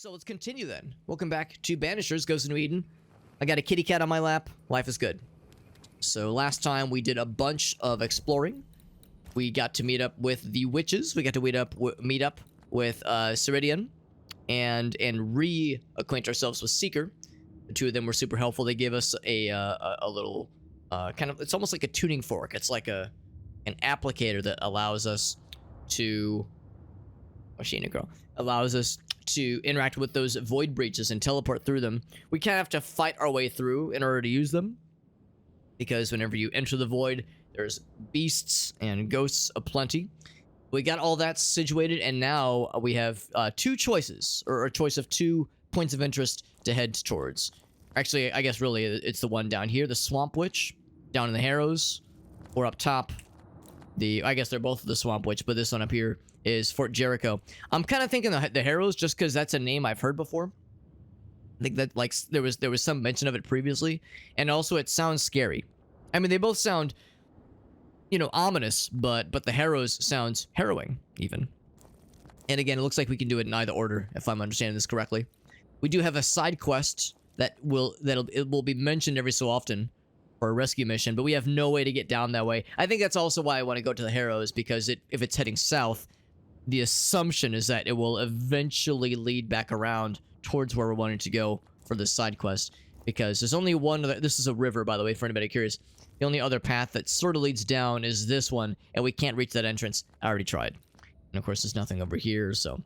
So let's continue then. Welcome back to Banishers, Ghost of New Eden. I got a kitty cat on my lap. Life is good. So last time we did a bunch of exploring. We got to meet up with the witches. We got to meet up with Ceridian and reacquaint ourselves with Seeker. The two of them were super helpful. They gave us a little kind of, it's almost like a tuning fork. It's like an applicator that allows us to allows us to interact with those void breaches and teleport through them. We kind of have to fight our way through in order to use them, because whenever you enter the void, there's beasts and ghosts aplenty. We got all that situated, and now we have two choices, or a choice of 2 points of interest to head towards. Actually, I guess really it's the one down here, the Swamp Witch, down in the Harrows, or up top, I guess they're both the Swamp Witch, but this one up here is Fort Jericho. I'm kind of thinking the Harrows just because that's a name I've heard before. I think that like there was some mention of it previously, and also it sounds scary. I mean, they both sound, you know, ominous, but the Harrows sounds harrowing even. And again, it looks like we can do it in either order if I'm understanding this correctly. We do have a side quest that will be mentioned every so often for a rescue mission, but we have no way to get down that way. I think that's also why I want to go to the Harrows, because if it's heading south, the assumption is that it will eventually lead back around towards where we're wanting to go for this side quest, because there's only one other, this is a river, by the way, for anybody curious. The only other path that sort of leads down is this one, and we can't reach that entrance. I already tried. And of course, there's nothing over here, so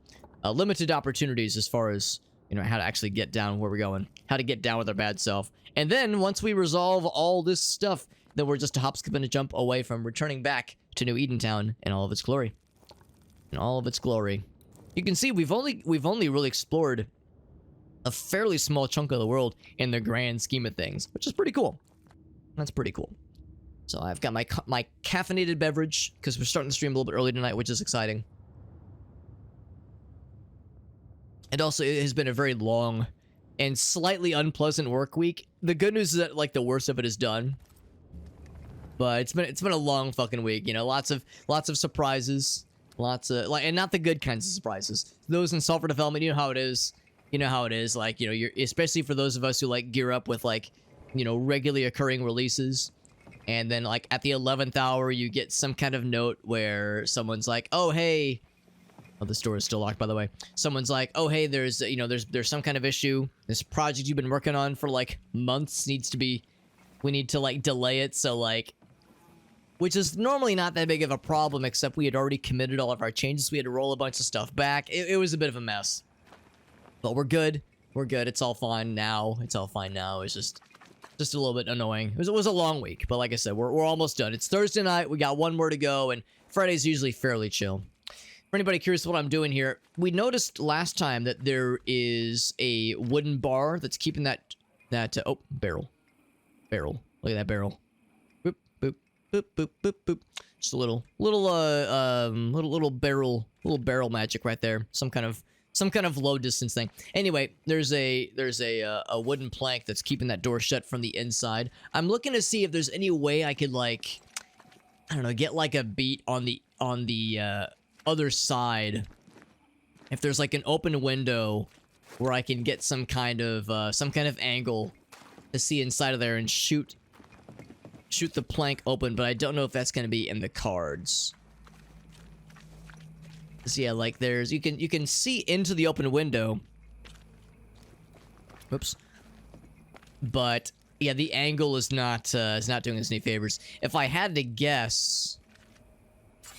limited opportunities as far as, you know, how to actually get down where we're going, how to get down with our bad self. And then once we resolve all this stuff, then we're just a hop, skip, and a jump away from returning back to New Eden Town in all of its glory. In all of its glory. You can see we've only really explored a fairly small chunk of the world in the grand scheme of things, which is pretty cool. That's pretty cool. So I've got my caffeinated beverage, because we're starting the stream a little bit early tonight, which is exciting. And also, it has been a very long and slightly unpleasant work week. The good news is that, like, the worst of it is done. But it's been a long fucking week, you know, lots of surprises, and not the good kinds of surprises. Those in software development, you know how it is. You know how it is, like, you know, you're, especially for those of us who like gear up with, like, you know, regularly occurring releases. And then, like, at the 11th hour, you get some kind of note where someone's like, oh, hey. Oh, this door is still locked, by the way. Someone's like, oh, hey, there's, you know, there's some kind of issue. This project you've been working on for, like, months we need to, like, delay it. So, like, which is normally not that big of a problem, except we had already committed all of our changes. We had to roll a bunch of stuff back. It was a bit of a mess. But we're good. We're good. It's all fine now. It's all fine now. It's just a little bit annoying. It was a long week, but like I said, we're almost done. It's Thursday night. We got one more to go, and Friday's usually fairly chill. For anybody curious what I'm doing here, we noticed last time that there is a wooden bar that's keeping that oh, barrel. Look at that barrel. Boop, boop, boop, boop, boop, boop. Just a little barrel magic right there. Some kind of low distance thing. Anyway, there's a wooden plank that's keeping that door shut from the inside. I'm looking to see if there's any way I could, like, I don't know, get like a beat on the other side. If there's like an open window where I can get some kind of angle to see inside of there and shoot the plank open, but I don't know if that's going to be in the cards. So yeah, like there's you can see into the open window. Whoops. But yeah, the angle is not doing us any favors. If I had to guess,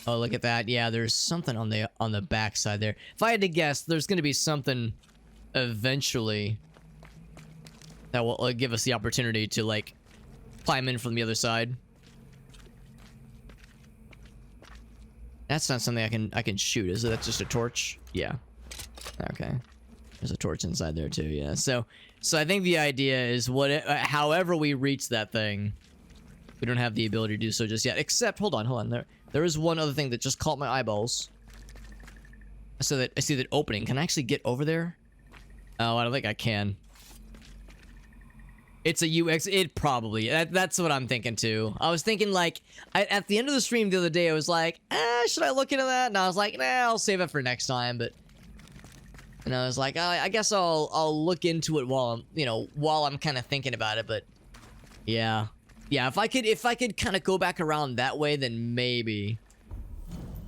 oh, look at that. Yeah, there's something on the back side there. If I had to guess, there's going to be something eventually that will give us the opportunity to, like, climb in from the other side. That's not something I can shoot, is it? That's just a torch? Yeah. Okay. There's a torch inside there too, yeah. So I think the idea is however we reach that thing, we don't have the ability to do so just yet. Except, hold on. There is one other thing that just caught my eyeballs. So that I see that opening. Can I actually get over there? Oh, I don't think I can. It's a UX. It probably. That's what I'm thinking too. I was thinking, like, at the end of the stream the other day, I was like, should I look into that? And I was like, nah, I'll save it for next time. But And I was like, I guess I'll look into it while I'm kind of thinking about it. But yeah, if I could kind of go back around that way, then maybe.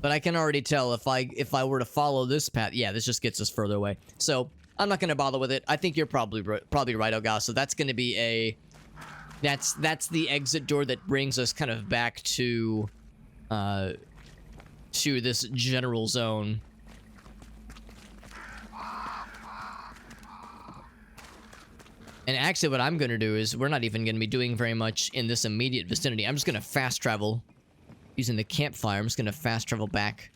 But I can already tell if I were to follow this path, yeah, this just gets us further away. So I'm not gonna bother with it. I think you're probably right, Ogas. So that's gonna be that's the exit door that brings us kind of back to this general zone. And actually what I'm gonna do is we're not even gonna be doing very much in this immediate vicinity. I'm just gonna fast travel using the campfire. I'm just gonna fast travel back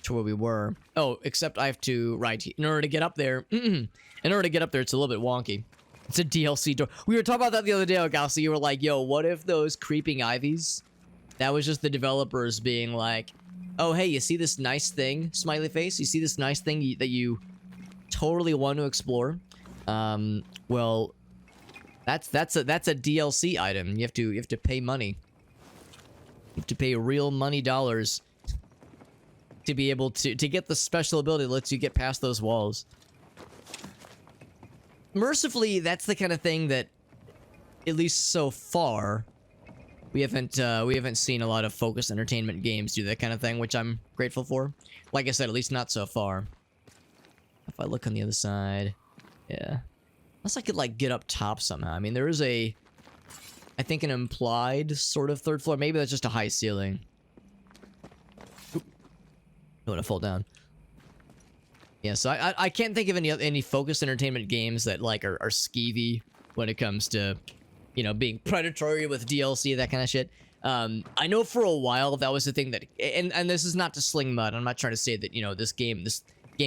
to where we were. Oh, except I have to, right, in order to get up there, it's a little bit wonky. It's a DLC door. We were talking about that the other day, Ogassi. You were like, yo, what if those creeping ivies? That was just the developers being like, oh, hey, you see this nice thing, smiley face? You see this nice thing that you totally want to explore? Well, that's a DLC item. You have to pay money. You have to pay real money dollars to be able to get the special ability that lets you get past those walls. Mercifully, that's the kind of thing that, at least so far, we haven't seen a lot of Focus Entertainment games do that kind of thing, which I'm grateful for. Like I said, at least not so far. If I look on the other side, yeah. Unless I could like get up top somehow. I mean, there is I think an implied sort of third floor. Maybe that's just a high ceiling. Oop. I want to fall down. Yeah, so I can't think of any Focus Entertainment games that like are skeevy when it comes to, you know, being predatory with DLC, that kind of shit. I know for a while that was the thing that, and this is not to sling mud. I'm not trying to say that, you know, this game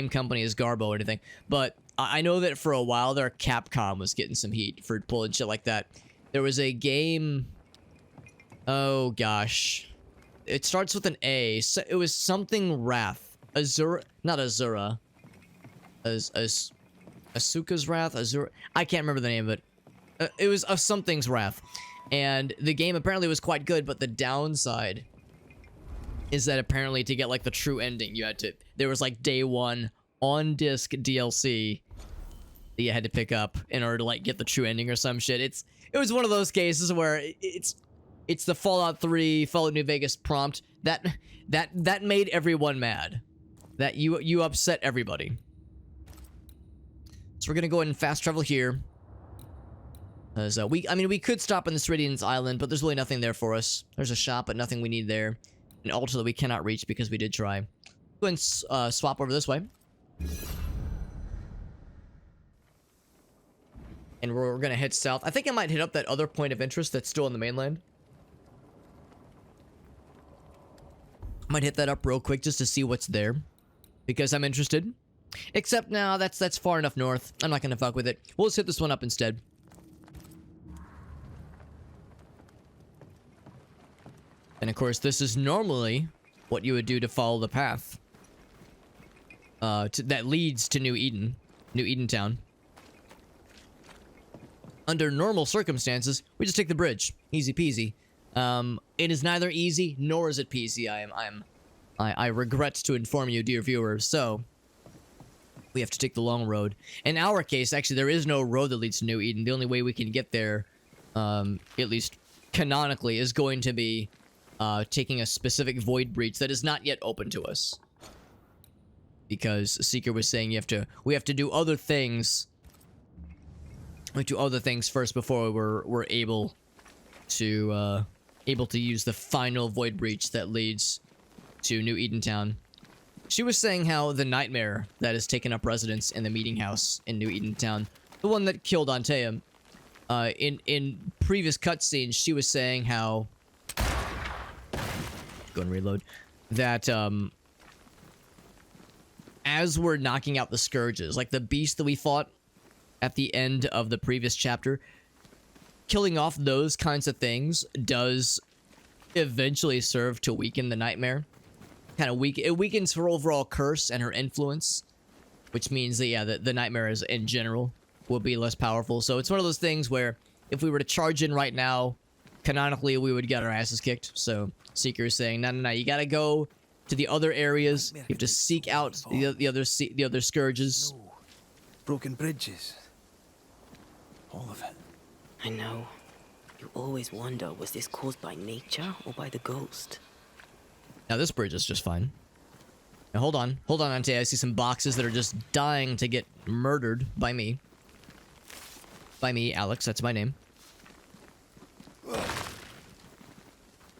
company is Garbo or anything, but I know that for a while there, Capcom was getting some heat for pulling shit like that. There was a game, oh gosh, it starts with an A. So it was something Wrath, Azura, not Azura, Asuka's Wrath, Azura. I can't remember the name of it. It was something's Wrath, and the game apparently was quite good. But the downside is that apparently to get like the true ending, there was like day one on disc DLC that you had to pick up in order to like get the true ending or some shit. It was one of those cases where it's the Fallout 3, Fallout New Vegas prompt that made everyone mad. That you upset everybody. So we're gonna go ahead and fast travel here. As we could stop on this Radiance Island, but there's really nothing there for us. There's a shop, but nothing we need there. An altar that we cannot reach because we did try. Go ahead and swap over this way. And we're gonna head south. I think I might hit up that other point of interest that's still on the mainland. Might hit that up real quick just to see what's there, because I'm interested. Except now that's far enough north. I'm not gonna fuck with it. We'll just hit this one up instead. And of course, this is normally what you would do to follow the path that leads to New Eden Town. Under normal circumstances, we just take the bridge, easy peasy. It is neither easy nor is it peasy. I regret to inform you, dear viewers. So we have to take the long road. In our case, actually, there is no road that leads to New Eden. The only way we can get there, at least canonically, is going to be taking a specific void breach that is not yet open to us. Because Seeker was saying we have to do other things. We do other things first before we're able to use the final void breach that leads to New Eden Town. She was saying how the nightmare that has taken up residence in the meeting house in New Eden Town, the one that killed Antea, in previous cutscenes, she was saying how, go and reload, that as we're knocking out the scourges, like the beast that we fought at the end of the previous chapter, killing off those kinds of things does eventually serve to weaken the nightmare. It weakens her overall curse and her influence, which means that, yeah, the nightmares in general will be less powerful. So it's one of those things where if we were to charge in right now, canonically we would get our asses kicked. So Seeker is saying, no, you gotta go to the other areas. You have to seek out the other scourges. broken bridges. All of it. I know. You always wonder, was this caused by nature or by the ghost? Now this bridge is just fine. Now hold on, Ante. I see some boxes that are just dying to get murdered by me. By me, Alex. That's my name.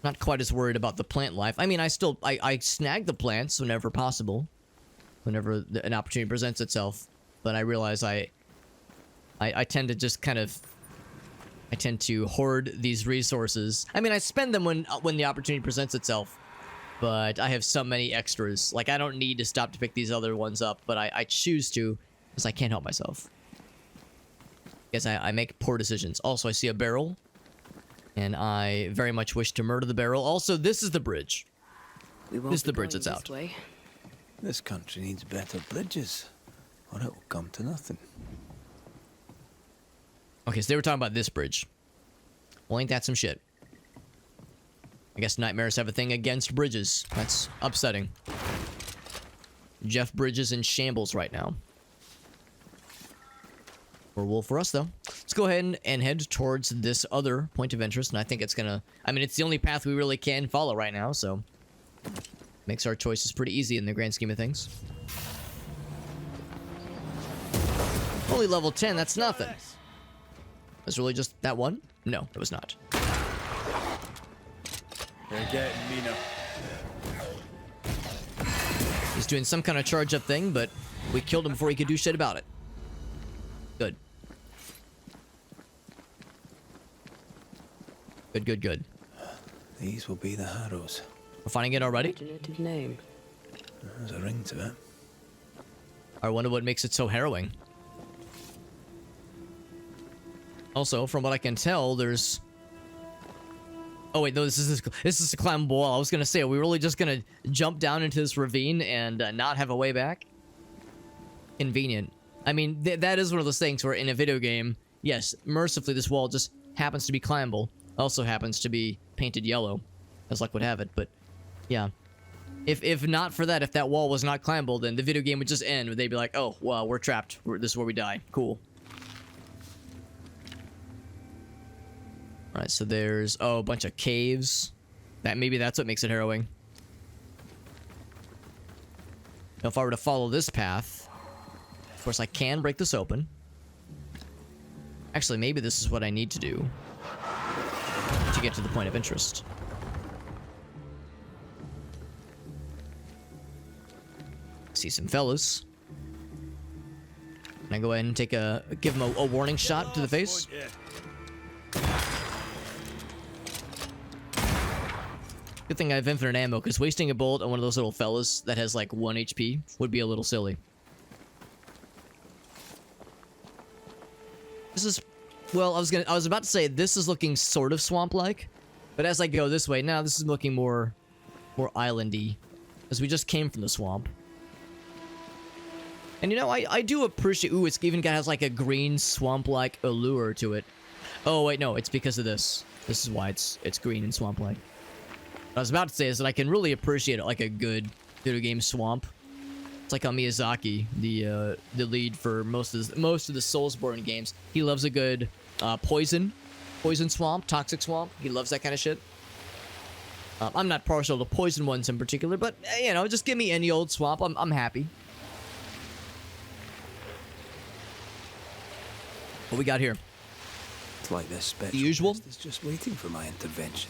Not quite as worried about the plant life. I mean, I snag the plants whenever possible, whenever an opportunity presents itself. But I realize I tend to just kind of, I tend to hoard these resources. I mean, I spend them when the opportunity presents itself. But I have so many extras. Like, I don't need to stop to pick these other ones up, but I choose to because I can't help myself. Because I make poor decisions. Also, I see a barrel, and I very much wish to murder the barrel. Also, this is the bridge. This is the bridge that's out. Way. This country needs better bridges, or it will come to nothing. Okay, so they were talking about this bridge. Well, ain't that some shit? I guess nightmares have a thing against bridges. That's upsetting. Jeff Bridges in shambles right now. Or wool for us, though. Let's go ahead and head towards this other point of interest, and I think it's gonna... I mean, it's the only path we really can follow right now, so... makes our choices pretty easy in the grand scheme of things. Only level 10, that's nothing. Was it really just that one? No, it was not. They're getting me now. He's doing some kind of charge-up thing, but we killed him before he could do shit about it. Good. Good. These will be the Harrows. We're finding it already? Imaginative name. There's a ring to it. I wonder what makes it so harrowing. Also, from what I can tell, there's... Oh wait, no, this is a climbable wall. I was gonna say, are we really just gonna jump down into this ravine and not have a way back? Convenient. I mean, that is one of those things where in a video game, yes, mercifully this wall just happens to be climbable. Also happens to be painted yellow, as luck would have it, but yeah. If not for that, if that wall was not climbable, then the video game would just end. They'd be like, oh, well, we're trapped. This is where we die. Cool. Alright, so there's, a bunch of caves. Maybe that's what makes it harrowing. Now, if I were to follow this path, of course I can break this open. Actually, maybe this is what I need to do to get to the point of interest. See some fellas. Can I go ahead and give him a warning shot to the face? Good thing I have infinite ammo, because wasting a bullet on one of those little fellas that has like 1 HP would be a little silly. This is, well, I was about to say this is looking sort of swamp-like, but as I go this way, now this is looking more islandy, as we just came from the swamp. And you know, I do appreciate, ooh, it's even has like a green swamp-like allure to it. Oh wait, no, it's because of this. This is why it's green and swamp-like. What I was about to say is that I can really appreciate it, like a good video game swamp. It's like on Miyazaki, the lead for most of the Soulsborne games. He loves a good poison swamp, toxic swamp. He loves that kind of shit. I'm not partial to poison ones in particular, but you know, just give me any old swamp. I'm happy. What we got here? It's like this spectral The usual? It's just waiting for my intervention.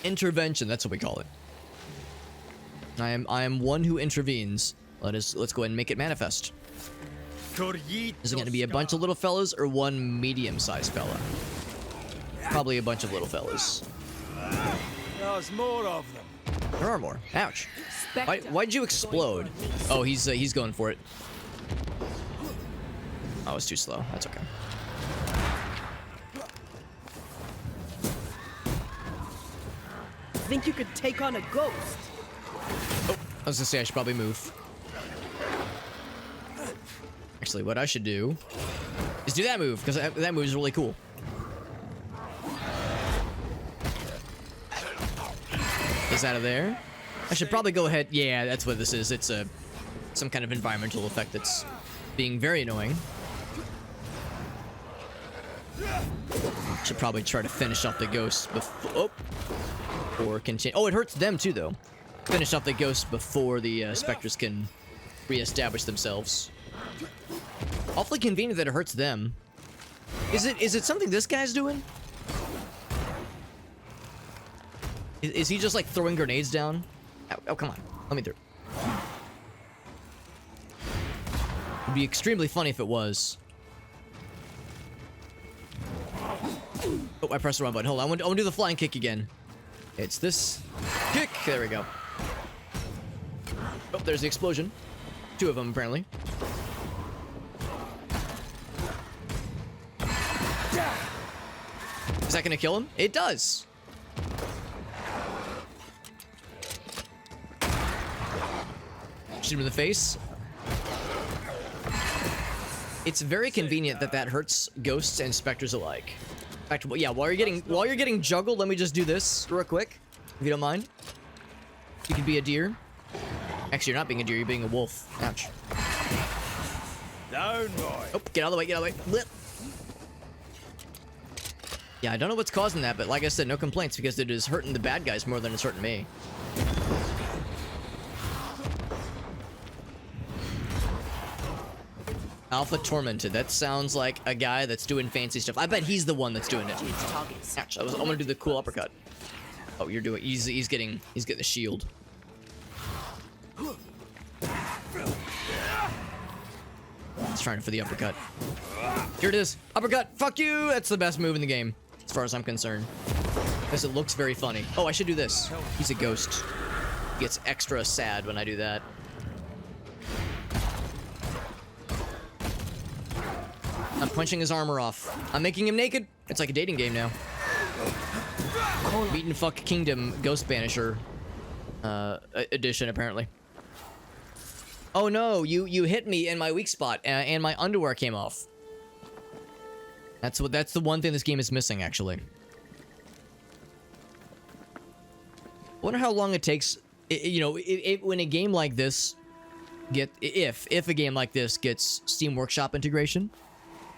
Intervention, that's what we call it. I am one who intervenes. Let's go ahead and make it manifest. Is it going to be a bunch of little fellas or one medium-sized fella? Probably a bunch of little fellas. There's more of them. There are more. Ouch. Why'd you explode? Oh, he's going for it. Oh, it's too slow. That's okay. Think you could take on a ghost? Oh, I was gonna say I should probably move. Actually, what I should do is do that move, because that move is really cool. Is out of there? I should probably go ahead. Yeah, that's what this is. It's some kind of environmental effect that's being very annoying. Should probably try to finish off the ghosts before... Oh! Or continue... Oh, it hurts them too, though. Finish off the ghosts before the specters can reestablish themselves. Awfully convenient that it hurts them. Is it something this guy's doing? Is he just like throwing grenades down? Oh, come on. Let me through. It'd be extremely funny if it was. Oh, I pressed the wrong button. Hold on. I want to do the flying kick again. It's this kick. There we go. Oh, there's the explosion. 2 of them, apparently. Is that gonna kill him? It does. Shoot him in the face. It's very convenient that that hurts ghosts and specters alike. In fact, yeah, while you're getting juggled, let me just do this real quick, if you don't mind. You could be a deer. Actually, you're not being a deer, you're being a wolf. Ouch. Down, boy. Oh, get out of the way, get out of the way. Blip. Yeah, I don't know what's causing that, but like I said, no complaints because it is hurting the bad guys more than it's hurting me. Alpha Tormented. That sounds like a guy that's doing fancy stuff. I bet he's the one that's doing it. Ouch, I'm gonna do the cool uppercut. Oh, you're doing... He's getting the shield. He's trying for the uppercut. Here it is. Uppercut. Fuck you. That's the best move in the game, as far as I'm concerned. Because it looks very funny. Oh, I should do this. He's a ghost. He gets extra sad when I do that. I'm punching his armor off. I'm making him naked. It's like a dating game now. Beat and Fuck Kingdom Ghost Banisher edition, apparently. Oh no, you hit me in my weak spot and my underwear came off. That's the one thing this game is missing, actually. Wonder how long it takes, you know, when a game like this if a game like this gets Steam Workshop integration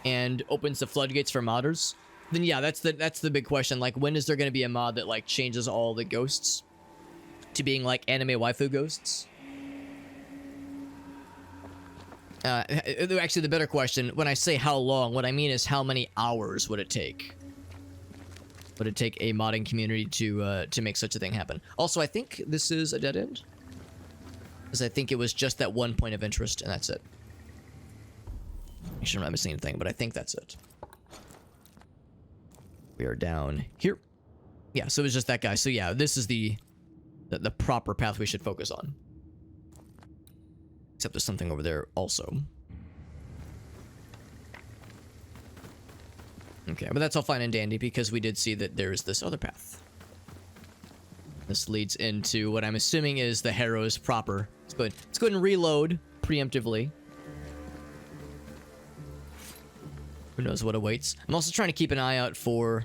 and opens the floodgates for modders, then yeah, that's the big question. Like, when is there going to be a mod that like changes all the ghosts to being like anime waifu ghosts? Actually, the better question, when I say how long, what I mean is how many hours would it take? Would it take a modding community to make such a thing happen? Also, I think this is a dead end, because I think it was just that one point of interest, and that's it. Make sure I'm not missing anything, but I think that's it. We are down here. Yeah, so it was just that guy. So yeah, this is the proper path we should focus on. Except there's something over there also. Okay, but that's all fine and dandy because we did see that there's this other path. This leads into what I'm assuming is the Harrows proper. Let's go ahead and reload preemptively. Who knows what awaits. I'm also trying to keep an eye out for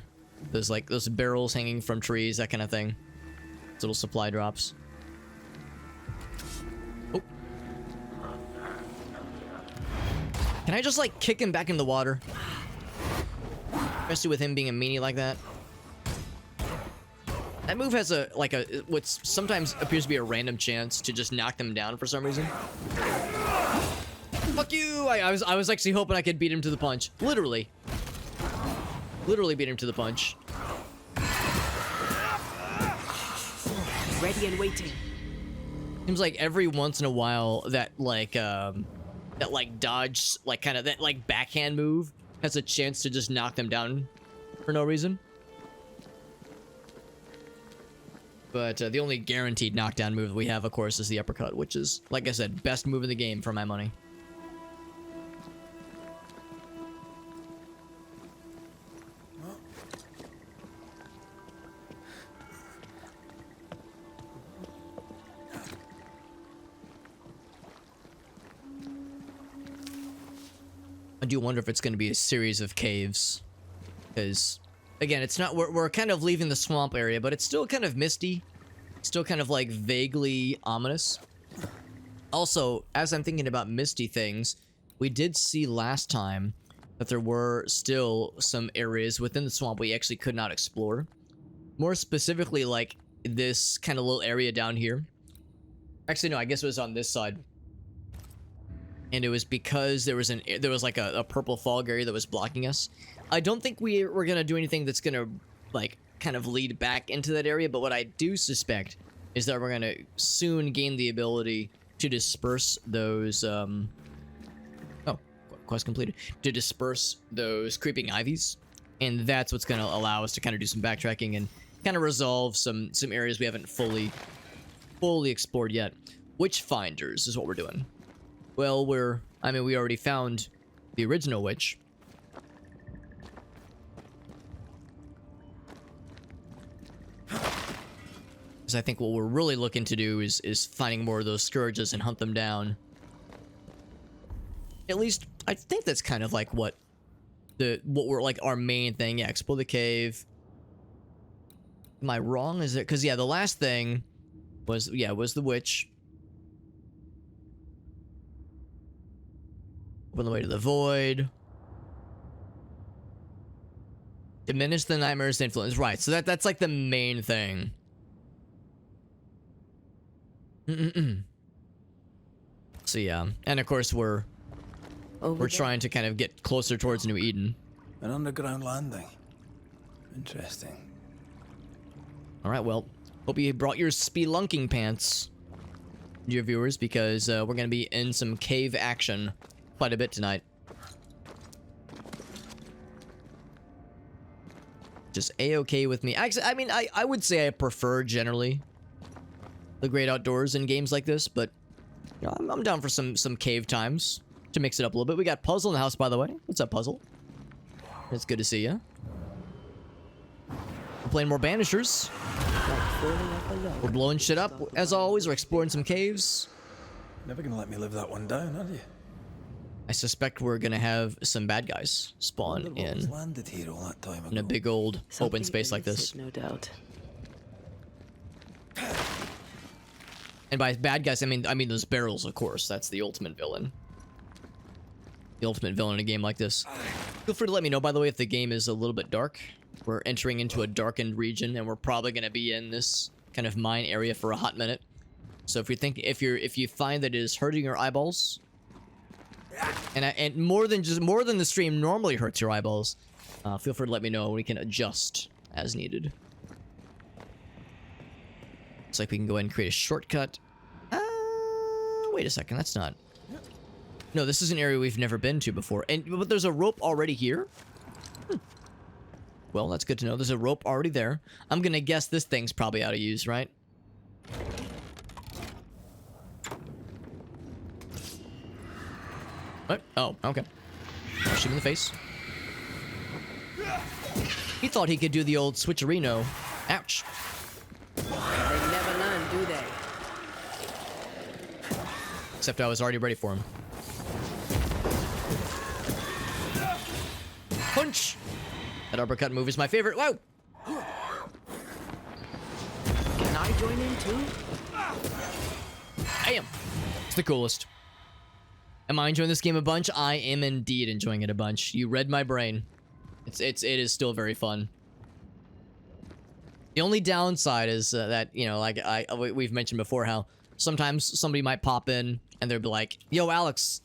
those barrels hanging from trees, that kind of thing. Those little supply drops. Oh. Can I just like kick him back in the water? Especially with him being a meanie like that. That move has what sometimes appears to be a random chance to just knock them down for some reason. Fuck you! I was actually hoping I could beat him to the punch. Literally beat him to the punch. Ready and waiting. Seems like every once in a while that dodge, like kind of that like backhand move has a chance to just knock them down for no reason. But the only guaranteed knockdown move we have, of course, is the uppercut, which is, like I said, best move in the game for my money. I do wonder if it's going to be a series of caves, because again, it's not, we're kind of leaving the swamp area, but it's still kind of misty, still kind of like vaguely ominous. Also, as I'm thinking about misty things, we did see last time that there were still some areas within the swamp we actually could not explore. More specifically, like this kind of little area down here. Actually, no, I guess it was on this side. And it was because there was like a purple fog area that was blocking us. I don't think we're gonna do anything that's gonna like kind of lead back into that area, but what I do suspect is that we're gonna soon gain the ability to disperse those quest completed, to disperse those creeping ivies, and that's what's gonna allow us to kind of do some backtracking and kind of resolve some areas we haven't fully explored yet. Witch finders is what we're doing. Well, we already found the original witch. Because I think what we're really looking to do is finding more of those scourges and hunt them down. At least, I think that's kind of like what we're like our main thing. Yeah, explore the cave. Am I wrong? Is it? Because yeah, the last thing was the witch. Open the way to the void. Diminish the nightmare's influence. Right, so that's like the main thing. So yeah, and of course we're trying to kind of get closer towards New Eden. An underground landing. Interesting. All right, well, hope you brought your spelunking pants, dear viewers, because we're gonna be in some cave action quite a bit tonight. Just a-okay with me. Actually, I mean, I would say I prefer generally the great outdoors in games like this, but you know, I'm down for some cave times to mix it up a little bit. We got Puzzle in the house, by the way. What's up, Puzzle? It's good to see you. We're playing more Banishers. We're blowing shit up, as always. We're exploring some caves. Never gonna let me live that one down, are you? I suspect we're gonna have some bad guys spawn in Landed here all that time ago. a big old open space like this. No doubt. And by bad guys, I mean those barrels, of course. That's the ultimate villain. The ultimate villain in a game like this. Feel free to let me know, by the way, if the game is a little bit dark. We're entering into a darkened region, and we're probably gonna be in this kind of mine area for a hot minute. So if you find that it is hurting your eyeballs, and more than the stream normally hurts your eyeballs, feel free to let me know. We can adjust as needed. Looks like we can go ahead and create a shortcut. Wait a second, that's not. No, this is an area we've never been to before, but there's a rope already here. Well, that's good to know. There's a rope already there. I'm gonna guess this thing's probably out of use, right? What? Oh, okay. Shoot him in the face. He thought he could do the old switcherino. Ouch. They never learn, do they? Except I was already ready for him. Punch! That uppercut move is my favorite. Whoa! Can I join in too? Damn! It's the coolest. Am I enjoying this game a bunch? I am indeed enjoying it a bunch. You read my brain. It is still very fun. The only downside is that, you know, like we've mentioned before, how sometimes somebody might pop in and they'll be like, "Yo, Alex,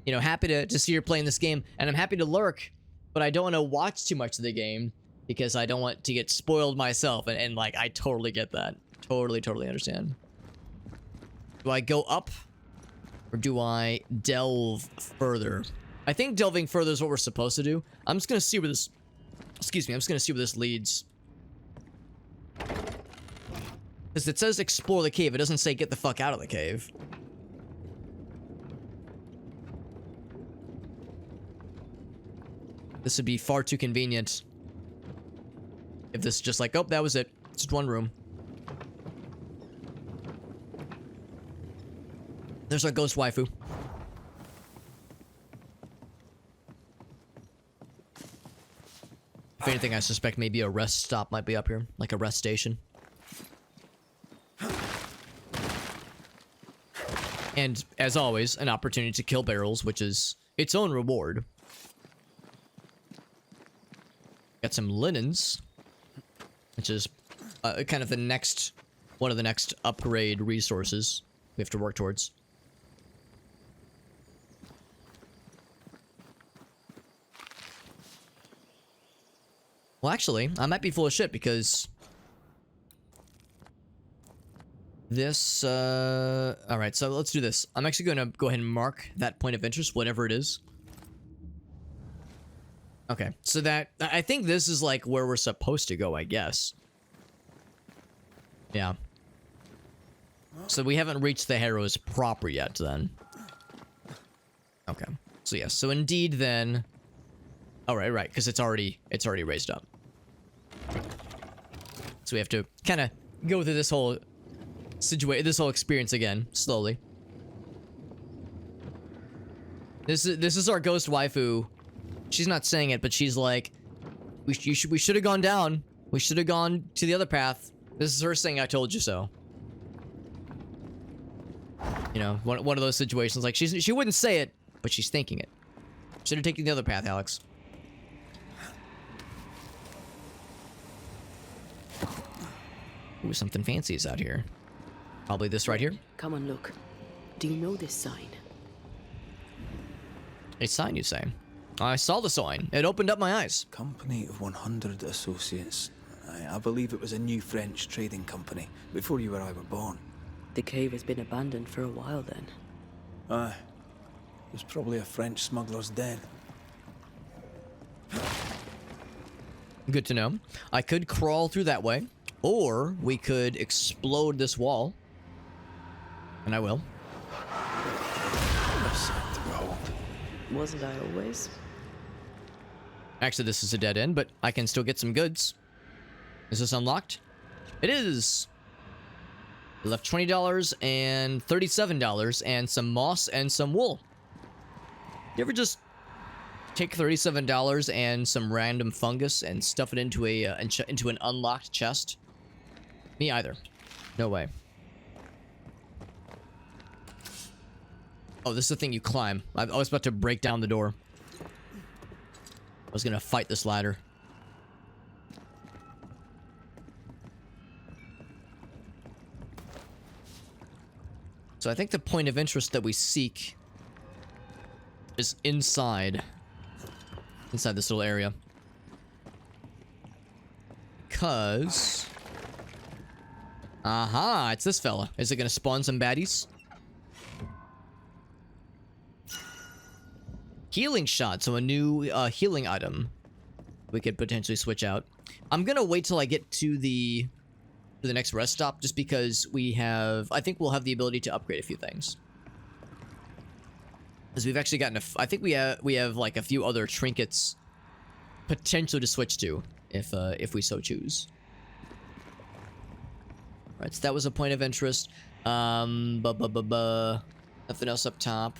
you know, happy to see you're playing this game, and I'm happy to lurk, but I don't want to watch too much of the game because I don't want to get spoiled myself." And like, I totally get that. Totally understand. Do I go up? Or do I delve further? I think delving further is what we're supposed to do. I'm just gonna see where this... Excuse me, I'm just gonna see where this leads. Because it says explore the cave. It doesn't say get the fuck out of the cave. This would be far too convenient. If this is just like, oh, that was it. It's just one room. There's our ghost waifu. If anything, I suspect maybe a rest stop might be up here. Like a rest station. And, as always, an opportunity to kill barrels, which is its own reward. Got some linens, which is kind of the next, one of the next upgrade resources we have to work towards. Well, actually, I might be full of shit because this, alright, so let's do this. I'm actually gonna go ahead and mark that point of interest, whatever it is. Okay, so that, I think this is like where we're supposed to go, I guess. Yeah. So we haven't reached the Harrows proper yet, then. Okay. So yes, so indeed then... Oh, right, because it's already raised up. So we have to kind of go through this whole this whole experience again, slowly. This is our ghost waifu. She's not saying it, but she's like, we should have gone down. We should have gone to the other path. This is her saying, "I told you so." You know, one of those situations. Like she wouldn't say it, but she's thinking it. Should have taken the other path, Alex. Ooh, something fancy is out here. Probably this right here. Come and look. Do you know this sign? A sign, you say? I saw the sign. It opened up my eyes. Company of 100 Associates. I believe it was a new French trading company, before you or I were born. The cave has been abandoned for a while then. Aye. It was probably a French smuggler's den. Good to know. I could crawl through that way, or we could explode this wall. And I will. Wasn't I always? Actually, this is a dead end, but I can still get some goods. Is this unlocked? It is! We left $20 and $37 and some moss and some wool. You ever just take $37 and some random fungus and stuff it into an unlocked chest? Me either. No way. Oh, this is the thing you climb. I was about to break down the door. I was gonna fight this ladder. So I think the point of interest that we seek is inside this little area. Cause... Aha, it's this fella. Is it gonna spawn some baddies? Healing shot, so a new healing item we could potentially switch out. I'm gonna wait till I get to the next rest stop, just because I think we'll have the ability to upgrade a few things. Because we've actually gotten I think we have like a few other trinkets potentially to switch to if we so choose. Alright, so that was a point of interest. Nothing else up top.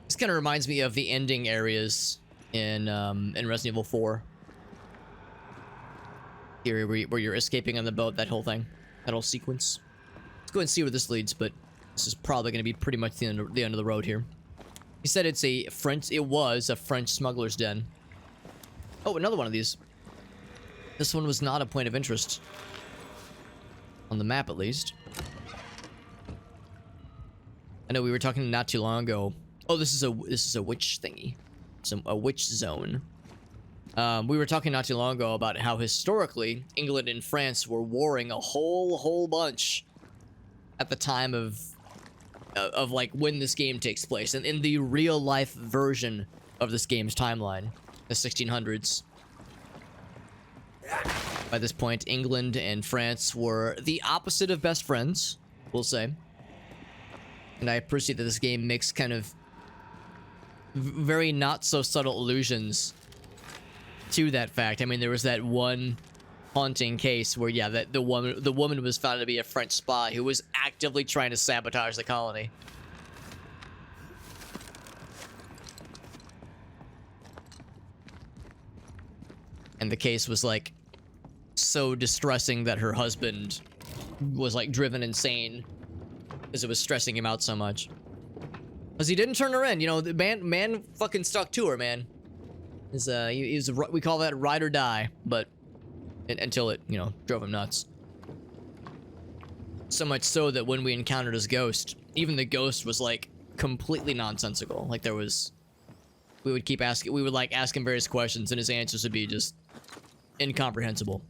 This kind of reminds me of the ending areas in Resident Evil 4. Here, where you're escaping on the boat, that whole thing. That whole sequence. Let's go and see where this leads, but this is probably going to be pretty much the end of the road here. He said it was a French smuggler's den. Oh, another one of these. This one was not a point of interest. On the map, at least. I know we were talking not too long ago. Oh, this is a witch thingy. A witch zone. We were talking not too long ago about how historically England and France were warring a whole bunch at the time of like when this game takes place, and in the real life version of this game's timeline, the 1600s. By this point, England and France were the opposite of best friends, we'll say. And I appreciate that this game makes kind of very not so subtle allusions to that fact. I mean, there was that one haunting case where, yeah, that the woman was found to be a French spy who was actively trying to sabotage the colony. And the case was like so distressing that her husband was like driven insane because it was stressing him out so much. Because he didn't turn her in. You know, the man fucking stuck to her, man. We call that ride or die, but until it, you know, drove him nuts. So much so that when we encountered his ghost, even the ghost was like completely nonsensical. Like we would keep asking, we would like ask him various questions, and his answers would be just incomprehensible.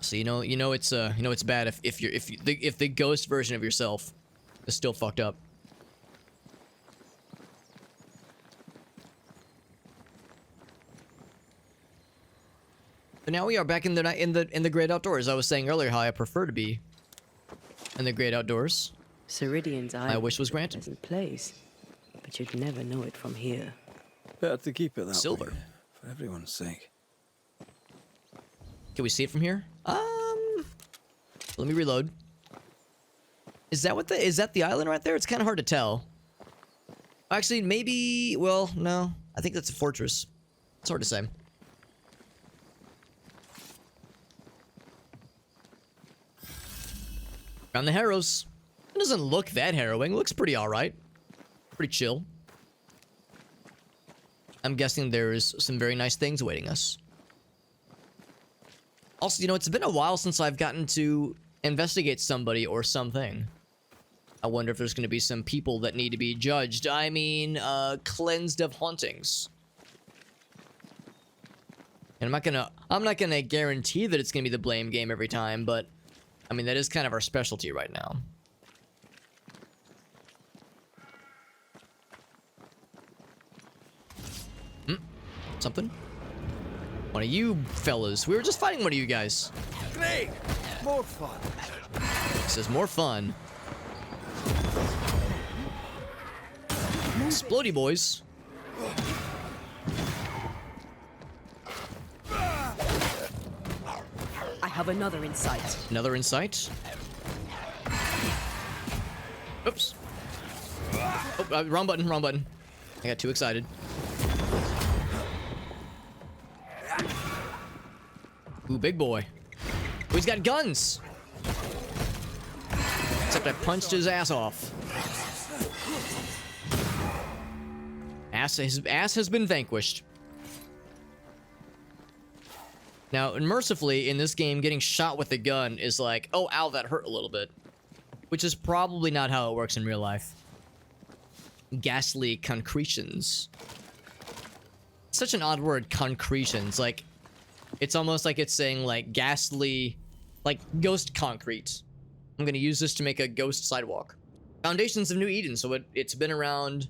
So you know it's bad if the ghost version of yourself is still fucked up. But now we are back in the great outdoors. I was saying earlier how I prefer to be in the great outdoors. Ceridian's My Island wish was is a granted. pleasant place, but you'd never know it from here. Better to keep it that Silver. way, for everyone's sake. Can we see it from here? Let me reload. Is that the island right there? It's kind of hard to tell. Actually, maybe, well, no. I think that's a fortress. It's hard to say. Around the Harrows. It doesn't look that harrowing. It looks pretty alright. Pretty chill. I'm guessing there's some very nice things awaiting us. Also, you know, it's been a while since I've gotten to investigate somebody or something. I wonder if there's going to be some people that need to be judged. I mean, cleansed of hauntings. And I'm not gonna guarantee that it's gonna be the blame game every time, but I mean, that is kind of our specialty right now. Something? One of you fellas. We were just fighting one of you guys. Great! More fun. This is more fun. Explodey boys. I have another insight. Another insight. Oops. Oh, wrong button, wrong button. I got too excited. Ooh, big boy. Oh, he's got guns. Except I punched his ass off. His ass has been vanquished. Now, mercifully, in this game, getting shot with a gun is like, oh, ow, that hurt a little bit. Which is probably not how it works in real life. Ghastly concretions. Such an odd word, concretions. Like, it's almost like it's saying, like, ghastly, like, ghost concrete. I'm gonna use this to make a ghost sidewalk. Foundations of New Eden, so it's been around...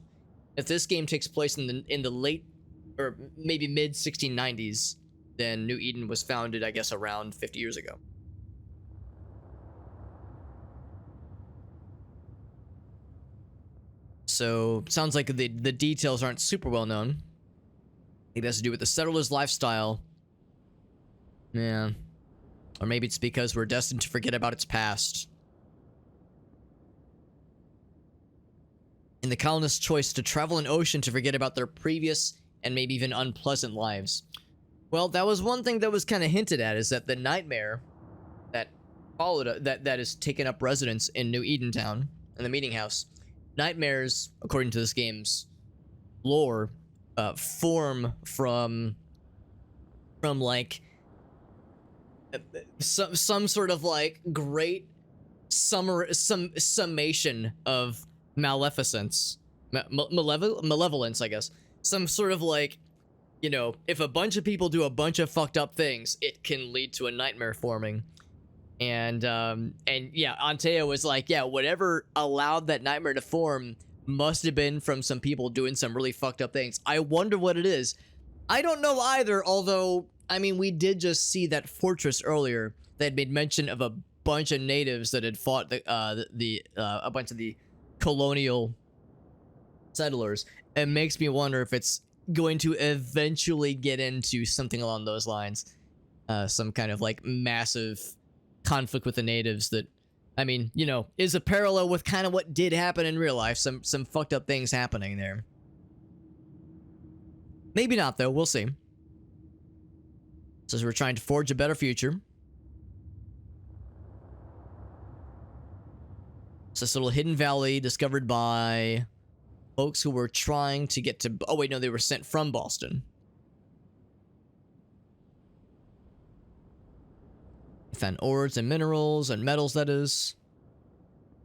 If this game takes place in the late, or maybe mid-1690s, then New Eden was founded, I guess, around 50 years ago. So, sounds like the details aren't super well known. Maybe it has to do with the settler's lifestyle. Yeah. Or maybe it's because we're destined to forget about its past. In the colonists' choice to travel an ocean to forget about their previous and maybe even unpleasant lives. Well, that was one thing that was kind of hinted at, is that the nightmare that followed, that has taken up residence in New Eden Town, in the meeting house. Nightmares, according to this game's lore, form from like some sort of like great summation of maleficence, malevolence, I guess. Some sort of like, you know, if a bunch of people do a bunch of fucked up things, it can lead to a nightmare forming. And yeah, Anteo was like, yeah, whatever allowed that nightmare to form must have been from some people doing some really fucked up things. I wonder what it is. I don't know either, although, I mean, we did just see that fortress earlier that had made mention of a bunch of natives that had fought a bunch of the colonial settlers. It makes me wonder if it's going to eventually get into something along those lines. Some kind of like massive conflict with the natives that, I mean, you know, is a parallel with kind of what did happen in real life. Some fucked up things happening there. Maybe not, though. We'll see. Says we're trying to forge a better future. It's this little hidden valley discovered by folks who were trying to get to... Oh, wait, no, they were sent from Boston. Found ores and minerals and metals, that is.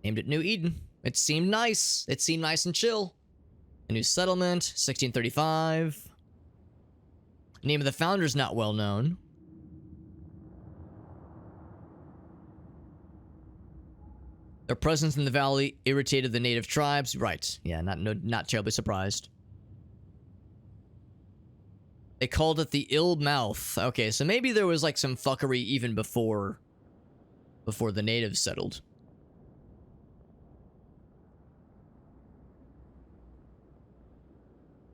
Named it New Eden. It seemed nice. It seemed nice and chill. A new settlement, 1635. Name of the founder's not well known. Their presence in the valley irritated the native tribes. Right. Yeah, not terribly surprised. They called it the Ill Mouth. Okay, so maybe there was like some fuckery even before the natives settled.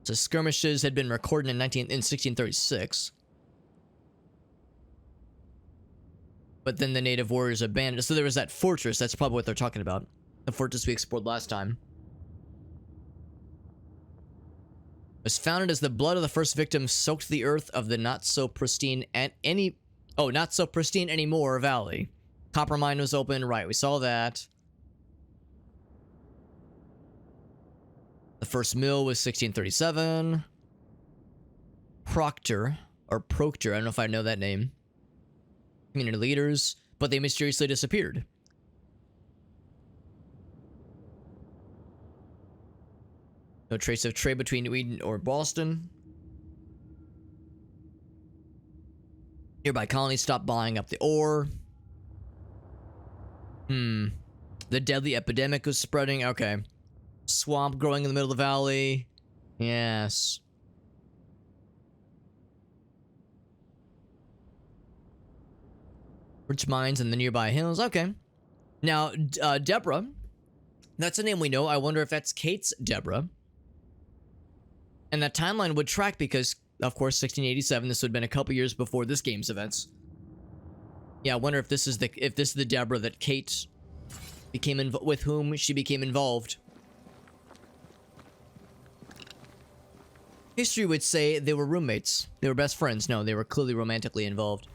So skirmishes had been recorded in 1636. But then the native warriors abandoned. So there was that fortress. That's probably what they're talking about. The fortress we explored last time. It was founded as the blood of the first victim soaked the earth of the not so pristine anymore valley. Copper mine was open. Right, we saw that. The first mill was 1637. Proctor, I don't know if I know that name. Community leaders, but they mysteriously disappeared. No trace of trade between New Eden or Boston. Nearby colonies stopped buying up the ore. The deadly epidemic was spreading. Okay. Swamp growing in the middle of the valley. Yes. Rich mines in the nearby hills. Okay. Now, Deborah. That's a name we know. I wonder if that's Kate's Deborah. And that timeline would track because, of course, 1687. This would have been a couple years before this game's events. Yeah, I wonder if this is the Deborah that Kate became with whom she became involved. History would say they were roommates. They were best friends. No, they were clearly romantically involved.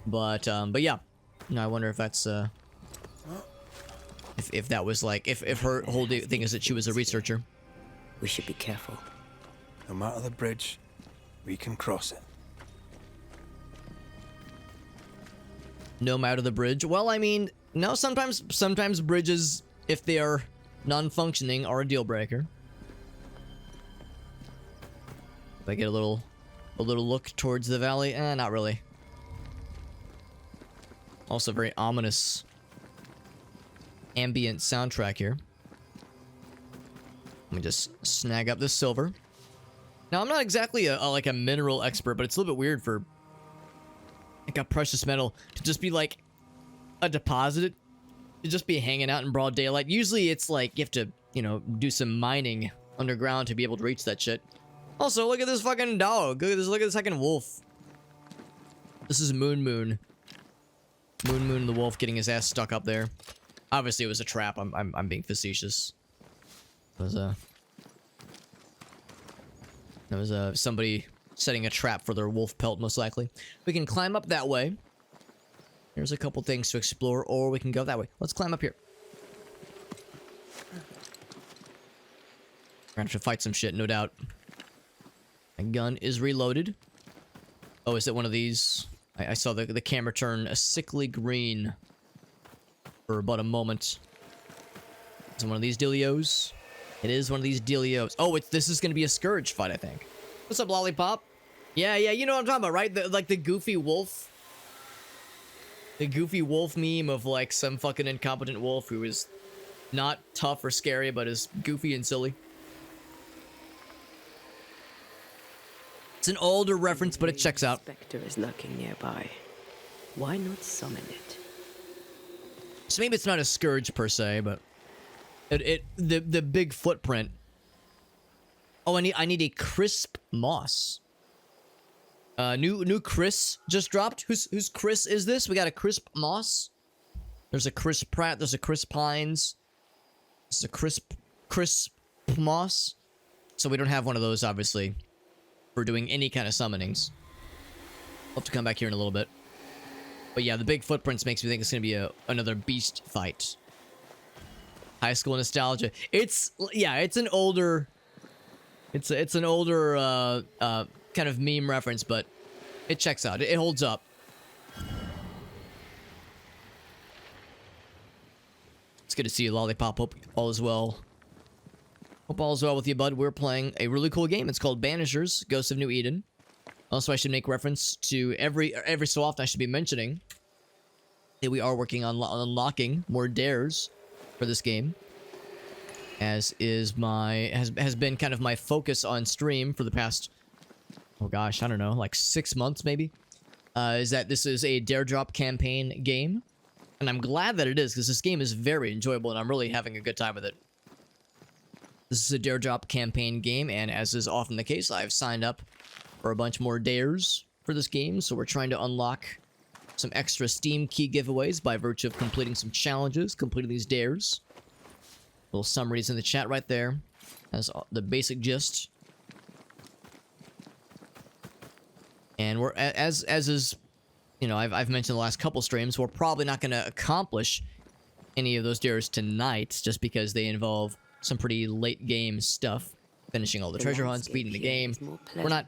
But yeah. No, I wonder if that's if that was like if her whole thing is that she was a researcher. We should be careful. No matter the bridge, we can cross it. No matter the bridge. Well, I mean, no. Sometimes bridges, if they are non-functioning, are a deal breaker. If I get a little look towards the valley, not really. Also, very ominous ambient soundtrack here. Let me just snag up this silver. Now, I'm not exactly like a mineral expert, but it's a little bit weird for like a precious metal to just be like a deposit, to just be hanging out in broad daylight. Usually, it's like you have to, do some mining underground to be able to reach that shit. Also, look at this fucking dog. Look at this fucking wolf. This is Moon. Moon the wolf getting his ass stuck up there. Obviously, it was a trap. I'm being facetious. It was somebody setting a trap for their wolf pelt, most likely. We can climb up that way. There's a couple things to explore, or we can go that way. Let's climb up here. We're gonna have to fight some shit, no doubt. My gun is reloaded. Oh, is it one of these? I saw the camera turn a sickly green for about a moment. Is it one of these dealios? It is one of these dealios. Oh, this is gonna be a Scourge fight, I think. What's up, Lollipop? Yeah, you know what I'm talking about, right? Like the goofy wolf. The goofy wolf meme of like some fucking incompetent wolf who is not tough or scary, but is goofy and silly. It's an older reference, but it checks out. Spectre is lurking nearby. Why not summon it? So maybe it's not a Scourge per se, but the big footprint. Oh, I need a crisp moss. New Chris just dropped. Who's Chris is this? We got a crisp moss. There's a Chris Pratt. There's a Chris Pines. This is a crisp moss. So we don't have one of those, obviously, for doing any kind of summonings. I'll have to come back here in a little bit. But yeah, the big footprints makes me think it's gonna be another beast fight. High school nostalgia. It's an older it's an older kind of meme reference, but it checks out. It holds up. It's good to see you, Lollipop. Hope all is well. Hope all is well with you, bud. We're playing a really cool game. It's called Banishers, Ghosts of New Eden. Also, I should make reference to every so often I should be mentioning that we are working on unlocking more dares for this game, as is has been kind of my focus on stream for the past, oh gosh, I don't know, like 6 months maybe. Is that this is a dare drop campaign game, and I'm glad that it is, because this game is very enjoyable and I'm really having a good time with it. This is a dare drop campaign game, and as is often the case, I've signed up for a bunch more dares for this game, so we're trying to unlock some extra Steam key giveaways by virtue of completing some challenges, completing these dares. Little summaries in the chat right there as the basic gist. And we're, as is, you know, I've mentioned the last couple streams, we're probably not going to accomplish any of those dares tonight, just because they involve some pretty late game stuff, finishing all the treasure hunts, beating the game. We're not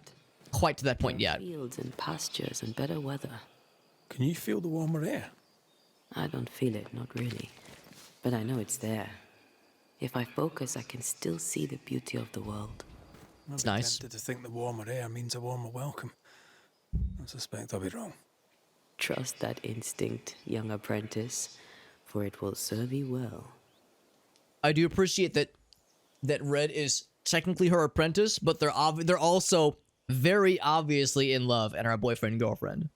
quite to that point yet. Fields and pastures and better weather. Can you feel the warmer air? I don't feel it, not really. But I know it's there. If I focus, I can still see the beauty of the world. It's nice. Tempted to think the warmer air means a warmer welcome. I suspect I'll be wrong. Trust that instinct, young apprentice, for it will serve you well. I do appreciate that Red is technically her apprentice, but they're also very obviously in love and are boyfriend girlfriend.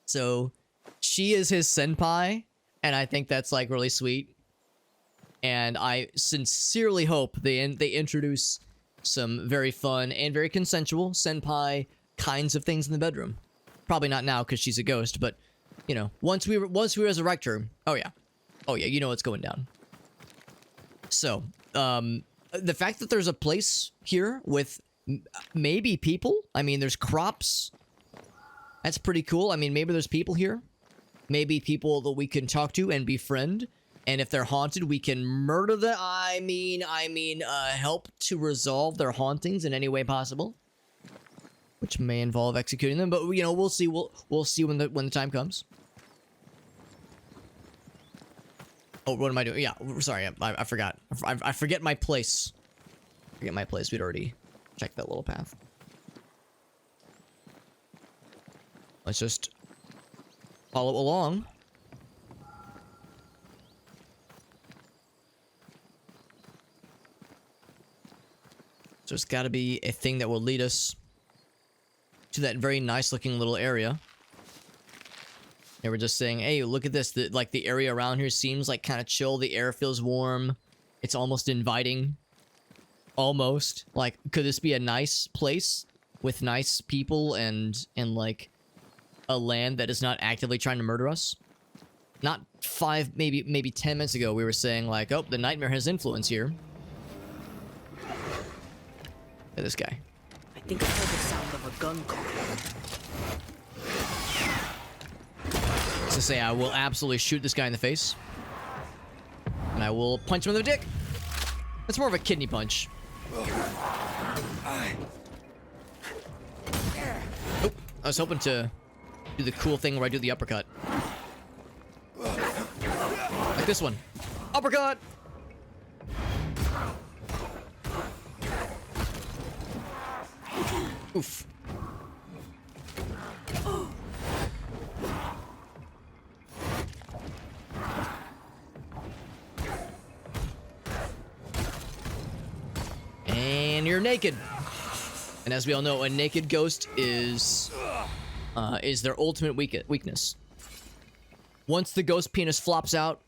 So she is his senpai, and I think that's like really sweet. And I sincerely hope they introduce some very fun and very consensual senpai kinds of things in the bedroom. Probably not now because she's a ghost, but you know, once we resurrect her, oh yeah, you know what's going down. So, the fact that there's a place here with maybe people, I mean, there's crops. That's pretty cool. I mean, maybe there's people here. Maybe people that we can talk to and befriend. And if they're haunted, we can murder them. I mean, help to resolve their hauntings in any way possible, which may involve executing them. But you know, we'll see. We'll see when the time comes. Oh, what am I doing? Yeah, sorry, I forgot. I forget my place. Forget my place. We'd already checked that little path. Let's just follow along. So there's got to be a thing that will lead us to that very nice looking little area. They were just saying, hey, look at this. The area around here seems like kind of chill. The air feels warm. It's almost inviting. Almost. Like, could this be a nice place with nice people and like a land that is not actively trying to murder us? Not 5, maybe 10 minutes ago, we were saying like, oh, the nightmare has influence here. Look at this guy. I think I heard the sound of a gun call. To say, I will absolutely shoot this guy in the face. And I will punch him in the dick. That's more of a kidney punch. Oh, I was hoping to do the cool thing where I do the uppercut. Like this one. Uppercut! Oof. And you're naked. And as we all know, a naked ghost is their ultimate weakness. Once the ghost penis flops out,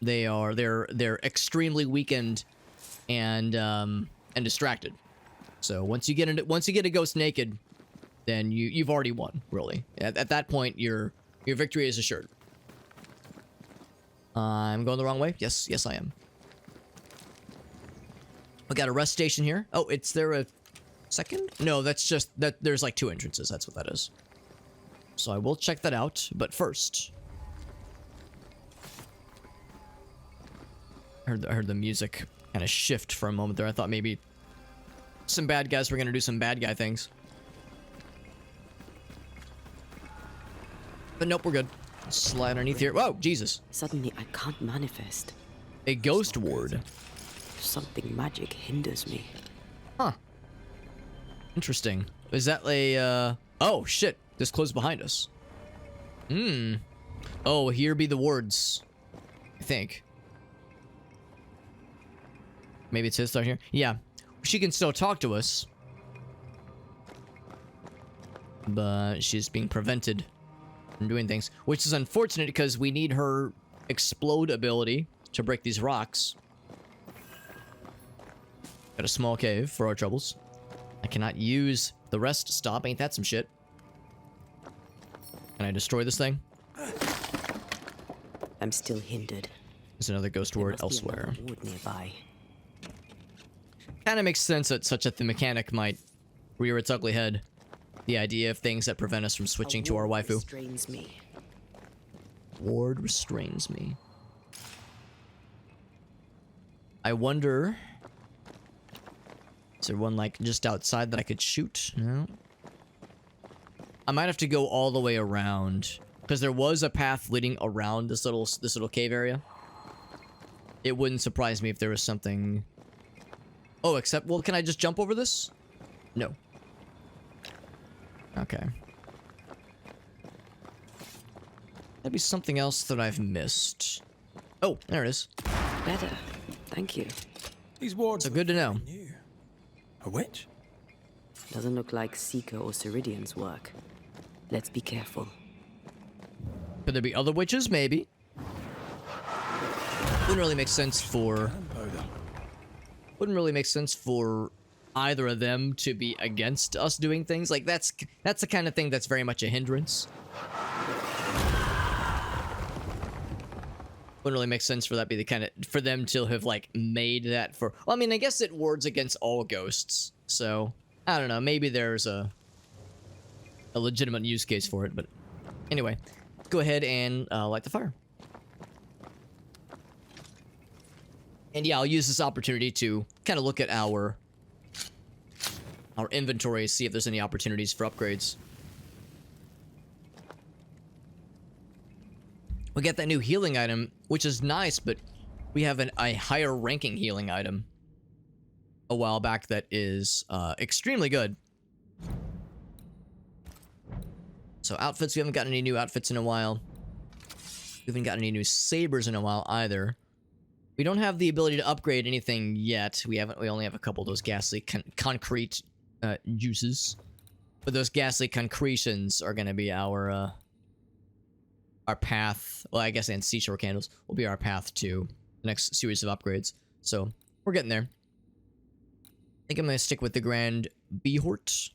they're extremely weakened and distracted. So once you get a ghost naked, then you've already won, really. At that point, your victory is assured. I'm going the wrong way. Yes, I am. We got a rest station here. Oh, is there a second? No, that's just that there's like 2 entrances. That's what that is. So I will check that out, but first, I heard the music kind of shift for a moment there. I thought maybe some bad guys were gonna do some bad guy things. But nope, we're good. Slide underneath here. Whoa, Jesus. Suddenly, I can't manifest. A ghost ward. Something magic hinders me. Huh. Interesting. Is that a, oh, shit. This closed behind us. Oh, here be the wards. I think. Maybe it's his start here. Yeah. She can still talk to us. But she's being prevented from doing things. Which is unfortunate because we need her explode ability to break these rocks. Got a small cave for our troubles. I cannot use the rest stop. Ain't that some shit? Can I destroy this thing? I'm still hindered. There's another ghost There ward must be elsewhere. another ward nearby. Kind of makes sense that such a mechanic might rear its ugly head. The idea of things that prevent us from switching to our waifu. Restrains me. Ward restrains me. I wonder... Is there one, like, just outside that I could shoot? No? I might have to go all the way around. Because there was a path leading around this little cave area. It wouldn't surprise me if there was something... Oh, except... Well, can I just jump over this? No. Okay. That'd be something else that I've missed. Oh, there it is. Better. Thank you. These wards So good to know. new. A witch? Doesn't look like Seeker or Ceridian's work. Let's be careful. Could there be other witches? Maybe. Wouldn't really make sense for... Gunpowder. Wouldn't really make sense for either of them to be against us doing things. Like, that's the kind of thing that's very much a hindrance. Wouldn't really make sense for that be the kind of... For them to have, like, made that for... Well, I mean, I guess it wards against all ghosts. So, I don't know. Maybe there's a legitimate use case for it, but... Anyway, go ahead and light the fire. And yeah, I'll use this opportunity to kind of look at our inventory, see if there's any opportunities for upgrades. We get that new healing item, which is nice, but we have a higher ranking healing item a while back that is extremely good. So outfits, we haven't gotten any new outfits in a while. We haven't gotten any new sabers in a while either. We don't have the ability to upgrade anything yet. We only have a couple of those ghastly concrete juices. But those ghastly concretions are going to be our path. Well, I guess, and seashore candles will be our path to the next series of upgrades. So we're getting there. I think I'm going to stick with the Grand Behort.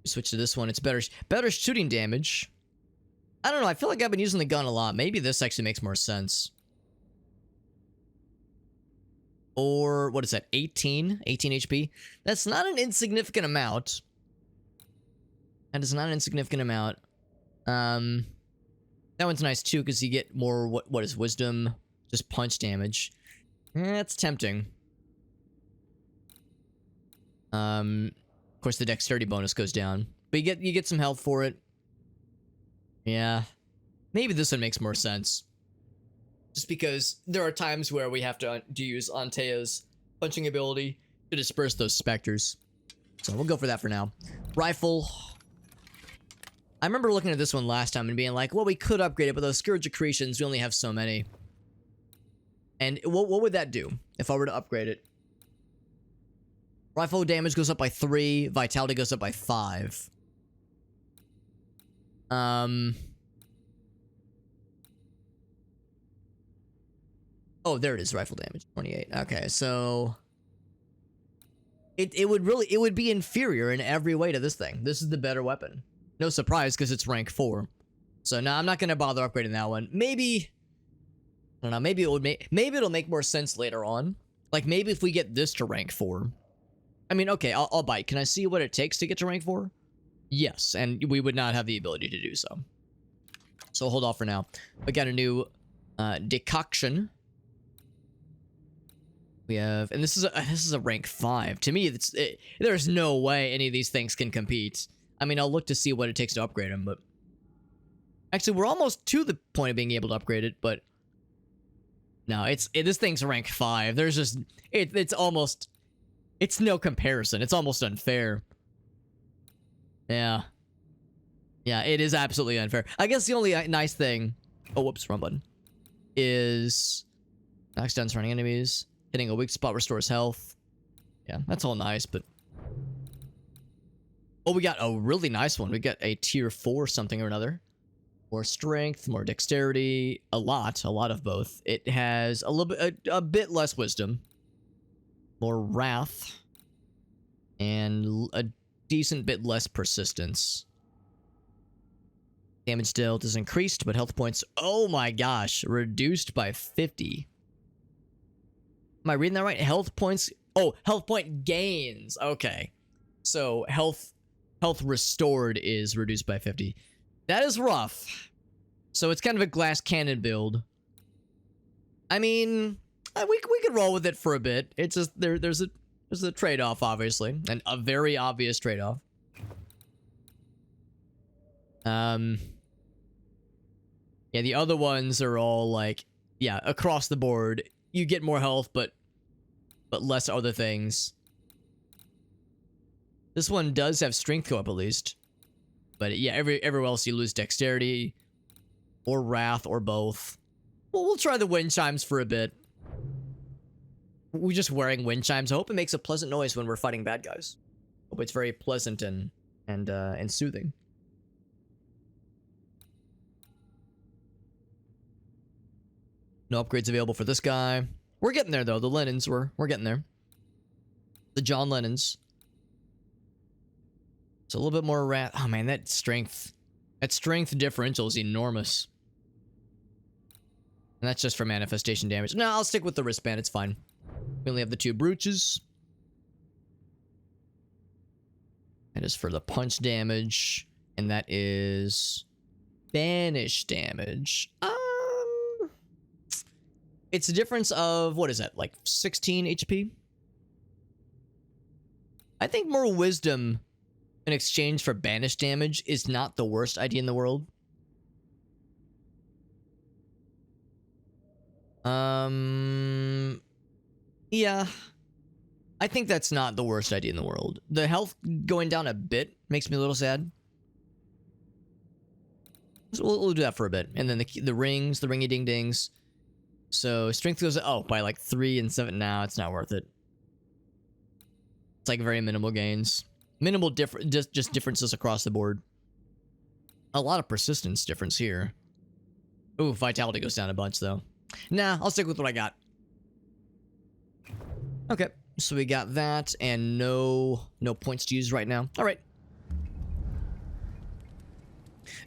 Switch to this one. It's better shooting damage. I don't know. I feel like I've been using the gun a lot. Maybe this actually makes more sense. Or, what is that? 18 HP? That's not an insignificant amount. That is not an insignificant amount. That one's nice too, because you get more, what is wisdom? Just punch damage. That's tempting. Of course, the dexterity bonus goes down. But you get some health for it. Yeah. Maybe this one makes more sense. Just because there are times where we have to use Antea's punching ability to disperse those specters. So we'll go for that for now. Rifle. I remember looking at this one last time and being like, well, we could upgrade it, but those Scourge Accretions, we only have so many. And what would that do if I were to upgrade it? Rifle damage goes up by 3. Vitality goes up by 5. Oh, there it is, rifle damage, 28. Okay, so it would be inferior in every way to this thing. This is the better weapon. No surprise, because it's rank 4. So now I'm not gonna bother upgrading that one. Maybe, I don't know, maybe it'll make more sense later on. Like maybe if we get this to rank 4. I mean, okay, I'll bite. Can I see what it takes to get to rank 4? Yes, and we would not have the ability to do so. So hold off for now. We got a new Decoction. We have, and this is a rank 5. To me, there's no way any of these things can compete. I mean, I'll look to see what it takes to upgrade them, but actually, we're almost to the point of being able to upgrade it. But no, this thing's rank 5. There's just it's almost, it's no comparison. It's almost unfair. Yeah, it is absolutely unfair. I guess the only nice thing, oh whoops, wrong button, is knocks down surrounding enemies. Hitting a weak spot restores health. Yeah, that's all nice, but... Oh, we got a really nice one. We got a tier 4 something or another. More strength, more dexterity, a lot of both. It has a bit less wisdom. More wrath. And a decent bit less persistence. Damage dealt is increased, but health points, oh my gosh, reduced by 50. Am I reading that right? Health points. Oh, health point gains. Okay. So health restored is reduced by 50. That is rough. So it's kind of a glass cannon build. I mean, we could roll with it for a bit. It's just there's a trade-off, obviously, and a very obvious trade-off. Yeah, the other ones are all like, yeah, across the board. You get more health, but less other things. This one does have strength go up at least. But yeah, everywhere else you lose dexterity, or wrath, or both. Well, we'll try the wind chimes for a bit. We're just wearing wind chimes. I hope it makes a pleasant noise when we're fighting bad guys. Hope it's very pleasant and soothing. No upgrades available for this guy. We're getting there, though. The Lennons, we're getting there. The John Lennons. It's a little bit more wrath. Oh, man, that strength differential is enormous. And that's just for manifestation damage. No, I'll stick with the wristband. It's fine. We only have the 2 brooches. That is for the punch damage. And that is banish damage. It's a difference of, what is that, like 16 HP? I think more wisdom in exchange for banish damage is not the worst idea in the world. Yeah. I think that's not the worst idea in the world. The health going down a bit makes me a little sad. So we'll do that for a bit. And then the rings, the ringy ding dings. So strength goes by like 3 and 7 now. It's not worth it. It's like very minimal gains. Minimal just differences across the board. A lot of persistence difference here. Ooh, vitality goes down a bunch though. Nah, I'll stick with what I got. Okay, so we got that and no points to use right now. All right.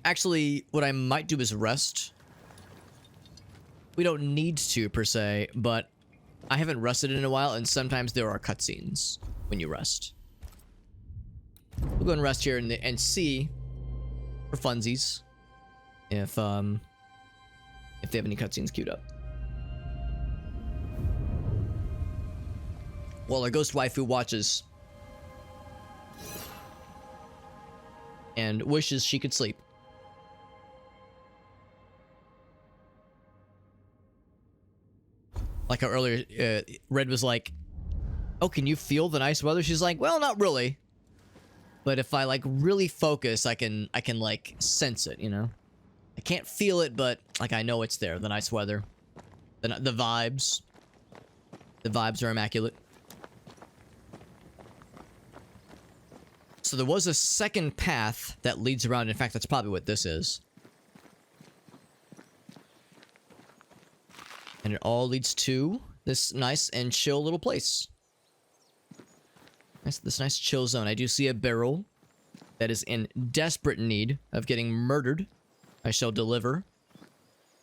Actually, what I might do is rest. We don't need to, per se, but I haven't rested in a while, and sometimes there are cutscenes when you rest. We'll go and rest here and see, for funsies, if they have any cutscenes queued up. While our ghost waifu watches and wishes she could sleep. Like how earlier, Red was like, "Oh, can you feel the nice weather?" She's like, "Well, not really, but if I like really focus, I can like sense it. You know, I can't feel it, but like I know it's there. The nice weather, the vibes. The vibes are immaculate." So there was a second path that leads around. In fact, that's probably what this is. And it all leads to this nice and chill little place. This nice chill zone. I do see a barrel that is in desperate need of getting murdered. I shall deliver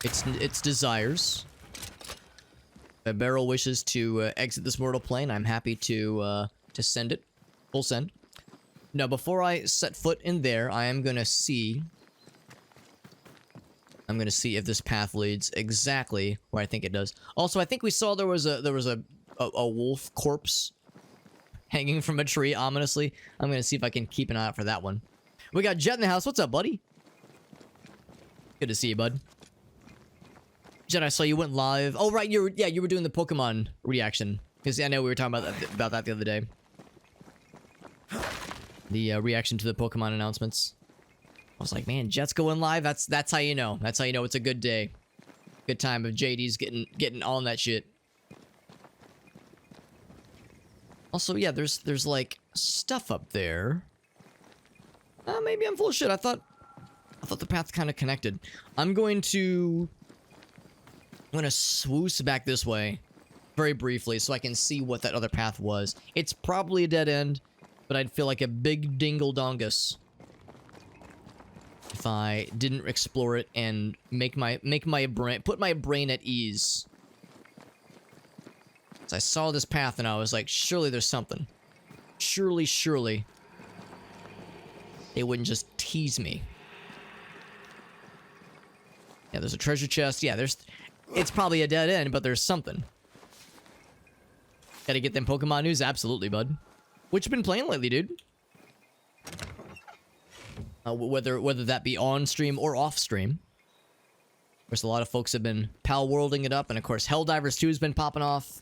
its desires. The barrel wishes to exit this mortal plane. I'm happy to send it. Full send. Now, before I set foot in there, I am gonna see I'm gonna see if this path leads exactly where I think it does. Also, I think we saw there was a wolf corpse hanging from a tree ominously. I'm gonna see if I can keep an eye out for that one. We got Jet in the house. What's up, buddy? Good to see you, bud. Jet, I saw you went live. Oh, right, you were doing the Pokemon reaction. Because I know we were talking about that the other day. The reaction to the Pokemon announcements. I was like, man, Jet's going live. That's how you know. That's how you know it's a good day. Good time if JD's getting on that shit. Also, yeah, there's like stuff up there. Maybe I'm full of shit. I thought the path kind of connected. I'm gonna swoosh back this way very briefly so I can see what that other path was. It's probably a dead end, but I'd feel like a big dingle-dongus if I didn't explore it and put my brain at ease. So I saw this path and I was like, surely there's something. Surely. They wouldn't just tease me. Yeah, there's a treasure chest. Yeah, it's probably a dead end, but there's something. Gotta get them Pokemon news? Absolutely, bud. What you been playing lately, dude? Whether that be on stream or off stream. Of course, a lot of folks have been pal worlding it up, and of course, Helldivers 2 has been popping off.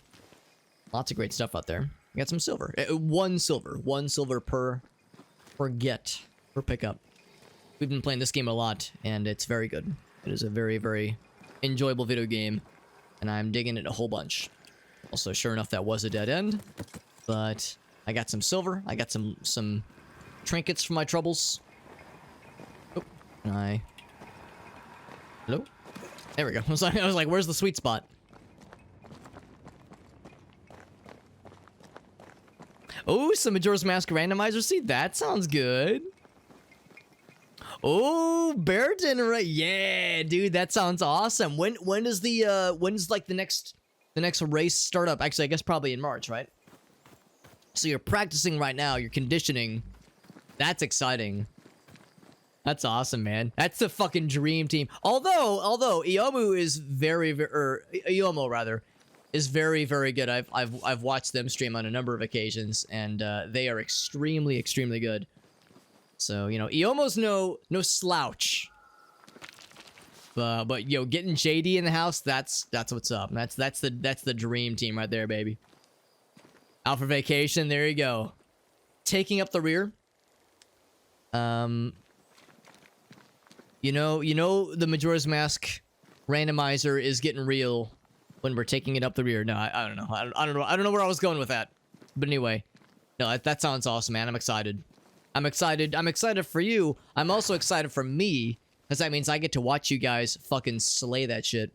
Lots of great stuff out there. We got some silver. One silver per pickup. We've been playing this game a lot, and it's very good. It is a very, very enjoyable video game, and I'm digging it a whole bunch. Also, sure enough, that was a dead end, but I got some silver. I got some trinkets for my troubles. Oh, and hello? There we go. I was like, where's the sweet spot? Oh, some Majora's Mask randomizer. See, that sounds good. Oh, Bearden, right? Yeah, dude, that sounds awesome. When does like the next race start up? Actually, I guess probably in March, right? So you're practicing right now. You're conditioning. That's exciting. That's awesome, man. That's the fucking dream team. Although Iomo is Iomo rather is very, very good. I've watched them stream on a number of occasions, and they are extremely, extremely good. So, you know, Iomo's no slouch. But yo, getting JD in the house, that's what's up. That's the dream team right there, baby. Out for vacation, there you go. Taking up the rear. You know the Majora's Mask randomizer is getting real when we're taking it up the rear. No, I don't know. I don't know where I was going with that. But anyway, no, that sounds awesome, man. I'm excited. I'm excited for you. I'm also excited for me, because that means I get to watch you guys fucking slay that shit.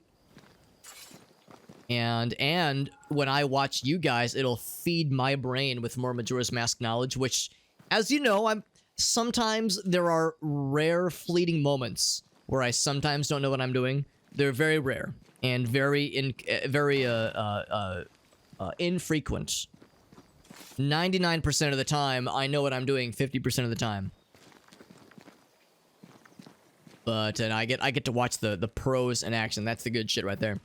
And when I watch you guys, it'll feed my brain with more Majora's Mask knowledge, which, as you know, sometimes there are rare fleeting moments where I sometimes don't know what I'm doing. They're very rare and very infrequent. 99% of the time, I know what I'm doing 50% of the time. But I get to watch the pros in action. That's the good shit right there.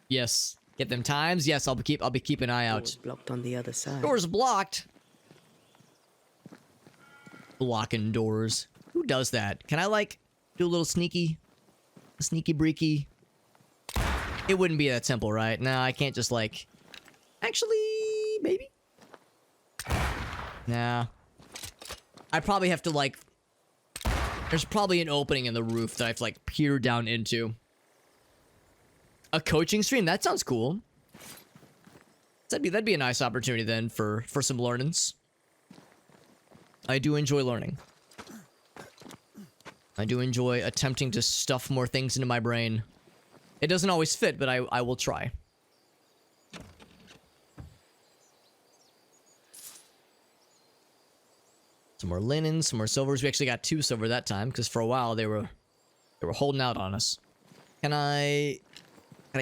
Yes. Get them times. Yes, I'll be keeping an eye out. Door's blocked on the other side. Door's blocked. Blocking doors. Who does that? Can I like do a little sneaky breaky? It wouldn't be that simple, right? No, I can't just like. Actually, maybe. Nah. I probably have to like. There's probably an opening in the roof that I have to like peer down into. A coaching stream? That sounds cool. That'd be a nice opportunity then for some learnings. I do enjoy learning. I do enjoy attempting to stuff more things into my brain. It doesn't always fit, but I will try. Some more linen, some more silvers. We actually got 2 silver that time, because for a while they were holding out on us. Can I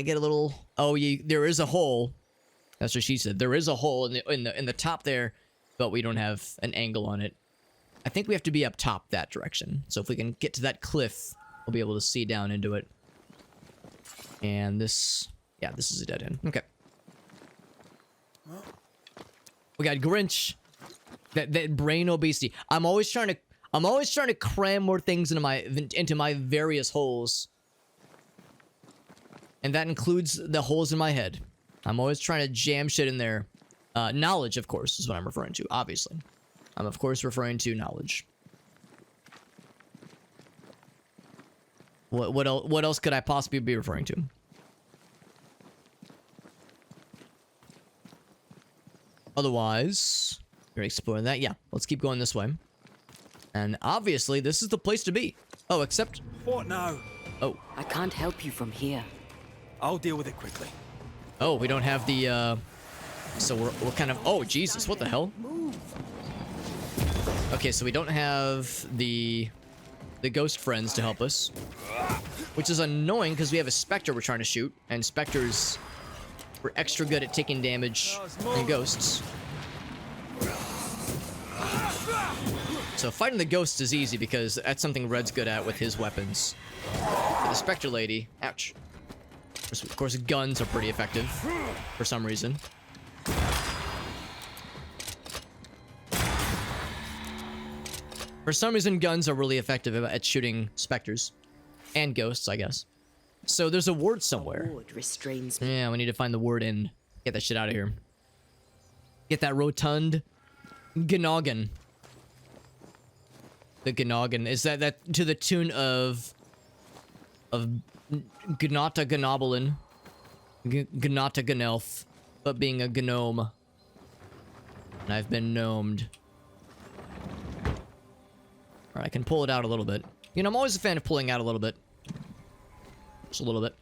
get a little? Oh, there is a hole. That's what she said. There is a hole in the top there, but we don't have an angle on it. I think we have to be up top that direction. So if we can get to that cliff we'll be able to see down into it. And this, yeah, this is a dead end. Okay. We got Grinch. That brain obesity. I'm always trying to cram more things into my various holes. And that includes the holes in my head. I'm always trying to jam shit in there. Knowledge, of course, is what I'm referring to, obviously. I'm, of course, referring to knowledge. What else could I possibly be referring to? Otherwise, we're exploring that. Yeah, let's keep going this way. And obviously, this is the place to be. Oh, except... What now? Oh. I can't help you from here. I'll deal with it quickly. Oh, we don't have the, So we're kind of... Oh, Jesus, what the hell? Okay, so we don't have the ghost friends to help us. Which is annoying, because we have a Spectre we're trying to shoot. And Spectres were extra good at taking damage than ghosts. So fighting the ghosts is easy, because that's something Red's good at with his weapons. But the Spectre lady... Ouch. Of course, guns are pretty effective, for some reason. For some reason, guns are really effective at shooting specters. And ghosts, I guess. So there's a ward somewhere. Ward restrains me. Yeah, we need to find the ward and get that shit out of here. Get that rotund Gnoggin. The Gnoggin. Is that to the tune of Gnata Gnoblin, Gnata Gnelf, but being a gnome. And I've been gnomed. Alright, I can pull it out a little bit. You know, I'm always a fan of pulling out a little bit. Just a little bit.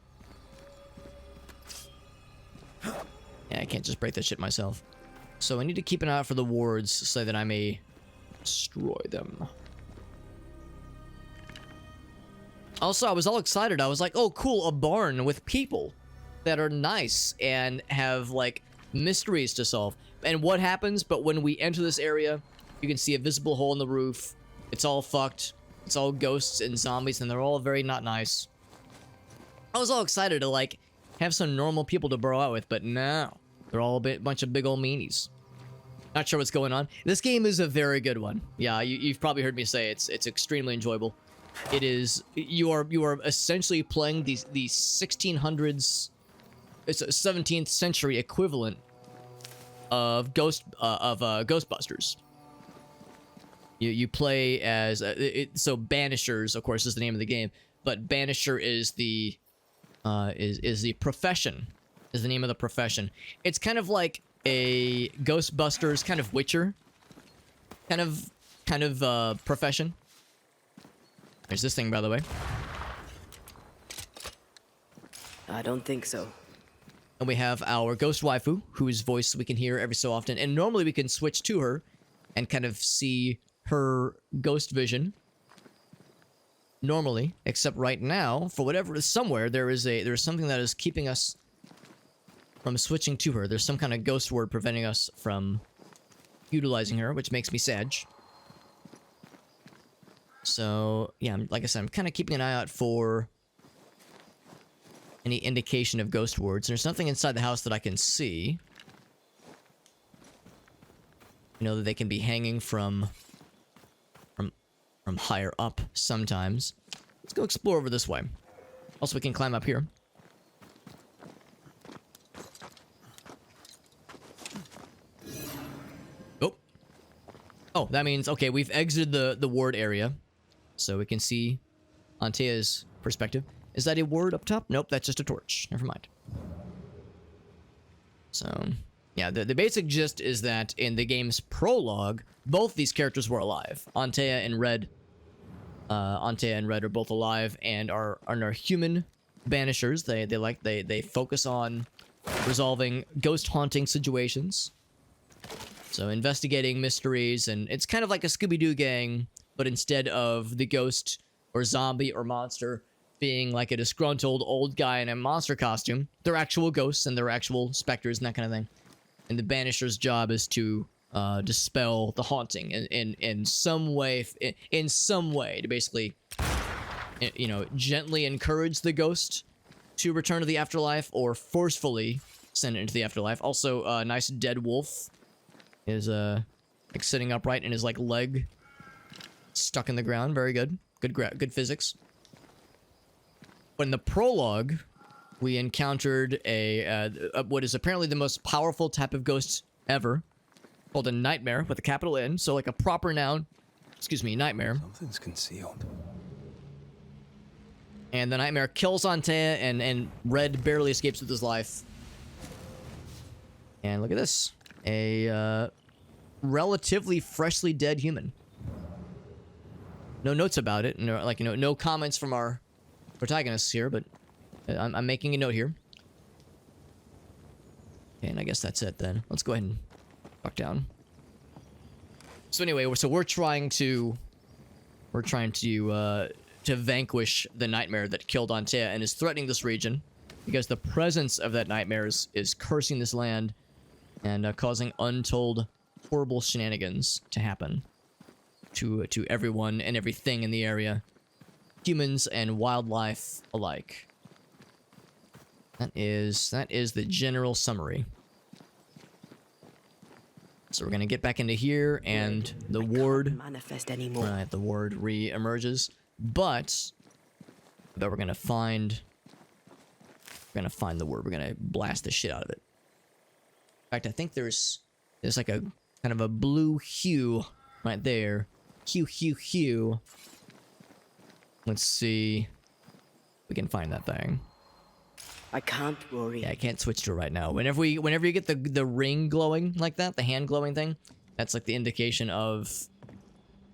Yeah, I can't just break that shit myself. So I need to keep an eye out for the wards so that I may destroy them. Also, I was all excited. I was like, oh, cool, a barn with people that are nice and have, like, mysteries to solve. And what happens? But when we enter this area, you can see a visible hole in the roof. It's all fucked. It's all ghosts and zombies, and they're all very not nice. I was all excited to, like, have some normal people to bro out with, but no. They're all a bunch of big old meanies. Not sure what's going on. This game is a very good one. Yeah, you've probably heard me say it's extremely enjoyable. It is, you are essentially playing the 1600s, it's a 17th century equivalent of Ghostbusters. You play as so Banishers, of course, is the name of the game, but Banisher is the profession, is the name of the profession. It's kind of like a Ghostbusters kind of Witcher kind of profession. There's this thing, by the way. I don't think so. And we have our ghost waifu, whose voice we can hear every so often. And normally we can switch to her and kind of see her ghost vision. Normally, except right now, for whatever, somewhere there's something that is keeping us from switching to her. There's some kind of ghost word preventing us from utilizing her, which makes me sad. So, yeah, like I said, I'm kind of keeping an eye out for any indication of ghost words. There's nothing inside the house that I can see. You know that they can be hanging from higher up sometimes. Let's go explore over this way. Also, we can climb up here. Oh. Oh, that means, okay, we've exited the ward area. So we can see Antea's perspective. Is that a word up top? Nope, that's just a torch. Never mind. So, yeah, the basic gist is that in the game's prologue, both these characters were alive. Antea and Red are both alive and are human banishers. They focus on resolving ghost haunting situations. So investigating mysteries, and it's kind of like a Scooby-Doo gang, but instead of the ghost or zombie or monster being like a disgruntled old guy in a monster costume, they're actual ghosts and they're actual specters and that kind of thing. And the Banisher's job is to dispel the haunting in some way, to basically you know, gently encourage the ghost to return to the afterlife or forcefully send it into the afterlife. Also, a nice dead wolf is like sitting upright and his like leg stuck in the ground. Very good. Good physics. But in the prologue, we encountered a what is apparently the most powerful type of ghost ever, called a nightmare with a capital N. So like a proper noun. Excuse me, nightmare. Something's concealed. And the nightmare kills Antea, and Red barely escapes with his life. And look at this. A relatively freshly dead human. No notes about it. No, like, you know, no comments from our protagonists here, but I'm making a note here. Okay, and I guess that's it then. Let's go ahead and fuck down. So anyway, so we're trying to vanquish the nightmare that killed Antea and is threatening this region, because the presence of that nightmare is cursing this land and causing untold horrible shenanigans to happen to everyone and everything in the area, humans and wildlife alike. That is the general summary. So we're gonna get back into here, and the ward Manifest anymore. right, the ward re-emerges. But I bet we're gonna find the word. We're gonna blast the shit out of it. In fact, I think there's like a kind of a blue hue right there. Hue. Let's see if we can find that thing. I can't worry. Yeah, I can't switch to it right now. Whenever you get the ring glowing like that, the hand glowing thing, that's like the indication of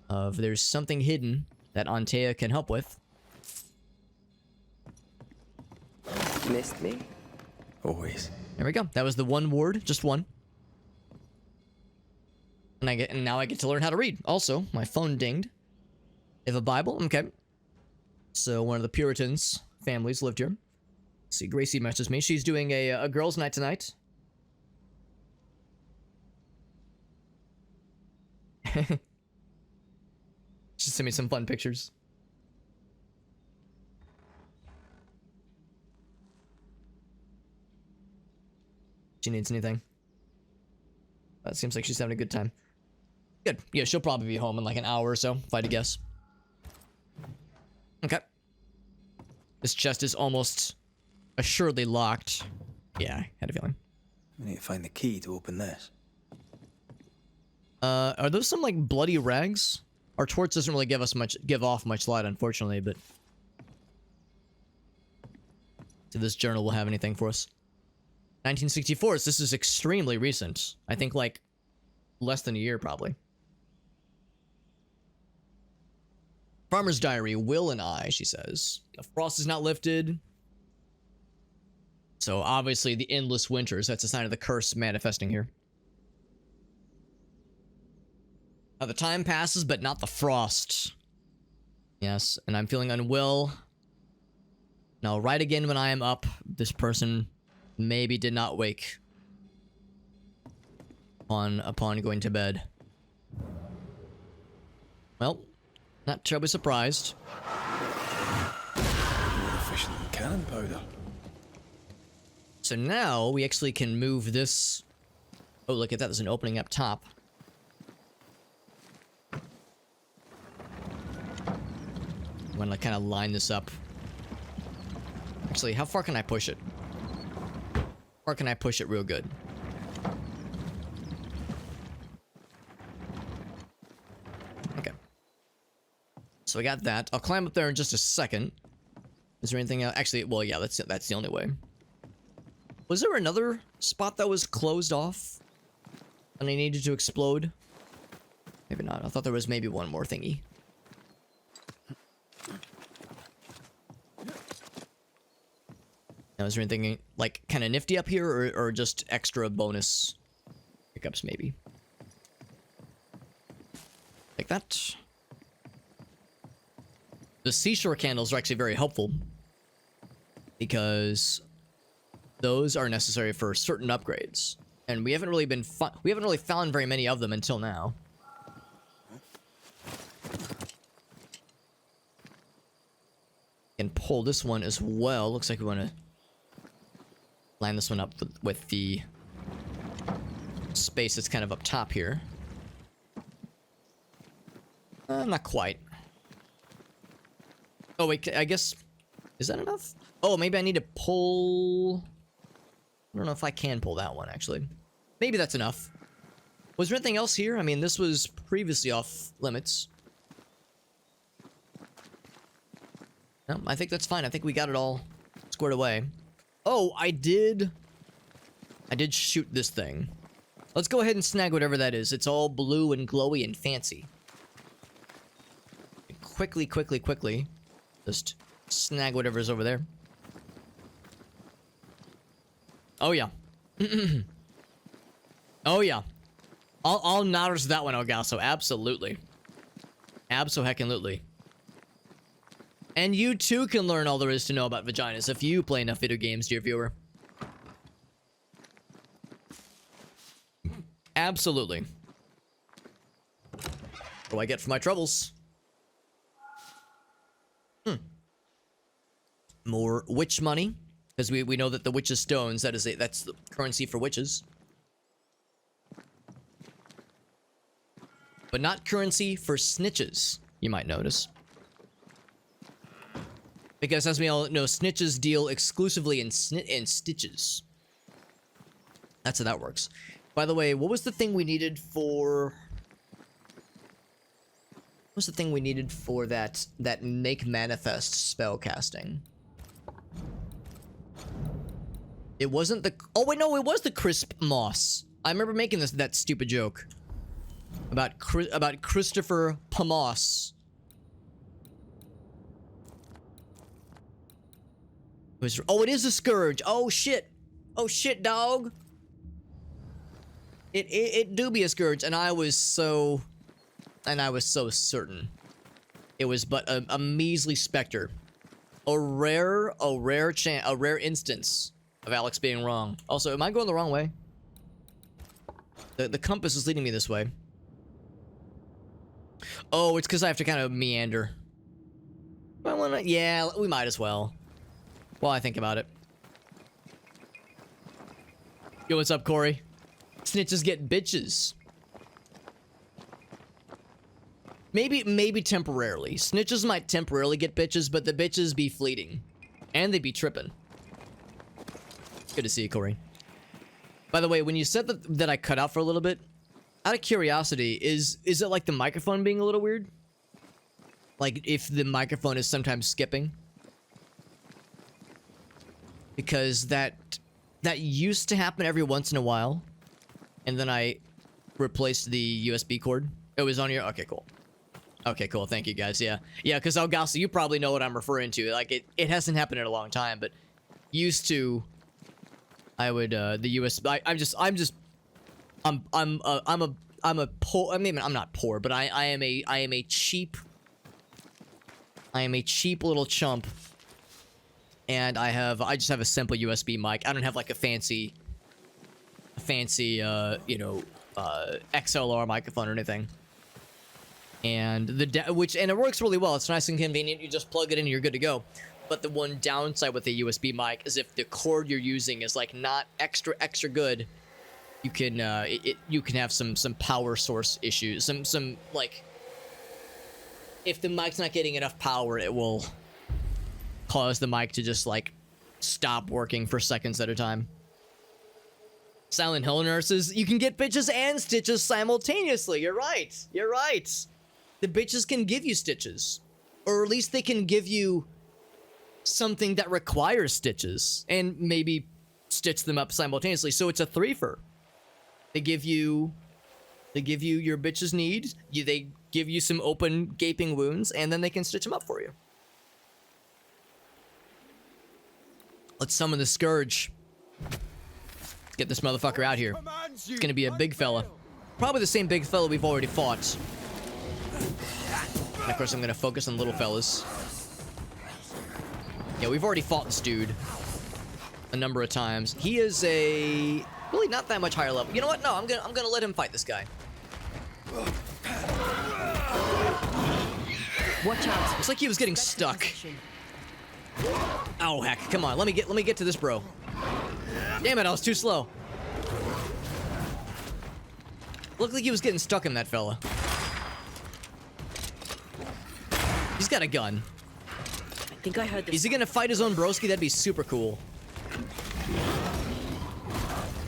there's something hidden that Antea can help with. Missed me? Always. There we go. That was the one word, just one. And now I get to learn how to read. Also, my phone dinged. They have a Bible? Okay. So one of the Puritans families lived here. Let's see, Gracie messaged me. She's doing a girls' night tonight. She sent me some fun pictures. She needs anything. It seems like she's having a good time. Good. Yeah, she'll probably be home in like an hour or so, if I had to guess. Okay. This chest is almost assuredly locked. Yeah, I had a feeling. We need to find the key to open this. Are those some like bloody rags? Our torch doesn't really give off much light, unfortunately, but see if this journal will have anything for us. 1964, so this is extremely recent. I think like less than a year, probably. Farmer's Diary, Will and I, she says. The frost is not lifted. So obviously the endless winters, that's a sign of the curse manifesting here. Now the time passes, but not the frost. Yes, and I'm feeling unwell. Now, right again when I am up, this person maybe did not wake upon going to bed. Well, not terribly surprised. More efficient than cannon powder. So now we actually can move this. Oh, look at that. There's an opening up top. I'm gonna kind of line this up. Actually, how far can I push it? Or can I push it real good? Okay. So I got that. I'll climb up there in just a second. Is there anything else? Actually, well, yeah, that's the only way. Was there another spot that was closed off and I needed to explode? Maybe not. I thought there was maybe one more thingy. Now, is there anything like kind of nifty up here, or just extra bonus pickups maybe? Like that. The seashore candles are actually very helpful because those are necessary for certain upgrades, and we haven't really found very many of them until now. Can pull this one as well. Looks like we want to line this one up with the space that's kind of up top here. Not quite. Oh wait, I guess, is that enough? Oh, maybe I need to pull. I don't know if I can pull that one actually. Maybe that's enough. Was there anything else here? I mean, this was previously off limits. No, I think that's fine. I think we got it all squared away. Oh, I did shoot this thing. Let's go ahead and snag whatever that is. It's all blue and glowy and fancy. Quickly, quickly, quickly. Just snag whatever's over there. Oh, yeah. Oh, yeah. I'll notice that one, Elgaso. Absolutely. Abso-heckin-lutely. And you too can learn all there is to know about vaginas if you play enough video games, dear viewer. Absolutely. What do I get for my troubles? More witch money, because we know that the witch's stones, that's the currency for witches. But not currency for snitches, you might notice. Because as we all know, snitches deal exclusively in stitches. That's how that works. By the way, what was the thing we needed for... What was the thing we needed for that Make Manifest spell casting? It wasn't the... Oh, wait, no, it was the Crisp Moss. I remember making that stupid joke. About Christopher Pamos. Oh, it is a Scourge. Oh, shit. Oh, shit, dog. It do be a Scourge, and I was so certain. It was but a measly specter. A rare instance of Alex being wrong. Also, am I going the wrong way? The compass is leading me this way. Oh, it's because I have to kind of meander. Yeah, we might as well. While I think about it. Yo, what's up, Corey? Snitches get bitches. Maybe temporarily. Snitches might temporarily get bitches, but the bitches be fleeting. And they be tripping. Good to see you, Corey. By the way, when you said that I cut out for a little bit, out of curiosity, is it like the microphone being a little weird? Like if the microphone is sometimes skipping? Because that used to happen every once in a while. And then I replaced the USB cord. It was on your... Okay, cool. Okay, cool. Thank you, guys. Yeah. Yeah, because Elgaso, you probably know what I'm referring to. Like, it hasn't happened in a long time, but used to... I would, the USB... I'm a poor... I mean, I'm not poor, but I am a cheap... I am a cheap little chump. And I just have a simple USB mic. I don't have like a fancy, you know, XLR microphone or anything. And and it works really well. It's nice and convenient. You just plug it in and you're good to go. But the one downside with the USB mic is if the cord you're using is like not extra good, you can you can have some power source issues. Some like if the mic's not getting enough power, it will cause the mic to just like stop working for seconds at a time. Silent Hill nurses, you can get bitches and stitches simultaneously. You're right. You're right. The bitches can give you stitches, or at least they can give you something that requires stitches and maybe stitch them up simultaneously. So it's a threefer. They give you your bitch's need. They give you some open gaping wounds, and then they can stitch them up for you. Let's summon the Scourge. Get this motherfucker out here. It's gonna be a big fella. Probably the same big fella we've already fought. And of course, I'm gonna focus on little fellas. Yeah, we've already fought this dude a number of times. He is a really not that much higher level. You know what? No, I'm gonna let him fight this guy. Watch out. Looks like he was getting stuck. Oh heck, come on, let me get to this bro. Damn it, I was too slow. Looked like he was getting stuck in that fella. He's got a gun. I think I heard this. Is he gonna fight his own broski? That'd be super cool.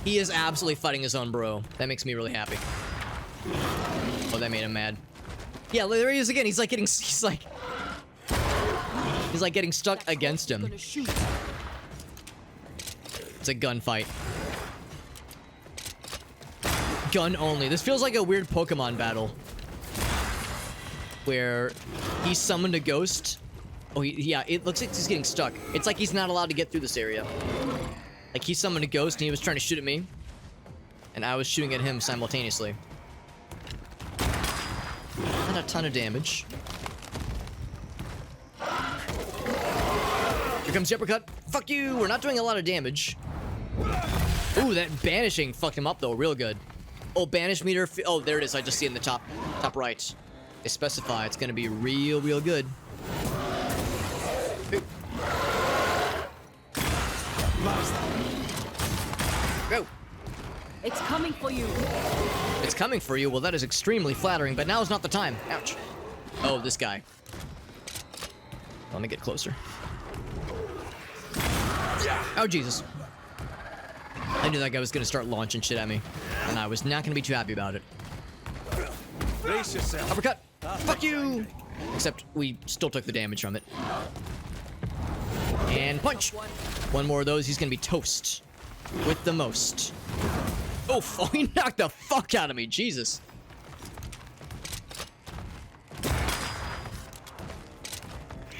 He is absolutely fighting his own bro. That makes me really happy. Oh, that made him mad. Yeah, there he is again. He's like getting stuck against him. It's a gunfight. Gun only. This feels like a weird Pokemon battle. Where he summoned a ghost. Oh, yeah, it looks like he's getting stuck. It's like he's not allowed to get through this area. Like, he summoned a ghost and he was trying to shoot at me. And I was shooting at him simultaneously. Not a ton of damage. Here comes the uppercut. Fuck you! We're not doing a lot of damage. Ooh, that banishing fucked him up, though, real good. Oh, banish meter. Oh, there it is. I just see it in the top right. They specify it's gonna be real good. Ooh. Go. It's coming for you. It's coming for you? Well, that is extremely flattering, but now is not the time. Ouch. Oh, this guy. Let me get closer. Oh, Jesus. I knew that guy was going to start launching shit at me, and I was not going to be too happy about it. Brace yourself. Uppercut. Fuck you. Except we still took the damage from it. And punch. One more of those, he's going to be toast. With the most. Oh, he knocked the fuck out of me. Jesus.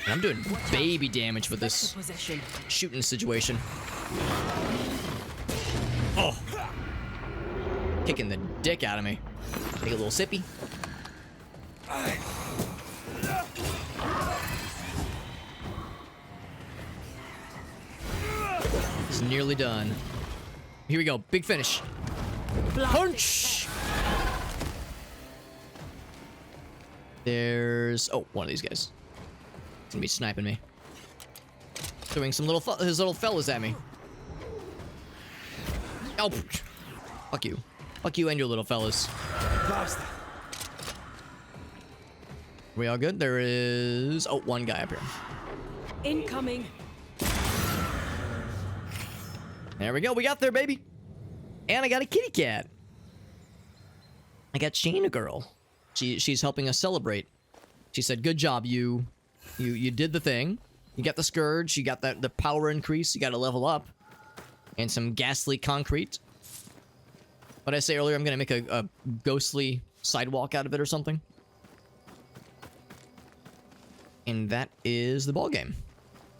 And I'm doing baby damage with this shooting situation. Oh. Kicking the dick out of me. Take a little sippy. It's nearly done. Here we go. Big finish. Punch! There's... Oh, one of these guys. He's gonna be sniping me. Throwing some his little fellas at me. Oh! Fuck you. Fuck you and your little fellas. We all good? There is... Oh, one guy up here. Incoming. There we go. We got there, baby. And I got a kitty cat. I got Shayna girl. She's helping us celebrate. She said, "Good job, you did the thing. You got the scourge. You got the power increase. You got to level up, and some ghastly concrete." What did I say earlier? I'm gonna make a ghostly sidewalk out of it or something. And that is the ball game.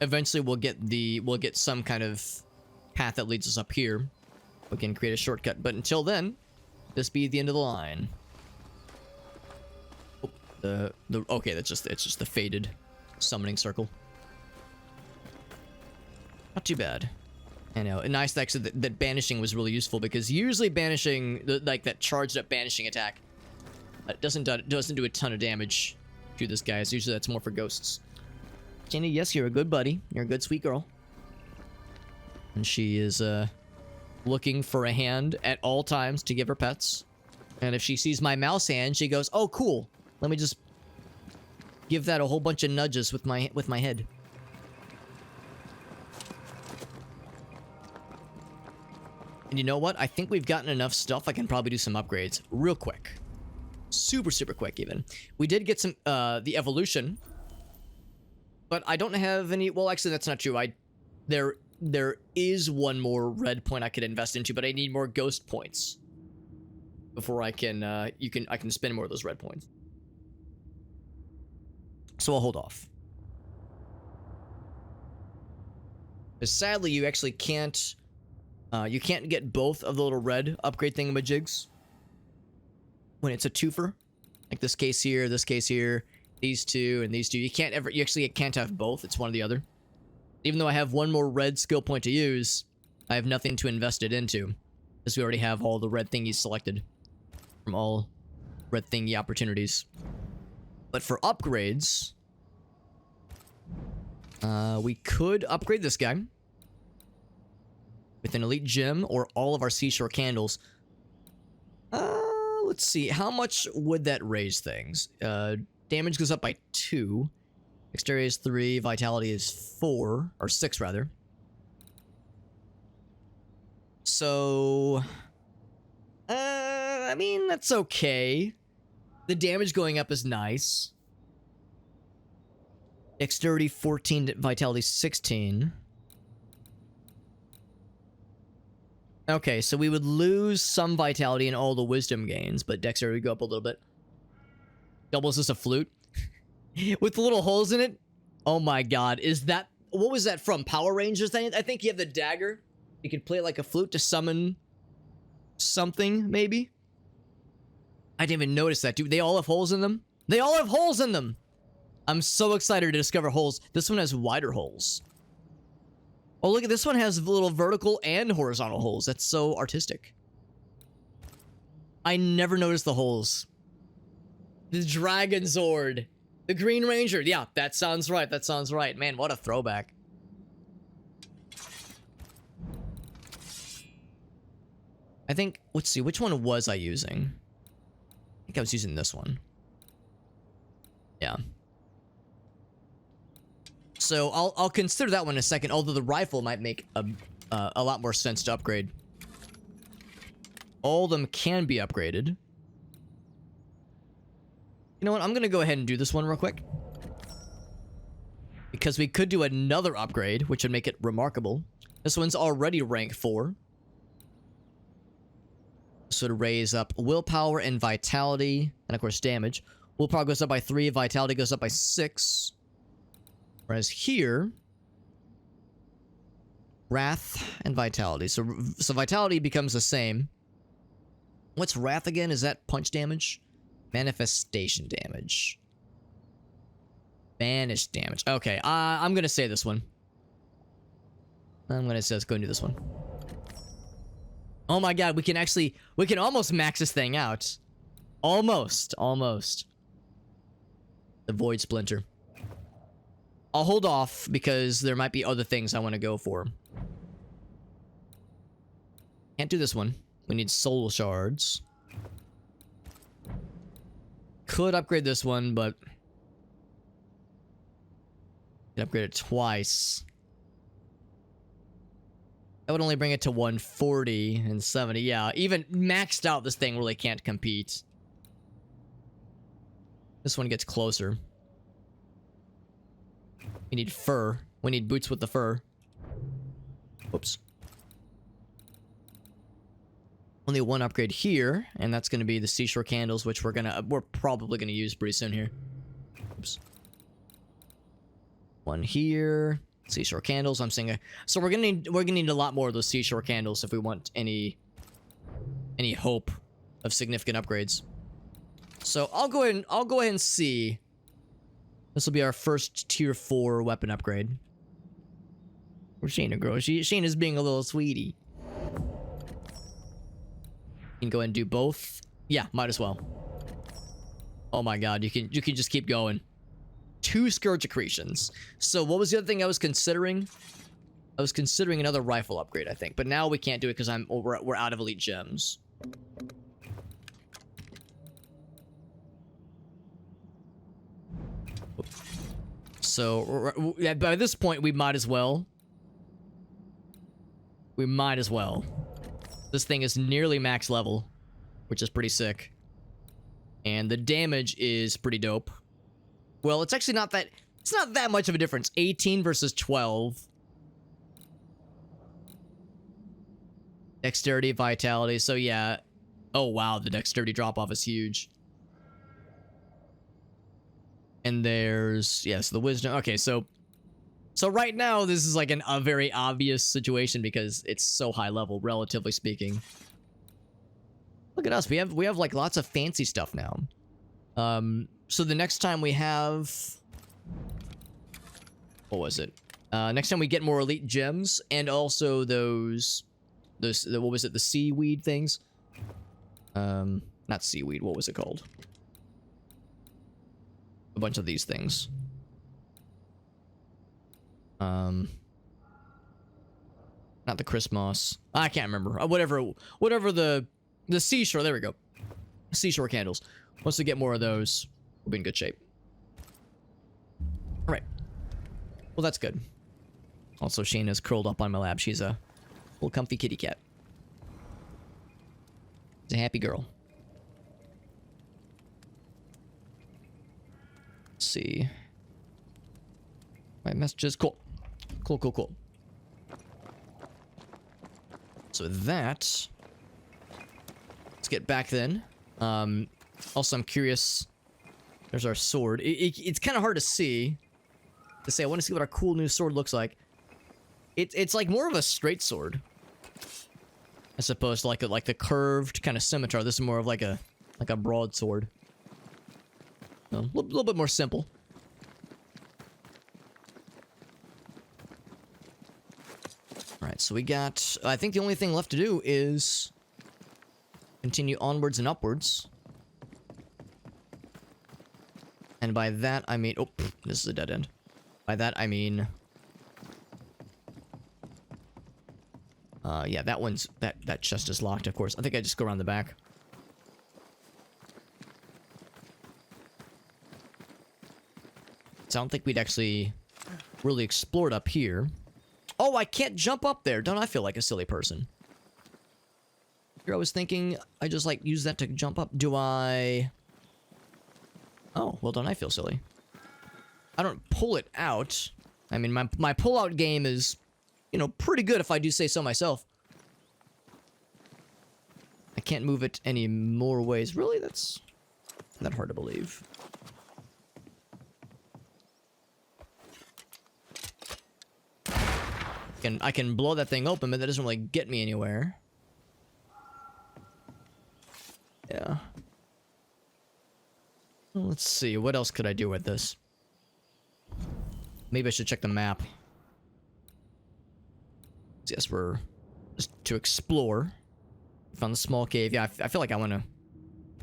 Eventually, we'll get some kind of path that leads us up here. We can create a shortcut, but until then, this be the end of the line. Oh, okay, it's just the faded summoning circle. Not too bad. I know. And nice actually that banishing was really useful, because usually banishing, like that charged up banishing attack, doesn't do a ton of damage to this guy. It's usually that's more for ghosts. Jenny, yes, you're a good buddy. You're a good sweet girl. And she is looking for a hand at all times to give her pets. And if she sees my mouse hand, she goes, "Oh, cool. Let me just give that a whole bunch of nudges with my head." And you know what? I think we've gotten enough stuff. I can probably do some upgrades real quick. Super quick, even. We did get some, the evolution. But I don't have any... Well, actually, that's not true. There is one more red point I could invest into, but I need more ghost points before I can, I can spend more of those red points. So I'll hold off. But sadly, you actually can't... you can't get both of the little red upgrade thingamajigs when it's a twofer. Like this case here, these two, and these two. You actually can't have both. It's one or the other. Even though I have one more red skill point to use, I have nothing to invest it into, because we already have all the red thingies selected from all red thingy opportunities. But for upgrades, We could upgrade this guy with an elite gem or all of our seashore candles. Let's see. How much would that raise things? Damage goes up by 2. Dexterity is 3. Vitality is 4. Or 6, rather. So... I mean, that's okay. The damage going up is nice. Dexterity 14, Vitality 16. Okay, so we would lose some Vitality and all the Wisdom gains, but Dexterity would go up a little bit. Doubles this a flute? With the little holes in it? Oh my god, is that... What was that from? Power Rangers? I think you have the dagger. You can play it like a flute to summon... something, maybe? I didn't even notice that, dude. They all have holes in them? They all have holes in them! I'm so excited to discover holes. This one has wider holes. Oh, look at this one has little vertical and horizontal holes. That's so artistic. I never noticed the holes. The Dragon Zord. The Green Ranger. Yeah, that sounds right. That sounds right. Man, what a throwback. I think, let's see, which one was I using? I think I was using this one. Yeah. So I'll consider that one in a second, although the rifle might make a lot more sense to upgrade. All of them can be upgraded. You know what? I'm gonna go ahead and do this one real quick. Because we could do another upgrade, which would make it remarkable. This one's already rank 4. This would raise up willpower and vitality, and of course damage. Willpower goes up by 3, vitality goes up by 6. Whereas here, wrath and vitality. So vitality becomes the same. What's wrath again? Is that punch damage? Manifestation damage. Banish damage. Okay, I'm gonna say this one. I'm gonna say let's go and do this one. Oh my god, we can almost max this thing out. Almost. The Void Splinter. I'll hold off because there might be other things I want to go for. Can't do this one. We need soul shards. Could upgrade this one, but... can upgrade it twice. That would only bring it to 140 and 70. Yeah, even maxed out, this thing really can't compete. This one gets closer. We need fur. We need boots with the fur. Whoops. Only one upgrade here, and that's going to be the seashore candles, which we're probably gonna use pretty soon here. Oops. One here. Seashore candles. I'm saying, so we're gonna need a lot more of those seashore candles if we want any hope of significant upgrades. So I'll go ahead and see. This will be our first tier 4 weapon upgrade. Where's Shayna grow? Shayna's being a little sweetie. You can go ahead and do both. Yeah, might as well. Oh my god, you can just keep going. 2 Scourge Accretions. So what was the other thing I was considering? I was considering another rifle upgrade, I think. But now we can't do it because we're out of elite gems. So by this point, we might as well. We might as well. This thing is nearly max level, which is pretty sick. And the damage is pretty dope. Well, it's actually not that... it's not that much of a difference. 18 versus 12. Dexterity, vitality. So yeah. Oh wow, the dexterity drop-off is huge. And there's... yes, the wisdom. Okay, so right now, this is like a very obvious situation because it's so high level, relatively speaking. Look at us. We have like lots of fancy stuff now. So the next time we have... what was it? Next time we get more elite gems and also those what was it? The seaweed things? Not seaweed. What was it called? A bunch of these things. Not the Christmas. I can't remember. Whatever the seashore. There we go. Seashore candles. Once we get more of those, we'll be in good shape. All right. Well, that's good. Also, Shayna's curled up on my lap. She's a little comfy kitty cat. She's a happy girl. Let's see. My messages. Cool. Cool. So that. Let's get back then. Also, I'm curious. There's our sword. It's kind of hard to see. To say, I want to see what our cool new sword looks like. It's like more of a straight sword, as opposed to like the curved kind of scimitar. This is more of like a broadsword. A little bit more simple. Alright, so we got... I think the only thing left to do is... continue onwards and upwards. And by that, I mean... Oh, this is a dead end. By that, I mean... yeah, that one's... That chest is locked, of course. I think I just go around the back. So I don't think we'd actually really explored up here. Oh, I can't jump up there. Don't I feel like a silly person? Here I was thinking I just like use that to jump up. Do I... Oh, well, don't I feel silly? I don't pull it out. I mean, my pull-out game is, you know, pretty good if I do say so myself. I can't move it any more ways. Really? That's not hard to believe. I can blow that thing open, but that doesn't really get me anywhere. Yeah. Well, let's see. What else could I do with this? Maybe I should check the map. Yes, we're just to explore. Found the small cave. Yeah, I feel like I want to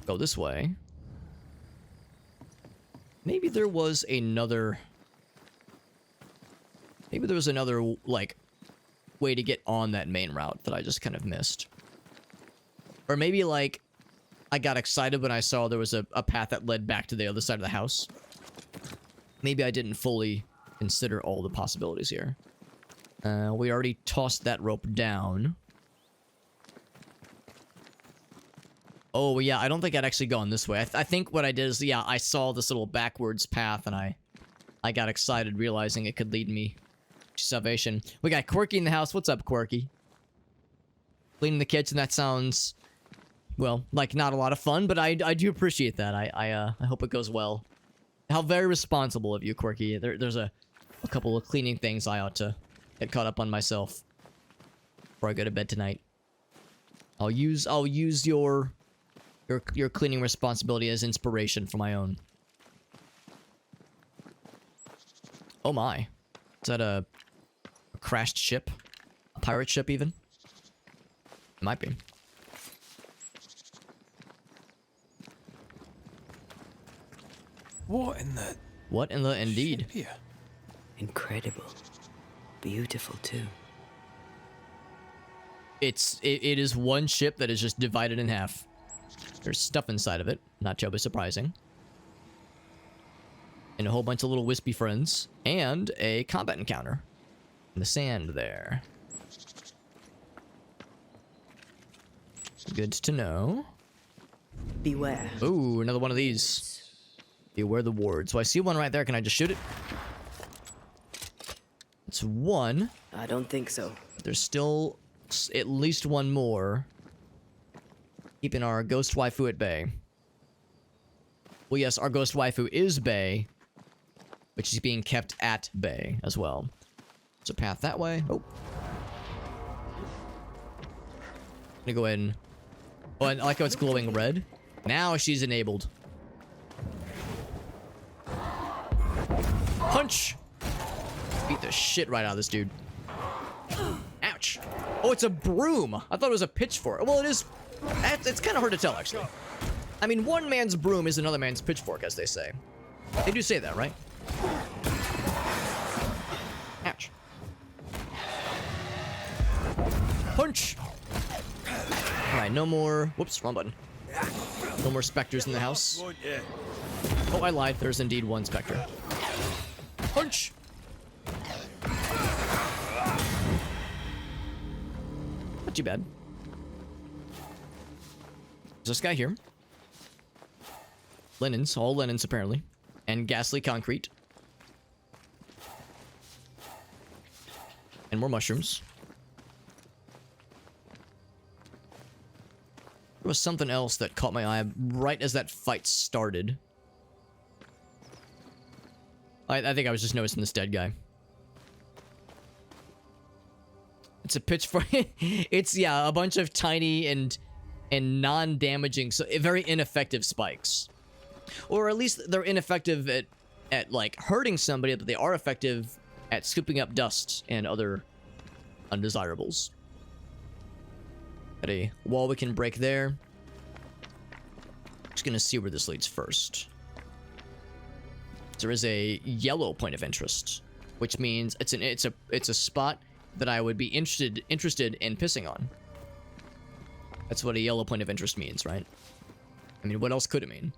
go this way. Maybe there was another... Maybe there was another, like, way to get on that main route that I just kind of missed. Or maybe, like, I got excited when I saw there was a path that led back to the other side of the house. Maybe I didn't fully consider all the possibilities here. We already tossed that rope down. Oh, yeah, I don't think I'd actually gone this way. I think what I did is, yeah, I saw this little backwards path, and I got excited realizing it could lead me to salvation. We got Quirky in the house. What's up, Quirky? Cleaning the kitchen, that sounds, well, like not a lot of fun, but I do appreciate that. I hope it goes well. How very responsible of you, Quirky. There's a couple of cleaning things I ought to get caught up on myself before I go to bed tonight. I'll use your cleaning responsibility as inspiration for my own. Oh my. Is that a crashed ship? A pirate ship, even? It might be. What in the... What in the... Indeed. ship here? Incredible. Beautiful, too. It is one ship that is just divided in half. There's stuff inside of it. Not terribly surprising. And a whole bunch of little wispy friends. And a combat encounter. In the sand there. Good to know. Beware. Ooh, another one of these. Beware the ward. So I see one right there. Can I just shoot it? It's one. I don't think so. There's still at least one more. Keeping our ghost waifu at bay. Well, yes, our ghost waifu is bay. But she's being kept at bay as well. There's a path that way. Oh. I'm gonna go ahead and... Oh, and I like how it's glowing red. Now she's enabled. Punch! Beat the shit right out of this dude. Ouch. Oh, it's a broom. I thought it was a pitchfork. Well, it is... It's kind of hard to tell, actually. I mean, one man's broom is another man's pitchfork, as they say. They do say that, right? Ouch. Punch! Alright, no more... Whoops, wrong button. No more specters in the house. Won't you? Oh, I lied. There's indeed one specter. Punch! Not too bad. There's this guy here. Linens, all linens apparently. And ghastly concrete. And more mushrooms. There was something else that caught my eye right as that fight started. I think I was just noticing this dead guy. It's a pitchfork. It's, yeah, a bunch of tiny and non-damaging, so very ineffective spikes. Or at least they're ineffective at like hurting somebody, but they are effective at scooping up dust and other undesirables. Got a wall we can break there. Just gonna see where this leads first. There is a yellow point of interest, which means it's a spot that I would be interested in pissing on. That's what a yellow point of interest means, right? I mean, what else could it mean?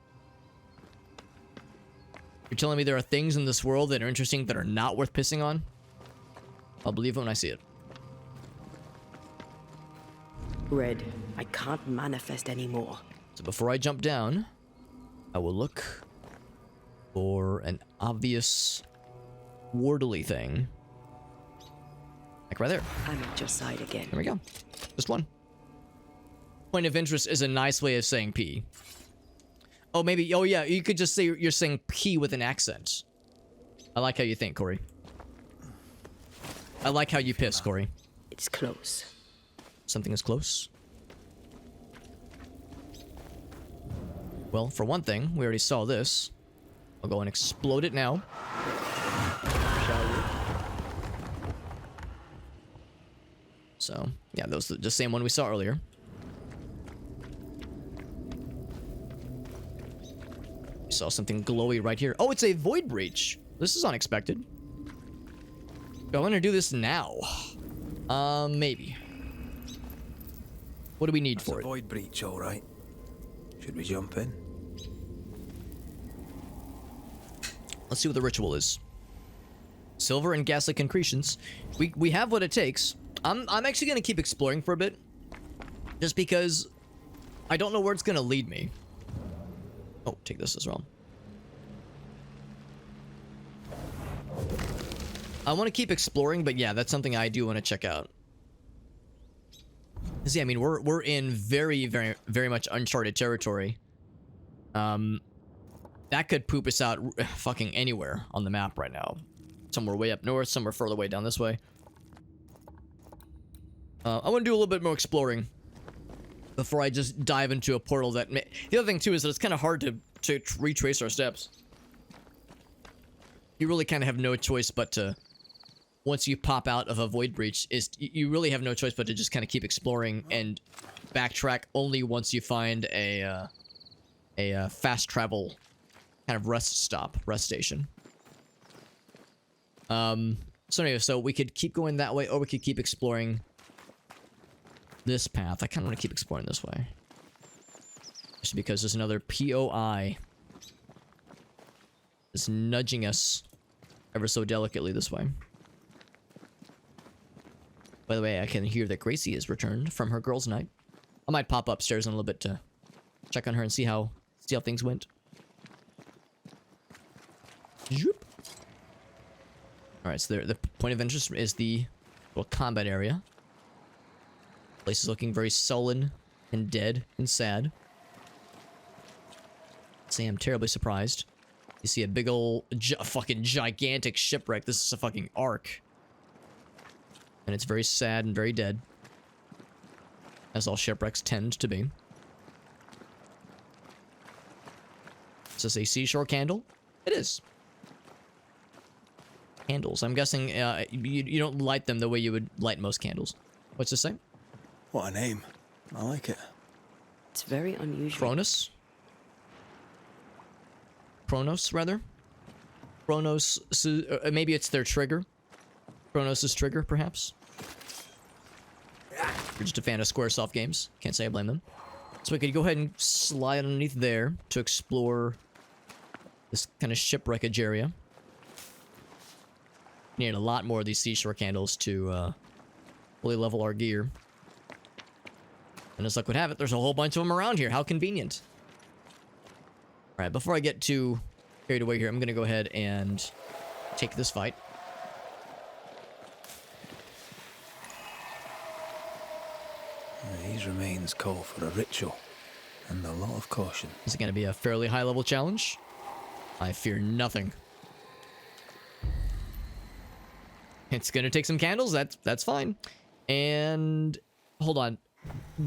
You're telling me there are things in this world that are interesting that are not worth pissing on? I'll believe it when I see it. Red, I can't manifest anymore. So before I jump down, I will look for an obvious wardly thing. Like right there. I'm at your side again. There we go. Just one. Point of interest is a nice way of saying pee. Oh, maybe. Oh, yeah. You could just say you're saying pee with an accent. I like how you think, Corey. I like how you piss, Corey. It's close. Something is close. Well, for one thing, we already saw this. I'll go and explode it now. So, yeah, that was the same one we saw earlier. We saw something glowy right here. Oh, it's a void breach. This is unexpected. I want to do this now. Maybe. What do we need for it? Void breach, all right. Should we jump in? Let's see what the ritual is. Silver and ghastly concretions. We have what it takes. I'm actually gonna keep exploring for a bit, just because I don't know where it's gonna lead me. Oh, take this as well. I want to keep exploring, but yeah, that's something I do want to check out. See, I mean, we're in very much uncharted territory. That could poop us out fucking anywhere on the map right now. Somewhere way up north, somewhere further way down this way. I want to do a little bit more exploring before I just dive into a portal that... The other thing, too, is that it's kind of hard to retrace our steps. You really kind of have no choice but to... Once you pop out of a void breach, you really have no choice but to just kind of keep exploring and backtrack only once you find a fast travel kind of rest station. So anyway, so we could keep going that way, or we could keep exploring this path. I kind of want to keep exploring this way. Just because there's another POI that's nudging us ever so delicately this way. By the way, I can hear that Gracie has returned from her girls' night. I might pop upstairs in a little bit to check on her and see how things went. Zoop. Alright, so the point of interest is the little combat area. Place is looking very sullen and dead and sad. Say I'm terribly surprised. You see a big ol' fucking gigantic shipwreck. This is a fucking ark. And it's very sad and very dead. As all shipwrecks tend to be. Is this a seashore candle? It is. Candles. I'm guessing you don't light them the way you would light most candles. What's this say? What a name. I like it. It's very unusual. Kronos? Kronos, rather? Kronos, maybe it's their trigger. Kronos' trigger, perhaps? You're just a fan of Squaresoft games. Can't say I blame them. So we could go ahead and slide underneath there to explore this kind of shipwreckage area. Need a lot more of these seashore candles to fully level our gear. And as luck would have it, there's a whole bunch of them around here. How convenient. Alright, before I get too carried away here, I'm going to go ahead and take this fight. These remains call for a ritual and a lot of caution. Is it going to be a fairly high-level challenge? I fear nothing. It's going to take some candles. That's fine. And hold on.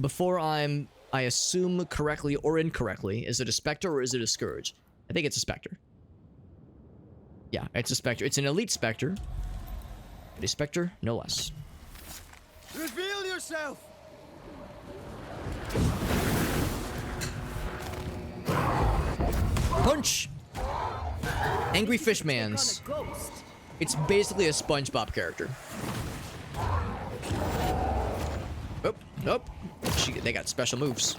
Before I assume correctly or incorrectly, is it a Spectre or is it a Scourge? I think it's a Spectre. Yeah, it's a Spectre. It's an elite Spectre. But a Spectre, no less. Reveal yourself! Punch! Angry Fishman's. It's basically a SpongeBob character. Oh, nope. They got special moves.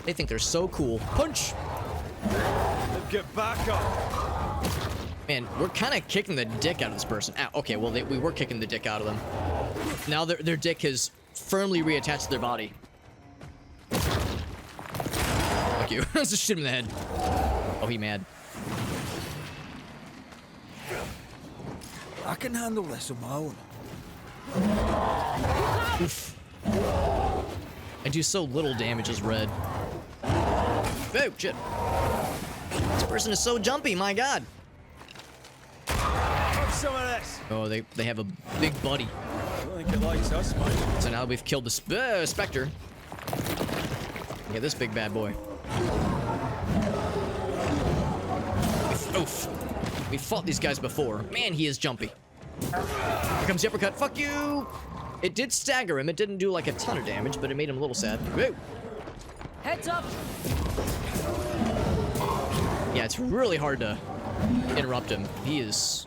They think they're so cool. Punch! Get back up! Man, we're kind of kicking the dick out of this person. Ow, okay, well, we were kicking the dick out of them. Now their dick has firmly reattached to their body. Fuck you. Let's just shoot him in the head. Oh, he mad. I can handle this on my own. Oof. I do so little damage as red. Oh, shit. This person is so jumpy, my god. Have some of this! Oh, they have a big buddy. I don't think it likes us much. So now we've killed the Spectre. Get this big bad boy. Oof. We fought these guys before. Man, he is jumpy. Here comes the uppercut. Fuck you! It did stagger him. It didn't do like a ton of damage, but it made him a little sad. Woo! Heads up! Yeah, it's really hard to interrupt him. He is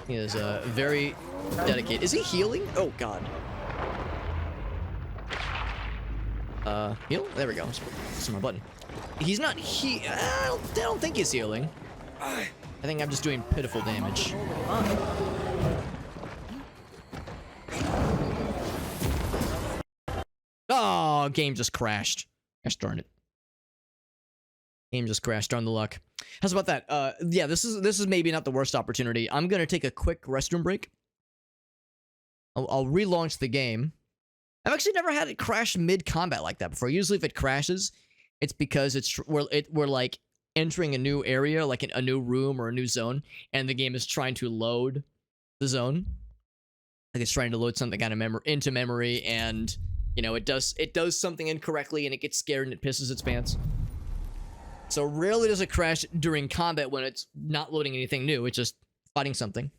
very dedicated. Is he healing? Oh god. Heal? There we go. That's my button. He's not I don't think he's healing. I think I'm just doing pitiful damage. Oh, game just crashed. Gosh darn it. Game just crashed. Darn the luck. How's about that? Yeah, this is maybe not the worst opportunity. I'm gonna take a quick restroom break. I'll relaunch the game. I've actually never had it crash mid-combat like that before. Usually if it crashes, it's because we're like entering a new area, like a new room or a new zone, and the game is trying to load the zone. Like it's trying to load something out of into memory, and you know, it does something incorrectly and it gets scared and it pisses its pants. So rarely does it crash during combat when it's not loading anything new. It's just fighting something.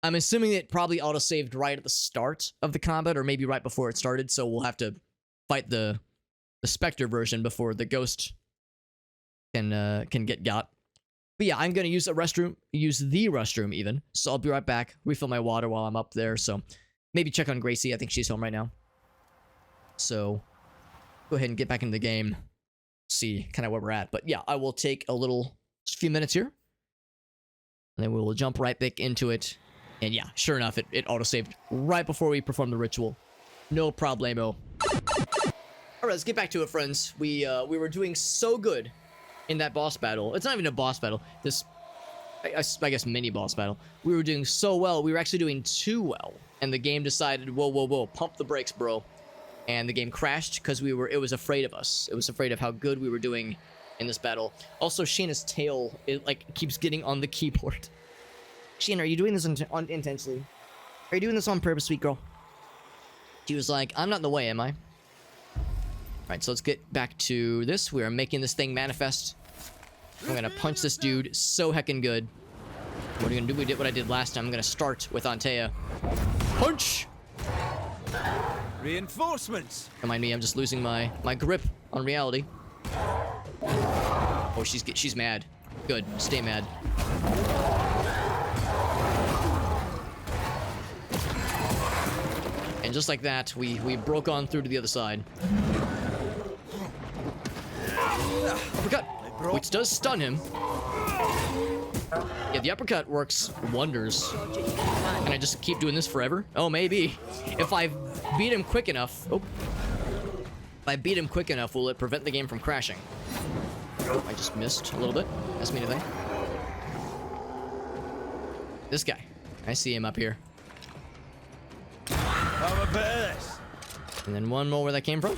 I'm assuming it probably auto-saved right at the start of the combat, or maybe right before it started, so we'll have to fight the Spectre version before the Ghost can get got. But yeah, I'm gonna use the restroom even, so I'll be right back, refill my water while I'm up there, so maybe check on Gracie. I think she's home right now. So, go ahead and get back into the game, see kind of where we're at. But yeah, I will take just a few minutes here, and then we will jump right back into it. And yeah, sure enough, it auto-saved right before we performed the ritual. No problemo. Alright, let's get back to it, friends. We were doing so good in that boss battle. It's not even a boss battle. This, I guess, mini boss battle. We were doing so well. We were actually doing too well. And the game decided, whoa, whoa, whoa, pump the brakes, bro. And the game crashed because it was afraid of us. It was afraid of how good we were doing in this battle. Also, Shayna's tail, keeps getting on the keyboard. Shayna, are you doing this intentionally? Are you doing this on purpose, sweet girl? She was like, I'm not in the way, am I? Alright, so let's get back to this. We are making this thing manifest. I'm gonna punch this dude so heckin' good. What are you gonna do? We did what I did last time. I'm gonna start with Antea. Punch! Reinforcements! Don't mind me, I'm just losing my grip on reality. Oh, she's mad. Good, stay mad. And just like that, we broke on through to the other side. Uppercut, which does stun him. Yeah, the uppercut works wonders. Can I just keep doing this forever? Oh, maybe. If I beat him quick enough... Oh. If I beat him quick enough, will it prevent the game from crashing? Oh, I just missed a little bit. Ask me anything. This guy. I see him up here. Have a bit of this. And then one more where that came from.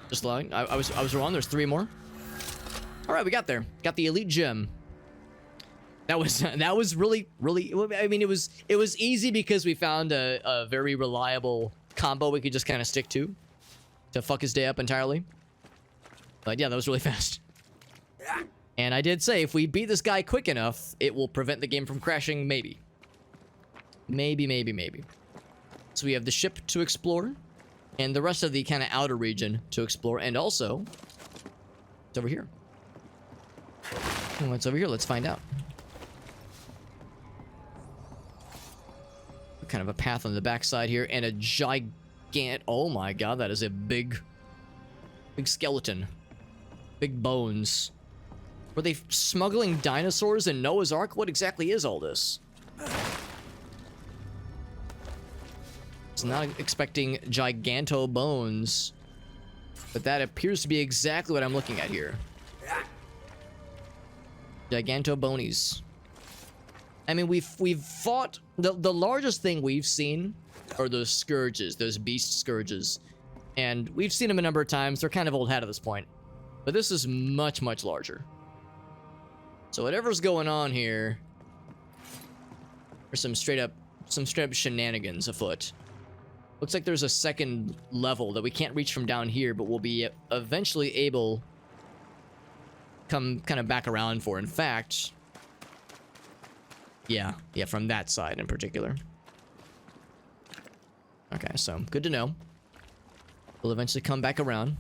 Just lying. I was wrong. There's 3 more. All right, we got there. Got the elite gem. That was really. I mean, it was easy because we found a very reliable combo we could just kind of stick to fuck his day up entirely. But yeah, that was really fast. And I did say if we beat this guy quick enough, it will prevent the game from crashing. Maybe. Maybe. So we have the ship to explore, and the rest of the kind of outer region to explore, and also it's over here. And what's over here? Let's find out. Kind of a path on the backside here, and a gigant. Oh my god, that is a big skeleton. Big bones. Were they smuggling dinosaurs in Noah's Ark? What exactly is all this? I was not expecting giganto bones, but that appears to be exactly what I'm looking at here. Giganto bonies. I mean, we've fought the largest thing we've seen are those scourges, those beast scourges, and we've seen them a number of times. They're kind of old hat at this point, but this is much larger. So whatever's going on here, there's some straight up shenanigans afoot. Looks like there's a second level that we can't reach from down here, but we'll be eventually able come kind of back around for. In fact, yeah, from that side in particular. Okay, so good to know. We'll eventually come back around.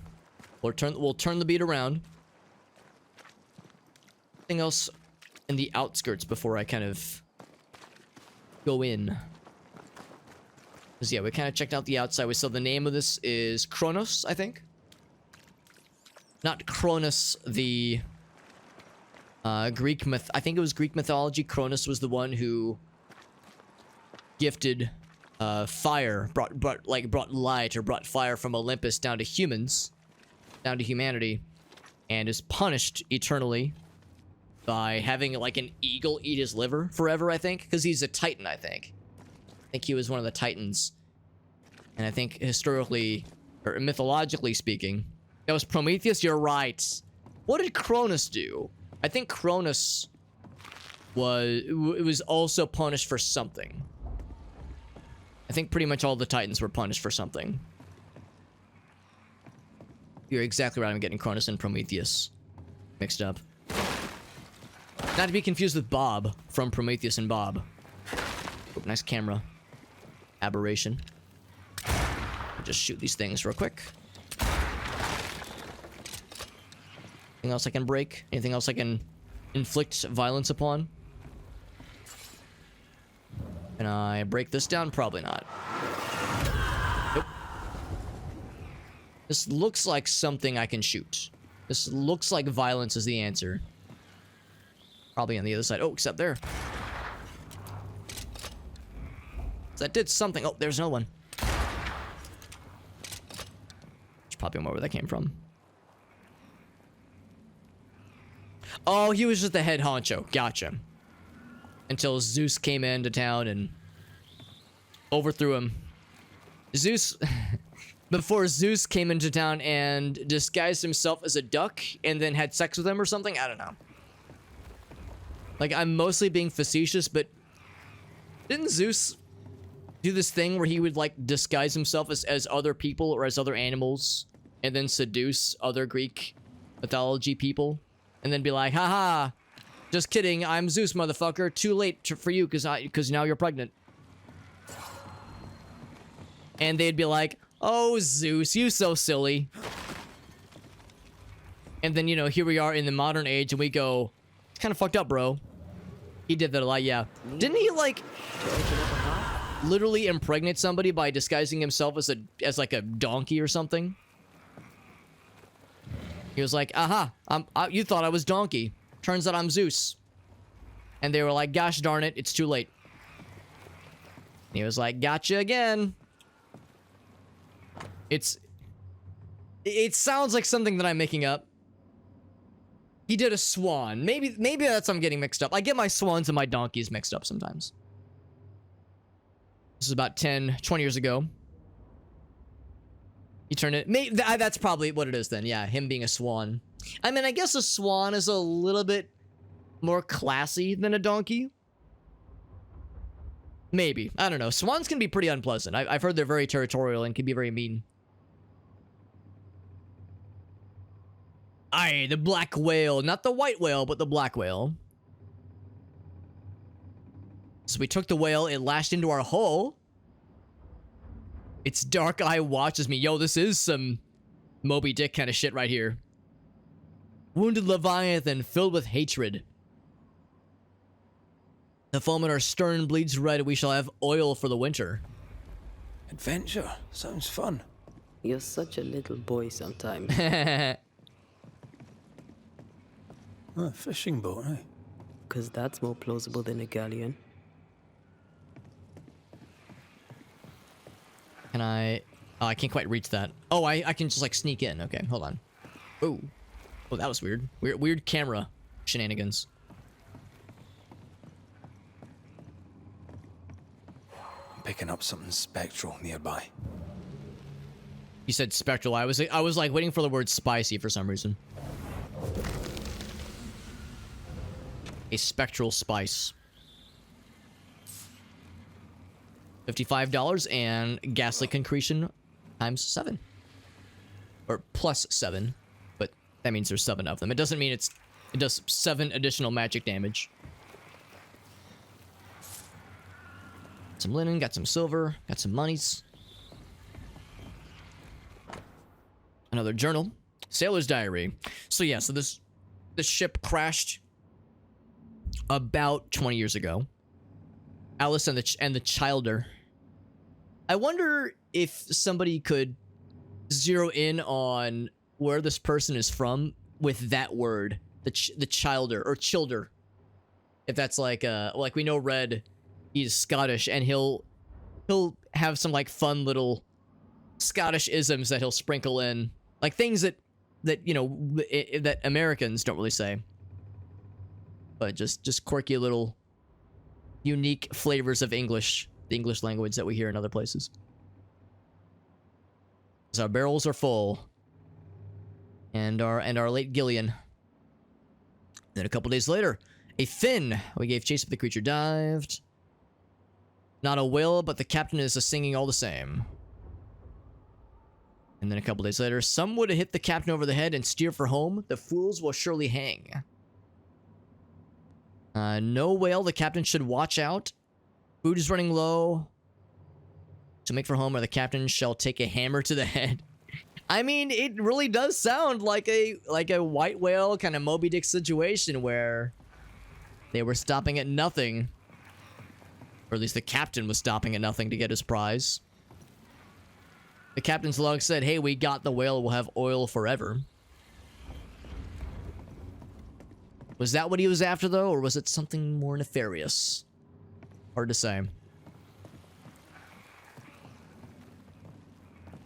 We'll turn the beat around. Anything else in the outskirts before I kind of go in? Because yeah, we kind of checked out the outside. We saw the name of this is Kronos, I think. Not Cronus, the Greek myth. I think it was Greek mythology. Cronus was the one who gifted fire, brought light or brought fire from Olympus down to humans, down to humanity, and is punished eternally by having like an eagle eat his liver forever, I think, because he's a titan, I think he was one of the titans. And I think historically or mythologically speaking, that was Prometheus. You're right. What did Cronus do? I think Cronus was also punished for something. I think pretty much all the titans were punished for something. You're exactly right. I'm getting Cronus and Prometheus mixed up. Not to be confused with Bob from Prometheus and Bob. Oh, nice camera. Aberration. I'll just shoot these things real quick. Anything else I can break? Anything else I can inflict violence upon? Can I break this down? Probably not. Nope. This looks like something I can shoot. This looks like violence is the answer. Probably on the other side. Oh, except there. That did something. Oh, there's another one. Should probably know where that came from. Oh, he was just the head honcho. Gotcha. Until Zeus came into town and overthrew him. Zeus... Before Zeus came into town and disguised himself as a duck and then had sex with him or something? I don't know. Like, I'm mostly being facetious, but... Didn't Zeus do this thing where he would, like, disguise himself as other people or as other animals and then seduce other Greek mythology people? And then be like, haha, just kidding, I'm Zeus, motherfucker. Too late for you because now you're pregnant. And they'd be like, oh, Zeus, you so silly. And then, you know, here we are in the modern age and we go, it's kind of fucked up, bro. He did that a lot, yeah. Didn't he, like... literally impregnate somebody by disguising himself as like a donkey or something. He was like, aha, you thought I was donkey. Turns out I'm Zeus. And they were like, gosh darn it, it's too late. And he was like, gotcha again. It sounds like something that I'm making up. He did a swan. Maybe that's I'm getting mixed up. I get my swans and my donkeys mixed up sometimes. This is about 10, 20 years ago. He turned it... that's probably what it is then. Yeah, him being a swan. I mean, I guess a swan is a little bit more classy than a donkey. Maybe. I don't know. Swans can be pretty unpleasant. I've heard they're very territorial and can be very mean. Aye, the black whale. Not the white whale, but the black whale. So we took the whale. It lashed into our hull. Its dark eye watches me. Yo, this is some Moby Dick kind of shit right here. Wounded Leviathan filled with hatred. The foam in our stern bleeds red. We shall have oil for the winter. Adventure? Sounds fun. You're such a little boy sometimes. A fishing boat, eh? Because that's more plausible than a galleon. Can I... Oh, I can't quite reach that. Oh, I can just, like, sneak in. Okay, hold on. Oh. Oh, that was weird. Weird camera shenanigans. I'm picking up something spectral nearby. You said spectral. I was like, waiting for the word spicy for some reason. A spectral spice. $55 and ghastly concretion times 7. Or plus 7. But that means there's 7 of them. It doesn't mean it does 7 additional magic damage. Some linen, got some silver, got some monies. Another journal. Sailor's diary. So yeah, so this ship crashed about 20 years ago. Alice and the Childer. I wonder if somebody could zero in on where this person is from with that word, the Childer or Childer. If that's like we know Red, he's Scottish, and he'll have some like fun little Scottish isms that he'll sprinkle in, like things that you know that Americans don't really say, but just quirky little unique flavors of English, the English language that we hear in other places. So our barrels are full. And our late Gillian. Then a couple days later, a fin. We gave chase, but the creature dived. Not a whale, but the captain is singing all the same. And then a couple days later, some would have hit the captain over the head and steer for home. The fools will surely hang. No whale. The captain should watch out. Food is running low. To make for home, or the captain shall take a hammer to the head. I mean, it really does sound like a white whale kind of Moby Dick situation where they were stopping at nothing, or at least the captain was stopping at nothing to get his prize. The captain's log said, "Hey, we got the whale. We'll have oil forever." Was that what he was after, though, or was it something more nefarious? Hard to say.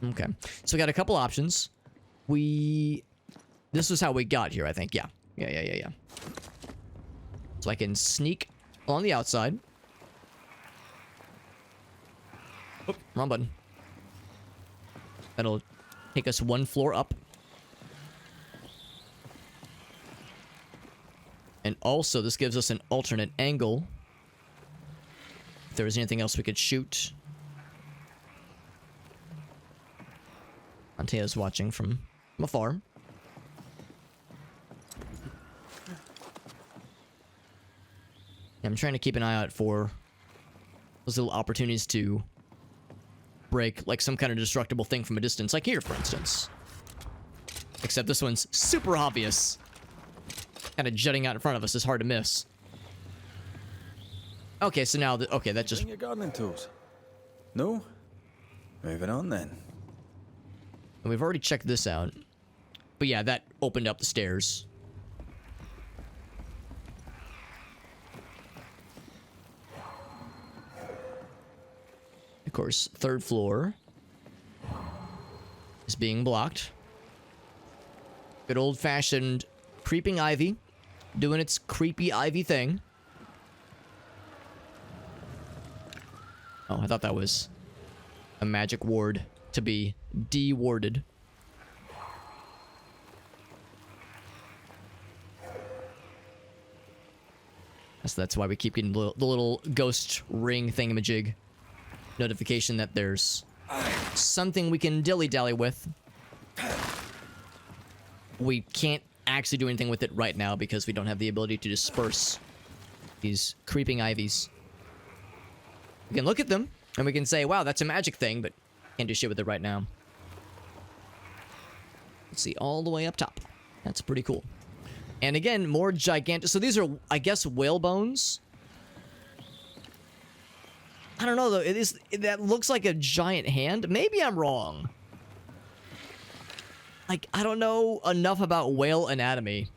Okay, so we got a couple options. This was how we got here, I think. Yeah. So I can sneak along the outside. Oh, wrong button. That'll take us one floor up. And also, this gives us an alternate angle. If there was anything else we could shoot. Antea's watching from afar. I'm trying to keep an eye out for those little opportunities to break, like, some kind of destructible thing from a distance. Like here, for instance. Except this one's super obvious. Kind of jutting out in front of us is hard to miss. Okay, so now... okay, that just... Bring your gardening tools. No? Moving on then. And we've already checked this out. But yeah, that opened up the stairs. Of course, third floor is being blocked. Good old-fashioned creeping ivy doing its creepy ivy thing. Oh, I thought that was a magic ward to be de-warded. So that's why we keep getting the little ghost ring thingamajig notification that there's something we can dilly-dally with. We can't actually do anything with it right now because we don't have the ability to disperse these creeping ivies. We can look at them and we can say, wow, that's a magic thing, but can't do shit with it right now. Let's see, all the way up top. That's pretty cool. And again, more gigantic. So these are, I guess, whale bones. I don't know though. That looks like a giant hand. Maybe I'm wrong. Like, I don't know enough about whale anatomy.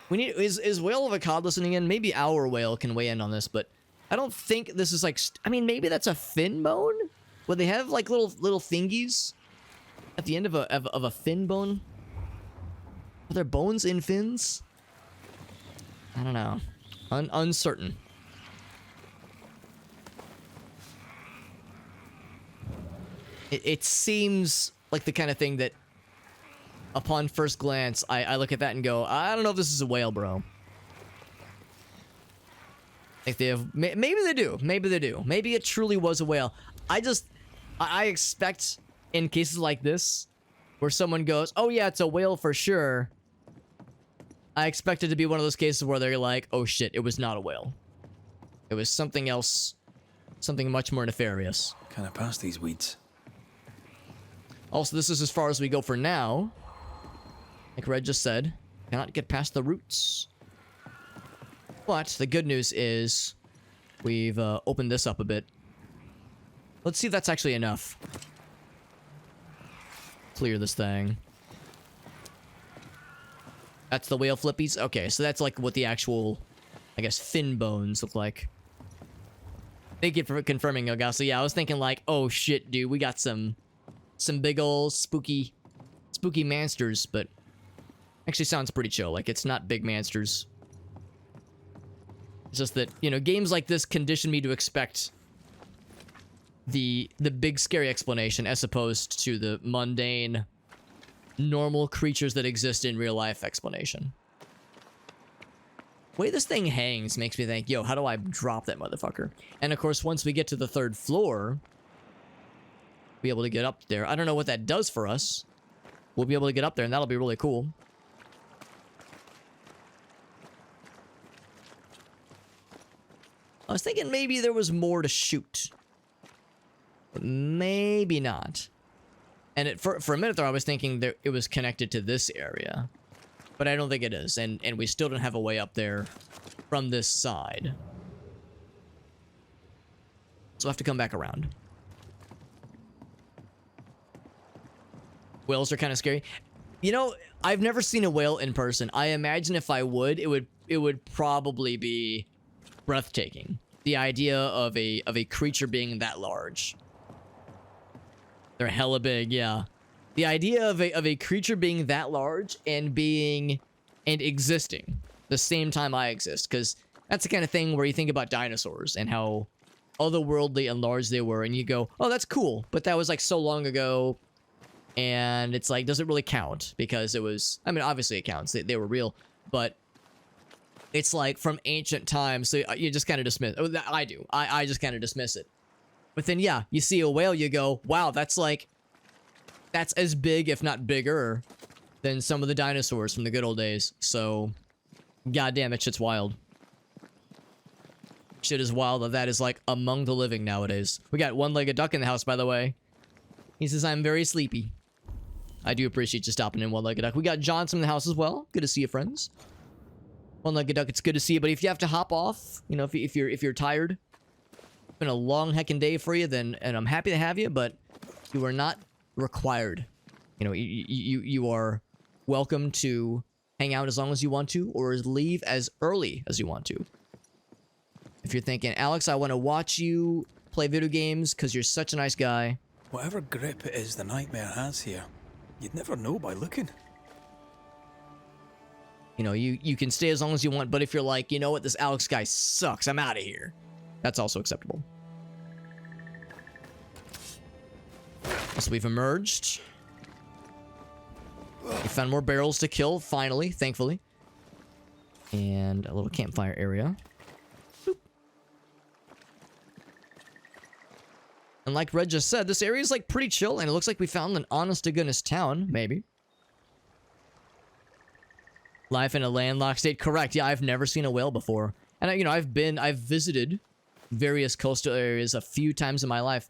We need is Whale of Akkad listening in? Maybe our whale can weigh in on this, but I don't think this is like. I mean, maybe that's a fin bone. Would they have like little thingies at the end of a fin bone? Are there bones in fins? I don't know. Uncertain. It seems like the kind of thing that, upon first glance, I look at that and go, I don't know if this is a whale, bro. Like they have, maybe they do. Maybe they do. Maybe it truly was a whale. I expect in cases like this, where someone goes, oh yeah, it's a whale for sure. I expect it to be one of those cases where they're like, oh shit, it was not a whale. It was something else. Something much more nefarious. Kind of past these weeds. Also, this is as far as we go for now. Like Red just said, cannot get past the roots. But the good news is we've opened this up a bit. Let's see if that's actually enough. Clear this thing. That's the whale flippies? Okay, so that's like what the actual, I guess, fin bones look like. Thank you for confirming, Augusta. Yeah, I was thinking like, oh shit, dude, we got some big ol' spooky monsters, but actually sounds pretty chill. Like, it's not big monsters. It's just that, you know, games like this condition me to expect the big scary explanation as opposed to the mundane, normal creatures that exist in real life explanation. The way this thing hangs makes me think, yo, how do I drop that motherfucker? And of course, once we get to the third floor, be able to get up there. I don't know what that does for us. We'll be able to get up there, and that'll be really cool. I was thinking maybe there was more to shoot. But maybe not. And for a minute there, I was thinking that it was connected to this area. But I don't think it is, and we still don't have a way up there from this side. So we'll have to come back around. Whales are kind of scary. You know, I've never seen a whale in person. I imagine if I would, it would probably be breathtaking. The idea of a creature being that large. They're hella big, yeah. The idea of a creature being that large and existing the same time I exist, because that's the kind of thing where you think about dinosaurs and how otherworldly and large they were, and you go, oh, that's cool, but that was like so long ago. And it's like, does it really count? Because it was, I mean, obviously it counts. They were real. But it's like from ancient times. So you just kind of dismiss it. I do. I just kind of dismiss it. But then, yeah, you see a whale, you go, wow, that's as big, if not bigger, than some of the dinosaurs from the good old days. So, goddamn, that shit's wild. Shit is wild that is like among the living nowadays. We got one-legged duck in the house, by the way. He says, I'm very sleepy. I do appreciate you stopping in, one-legged duck. We got Johnson in the house as well. Good to see you, friends. One-legged duck, it's good to see you. But if you have to hop off, you know, if you're tired, been a long heckin' day for you, then, and I'm happy to have you, but you are not required. You know, you are welcome to hang out as long as you want to, or leave as early as you want to. If you're thinking, Alex, I want to watch you play video games because you're such a nice guy. Whatever grip it is the nightmare has here, you'd never know by looking. You know, you can stay as long as you want, but if you're like, you know what, this Alex guy sucks, I'm out of here. That's also acceptable. So we've emerged. We found more barrels to kill, finally, thankfully. And a little campfire area. Boop. And like Red just said, this area is like pretty chill, and it looks like we found an honest-to-goodness town, maybe. Life in a landlocked state, correct. Yeah, I've never seen a whale before. And, you know, I've visited various coastal areas a few times in my life.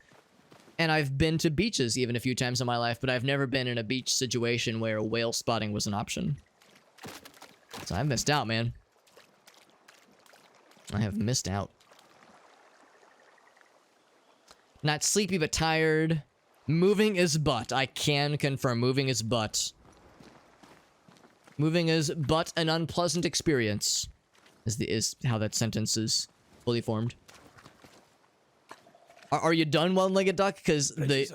And I've been to beaches even a few times in my life, but I've never been in a beach situation where whale spotting was an option. So I've missed out, man. I have missed out. Not sleepy, but tired. Moving is but. I can confirm moving is but. Moving is but an unpleasant experience. Is how that sentence is fully formed. Are you done, one-legged duck? Because the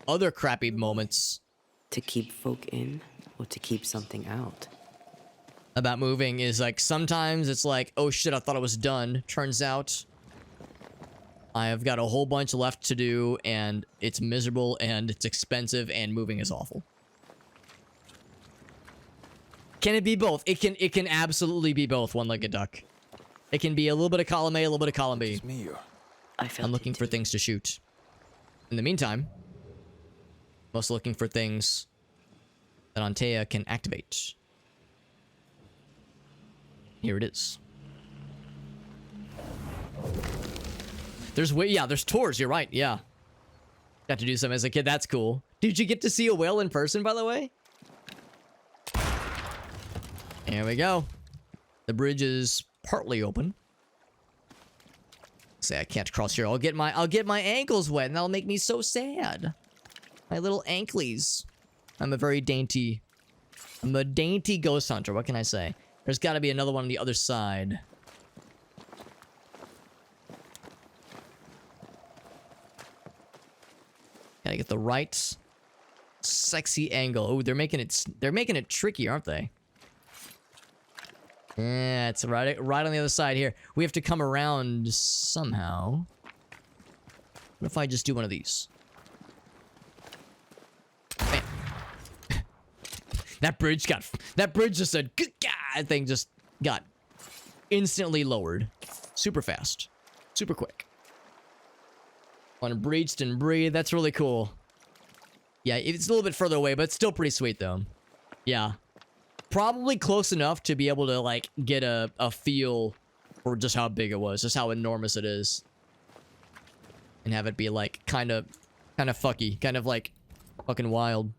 other crappy moments To keep folk in or to keep something out? about moving is like sometimes it's like, oh shit, I thought it was done. Turns out I have got a whole bunch left to do, and it's miserable and it's expensive and moving is awful. Can it be both? It can absolutely be both, one-legged duck. It can be a little bit of column A, a little bit of column B. It's me or... I felt I'm looking for things to shoot. In the meantime, I'm also looking for things that Antea can activate. Here it is. There's tours, you're right, yeah. Got to do some as a kid, that's cool. Did you get to see a whale in person, by the way? Here we go. The bridge is partly open. Say I can't cross here. I'll get my ankles wet, and that'll make me so sad. My little anklies. I'm a dainty ghost hunter. What can I say? There's got to be another one on the other side. Gotta get the right sexy angle. Oh, they're making it tricky, aren't they? Yeah, it's right on the other side here. We have to come around somehow. What if I just do one of these? Bam. That bridge just said, that thing just got instantly lowered. Super fast. Super quick. Unbreached and breathe. That's really cool. Yeah, it's a little bit further away, but it's still pretty sweet, though. Yeah. Probably close enough to be able to, like, get a feel for just how big it was. Just how enormous it is. And have it be, like, kind of fucky. Kind of, like, fucking wild.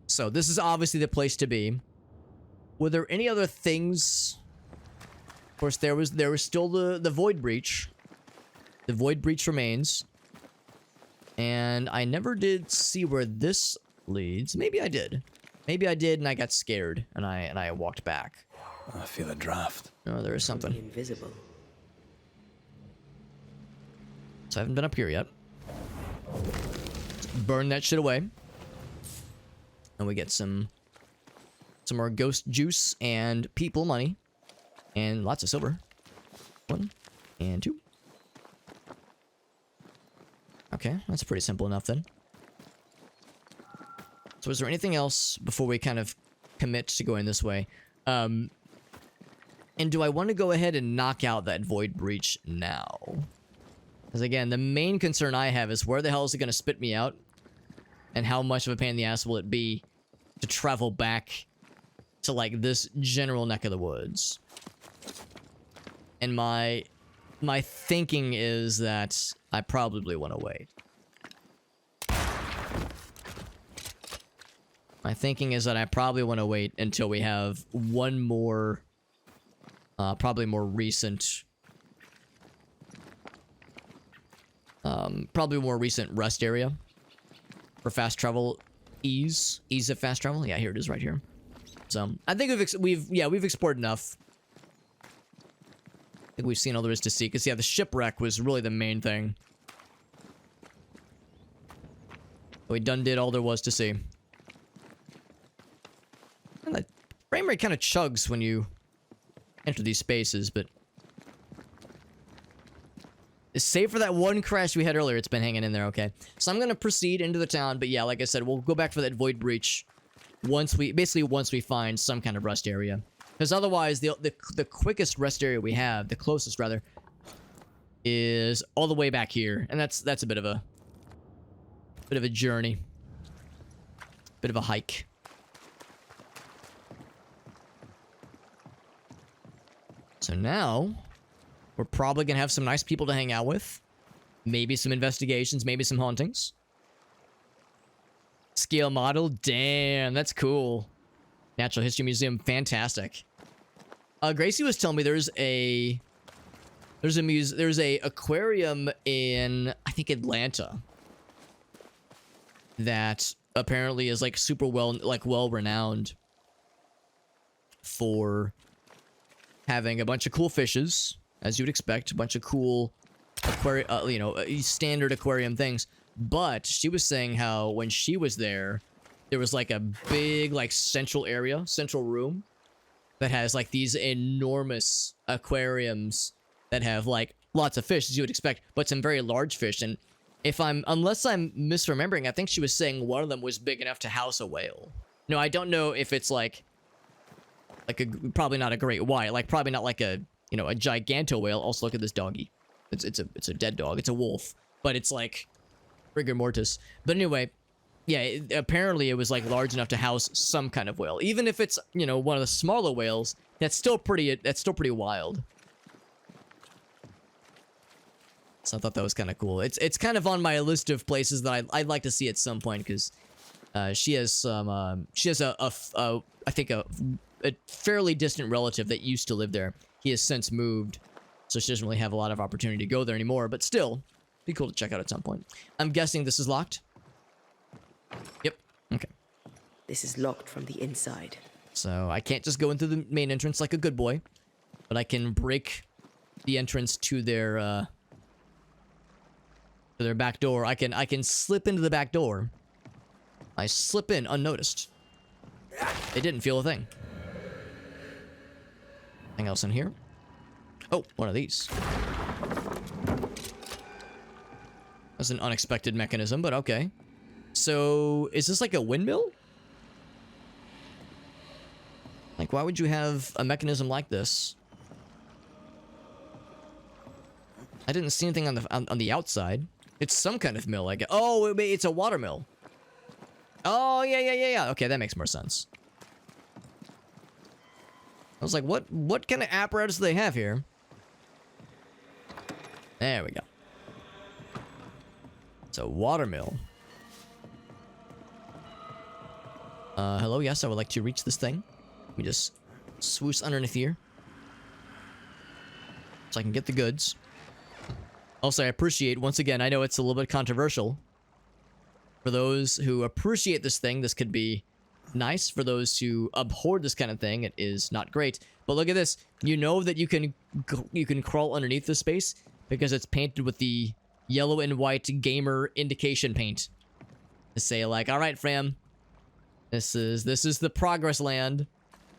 So, this is obviously the place to be. Were there any other things? Of course, there was still the Void Breach. The Void Breach remains. And I never did see where this leads. Maybe I did. Maybe I did and I got scared and I walked back. I feel a draft. No, there is something. Invisible. So I haven't been up here yet. Let's burn that shit away. And we get some more ghost juice and people money. And lots of silver. 1 and 2. Okay, that's pretty simple enough then. So is there anything else before we kind of commit to going this way? And do I want to go ahead and knock out that Void Breach now? Because again, the main concern I have is where the hell is it going to spit me out? And how much of a pain in the ass will it be to travel back to, like, this general neck of the woods? And my thinking is that I probably want to wait. My thinking is that I probably want to wait until we have one more, probably more recent Probably a more recent rest area for fast travel ease of fast travel. Yeah, here it is right here. So I think we've explored enough. I think we've seen all there is to see. Because yeah, the shipwreck was really the main thing. We done did all there was to see. And the frame rate kind of chugs when you enter these spaces, but save for that one crash we had earlier, it's been hanging in there, okay? So I'm gonna proceed into the town, but yeah, like I said, we'll go back for that void breach once we find some kind of rest area. Because otherwise, the quickest rest area we have, the closest rather, is all the way back here, and that's a bit of a journey, bit of a hike. So now we're probably gonna have some nice people to hang out with, maybe some investigations, maybe some hauntings. Scale model, damn, that's cool. Natural History Museum, fantastic. Gracie was telling me there's a aquarium in, I think, Atlanta that apparently is like super well renowned for having a bunch of cool fishes, as you'd expect, a bunch of cool standard aquarium things. But she was saying how when she was there was like a big central room that has like these enormous aquariums that have like lots of fish, as you would expect, but some very large fish. And unless I'm misremembering, I think she was saying one of them was big enough to house a whale. No, I don't know if it's probably not a great white, probably not like a giganto whale. Also, look at this doggy. It's a dead dog. It's a wolf, but it's like rigor mortis. But anyway, yeah, apparently it was like large enough to house some kind of whale. Even if it's, one of the smaller whales, that's still pretty wild. So I thought that was kind of cool. It's kind of on my list of places that I'd like to see at some point, because she has I think a fairly distant relative that used to live there. He has since moved, so she doesn't really have a lot of opportunity to go there anymore, but still, be cool to check out at some point. I'm guessing this is locked? Yep. Okay. This is locked from the inside. So I can't just go into the main entrance like a good boy, but I can break the entrance to their back door. I can slip into the back door. I slip in unnoticed. It didn't feel a thing. Anything else in here? Oh, one of these. That's an unexpected mechanism, but okay. So, is this like a windmill? Like, why would you have a mechanism like this? I didn't see anything on the outside. It's some kind of mill, I guess. Oh, wait, it's a water mill. Oh, yeah. Okay, that makes more sense. I was like, what kind of apparatus do they have here? There we go. It's a water mill. Hello, yes, I would like to reach this thing. Let me just swoosh underneath here, so I can get the goods. Also, I appreciate, once again, I know it's a little bit controversial. For those who appreciate this thing, this could be nice. For those who abhor this kind of thing, it is not great. But look at this. You know that you can crawl underneath this space because it's painted with the yellow and white gamer indication paint. To say like, all right, fam, this is the progress land.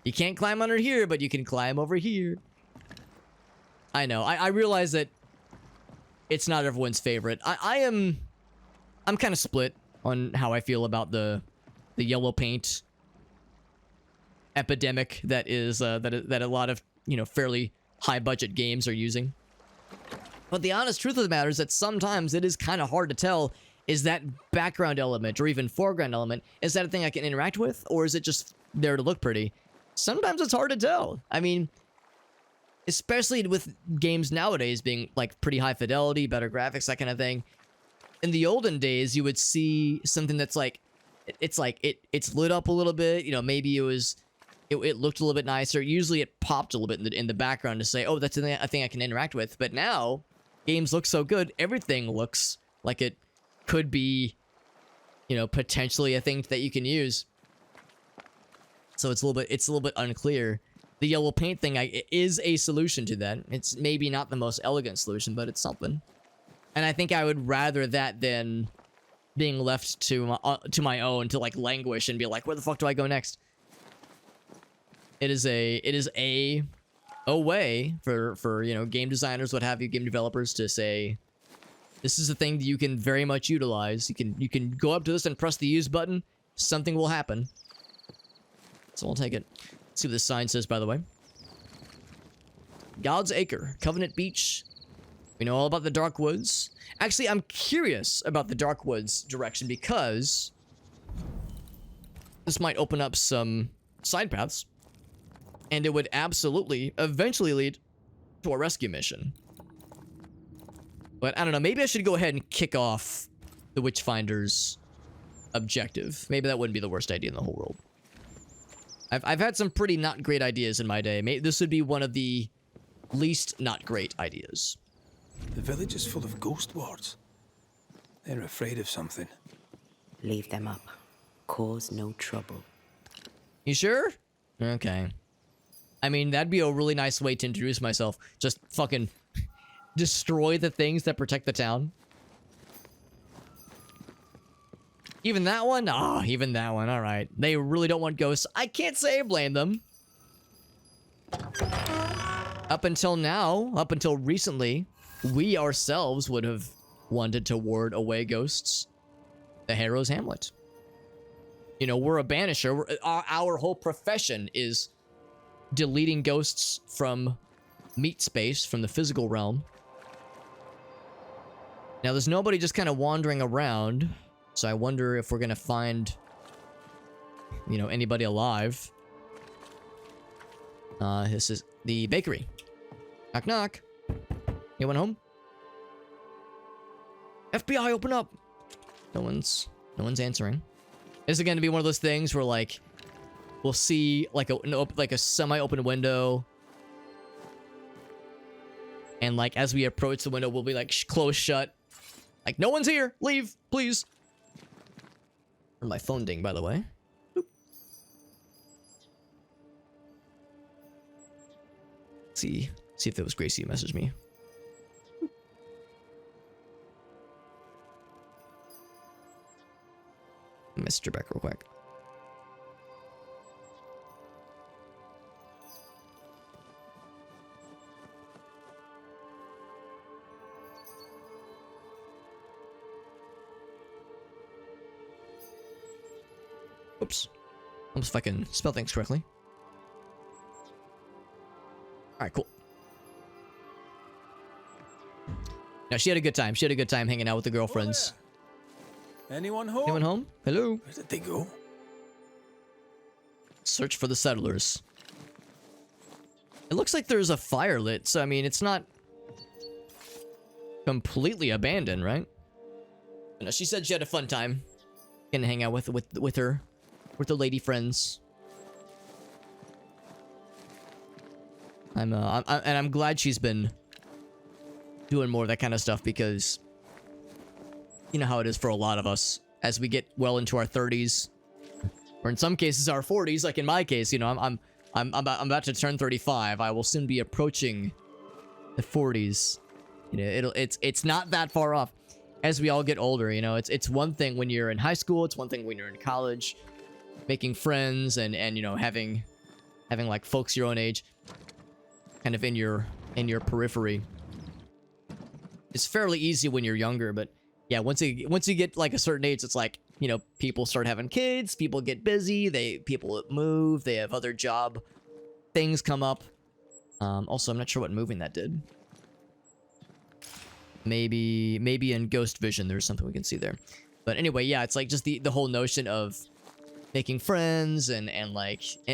You can't climb under here, but you can climb over here. I know. I realize that it's not everyone's favorite. I'm kind of split on how I feel about the yellow paint epidemic that is that a lot of fairly high budget games are using. But the honest truth of the matter is that sometimes it is kind of hard to tell, is that background element or even foreground element, is that a thing I can interact with, or is it just there to look pretty? Sometimes it's hard to tell. I mean, especially with games nowadays being like pretty high fidelity, better graphics, that kind of thing. In the olden days, you would see something that's like, it's lit up a little bit. Maybe it looked a little bit nicer. Usually it popped a little bit in the background to say, oh, that's a thing I can interact with. But now, games look so good, everything looks like it could be, you know, potentially a thing that you can use. So it's a little bit unclear. The yellow paint thing is a solution to that. It's maybe not the most elegant solution, but it's something. And I think I would rather that than being left to my own to like languish and be like, where the fuck do I go next? It is a way for you know, game designers, what have you, game developers to say, this is a thing that you can very much utilize. You can go up to this and press the use button. Something will happen. So I'll take it. Let's see what this sign says, by the way. God's Acre, Covenant Beach. We know all about the Dark Woods. Actually, I'm curious about the Dark Woods direction because this might open up some side paths. And it would absolutely eventually lead to a rescue mission. But I don't know, maybe I should go ahead and kick off the Witchfinder's objective. Maybe that wouldn't be the worst idea in the whole world. I've had some pretty not great ideas in my day. Maybe this would be one of the least not great ideas. The village is full of ghost wards. They're afraid of something. Leave them up. Cause no trouble. You sure? Okay. I mean, that'd be a really nice way to introduce myself. Just fucking destroy the things that protect the town. Even that one? Ah, even that one. All right. They really don't want ghosts. I can't say I blame them. Up until now, up until recently, we ourselves would have wanted to ward away ghosts. The Harrows Hamlet. You know, we're a banisher. Our whole profession is deleting ghosts from meat space, from the physical realm. Now, there's nobody just kind of wandering around. So I wonder if we're gonna find, you know, anybody alive. This is the bakery. Knock knock. Anyone home? FBI, open up. No one's answering. Is it gonna be one of those things where like we'll see like a semi-open window, and like as we approach the window, we'll be like closed shut, like no one's here. Leave, please. Or my phone ding, by the way. Boop. See if it was Gracie who messaged me. Message her back real quick. Oops. Almost if I can spell things correctly. Alright, cool. No, she had a good time. She had a good time hanging out with the girlfriends. Anyone home? Anyone home? Hello? Where did they go? Search for the settlers. It looks like there's a fire lit, so I mean, it's not completely abandoned, right? No, she said she had a fun time. Gonna hang out with her. With the lady friends. I'm glad she's been doing more of that kind of stuff because you know how it is for a lot of us as we get well into our 30s, or in some cases our 40s. Like in my case, you know, I'm about to turn 35. I will soon be approaching the 40s. You know, it's not that far off as we all get older. You know, it's one thing when you're in high school. It's one thing when you're in college. Making friends and you know having like folks your own age kind of in your periphery. It's fairly easy when you're younger, but yeah, once you get like a certain age, it's like, you know, people start having kids, people get busy, people move, they have other job things come up. Also, I'm not sure what moving that did. Maybe in Ghost Vision there's something we can see there. But anyway, yeah, it's like just the whole notion of making friends and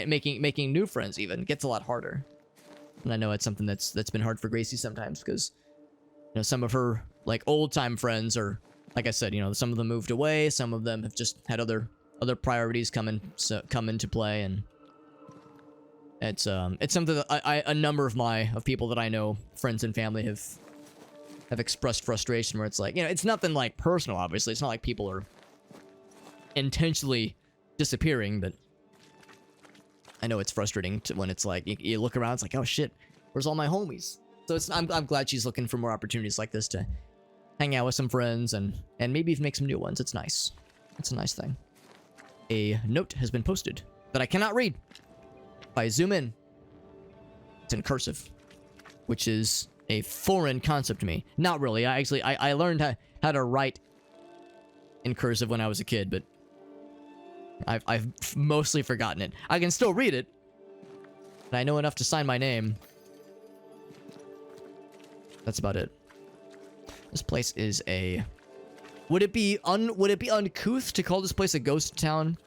making new friends even gets a lot harder. And I know it's something that's been hard for Gracie sometimes because, you know, some of her like old time friends are, like I said, you know, some of them moved away, some of them have just had other priorities come into play, and it's something that a number of people that I know, friends and family, have have expressed frustration where it's like, you know, it's nothing like personal, obviously. It's not like people are intentionally disappearing, but I know it's frustrating when it's like, you look around, it's like, oh shit, where's all my homies? So I'm glad she's looking for more opportunities like this to hang out with some friends and maybe even make some new ones. It's nice. It's a nice thing. A note has been posted that I cannot read. If I zoom in, it's in cursive, which is a foreign concept to me. Not really. I learned how to write in cursive when I was a kid, but I've mostly forgotten it. I can still read it, and I know enough to sign my name. That's about it. This place is a... Would it be uncouth to call this place a ghost town?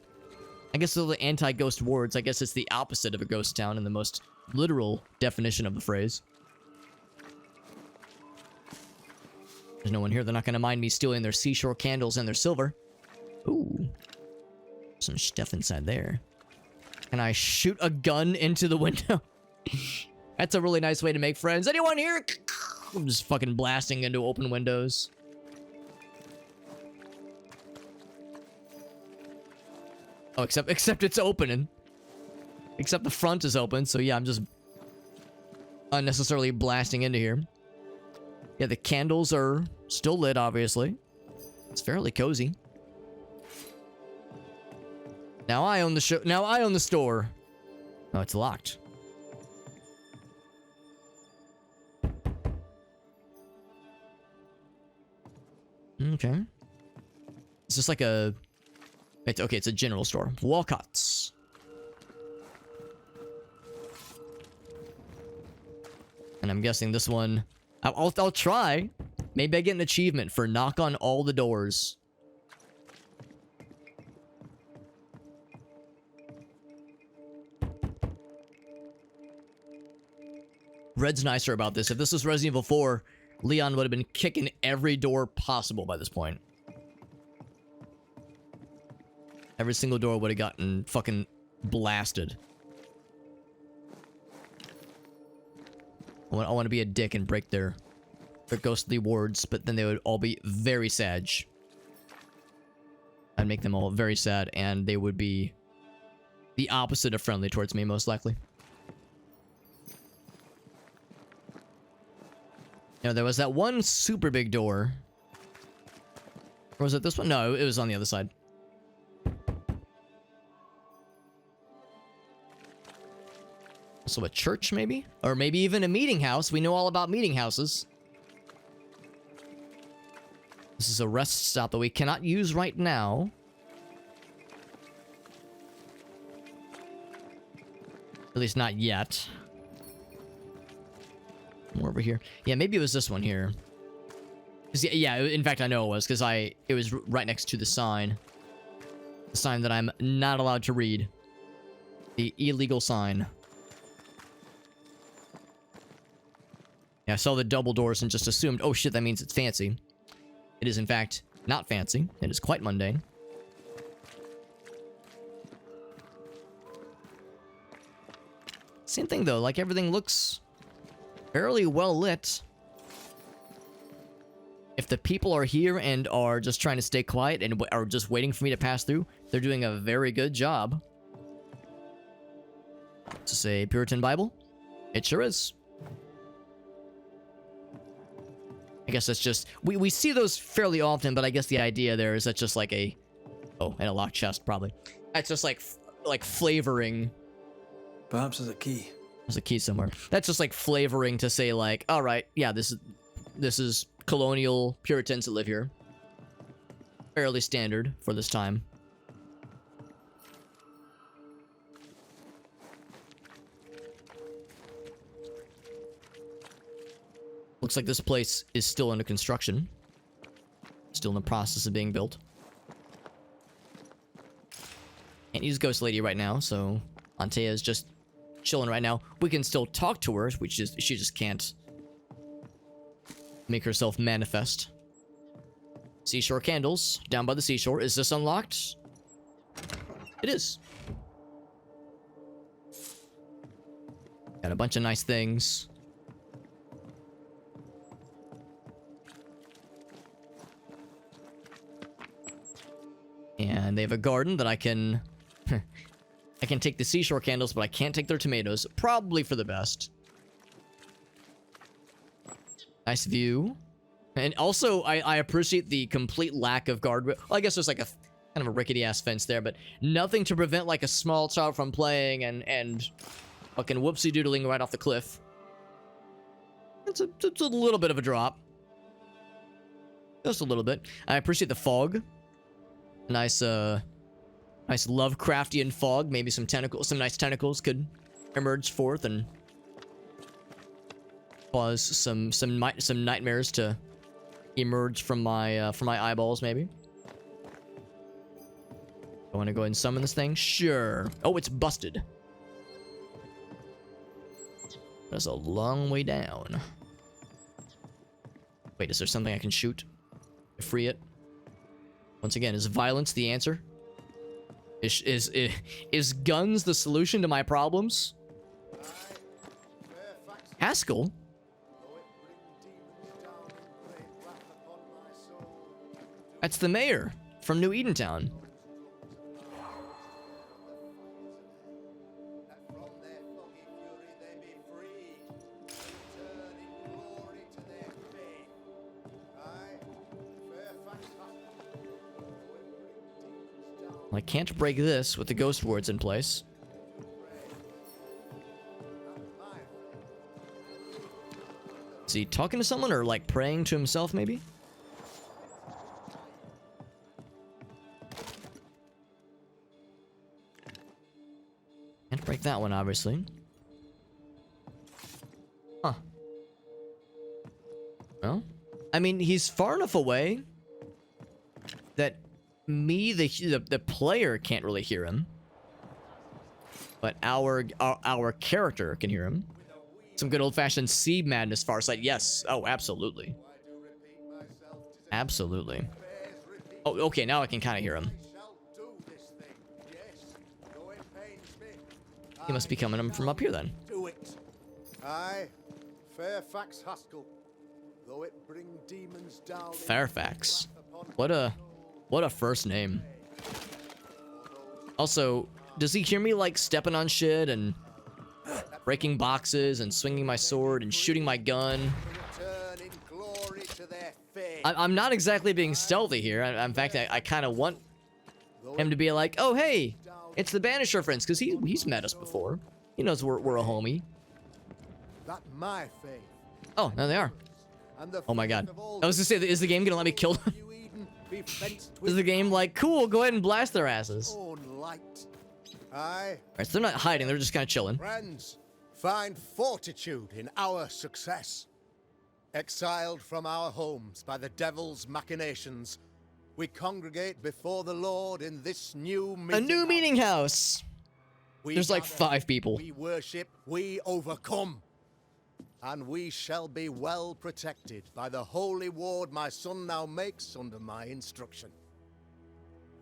I guess they're the anti-ghost words. I guess it's the opposite of a ghost town in the most literal definition of the phrase. There's no one here. They're not going to mind me stealing their seashore candles and their silver. Ooh. Some stuff inside there. Can I shoot a gun into the window? That's a really nice way to make friends. Anyone here? I'm just fucking blasting into open windows. Oh, except it's opening. Except the front is open, so yeah, I'm just unnecessarily blasting into here. Yeah, the candles are still lit, obviously. It's fairly cozy. Now I own the show. Now I own the store. Oh, it's locked. Okay. It's just like a... It's, okay, it's a general store. Walcott's. And I'm guessing this one... I'll try. Maybe I get an achievement for knock on all the doors. Red's nicer about this. If this was Resident Evil 4, Leon would have been kicking every door possible by this point. Every single door would have gotten fucking blasted. I want to be a dick and break their ghostly words, but then they would all be very sad. I'd make them all very sad, and they would be the opposite of friendly towards me, most likely. You know, there was that one super big door. Or was it this one? No, it was on the other side. Also a church, maybe? Or maybe even a meeting house. We know all about meeting houses. This is a rest stop that we cannot use right now. At least not yet. More over here. Yeah, maybe it was this one here. Yeah, in fact, I know it was, because it was right next to the sign. The sign that I'm not allowed to read. The illegal sign. Yeah, I saw the double doors and just assumed, oh shit, that means it's fancy. It is, in fact, not fancy. It is quite mundane. Same thing, though. Like, everything looks fairly well lit. If the people are here and are just trying to stay quiet and are just waiting for me to pass through, they're doing a very good job. Is this a Puritan Bible? It sure is. I guess that's just... We see those fairly often, but I guess the idea there is that's just like a... Oh, and a locked chest, probably. That's just like flavoring. Perhaps there's a key. There's a key somewhere. That's just like flavoring to say like, all right, yeah, this is colonial Puritans that live here. Fairly standard for this time. Looks like this place is still under construction. Still in the process of being built. Can't use Ghost Lady right now, so Antea is just chilling right now. We can still talk to her, she just can't make herself manifest. Seashore candles down by the seashore. Is this unlocked? It is. Got a bunch of nice things. they have a garden that I can... I can take the seashore candles, but I can't take their tomatoes. Probably for the best. Nice view. And also, I appreciate the complete lack of guardrail. Well, I guess there's like a kind of a rickety-ass fence there, but nothing to prevent like a small child from playing and fucking whoopsie-doodling right off the cliff. It's a little bit of a drop. Just a little bit. I appreciate the fog. Nice, nice Lovecraftian fog. Maybe some tentacles, some nice tentacles could emerge forth and cause some nightmares to emerge from my eyeballs. Maybe. I want to go ahead and summon this thing. Sure. Oh, it's busted. That's a long way down. Wait, is there something I can shoot to free it? Once again, is violence the answer? Is guns the solution to my problems? Haskell? That's the mayor from New Edentown. I can't break this with the ghost words in place. Is he talking to someone or like praying to himself maybe? Can't break that one, obviously. Huh. Well, I mean, he's far enough away that me, the player, can't really hear him, but our character can hear him. Some good old-fashioned sea madness farsight. Yes. Oh, absolutely. Absolutely. Oh, okay. Now I can kind of hear him. He must be coming from up here then. Do it. Aye, Fairfax Haskell. Though it bring demons down. Fairfax. What a first name. Also, does he hear me like stepping on shit and breaking boxes and swinging my sword and shooting my gun? I'm not exactly being stealthy here. In fact, I kind of want him to be like, oh hey, it's the Banisher friends, because he's met us before. He knows we're a homie. That my faith. Oh, there they are. Oh my god. I was gonna say, is the game gonna let me kill them? Is the game like, cool, go ahead and blast their asses? Aye. Alright, so they're not hiding, they're just kind of chilling. Friends, find fortitude in our success. Exiled from our homes by the devil's machinations, we congregate before the Lord in this new meeting A new meeting house. There's like 5 people. We worship, we overcome. And we shall be well protected by the holy ward my son now makes under my instruction.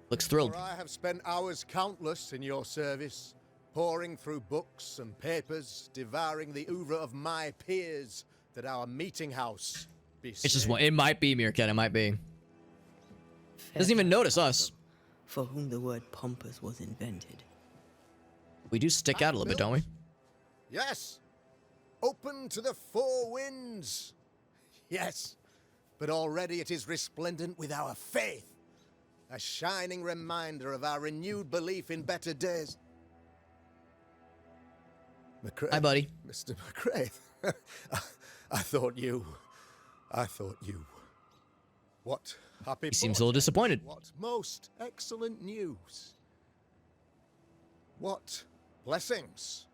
Looks thrilled. For I have spent hours countless in your service, poring through books and papers, devouring the oeuvre of my peers, that our meeting house be It's just safe. one. It might be Meerkat. It might be. Doesn't even notice us. For whom the word pompous was invented. We do stick out a little bit, don't we? Yes. Open to the 4 winds. Yes. But already it is resplendent with our faith. A shining reminder of our renewed belief in better days. McCrae. Hi, buddy. Mr. McCrae. I thought you. What happy He seems a little disappointed. What most excellent news. What blessings.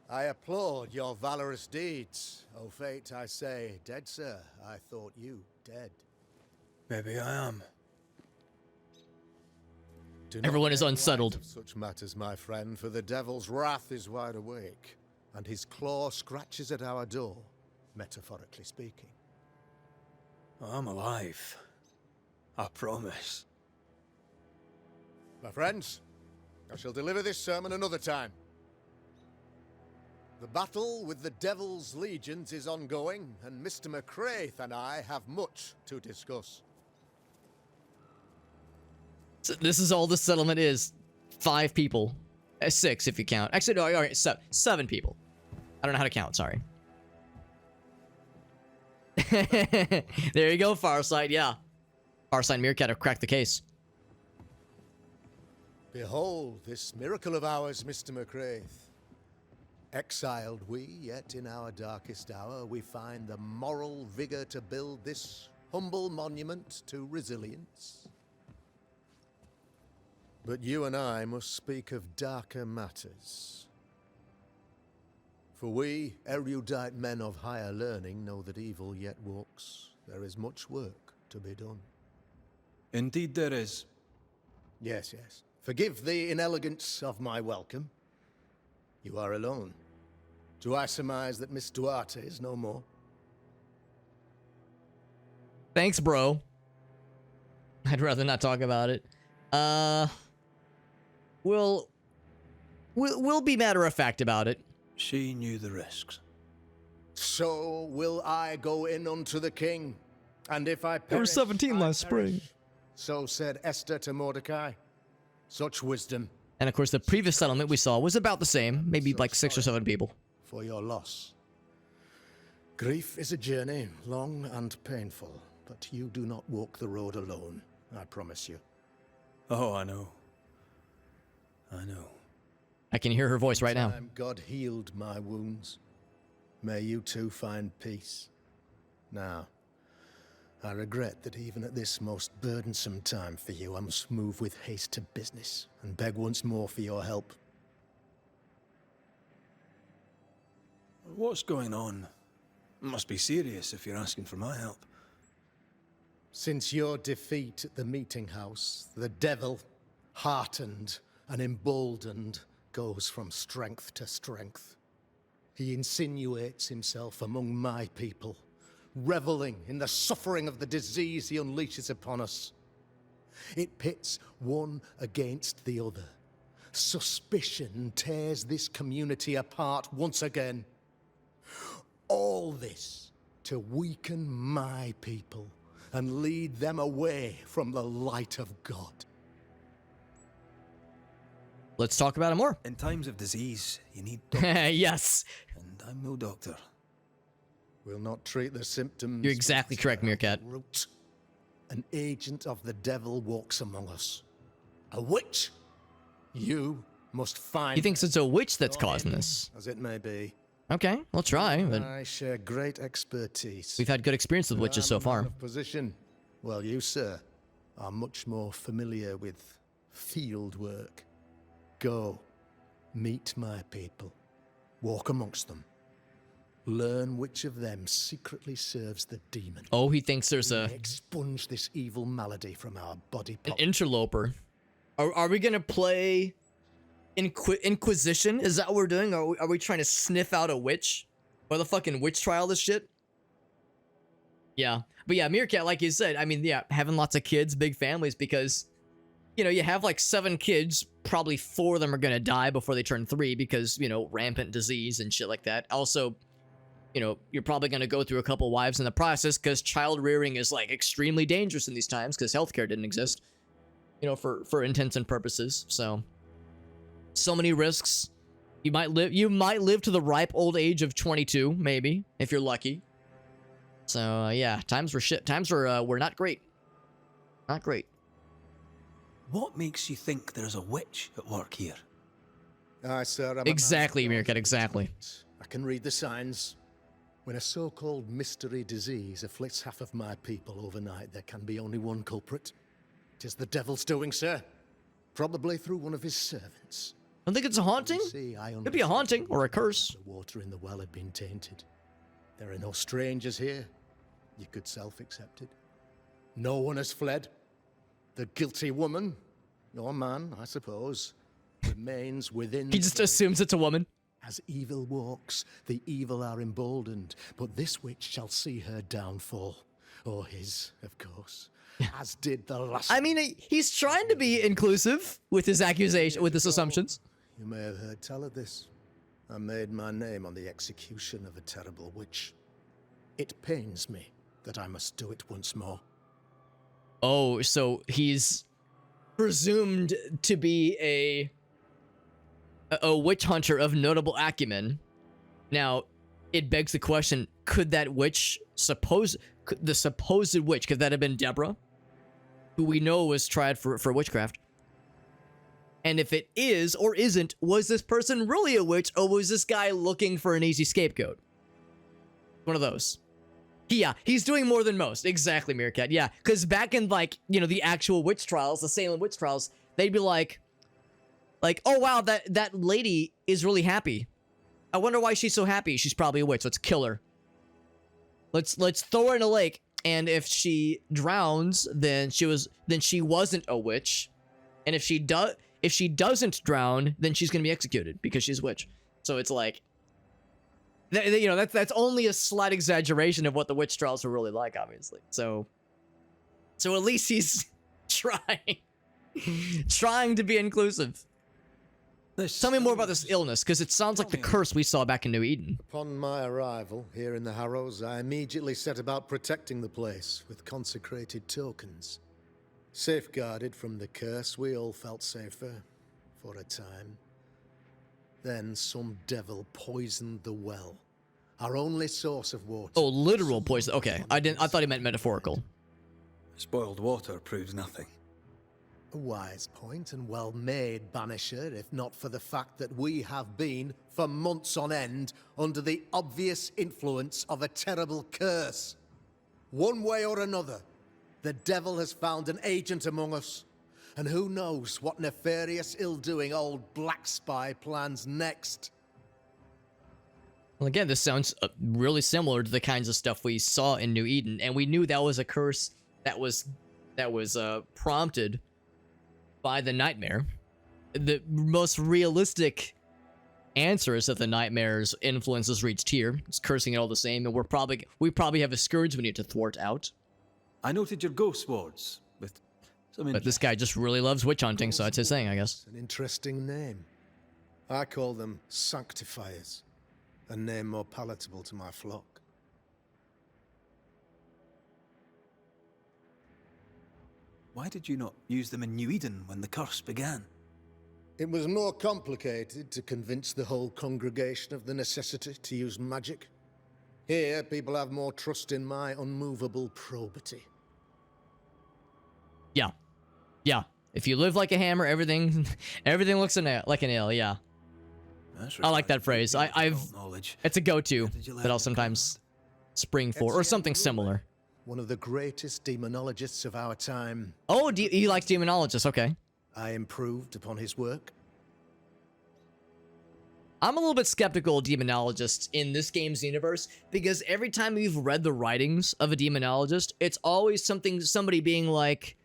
I applaud your valorous deeds. O fate, I say, dead sir, I thought you dead. Maybe I am. Do not Everyone is make light unsettled. of such matters, my friend, for the devil's wrath is wide awake, and his claw scratches at our door, metaphorically speaking. I'm alive. I promise. My friends, I shall deliver this sermon another time. The battle with the Devil's legions is ongoing, and Mr. McCrae and I have much to discuss. So this is all the settlement is. 5 people. 6 if you count. Actually, no, all right, 7 people. I don't know how to count, sorry. There you go, Farsight, yeah. Farsight and Meerkat have cracked the case. Behold this miracle of ours, Mr. McCraith. Exiled we, yet in our darkest hour we find the moral vigor to build this humble monument to resilience. But you and I must speak of darker matters. For we, erudite men of higher learning, know that evil yet walks. There is much work to be done. Indeed there is. Yes, yes. Forgive the inelegance of my welcome. You are alone. Do I surmise that Miss Duarte is no more? Thanks, bro. I'd rather not talk about it. We'll be matter of fact about it. She knew the risks. So will I go in unto the king, and if I perish, There were 17 I last spring. perish. So said Esther to Mordecai. Such wisdom And of course, the previous settlement we saw was about the same, maybe like 6 or 7 people. for your loss. Grief is a journey, long and painful, but you do not walk the road alone, I promise you. Oh, I know. I know. I can hear her voice right now. Time God healed my wounds. May you too find peace. Now, I regret that even at this most burdensome time for you, I must move with haste to business and beg once more for your help. What's going on? Must be serious if you're asking for my help. Since your defeat at the meeting house, the devil, heartened and emboldened, goes from strength to strength. He insinuates himself among my people, reveling in the suffering of the disease he unleashes upon us. It pits one against the other. Suspicion tears this community apart once again. All this to weaken my people and lead them away from the light of God. Let's talk about it more. In times of disease, you need Yes, and I'm no doctor. We'll not treat the symptoms. you're exactly correct, Meerkat. Root. An agent of the devil walks among us. A witch. You must find. He thinks it's a witch that's her, causing this. as it may be. Okay, we'll try, but I share great expertise. we've had good experience with witches so I'm a man far. of position. Well, you, sir, are much more familiar with field work. Go, meet my people, walk amongst them, learn which of them secretly serves the demon. Oh, he thinks there's a Expunge this evil malady from our body an politic. interloper. Are we gonna play Inquisition? Is that what we're doing? Are we trying to sniff out a witch? Or the fucking witch trial this shit? Yeah. But yeah, Meerkat, like you said, I mean, yeah, having lots of kids, big families, because, you know, you have like 7 kids, probably 4 of them are gonna die before they turn 3 because, you know, rampant disease and shit like that. Also, you know, you're probably gonna go through a couple wives in the process because child rearing is like extremely dangerous in these times because healthcare didn't exist, you know, for intents and purposes. So many risks. You might live to the ripe old age of 22, maybe, if you're lucky. So yeah, times were shit. Times were not great. Not great. What makes you think there's a witch at work here? Aye, sir, I'm a Exactly, man of Meerkat, exactly. I can read the signs. When a so-called mystery disease afflicts half of my people overnight, there can be only one culprit. 'Tis the devil's doing, sir. Probably through one of his servants. I think it's a haunting. See, I Could be a haunting or a curse. The water in the well had been tainted. There are no strangers here. You could self-accept it. No one has fled. The guilty woman, or man, I suppose, remains within. He just assumes it's a woman. As evil walks, the evil are emboldened, but this witch shall see her downfall. Or his, of course. As did the last. I mean, he's trying to be inclusive with his accusation, with his assumptions. You may have heard tell of this. I made my name on the execution of a terrible witch. It pains me that I must do it once more. Oh, so he's presumed to be a witch hunter of notable acumen. Now, it begs the question, could that witch the supposed witch, could that have been Deborah, who we know was tried for witchcraft? And if it is or isn't, was this person really a witch, or was this guy looking for an easy scapegoat? One of those. Yeah, he's doing more than most. Exactly, Meerkat. Yeah, because back in, like, you know, the actual witch trials, the Salem witch trials, they'd be like, oh wow, that lady is really happy. I wonder why she's so happy. She's probably a witch. Let's kill her. Let's throw her in a lake, and if she drowns, then she wasn't a witch, and if she doesn't drown, then she's gonna be executed because she's a witch. So it's like, you know, that's only a slight exaggeration of what the witch trials were really like, obviously. So at least he's trying to be inclusive. Tell me more about this illness, because it sounds like the curse we saw back in New Eden. Upon my arrival here in the Harrows, I immediately set about protecting the place with consecrated tokens. Safeguarded from the curse, we all felt safer for a time. Then some devil poisoned the well, our only source of water. Oh, literal poison. Okay, I thought he meant metaphorical. Spoiled water proves nothing. A wise point and well made, Banisher, if not for the fact that we have been, for months on end, under the obvious influence of a terrible curse. One way or another, the devil has found an agent among us, and who knows what nefarious ill-doing old Black Spy plans next. Well, again, this sounds really similar to the kinds of stuff we saw in New Eden, and we knew that was a curse that was prompted by the nightmare. The most realistic answer is that the nightmare's influence has reached here. It's cursing it all the same, and we probably have a scourge we need to thwart out. I noted your ghost wards with some. But this guy just really loves witch hunting, so that's his thing, I guess. An interesting name. I call them sanctifiers, a name more palatable to my flock. Why did you not use them in New Eden when the curse began? It was more complicated to convince the whole congregation of the necessity to use magic. Here, people have more trust in my unmovable probity. Yeah. Yeah. If you live like a hammer, everything looks like a nail, yeah. I like that phrase. It's a go-to that I'll sometimes spring for, or something similar. One of the greatest demonologists of our time. Oh, he likes demonologists, okay. I improved upon his work. I'm a little bit skeptical of demonologists in this game's universe, because every time we've read the writings of a demonologist, it's always somebody being like,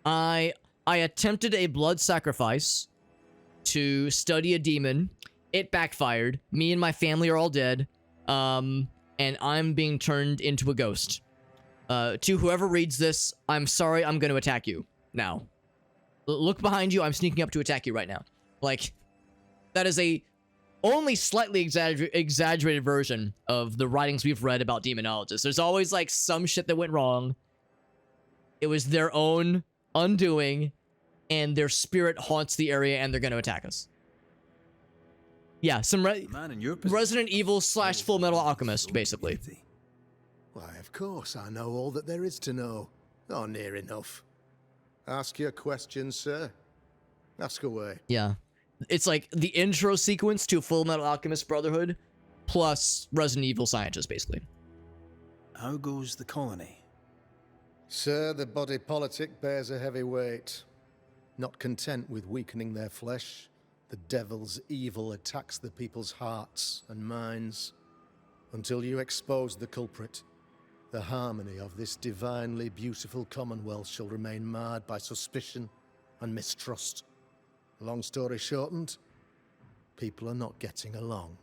I attempted a blood sacrifice to study a demon. It backfired. Me and my family are all dead. And I'm being turned into a ghost. To whoever reads this, I'm sorry, I'm going to attack you now. Look behind you, I'm sneaking up to attack you right now. Like, that is a only slightly exaggerated version of the writings we've read about demonologists. There's always, like, some shit that went wrong. It was their own undoing, and their spirit haunts the area, and they're going to attack us. Yeah, some Resident Evil / Full Metal Alchemist, basically. Why, of course, I know all that there is to know. Oh, near enough. Ask your questions, sir. Ask away. Yeah. It's like the intro sequence to Full Metal Alchemist Brotherhood plus Resident Evil Scientist, basically. How goes the colony? Sir, the body politic bears a heavy weight. Not content with weakening their flesh, the devil's evil attacks the people's hearts and minds. Until you expose the culprit, the harmony of this divinely beautiful commonwealth shall remain marred by suspicion and mistrust. Long story shortened, people are not getting along.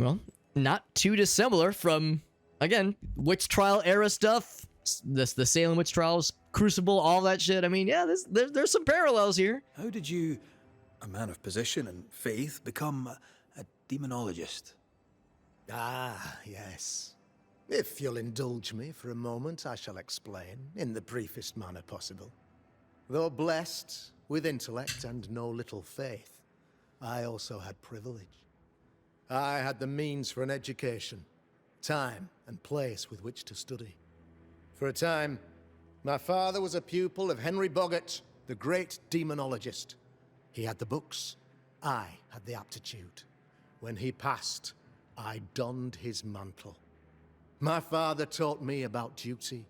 Well, not too dissimilar from, again, witch trial era stuff. The Salem witch trials, Crucible, all that shit. I mean, yeah, there's some parallels here. How did you, a man of position and faith, become a demonologist? Ah, yes. If you'll indulge me for a moment, I shall explain in the briefest manner possible. Though blessed with intellect and no little faith, I also had privilege. I had the means for an education, time and place with which to study. For a time, my father was a pupil of Henry Boggart, the great demonologist. He had the books, I had the aptitude. When he passed, I donned his mantle. My father taught me about duty.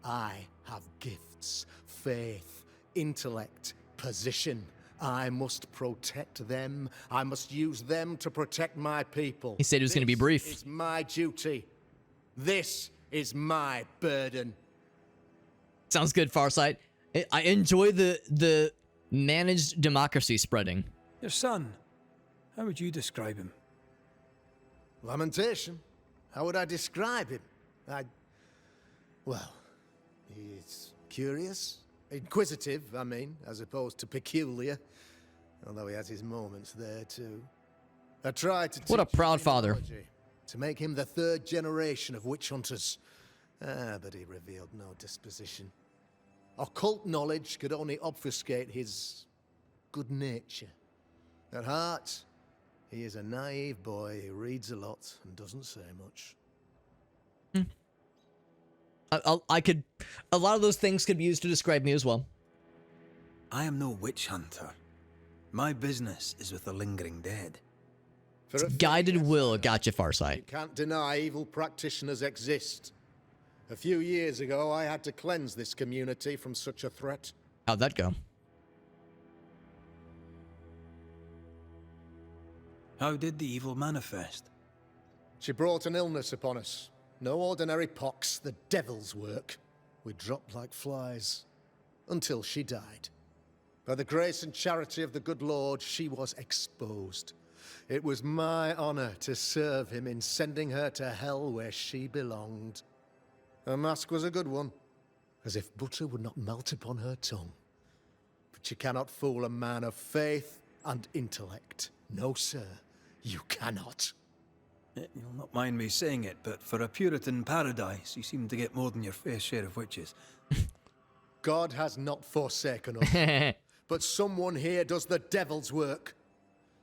I have gifts, faith, intellect, position. I must protect them. I must use them to protect my people. He said he was going to be brief. This is my duty. This is my burden. Sounds good, Farsight. I enjoy the managed democracy spreading. Your son, how would you describe him? Lamentation. How would I describe him? Well, he's curious, inquisitive, I mean, as opposed to peculiar. Although he has his moments there, too. I tried to What a teach him proud father. demonology, to make him the third generation of witch hunters. But he revealed no disposition. Occult knowledge could only obfuscate his good nature. At heart, he is a naive boy who reads a lot and doesn't say much. I could... A lot of those things could be used to describe me as well. I am no witch hunter. My business is with the lingering dead. For a Guided thing, will yes, got you, you Farsight. can't deny evil practitioners exist. A few years ago, I had to cleanse this community from such a threat. How'd that go? How did the evil manifest? She brought an illness upon us. No ordinary pox, the devil's work. We dropped like flies. Until she died. By the grace and charity of the good Lord, she was exposed. It was my honor to serve him in sending her to hell where she belonged. Her mask was a good one, as if butter would not melt upon her tongue. But you cannot fool a man of faith and intellect. No, sir, you cannot. You'll not mind me saying it, but for a Puritan paradise, you seem to get more than your fair share of witches. God has not forsaken us, but someone here does the devil's work.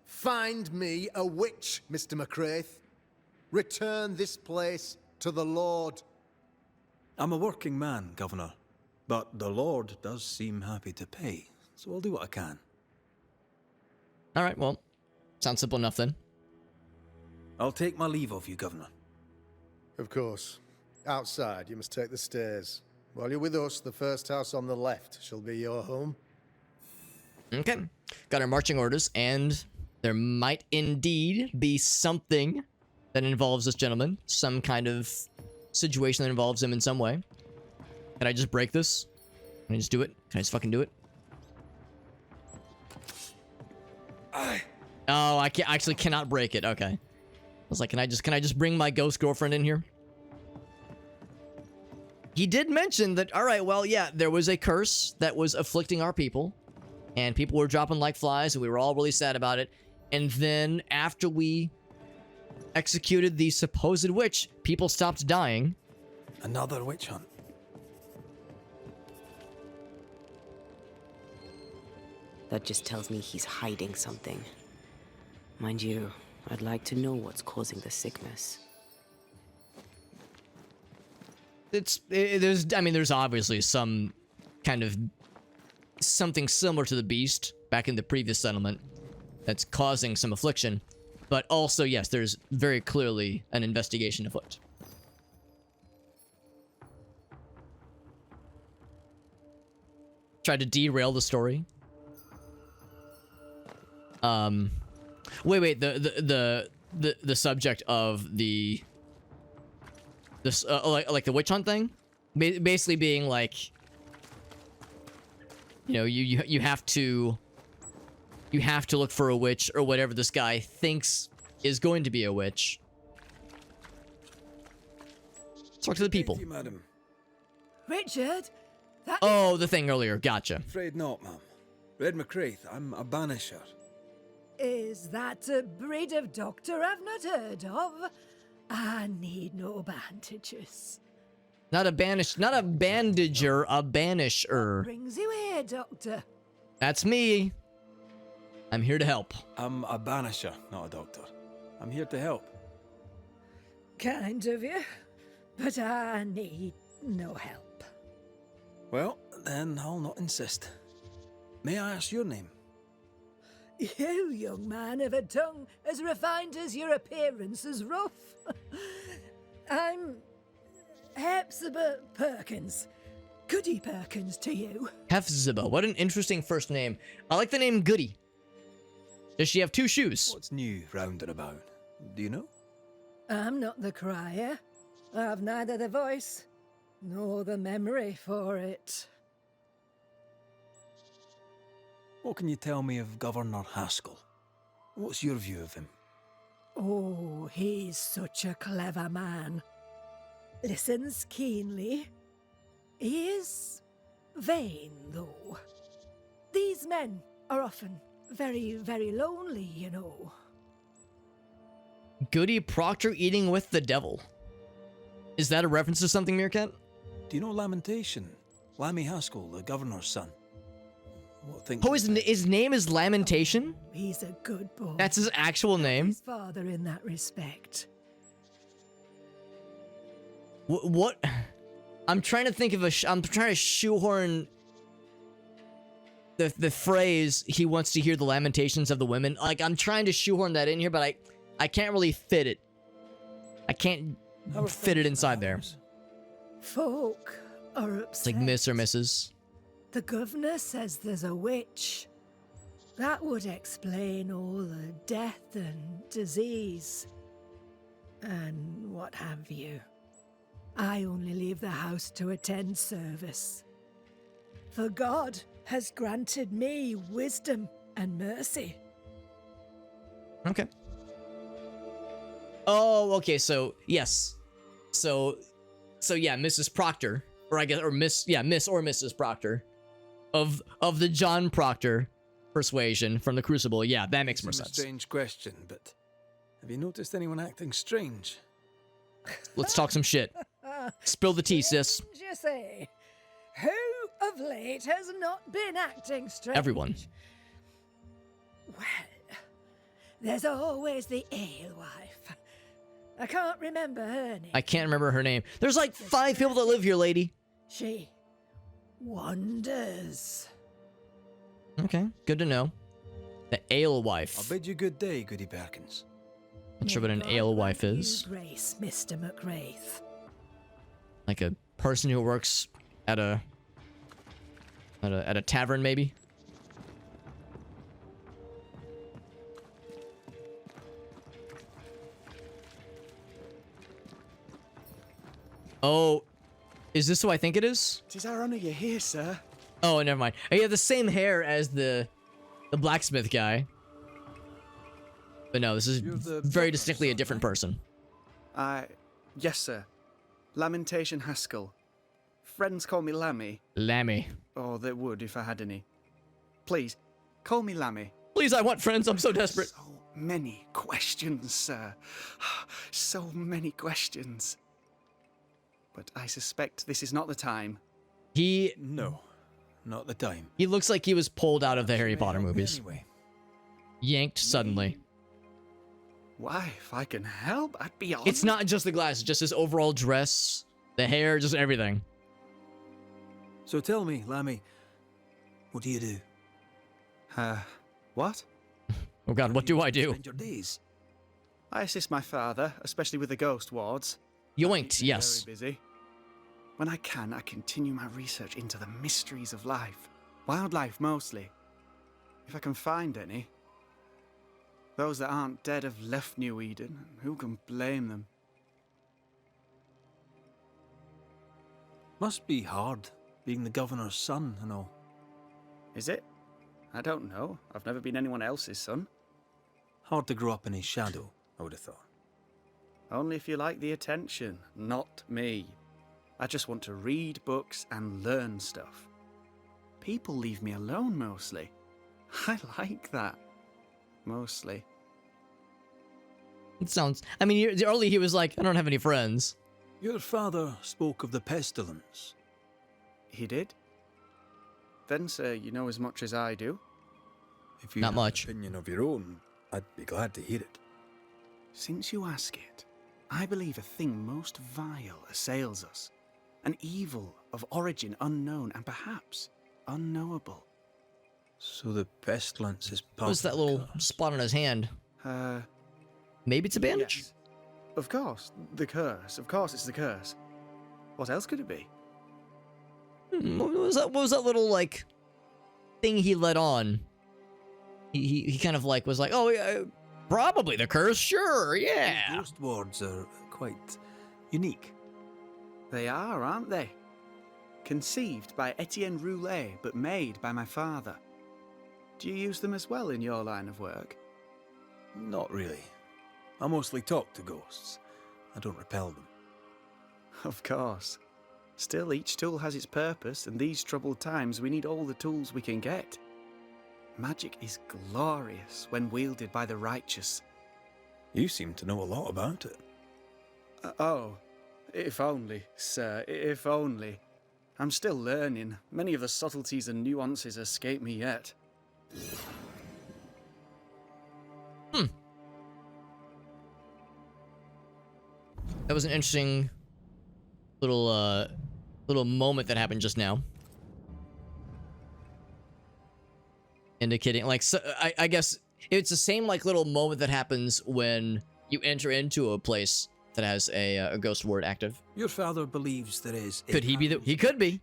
Find me a witch, Mr. McCraith. Return this place to the Lord. I'm a working man, Governor, but the Lord does seem happy to pay, so I'll do what I can. All right, well, sounds simple enough then. I'll take my leave of you, Governor. Of course. Outside, you must take the stairs. While you're with us, the first house on the left shall be your home. Okay. Got our marching orders, and there might indeed be something that involves this gentleman. Some kind of situation that involves him in some way. Can I just break this? Can I just do it? Can I just fucking do it? Oh, I actually cannot break it. Okay. I was like, can I just bring my ghost girlfriend in here? He did mention that, all right, well, yeah, there was a curse that was afflicting our people, and people were dropping like flies, and we were all really sad about it. And then after we executed the supposed witch, people stopped dying. Another witch hunt. That just tells me he's hiding something. Mind you, I'd like to know what's causing the sickness. There's obviously some kind of something similar to the beast back in the previous settlement that's causing some affliction. But also, yes, there's very clearly an investigation afoot. Tried to derail the story. Wait, the subject of this like the witch hunt thing, basically being like, you know, you have to look for a witch or whatever this guy thinks is going to be a witch. Let's talk to the people. Thank you, madam. Richard, that Oh, the thing earlier. Gotcha. Afraid not, ma'am. Red McCraith, I'm a banisher. is that a breed of doctor I've not heard of. I need no bandages. Not a bandager, a banisher. Brings you here, Doctor? That's me. I'm here to help. I'm a banisher, not a doctor. I'm here to help. Kind of you. But I need no help. Well, then I'll not insist. May I ask your name? You, young man, have a tongue as refined as your appearance is rough. I'm Hepzibah Perkins. Goody Perkins to you. Hefzibah. What an interesting first name. I like the name Goody. Does she have 2 shoes? What's new round and about? Do you know? I'm not the crier. I've neither the voice nor the memory for it. What can you tell me of Governor Haskell? What's your view of him? Oh, he's such a clever man. Listens keenly. He is vain, though. These men are often very, very lonely, you know. Goody Proctor eating with the devil. Is that a reference to something, Meerkat? Do you know Lamentation? Lammy Haskell, the governor's son. What think Oh, his name is Lamentation? He's a good boy. That's his actual name? His father in that respect. What? I'm trying to think of I'm trying to shoehorn the phrase he wants to hear the lamentations of the women. Like, I'm trying to shoehorn that in here, but I can't really fit it. I can't fit it inside there. Folk are upset. It's like Miss or Mrs. The governor says there's a witch. That would explain all the death and disease. And what have you. I only leave the house to attend service. For God has granted me wisdom and mercy. Okay. Oh, okay, so, yes. So yeah, Mrs. Proctor, or I guess, or Miss or Mrs. Proctor, of the John Proctor persuasion from the Crucible. Yeah, that makes more Seems a sense. strange question, but have you noticed anyone acting strange? Let's talk some shit. Spill the tea, sis. Strange, you say? Who of late has not been acting strange? Everyone. Well, there's always the alewife. I can't remember her name. I can't remember her name. There's like 5 people that live here, lady. She wanders. Okay, good to know. The alewife. I'll bid you good day, Goody Perkins. Not sure what an May God alewife grant you is. Grace, Mr. McWraith. Like a person who works at a tavern, maybe. Oh, is this who I think it is? 'Tis our honour you're here, sir. Oh, never mind. You have the same hair as the blacksmith guy. But no, this is You're the very doctor, distinctly a son, different eh? person. Yes, sir. Lamentation Haskell. Friends call me Lammy, Lammy. or they would if I had any. Please, call me Lammy. Please, I want friends. I'm so desperate. So many questions, sir. So many questions. But I suspect this is not the time. He No, not the time. looks like he was pulled out of the Harry May Potter help you movies. Anyway. Yanked suddenly. Why, if I can help, I'd be honored. It's not just the glasses, just his overall dress, the hair, just everything. So tell me, Lammy, what do you do? What? Oh god, what do I do? Spend your days. I assist my father, especially with the ghost wards. Yoinked, Keeps me yes. Very busy. When I can, I continue my research into the mysteries of life. Wildlife, mostly. If I can find any. Those that aren't dead have left New Eden. Who can blame them? Must be hard, being the governor's son and all. Is it? I don't know. I've never been anyone else's son. Hard to grow up in his shadow, I would have thought. Only if you like the attention, not me. I just want to read books and learn stuff. People leave me alone mostly. I like that. Mostly. It sounds. I mean, early he was like, I don't have any friends. Your father spoke of the pestilence. He did? Then, sir, you know as much as I do. If you Not have much. an opinion of your own, I'd be glad to hear it. Since you ask it, I believe a thing most vile assails us. An evil of origin unknown and perhaps unknowable. So the pestilence is part What's that of the little curse. spot on his hand? Maybe it's a bandage? Yes. Of course, the curse. Of course it's the curse. What else could it be? What was that little, like, thing he let on? He kind of, like, was like, oh, yeah, probably the curse, sure, yeah. Ghost wards are quite unique. They are, aren't they? Conceived by Etienne Roulet, but made by my father. Do you use them as well in your line of work? Not really. I mostly talk to ghosts. I don't repel them. Of course. Still, each tool has its purpose, and these troubled times we need all the tools we can get. Magic is glorious when wielded by the righteous. You seem to know a lot about it. Oh, if only, sir, if only. I'm still learning. Many of the subtleties and nuances escape me yet. That was an interesting little moment that happened just now. Indicating, like, so, I guess it's the same, like, little moment that happens when you enter into a place that has a ghost ward active. Your father believes there is... Could he be the... He could be.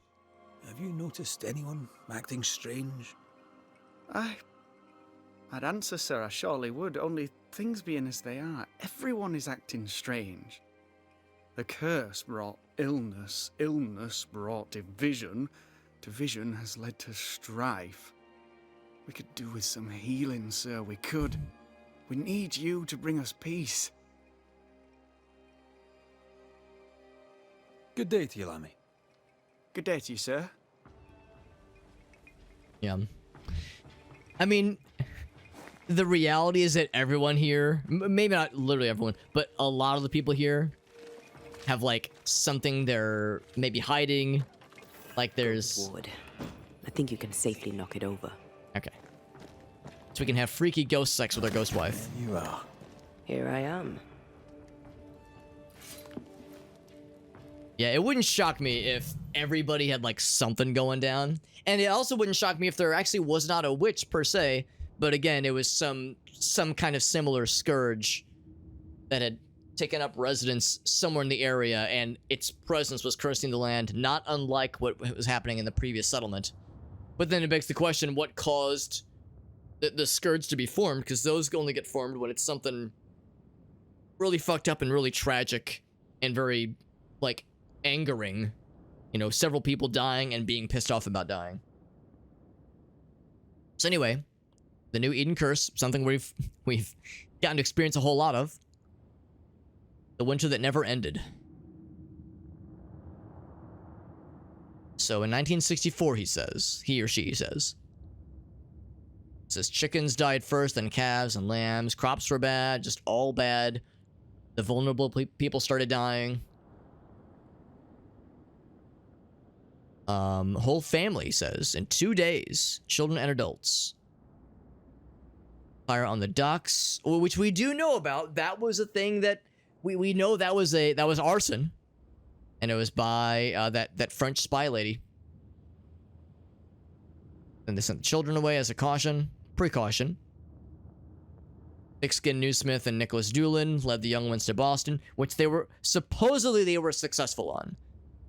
Have you noticed anyone acting strange? I'd answer, sir, I surely would, only things being as they are, everyone is acting strange. The curse brought illness, illness brought division, division has led to strife. We could do with some healing, sir, we could. We need you to bring us peace. Good day to you, Lammy. Good day to you, sir. Yeah. I mean, the reality is that everyone here, maybe not literally everyone, but a lot of the people here have, like, something they're maybe hiding. Like, there's... Ward. I think you can safely knock it over. Okay. So we can have freaky ghost sex with our ghost wife. You are. Here I am. Yeah, it wouldn't shock me if everybody had, like, something going down. And it also wouldn't shock me if there actually was not a witch, per se. But again, it was some kind of similar scourge that had taken up residence somewhere in the area, and its presence was cursing the land, not unlike what was happening in the previous settlement. But then it begs the question, what caused the scourge to be formed? Because those only get formed when it's something really fucked up and really tragic and very, like, angering. You know, several people dying and being pissed off about dying. So anyway, the New Eden Curse, something we've gotten to experience a whole lot of. The winter that never ended. So in 1964, he or she says, chickens died first, then calves and lambs. Crops were bad, just all bad. The vulnerable people started dying. Whole family says, in 2 days, children and adults. Fire on the docks, which we do know about. That was a thing that we know that was arson, and it was by that French spy lady. Then they sent the children away as a precaution. Thick-skinned Newsmith and Nicholas Doolin led the young ones to Boston, which they were supposedly successful on.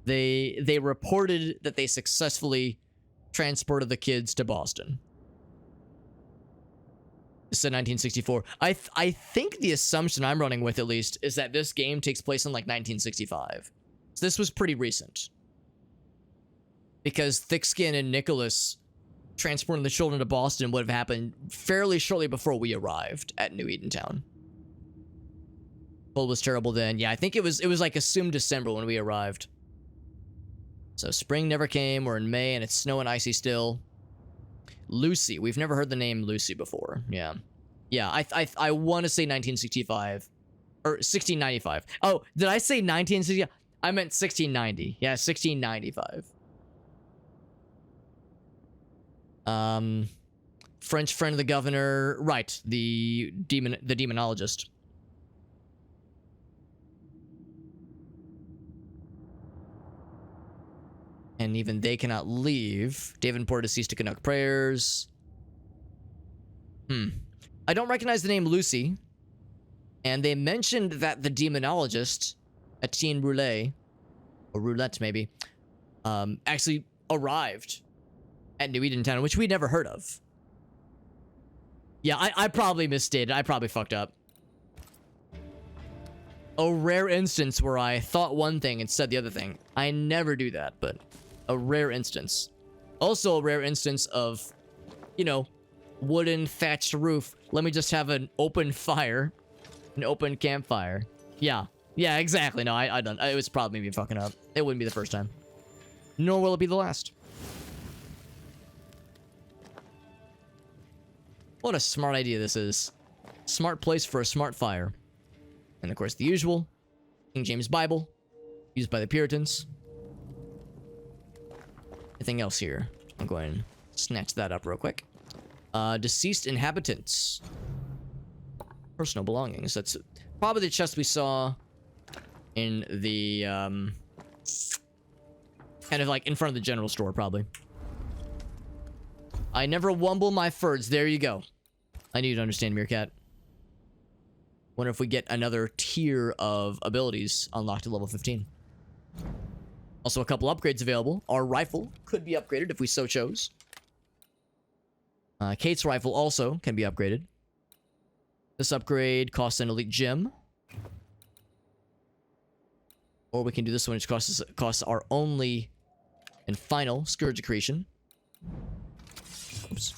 They reported that they successfully transported the kids to Boston. This is 1964. I think the assumption I'm running with, at least, is that this game takes place in, like, 1965. So this was pretty recent. Because Thickskin and Nicholas transporting the children to Boston would have happened fairly shortly before we arrived at New Edentown. Cold was terrible then. Yeah, I think it was like assumed December when we arrived. So spring never came. We're in May and it's snow and icy still. Lucy. We've never heard the name Lucy before. Yeah. Yeah, I want to say 1965. Or 1695. Oh, did I say 1960? I meant 1690. Yeah, 1695. French friend of the governor. Right, the demonologist. And even they cannot leave. Davenport has ceased to conduct prayers. I don't recognize the name Lucy. And they mentioned that the demonologist, Etienne Roulet, or Roulette maybe, actually arrived at New Edentown, which we'd never heard of. Yeah, I probably misstated. I probably fucked up. A rare instance where I thought one thing and said the other thing. I never do that, but a rare instance. Also a rare instance of, you know, wooden thatched roof. Let me just have an open fire. An open campfire. Yeah. Yeah, exactly. No, I don't. It was probably me fucking up. It wouldn't be the first time. Nor will it be the last. What a smart idea this is. Smart place for a smart fire. And of course, the usual. King James Bible. Used by the Puritans. Anything else here? I'm going to snatch that up real quick. Deceased inhabitants. Personal belongings. That's probably the chest we saw in the, kind of like in front of the general store, probably. I never wumble my furs. There you go. I need to understand, Meerkat. Wonder if we get another tier of abilities unlocked at level 15. Also, a couple upgrades available. Our rifle could be upgraded if we so chose. Kate's rifle also can be upgraded. This upgrade costs an elite gem. Or we can do this one, which costs our only and final Scourge Accretion. Oops.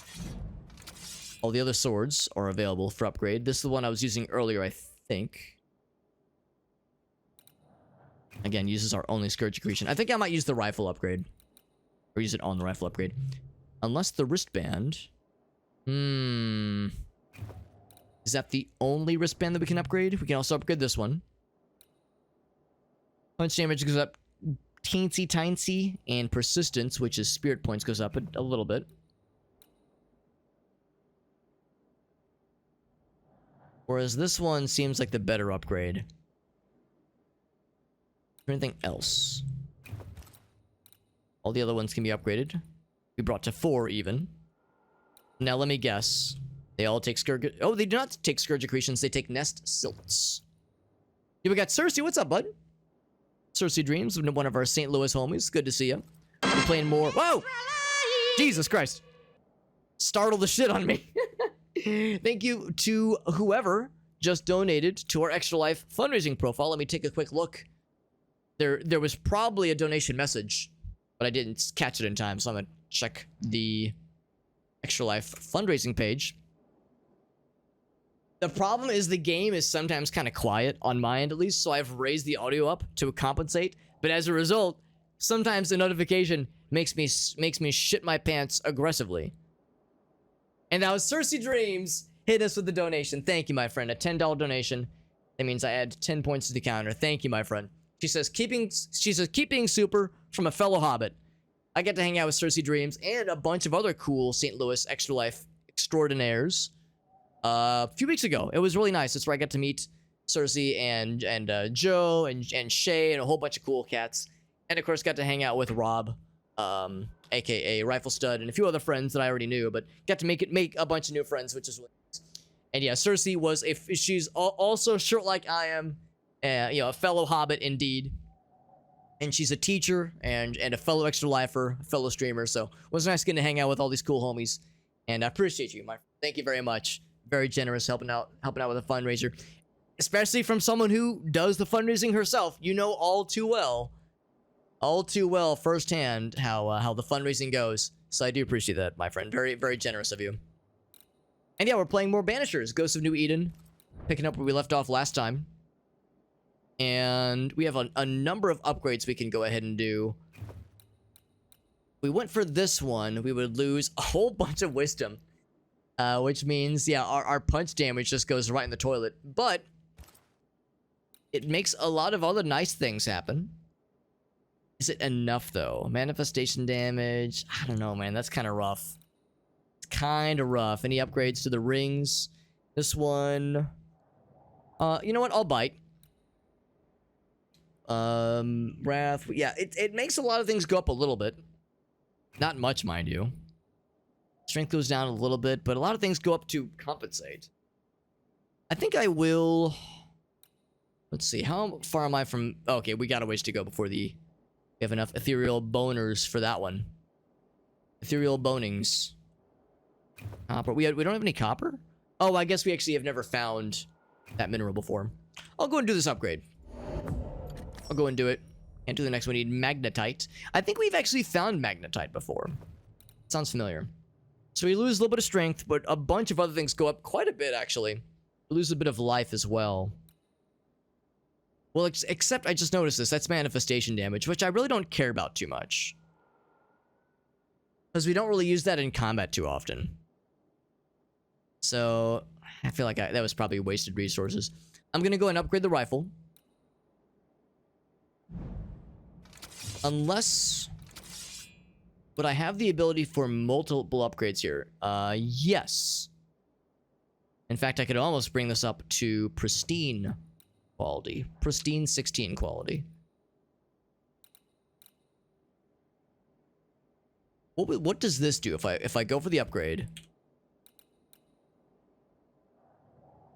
All the other swords are available for upgrade. This is the one I was using earlier, I think. Again, uses our only Scourge Accretion. I think I might use the rifle upgrade. Or use it on the rifle upgrade. Unless the wristband... Is that the only wristband that we can upgrade? We can also upgrade this one. Punch damage goes up teensy-tiny, and persistence, which is spirit points, goes up a little bit. Whereas this one seems like the better upgrade. Anything else? All the other ones can be upgraded. We brought to 4 even. Now let me guess. They all take Scourge... Oh, they do not take Scourge Accretions. They take Nest Silts. Yeah, we got Cersei. What's up, bud? Cersei Dreams, one of our St. Louis homies. Good to see you. We're playing more... Whoa! Jesus Christ. Startled the shit on me. Thank you to whoever just donated to our Extra Life fundraising profile. Let me take a quick look. There was probably a donation message, but I didn't catch it in time, so I'm going to check the Extra Life fundraising page. The problem is the game is sometimes kind of quiet, on my end at least, so I've raised the audio up to compensate, but as a result, sometimes the notification makes me shit my pants aggressively. And that was Cersei Dreams hit us with the donation. Thank you, my friend. A $10 donation. That means I add 10 points to the counter. Thank you, my friend. She says, keep being super from a fellow hobbit. I get to hang out with Cersei Dreams and a bunch of other cool St. Louis Extra Life extraordinaires. A few weeks ago. It was really nice. That's where I got to meet Cersei and Joe and Shay and a whole bunch of cool cats. And of course got to hang out with Rob, aka Rifle Stud, and a few other friends that I already knew, but got to make a bunch of new friends, which is really nice. And yeah, Cersei was she's also short like I am, a fellow hobbit indeed. And she's a teacher and a fellow Extra Lifer, a fellow streamer. So it was nice getting to hang out with all these cool homies. And I appreciate you, thank you very much. Very generous helping out with a fundraiser, especially from someone who does the fundraising herself. You know all too well firsthand how the fundraising goes. So I do appreciate that, my friend. Very, very generous of you. And yeah, we're playing more Banishers, Ghosts of New Eden, picking up where we left off last time. And we have a number of upgrades we can go ahead and do. We went for this one, we would lose a whole bunch of wisdom. Which means, yeah, our punch damage just goes right in the toilet. But it makes a lot of other nice things happen. Is it enough, though? Manifestation damage? I don't know, man. That's kind of rough. It's kind of rough. Any upgrades to the rings? This one... you know what? I'll bite. Wrath. Yeah, it makes a lot of things go up a little bit. Not much, mind you. Strength goes down a little bit, but a lot of things go up to compensate. I think I will... Let's see, how far am I from... Okay, we got a ways to go before the... We have enough ethereal boners for that one. Ethereal bonings. Copper. We don't have any copper? Oh, I guess we actually have never found that mineral before. I'll go and do this upgrade. I'll go and do it. Can't do the next one. We need magnetite. I think we've actually found magnetite before. Sounds familiar. So we lose a little bit of strength, but a bunch of other things go up quite a bit, actually. We lose a bit of life as well. Well, except I just noticed this. That's manifestation damage, which I really don't care about too much. Because we don't really use that in combat too often. So, I feel like that was probably wasted resources. I'm going to go and upgrade the rifle. Unless... Would I have the ability for multiple upgrades here? Yes. In fact, I could almost bring this up to pristine quality. Pristine 16 quality. What does this do if I go for the upgrade?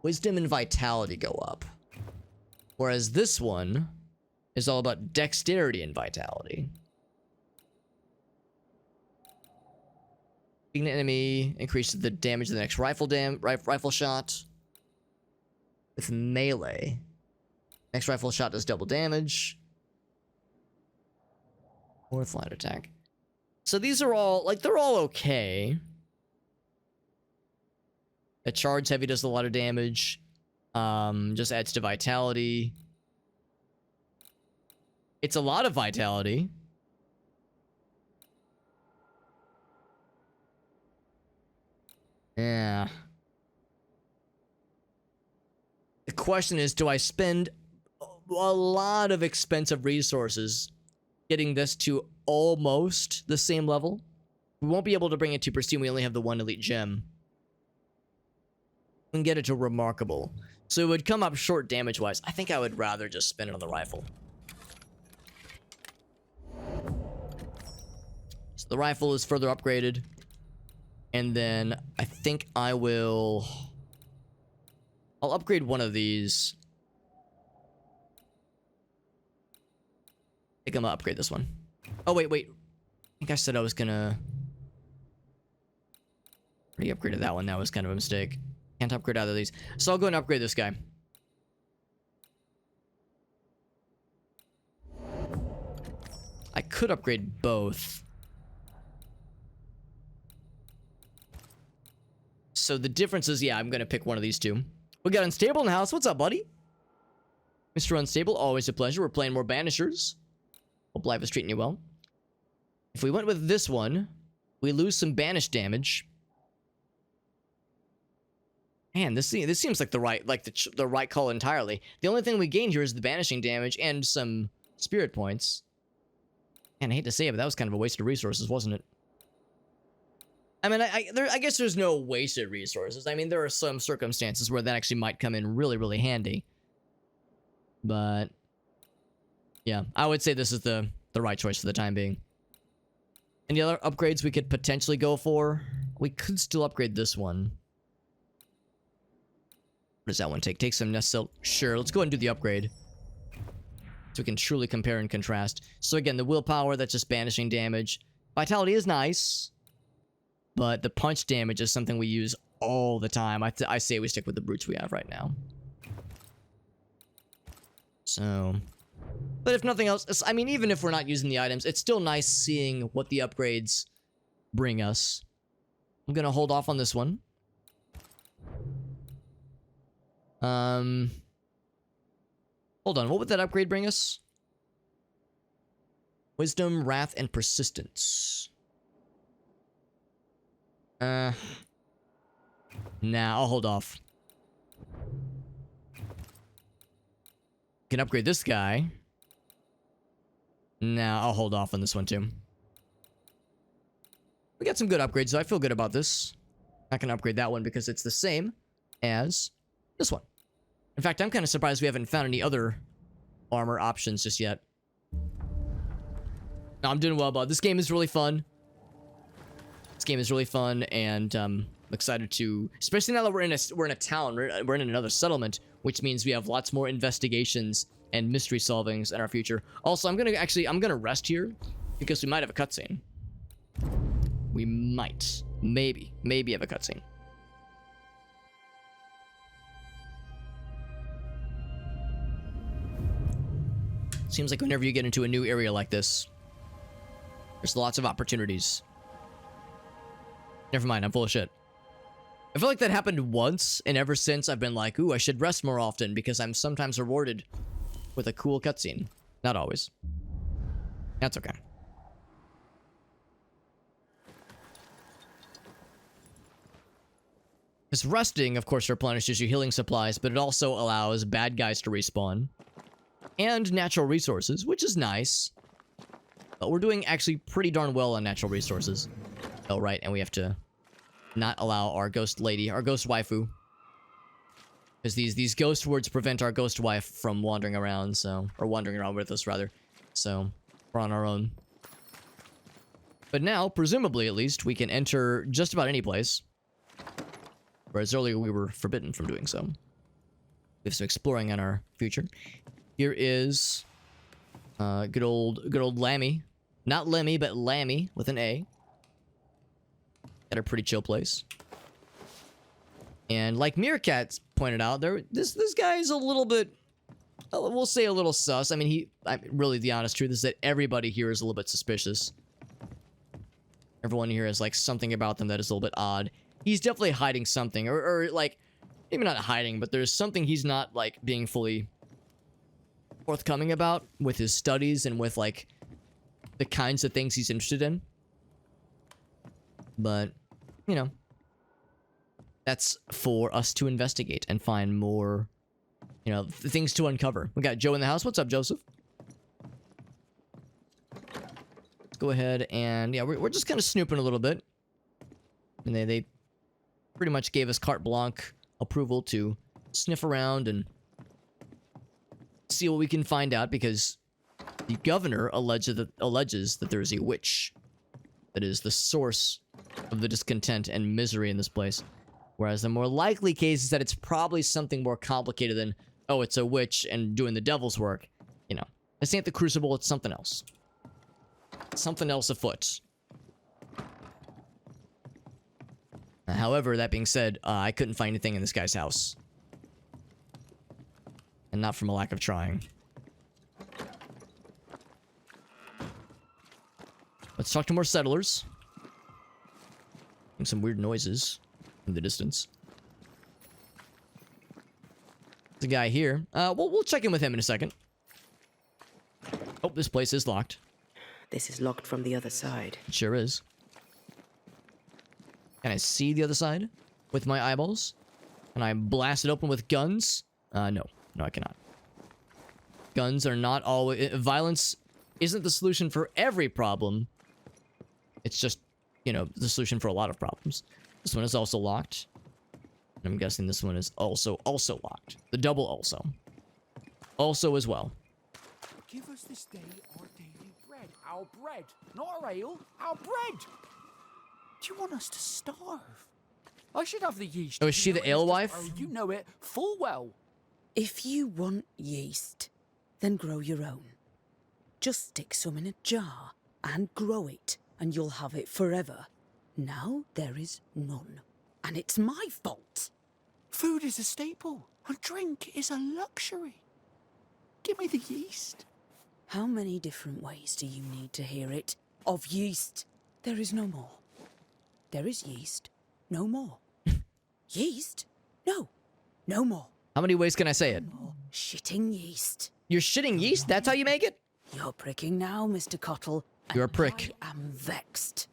Wisdom and vitality go up. Whereas this one is all about dexterity and vitality. Being an enemy increases the damage of the next rifle shot. With melee. Next rifle shot does double damage. Or flight attack. So these are all, like, they're all okay. A charge heavy does a lot of damage. Just adds to vitality. It's a lot of vitality. Yeah. The question is, do I spend a lot of expensive resources getting this to almost the same level? We won't be able to bring it to pristine. We only have the one elite gem. We can get it to remarkable. So it would come up short damage-wise. I think I would rather just spend it on the rifle. So the rifle is further upgraded. And then I think I'll upgrade one of these. I think I'm gonna upgrade this one. Oh, wait. I think I said I was gonna... Already upgraded that one. That was kind of a mistake. Can't upgrade either of these. So I'll go and upgrade this guy. I could upgrade both. So the difference is, yeah, I'm going to pick one of these two. We got Unstable in the house. What's up, buddy? Mr. Unstable, always a pleasure. We're playing more Banishers. Hope life is treating you well. If we went with this one, we lose some banish damage. Man, this seems like the right call entirely. The only thing we gain here is the banishing damage and some spirit points. And I hate to say it, but that was kind of a waste of resources, wasn't it? I mean, I guess there's no wasted resources. I mean, there are some circumstances where that actually might come in really, really handy. But yeah, I would say this is the right choice for the time being. Any other upgrades we could potentially go for? We could still upgrade this one. What does that one take? Take some necessary... Sure, let's go ahead and do the upgrade. So we can truly compare and contrast. So again, the willpower, that's just banishing damage. Vitality is nice. But the punch damage is something we use all the time. I say we stick with the brutes we have right now. So... But if nothing else... I mean, even if we're not using the items, it's still nice seeing what the upgrades bring us. I'm gonna hold off on this one. Hold on, what would that upgrade bring us? Wisdom, Wrath, and Persistence. Nah, I'll hold off. Can upgrade this guy. Nah, I'll hold off on this one too. We got some good upgrades, so I feel good about this. Not gonna upgrade that one because it's the same as this one. In fact, I'm kind of surprised we haven't found any other armor options just yet. No, I'm doing well, bud. This game is really fun. This game is really fun, and I'm excited to, especially now that we're in a town, we're in another settlement, which means we have lots more investigations and mystery solvings in our future. Also, I'm gonna rest here because we might have a cutscene. We might, maybe have a cutscene. Seems like whenever you get into a new area like this, there's lots of opportunities. Never mind, I'm full of shit. I feel like that happened once, and ever since I've been like, ooh, I should rest more often because I'm sometimes rewarded with a cool cutscene. Not always. That's okay. Because resting, of course, replenishes your healing supplies, but it also allows bad guys to respawn. And natural resources, which is nice. But we're doing actually pretty darn well on natural resources. Oh, right, and we have to not allow our ghost lady, our ghost waifu. Because these ghost words prevent our ghost wife from wandering around, so... Or wandering around with us, rather. So, we're on our own. But now, presumably at least, we can enter just about any place. Whereas earlier we were forbidden from doing so. We have some exploring on our future. Here is good old Lammy. Not Lemmy, but Lammy with an A. At a pretty chill place. And like Meerkat pointed out, this guy is a little bit, we'll say a little sus. I mean, really the honest truth is that everybody here is a little bit suspicious. Everyone here has like something about them that is a little bit odd. He's definitely hiding something, or like, maybe not hiding, but there's something he's not like being fully forthcoming about with his studies and with like the kinds of things he's interested in. But, you know, that's for us to investigate and find more, you know, things to uncover. We got Joe in the house. What's up, Joseph? Let's go ahead and, yeah, we're just kind of snooping a little bit. And they pretty much gave us carte blanche approval to sniff around and see what we can find out, because the governor alleges that there is a witch that is the source of the discontent and misery in this place. Whereas the more likely case is that it's probably something more complicated than, oh, it's a witch and doing the devil's work. You know, this ain't the Crucible, it's something else. Something else afoot. However, that being said, I couldn't find anything in this guy's house. And not from a lack of trying. Let's talk to more settlers. Some weird noises in the distance. There's a guy here. We'll check in with him in a second. Oh, this place is locked. This is locked from the other side. It sure is. Can I see the other side with my eyeballs? Can I blast it open with guns? No, I cannot. Guns are not always... Violence isn't the solution for every problem. It's just, you know, the solution for a lot of problems. This one is also locked. And I'm guessing this one is also locked. The double also. Also as well. Give us this day our daily bread. Our bread. Not our ale. Our bread. Do you want us to starve? I should have the yeast. Oh, is she the alewife? Oh, you know it full well. If you want yeast, then grow your own. Just stick some in a jar and grow it, and you'll have it forever. Now there is none, and it's my fault. Food is a staple, and drink is a luxury. Give me the yeast. How many different ways do you need to hear it? Of yeast, there is no more. There is yeast, no more. Yeast? No, no more. How many ways can I say it? No shitting yeast. You're shitting yeast? That's how you make it? You're pricking now, Mr. Cottle. You're a prick. I am vexed.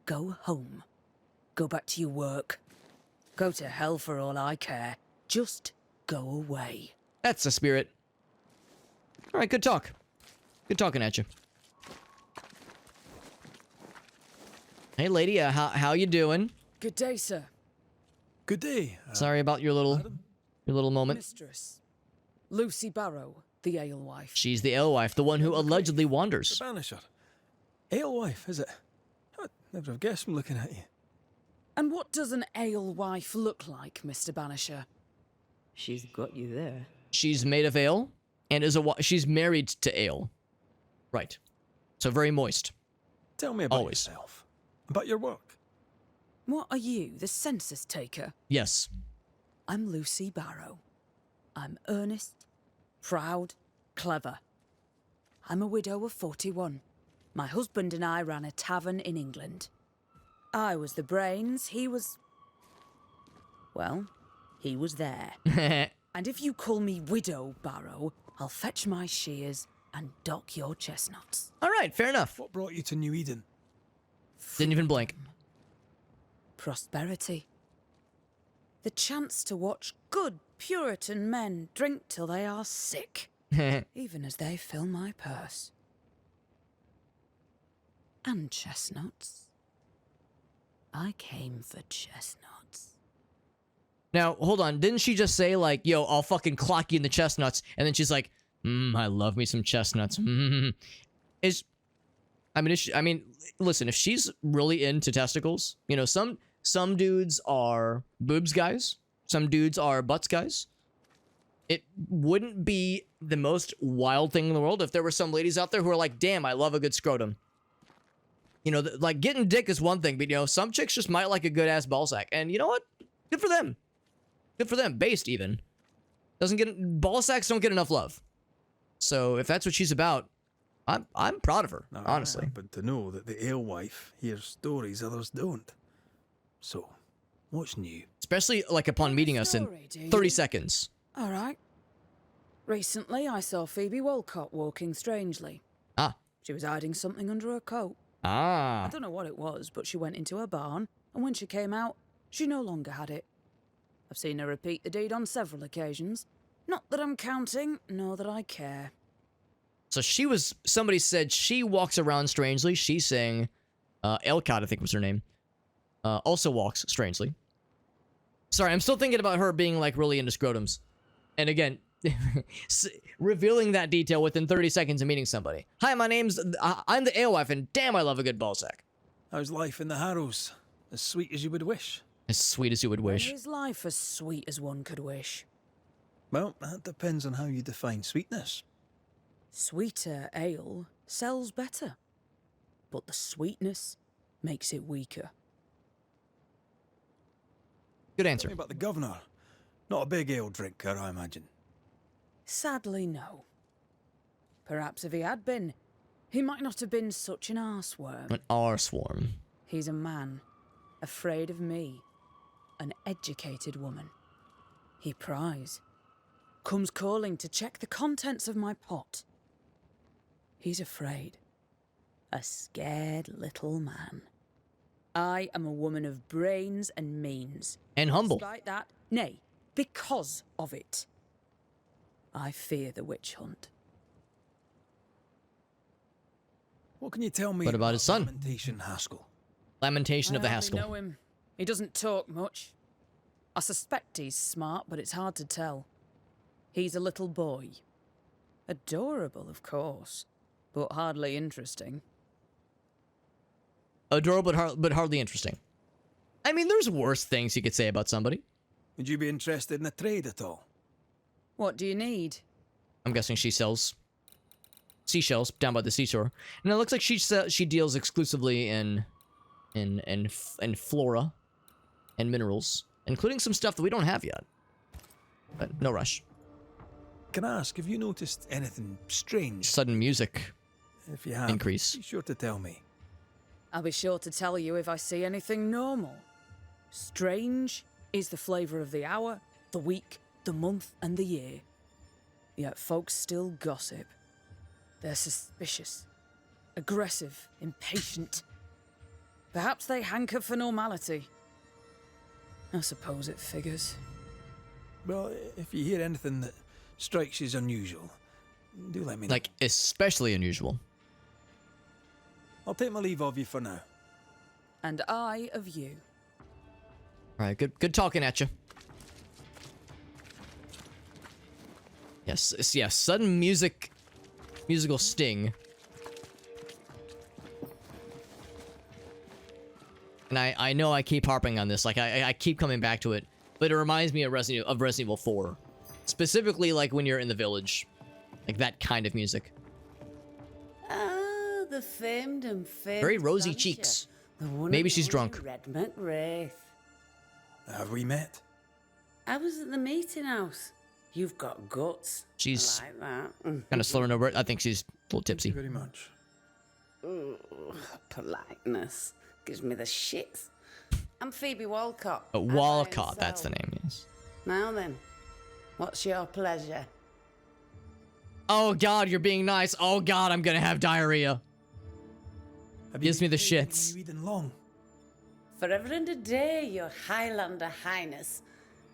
Go home. Go back to your work. Go to hell for all I care. Just go away. That's the spirit. Alright, good talk. Good talking at you. Hey, lady, how you doing? Good day, sir. Good day. Sorry about your little moment. Mistress. Lucy Barrow, the alewife. She's the alewife, the one who allegedly The wanders. Banisher. Alewife, is it? I'd never have guessed from looking at you. And what does an alewife look like, Mr. Banisher? She's got you there. She's made of ale, and she's married to ale. Right. So very moist. Tell me about Always. yourself. About your work. What are you, the census taker? Yes. I'm Lucy Barrow. I'm earnest, proud, clever. I'm a widow of 41. My husband and I ran a tavern in England. I was the brains, he was... well, he was there. And if you call me Widow Barrow, I'll fetch my shears and dock your chestnuts. All right, fair enough. What brought you to New Eden? Didn't even blink. Prosperity. The chance to watch good Puritan men drink till they are sick, even as they fill my purse. And chestnuts. I came for chestnuts. Now, hold on. Didn't she just say, like, yo, I'll fucking clock you in the chestnuts? And then she's like, I love me some chestnuts. Listen, if she's really into testicles, you know, some dudes are boobs guys. Some dudes are butts guys. It wouldn't be the most wild thing in the world if there were some ladies out there who are like, damn, I love a good scrotum. You know, like, getting dick is one thing, but, you know, some chicks just might like a good-ass ballsack. And you know what? Good for them. Good for them. Based, even. Ballsacks don't get enough love. So, if that's what she's about, I'm proud of her, honestly. But to know that the alewife hears stories others don't. So, what's new? Especially, like, upon meeting us in Story, do you? 30 seconds. All right. Recently, I saw Phoebe Walcott walking strangely. Ah. She was hiding something under her coat. I Ah. don't know what it was, but she went into her barn, and when she came out, she no longer had it. I've seen her repeat the deed on several occasions. Not that I'm counting, nor that I care. So somebody said she walks around strangely. She's saying, Elcott, I think was her name, also walks strangely. Sorry, I'm still thinking about her being, like, really into scrotums. And again, revealing that detail within 30 seconds of meeting somebody. Hi, I'm the alewife, and damn, I love a good ballsack. How's life in the Harrows? As sweet as you would wish? As sweet as you would wish. Is life as sweet as one could wish? Well, that depends on how you define sweetness. Sweeter ale sells better, but the sweetness makes it weaker. Good Tell answer. me about the governor. Not a big ale drinker, I imagine. Sadly, no. Perhaps if he had been, he might not have been such an arseworm. An R-swarm. He's a man, afraid of me, an educated woman. He pries, comes calling to check the contents of my pot. He's afraid, a scared little man. I am a woman of brains and means. And humble. Despite that, nay, because of it, I fear the witch hunt. What can you tell me What about his son? Lamentation Haskell? Lamentation of the I Haskell. know him. He doesn't talk much. I suspect he's smart, but it's hard to tell. He's a little boy. Adorable, of course, but hardly interesting. Adorable, but hardly interesting. I mean, there's worse things you could say about somebody. Would you be interested in a trade at all? What do you need? I'm guessing she sells seashells down by the seashore, and it looks like she deals exclusively in flora and minerals, including some stuff that we don't have yet. But no rush. Can I ask, have you noticed anything strange? Sudden music If you have, increase. be sure to tell me. I'll be sure to tell you if I see anything normal. Strange is the flavour of the hour, the week, the month, and the year. Yet folks still gossip. They're suspicious, aggressive, impatient. Perhaps they hanker for normality. I suppose it figures. Well, if you hear anything that strikes you as unusual, do let me know. Like, especially unusual. I'll take my leave of you for now. And I of you. All right, good talking at you. Yes, yes, sudden musical sting. And I know I keep harping on this, like I keep coming back to it, but it reminds me of Resident Evil 4. Specifically, like when you're in the village. Like that kind of music. Ah, the famed and famed. Very rosy Banisher, cheeks. the one Maybe and she's only drunk. Red McWraith. Have we met? I was at the meeting house. You've got guts. She's I like that. kind of slurring over it. I think she's a little tipsy. Thank you very much. Ooh, politeness gives me the shits. I'm Phoebe Walcott. Walcott, that's the name, yes. Now then, what's your pleasure? Oh god, you're being nice. Oh god, I'm gonna have diarrhea. Gives me the shits. Have you eaten long? Forever and a day, your Highlander Highness.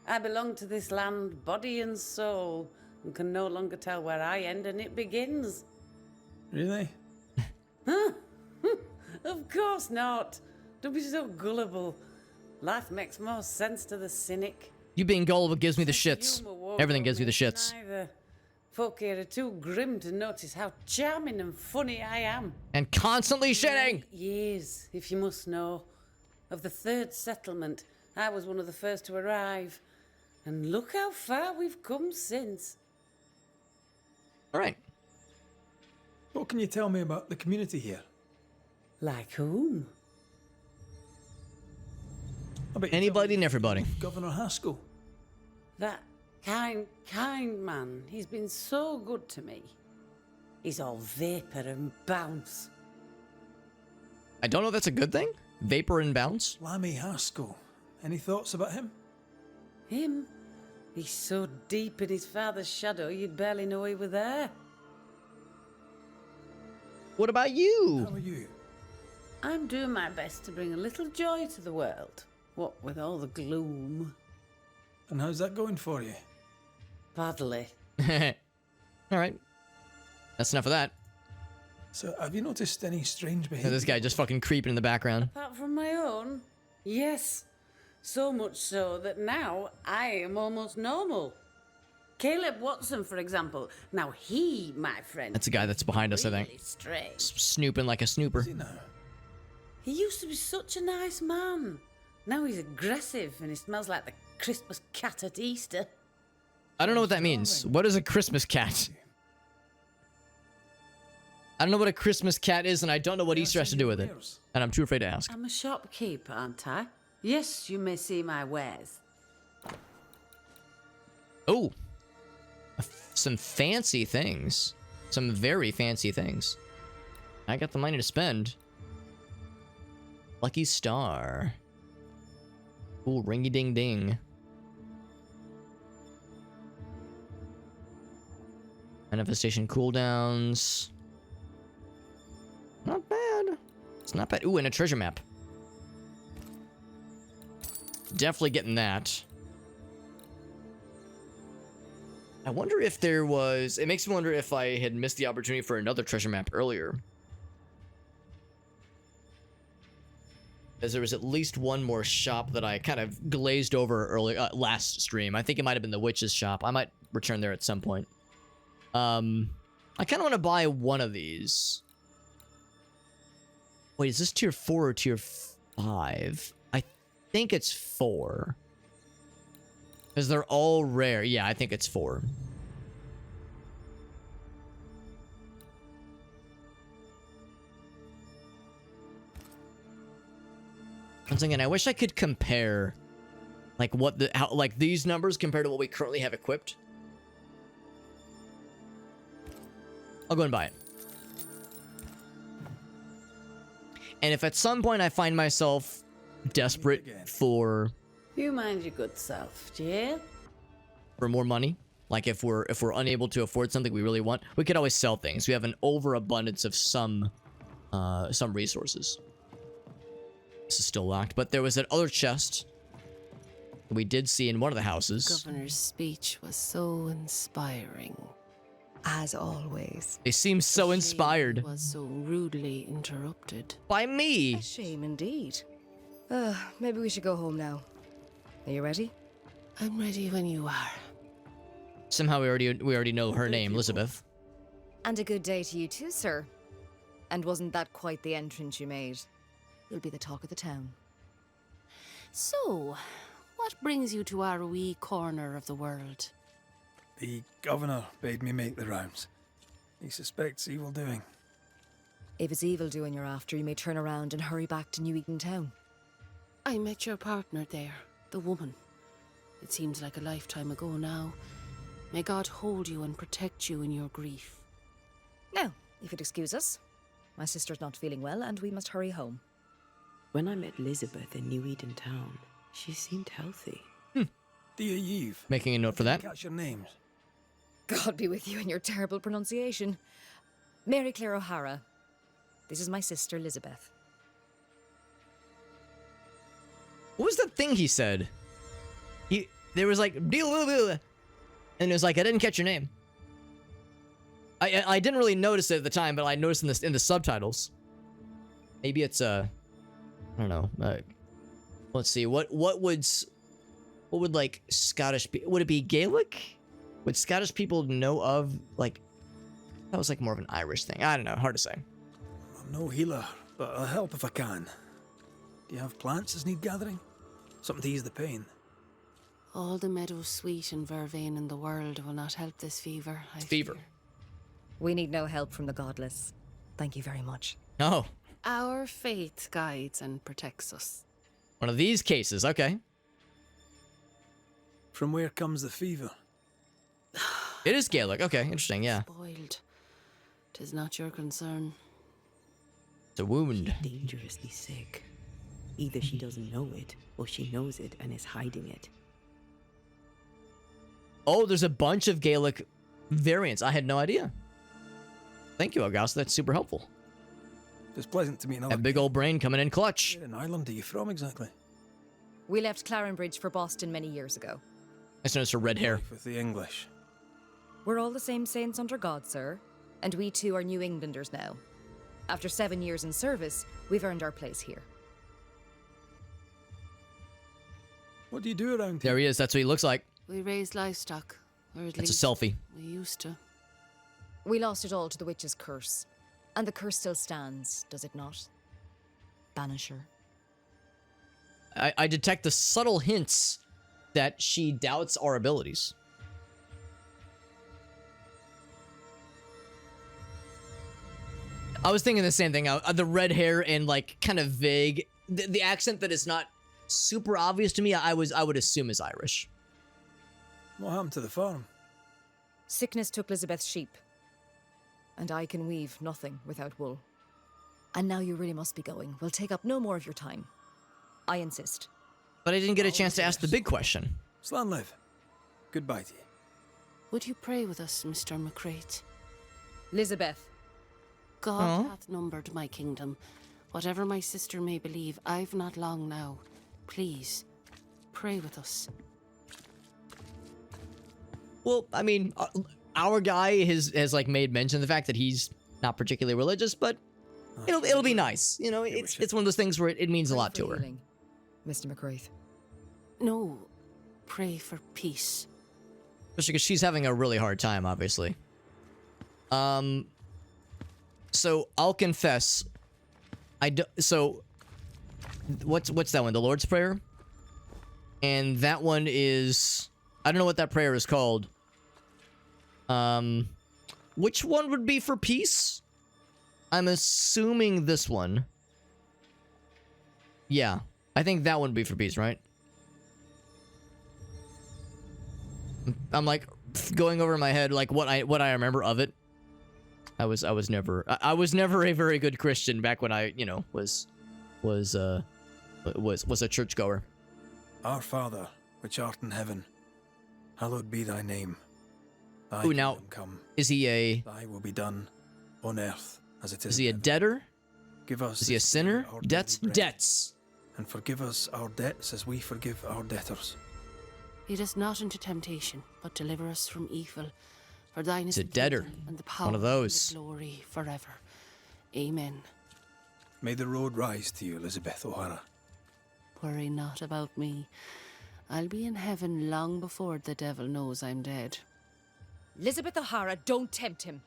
I belong to this land, body and soul, and can no longer tell where I end and it begins. Really? Of course not. Don't be so gullible. Life makes more sense to the cynic. You being gullible gives me the Sense of shits. humour won't Everything go gives me the amiss shits. neither. Folk here are too grim to notice how charming and funny I am. And constantly shitting! Years, if you must know. Of the third settlement, I was one of the first to arrive. And look how far we've come since. Alright. What can you tell me about the community here? Like whom? I bet you Anybody tell and me everybody. of Governor Haskell. That kind man. He's been so good to me. He's all vapor and bounce. I don't know if that's a good thing. Vapor and bounce. Lammy Haskell. Any thoughts about him? Him? He's so deep in his father's shadow you'd barely know he were there. What about you? How are you? I'm doing my best to bring a little joy to the world. What with all the gloom. And how's that going for you? Badly. Alright. That's enough of that. So, have you noticed any strange Now behavior? this guy just fucking creeping in the background. Apart from my own? Yes. So much so that now I am almost normal. Caleb Watson, for example. Now he, my friend. That's a guy that's behind us, I think. really strange. Snooping like a snooper. Is he now? He used to be such a nice man. Now he's aggressive and he smells like the Christmas cat at Easter. I don't know what that means. What is a Christmas cat? I don't know what a Christmas cat is, and I don't know what Easter has to do with it. And I'm too afraid to ask. I'm a shopkeeper, aren't I? Yes, you may see my wares. Oh. Some fancy things. Some very fancy things. I got the money to spend. Lucky star. Ooh, ringy ding ding. Manifestation cooldowns. Not bad. It's not bad. Ooh, and a treasure map. Definitely getting that. I wonder if there was... It makes me wonder if I had missed the opportunity for another treasure map earlier. As there was at least one more shop that I kind of glazed over early last stream. I think it might have been the witch's shop. I might return there at some point. I kind of want to buy one of these. Wait, is this tier 4 or tier 5? I think it's 4. Because they're all rare. Yeah, I think it's 4. Once again, I wish I could compare, like, like these numbers compared to what we currently have equipped. I'll go and buy it. And if at some point I find myself desperate for You mind your good self, do you hear? for more money, like if we're unable to afford something we really want, we could always sell things. We have an overabundance of some resources. This is still locked, but there was that other chest that we did see in one of the houses. Governor's speech was so inspiring. As always. They seem so Shame inspired he was so rudely interrupted. by me. A shame indeed. Maybe we should go home now. Are you ready? I'm ready when you are. Somehow we already know her name, Elizabeth. And a good day to you too, sir. And wasn't that quite the entrance you made? You'll be the talk of the town. So, what brings you to our wee corner of the world? The governor bade me make the rounds. He suspects evil doing. If it's evil doing you're after, you may turn around and hurry back to New Eden Town. I met your partner there, the woman. It seems like a lifetime ago now. May God hold you and protect you in your grief. Now, if you'd excuse us, my sister's not feeling well and we must hurry home. When I met Elizabeth in New Eden Town, she seemed healthy. Dear Eve. Making a note for that. Catch your names. God be with you and your terrible pronunciation. Mary Claire O'Hara. This is my sister, Elizabeth. What was that thing he said? There was like, and it was like, I didn't catch your name. I didn't really notice it at the time, but I noticed in the subtitles. Maybe it's I don't know. Let's see. What would like Scottish would it be Gaelic? Would Scottish people know of like that was like more of an Irish thing? I don't know. Hard to say. I'm no healer, but I'll help if I can. Do you have plants as need gathering? Something to ease the pain. All the meadow sweet and vervain in the world will not help this fever. Fever. We need no help from the godless. Thank you very much. Oh. Our faith guides and protects us. One of these cases, okay. From where comes the fever? It is Gaelic. Okay, interesting. Yeah. Spoiled. 'Tis not your concern. It's a wound. Dangerously sick. Either she doesn't know it, or she knows it and is hiding it. Oh, there's a bunch of Gaelic variants. I had no idea. Thank you, August. That's super helpful. It's pleasant to meet another. That big old brain coming in clutch. Where in Ireland are you from exactly? We left Clarenbridge for Boston many years ago. I just noticed her red hair. With the English. We're all the same saints under God, sir. And we too are New Englanders now. After 7 years in service, we've earned our place here. What do you do around here? There he is. That's what he looks like. We raise livestock, or at That's least a selfie. we used to. We lost it all to the witch's curse. And the curse still stands, does it not? Banisher. I detect the subtle hints that she doubts our abilities. I was thinking the same thing. The red hair and like kind of vague, the accent that is not super obvious to me. I would assume is Irish. What happened to the farm? Sickness took Elizabeth's sheep. And I can weave nothing without wool. And now you really must be going. We'll take up no more of your time. I insist. But I didn't get a chance to ask the big question. Slanliv, goodbye to you. Would you pray with us, Mr. McCrate? Elizabeth. God hath numbered my kingdom. Whatever my sister may believe, I've not long now. Please, pray with us. Well, I mean, our guy has like made mention of the fact that he's not particularly religious, but it'll be nice. You know, it's one of those things where it means a lot to her. Healing, Mr. McCraith. No, pray for peace. Especially because she's having a really hard time, obviously. So I'll confess, so what's that one? The Lord's Prayer? And that one is, I don't know what that prayer is called. Which one would be for peace? I'm assuming this one. Yeah, I think that one would be for peace, right? I'm like going over in my head like what I remember of it. I was never a very good Christian back when I, you know, was a churchgoer. Our Father, which art in heaven, hallowed be thy name. Thy Ooh, now, kingdom come. is he a... Thy will be done on earth as it is. Is he a debtor? Give us. Is he a sinner? Debts? Debts. And forgive us our debts as we forgive our debtors. Lead us not into temptation, but deliver us from evil. For thine is He's a the debtor. kingdom and the power One of those. and the glory forever. Amen. May the road rise to you, Elizabeth O'Hara. worry not about me. I'll be in heaven long before the devil knows I'm dead. Elizabeth O'Hara, don't tempt him.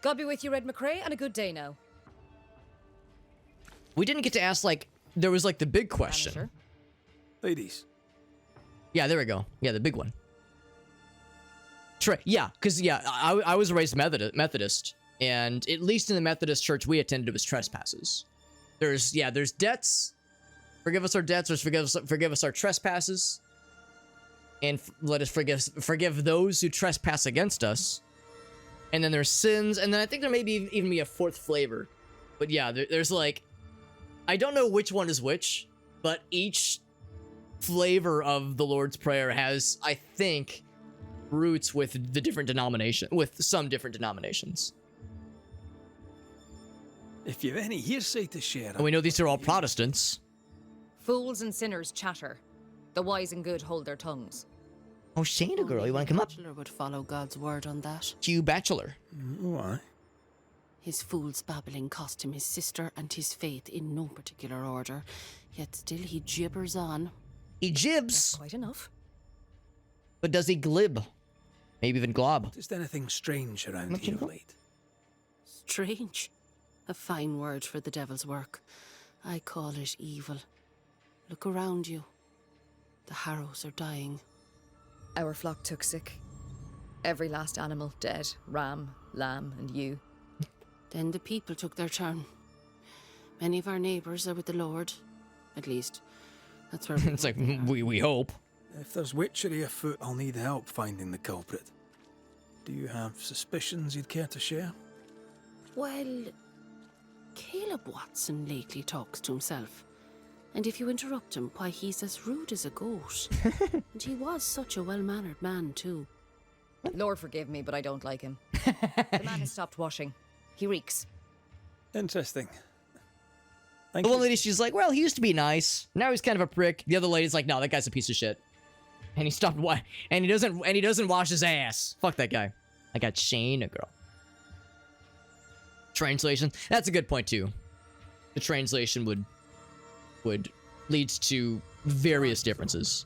God be with you, Red McCrae, and a good day now. We didn't get to ask, like, there was, like, the big question. Banisher. Ladies. Yeah, there we go. Yeah, the big one. Yeah, because, yeah, I was raised Methodist, and at least in the Methodist church we attended, it was trespasses. There's debts. Forgive us our debts, or forgive us our trespasses. And let us forgive those who trespass against us. And then there's sins, and then I think there may be even be a fourth flavor. But yeah, there's like, I don't know which one is which, but each flavor of the Lord's Prayer has, I think, roots with the different denomination, with some different denominations. If you've any hearsay to share... And we know these are all Protestants. Fools and sinners chatter. The wise and good hold their tongues. Oh, Shayna girl, you want to come up? Bachelor would follow God's word on that. Hugh Bachelor. Why? His fool's babbling cost him his sister and his faith in no particular order, yet still he gibbers on. He jibs. That's quite enough. But does he glib? Maybe even glob. Just anything strange around here of late? Strange. A fine word for the devil's work. I call it evil. Look around you. The Harrows are dying. Our flock took sick. Every last animal dead. Ram, lamb, and ewe. Then the people took their turn. Many of our neighbours are with the Lord. At least, that's where it's like, we hope. If there's witchery afoot, I'll need help finding the culprit. Do you have suspicions you'd care to share? Well, Caleb Watson lately talks to himself. And if you interrupt him, why, he's as rude as a goat. And he was such a well-mannered man, too. Lord forgive me, but I don't like him. The man has stopped washing. He reeks. Interesting. The one lady, she's like, well, he used to be nice. Now he's kind of a prick. The other lady's like, no, that guy's a piece of shit. And he stopped and he doesn't wash his ass. Fuck that guy. I got Shayna girl. Translation. That's a good point too. The translation would lead to various differences.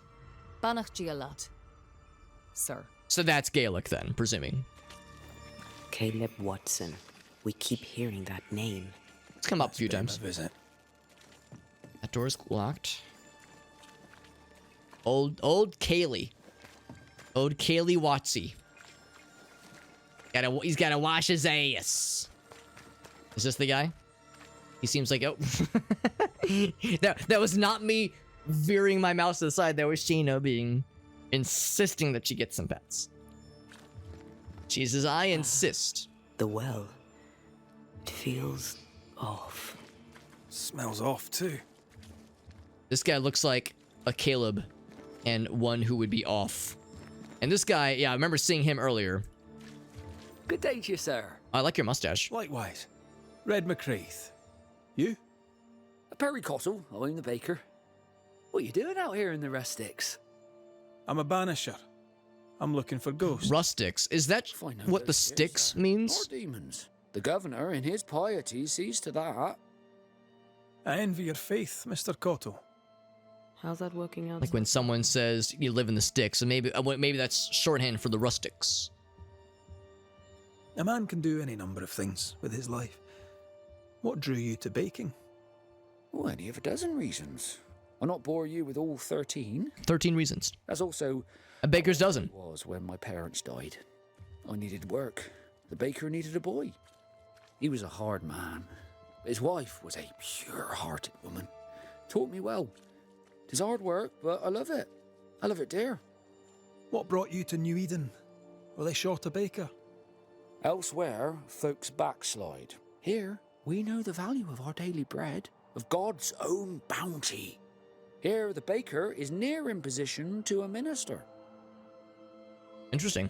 Banach Gialat, sir. So that's Gaelic then, presuming. Caleb Watson. We keep hearing that name. Let's come up a few times. Visit. That door's locked. Old Kaylee. Old Kaylee Watsy. He's gotta wash his ass. Is this the guy? He seems like, oh. that was not me veering my mouse to the side. That was Sheena insisting that she get some pets. She says, I insist. The well. It feels off. Smells off too. This guy looks like a Caleb and one who would be off. And this guy, yeah, I remember seeing him earlier. Good day to you, sir. I like your mustache. Likewise. Red McCraith. You? Perry Cottle, I'm the baker. What are you doing out here in the rustics? I'm a banisher. I'm looking for ghosts. Rustics? Is that what the sticks means? Or demons. The governor, in his piety, sees to that. I envy your faith, Mr. Cottle. How's that working out? Like when someone says you live in the sticks, and maybe that's shorthand for the rustics. A man can do any number of things with his life. What drew you to baking? Oh, any of a dozen reasons. I'll not bore you with all 13. 13 reasons. That's also a baker's dozen. Was when my parents died. I needed work. The baker needed a boy. He was a hard man. His wife was a pure-hearted woman. Taught me well. 'Tis hard work, but I love it. I love it, dear. What brought you to New Eden? Were they short a baker? Elsewhere, folks backslide. Here, we know the value of our daily bread, of God's own bounty. Here, the baker is near in position to a minister. Interesting.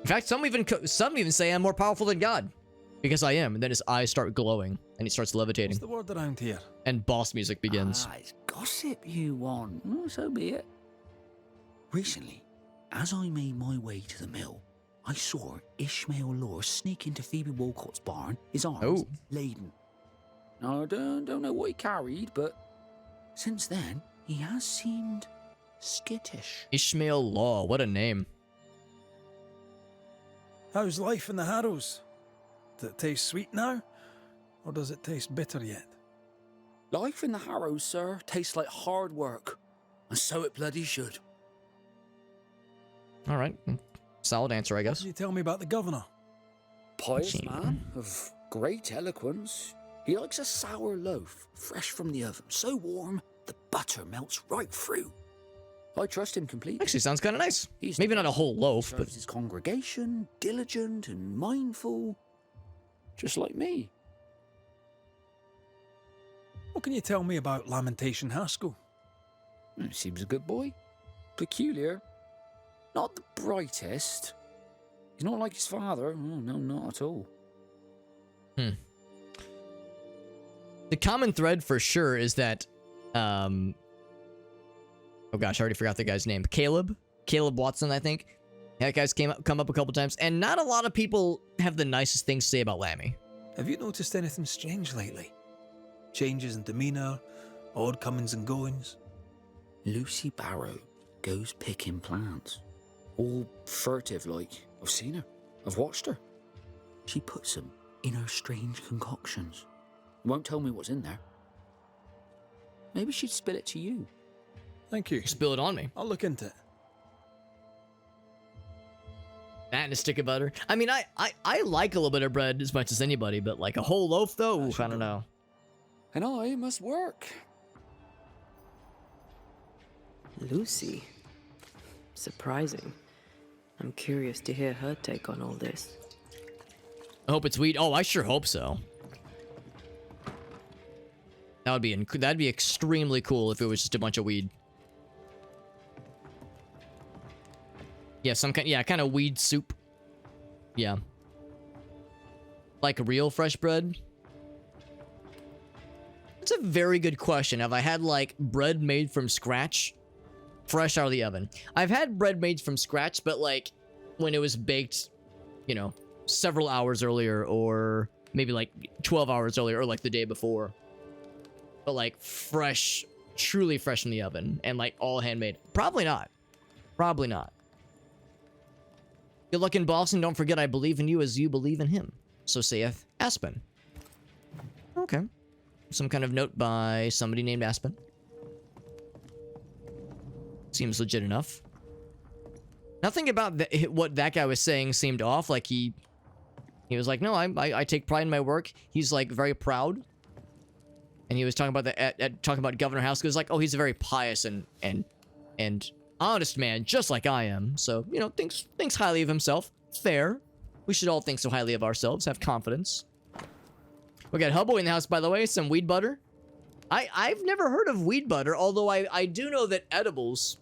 In fact, some even say I'm more powerful than God. Because I am, and then his eyes start glowing, and he starts levitating. What's the word around here? And boss music begins. It's gossip you want. Oh, so be it. Recently, as I made my way to the mill, I saw Ishmael Law sneak into Phoebe Walcott's barn, his arms laden. Now, I don't know what he carried, but Since then, he has seemed skittish. Ishmael Law, what a name. How's life in the Harrows? Does it taste sweet now? Or does it taste bitter yet? Life in the Harrows, sir, tastes like hard work. And so it bloody should. All right. Solid answer, I What guess. can you tell me about the governor? Pious man of great eloquence. He likes a sour loaf, fresh from the oven, so warm the butter melts right through. I trust him completely. Actually, sounds kind of nice. He's Maybe not a whole loaf, serves but his congregation, diligent and mindful, just like me. What can you tell me about Lamentation Haskell? Seems a good boy. Peculiar. Not the brightest. He's not like his father. Oh, no, not at all. the common thread for sure is that, oh gosh, I already forgot the guy's name. Caleb Watson, I think. That guy's come up a couple times, and not a lot of people have the nicest things to say about Lammy. Have you noticed anything strange lately? Changes in demeanour, odd comings and goings? Lucy Barrow goes picking plants. All furtive like. I've seen her. I've watched her. She puts them in her strange concoctions. Won't tell me what's in there. Maybe she'd spill it to you. Thank you. Spill it on me. I'll look into it. That and a stick of butter. I mean, I like a little bit of bread as much as anybody, but like a whole loaf though, oof, I don't know. And I must work. Lucy. Surprising. I'm curious to hear her take on all this. I hope it's weed. Oh, I sure hope so. That'd be extremely cool if it was just a bunch of weed. Yeah, kind of weed soup. Yeah. Like real fresh bread? That's a very good question. Have I had like bread made from scratch? Fresh out of the oven. I've had bread made from scratch, but like when it was baked, you know, several hours earlier, or maybe like 12 hours earlier, or like the day before. But like fresh, truly fresh in the oven, and like all handmade. Probably not. Probably not. Good luck in Boston. Don't forget I believe in you as you believe in him. So saith Aspen. Okay. Some kind of note by somebody named Aspen. Seems legit enough. Nothing about what that guy was saying seemed off. Like he was like, no, I take pride in my work. He's like very proud. And he was talking about talking about Governor House. He was like, oh, he's a very pious and honest man, just like I am. So, you know, thinks highly of himself. Fair. We should all think so highly of ourselves. Have confidence. We got Hubboy in the house, by the way. Some weed butter. I've never heard of weed butter, although I do know that edibles,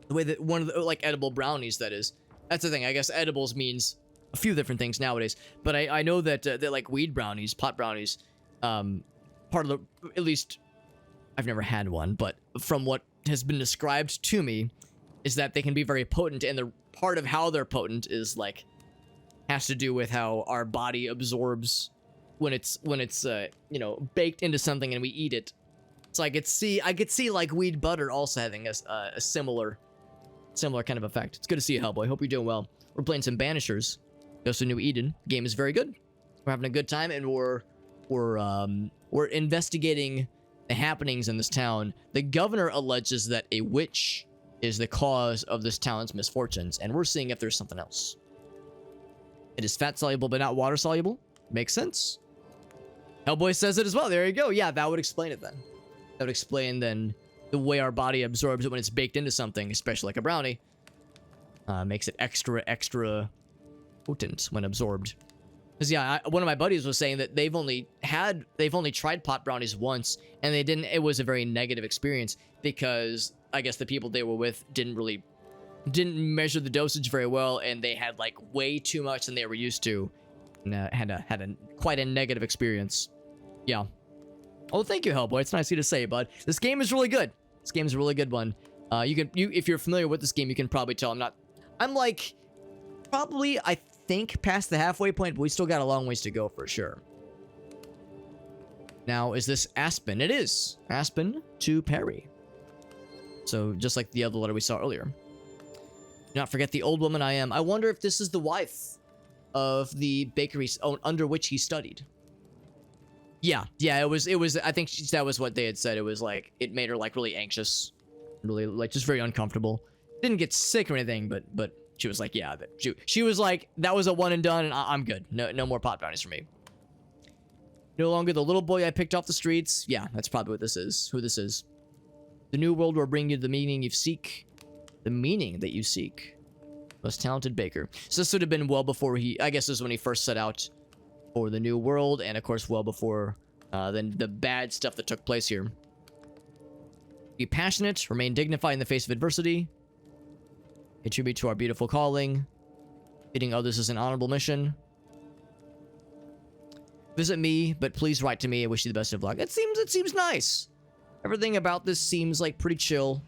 the way that one of the, like edible brownies, that is. That's the thing. I guess edibles means a few different things nowadays. But I know that that like weed brownies, pot brownies, part of the, at least I've never had one, but from what has been described to me is that they can be very potent, and the part of how they're potent is like has to do with how our body absorbs when it's you know, baked into something and we eat it. So I could see like weed butter also having a similar kind of effect. It's good to see you, Hellboy. Hope you're doing well. We're playing some Banishers. Goes to New Eden. Game is very good. We're having a good time, and we're investigating the happenings in this town. The governor alleges that a witch is the cause of this town's misfortunes, and we're seeing if there's something else. It is fat soluble but not water soluble. Makes sense. Hellboy says it as well. There you go. Yeah, that would explain it then. That would explain then the way our body absorbs it when it's baked into something, especially like a brownie. Makes it extra potent when absorbed. Because yeah, one of my buddies was saying that they've only tried pot brownies once, and it was a very negative experience because I guess the people they were with didn't measure the dosage very well, and they had like way too much than they were used to, and had quite a negative experience. Yeah. Oh, thank you, Hellboy. It's nice of you to say, bud. This game is really good. This game is a really good one. If you're familiar with this game, you can probably tell I'm like probably, I think, past the halfway point, but we still got a long ways to go for sure. Now, is this Aspen? It is. Aspen to Perry. So, just like the other letter we saw earlier. Do not forget the old woman I am. I wonder if this is the wife of the bakery under which he studied. Yeah, it was, I think that was what they had said. It was like, it made her like really anxious. Really, like, just very uncomfortable. Didn't get sick or anything, but she was like, yeah, she was like, that was a one and done, and I'm good. No more pot bounties for me. No longer the little boy I picked off the streets. Yeah, that's probably what this is. Who this is. The new world will bring you the meaning you seek. The meaning that you seek. Most talented baker. So this would have been well before I guess this is when he first set out for the new world, and of course well before then the bad stuff that took place here. Be passionate, remain dignified in the face of adversity. Contribute to our beautiful calling. Feeding others is an honorable mission. Visit me, but please write to me. I wish you the best of luck. It seems nice. Everything about this seems like pretty chill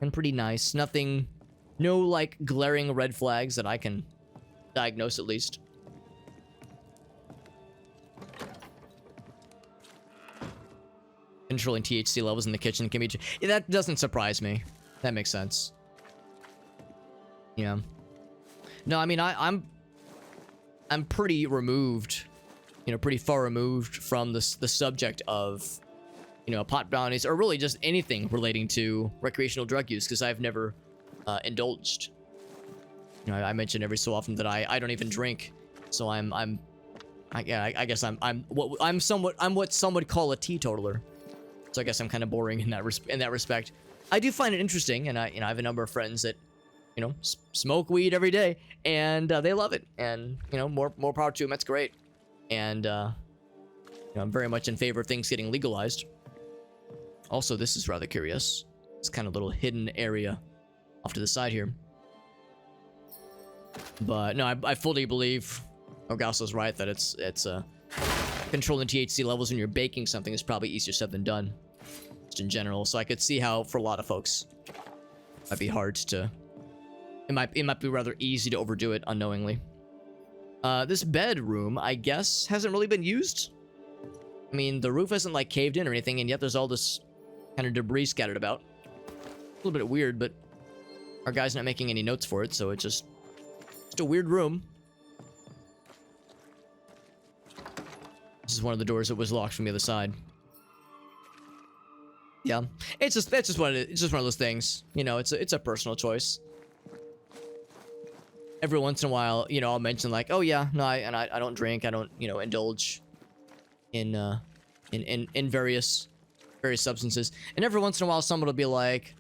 and pretty nice. No like glaring red flags that I can diagnose at least. Controlling THC levels in the kitchen can be... Yeah, that doesn't surprise me. That makes sense. Yeah. No, I mean, I'm pretty removed, pretty far removed from the subject of, pot bounties, or really just anything relating to recreational drug use, because I've never indulged. I mention every so often that I don't even drink, so I guess I'm what some would call a teetotaler. So I guess I'm kind of boring in that respect. I do find it interesting, and I have a number of friends that smoke weed every day, and they love it, and more power to them. That's great, and I'm very much in favor of things getting legalized. Also, this is rather curious. It's kind of a little hidden area off to the side here, but no, I fully believe Orgaso's right that it's controlling THC levels when you're baking something is probably easier said than done, just in general. So I could see how for a lot of folks it might be hard to. It might be rather easy to overdo it unknowingly. This bedroom, I guess, hasn't really been used. I mean, the roof isn't like caved in or anything, and yet there's all this kind of debris scattered about. A little bit weird, but our guy's not making any notes for it, so it's just a weird room. This is one of the doors that was locked from the other side. Yeah, that's just one of those things. It's a personal choice. Every once in a while, I'll mention like, oh yeah, no, I don't drink, I don't, indulge in various substances. And every once in a while, someone will be like,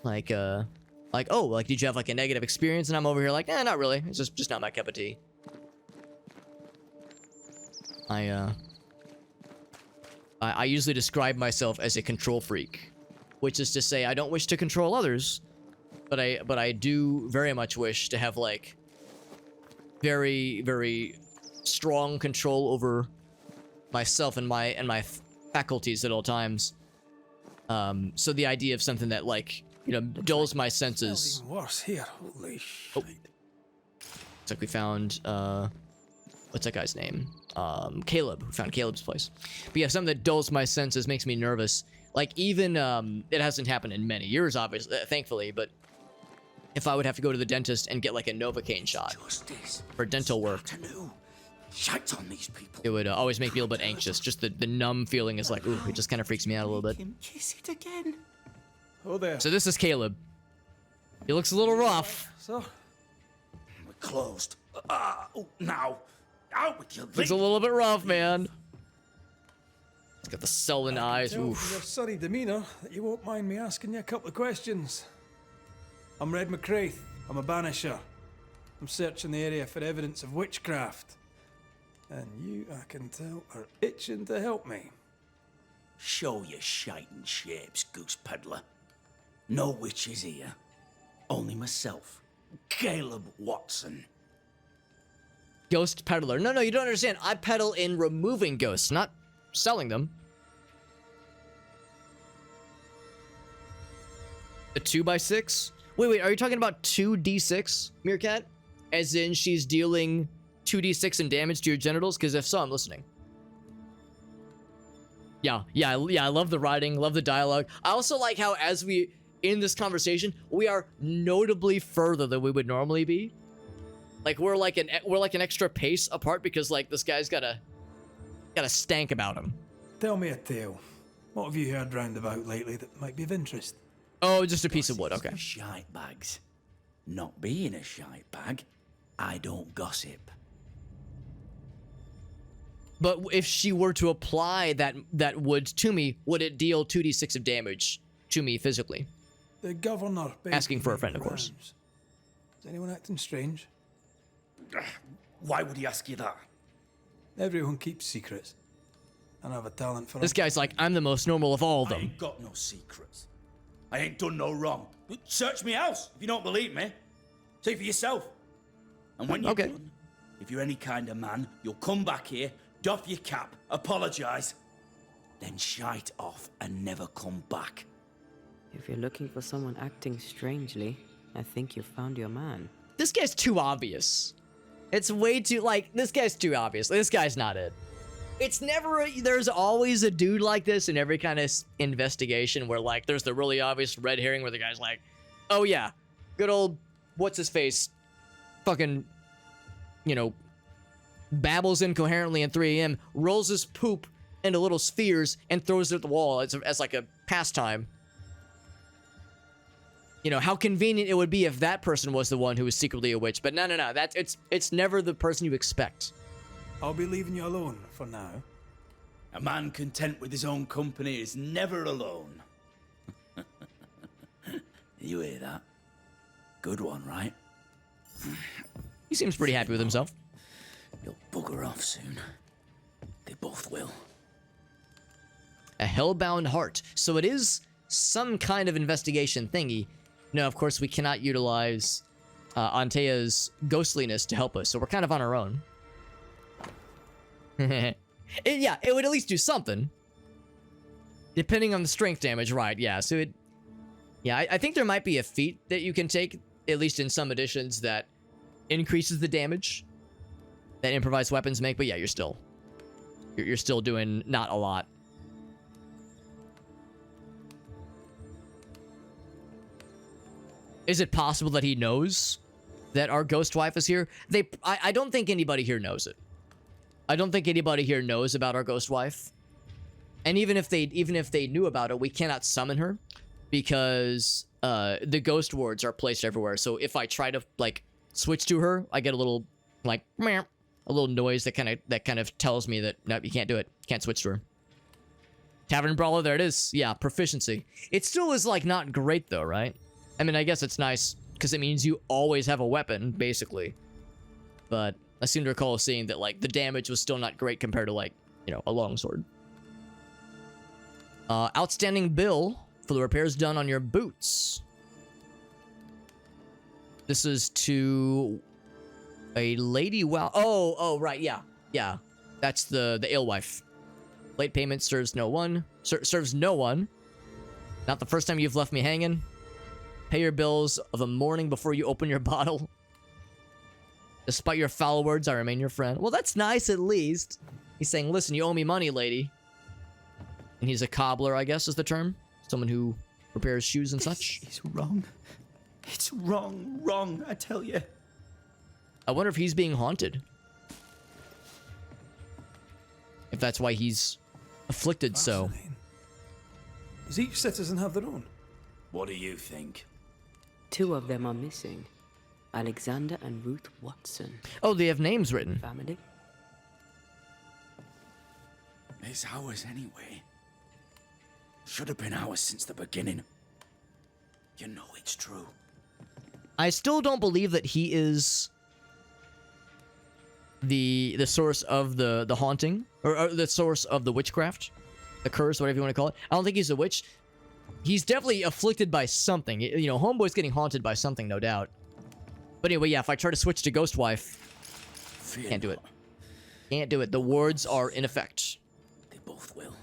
oh, like, did you have like a negative experience? And I'm over here like, not really. It's just not my cup of tea. I usually describe myself as a control freak, which is to say I don't wish to control others, but I do very much wish to have like very, very strong control over myself and my faculties at all times. So the idea of something that like, dulls my senses. Even worse here. Holy shit. Looks like we found what's that guy's name? Caleb. We found Caleb's place. But yeah, something that dulls my senses, makes me nervous. Like even it hasn't happened in many years, obviously, thankfully, but if I would have to go to the dentist and get like a Novocaine shot for dental work, Shite on these people. it would always make me a little bit anxious. Just the numb feeling is like, ooh, it just kind of freaks me out a little bit. Kiss it again. Oh there. So this is Caleb. He looks a little rough. So We're closed. Now. Out with your Looks a little bit rough, man. He's got the sullen eyes. tell from Oof. your sunny demeanour that you won't mind me asking you a couple of questions. I'm Red McCraith. I'm a banisher. I'm searching the area for evidence of witchcraft. And you, I can tell, are itching to help me. Show your shiting shapes, goose peddler. No witches here. Only myself, Caleb Watson. Ghost peddler. No, you don't understand. I peddle in removing ghosts, not selling them. A 2x6? Wait, are you talking about 2d6, Meerkat? As in she's dealing 2d6 in damage to your genitals? Because if so, I'm listening. Yeah, I love the writing, love the dialogue. I also like how as we in this conversation, we are notably further than we would normally be. Like we're like an extra pace apart because like this guy's got a stank about him. Tell me a tale. What have you heard round about lately that might be of interest? Oh, just a piece of wood. Okay. Shite bags. Not being a shite bag, I don't gossip. But if she were to apply that wood to me, would it deal 2d6 of damage to me physically? The governor asking for a friend, of course. Is anyone acting strange? Why would he ask you that? Everyone keeps secrets. And I have a talent for this guy's like, I'm the most normal of all of them. I ain't got no secrets. I ain't done no wrong. Search me house if you don't believe me. See for yourself. And when you're done, if you're any kind of man, you'll come back here, doff your cap, apologise, then shite off and never come back. If you're looking for someone acting strangely, I think you've found your man. This guy's too obvious. It's way too, like, this guy's too obvious. This guy's not it. It's never, there's always a dude like this in every kind of investigation where, like, there's the really obvious red herring where the guy's like, oh yeah, good old, what's his face, fucking, you know, babbles incoherently at 3 a.m., rolls his poop into little spheres and throws it at the wall as like a pastime. You know, how convenient it would be if that person was the one who was secretly a witch. But no, it's never the person you expect. I'll be leaving you alone for now. A man content with his own company is never alone. You hear that? Good one, right? He seems pretty happy with himself. You'll bugger off soon. They both will. A hellbound heart. So it is some kind of investigation thingy. No, of course we cannot utilize Antea's ghostliness to help us, so we're kind of on our own. Yeah, it would at least do something. Depending on the strength damage, right, yeah. So it... Yeah, I think there might be a feat that you can take, at least in some editions, that increases the damage that improvised weapons make, but yeah, you're still doing not a lot. Is it possible that he knows that our ghost wife is here? I don't think anybody here knows it. I don't think anybody here knows about our ghost wife. And even if they knew about it, we cannot summon her because the ghost wards are placed everywhere. So if I try to like switch to her, I get a little like meow, a little noise that kind of tells me that no, you can't do it. Can't switch to her. Tavern Brawler, there it is. Yeah, proficiency. It still is like not great though, right? I mean, I guess it's nice because it means you always have a weapon, basically. But I seem to recall seeing that, like, the damage was still not great compared to, like, you know, a longsword. Outstanding bill for the repairs done on your boots. This is to a lady. Wow. Oh, right. Yeah. Yeah. That's the alewife. Late payment serves no one. Serves no one. Not the first time you've left me hanging. Pay your bills of the morning before you open your bottle. Despite your foul words, I remain your friend. Well, that's nice at least. He's saying, listen, you owe me money, lady. And he's a cobbler, I guess is the term. Someone who repairs shoes and such. It's wrong. It's wrong, I tell you. I wonder if he's being haunted. If that's why he's afflicted so. Does each citizen have their own? What do you think? 2 of them are missing. Alexander and Ruth Watson. Oh, they have names written. Family? It's ours anyway. Should have been ours since the beginning. You know it's true. I still don't believe that he is the source of the haunting or the source of the witchcraft, the curse, whatever you want to call it. I don't think he's a witch. He's definitely afflicted by something. You know, Homeboy's getting haunted by something, no doubt. But anyway, yeah, if I try to switch to Ghost Wife, can't do it. Can't do it. The wards are in effect. They both will.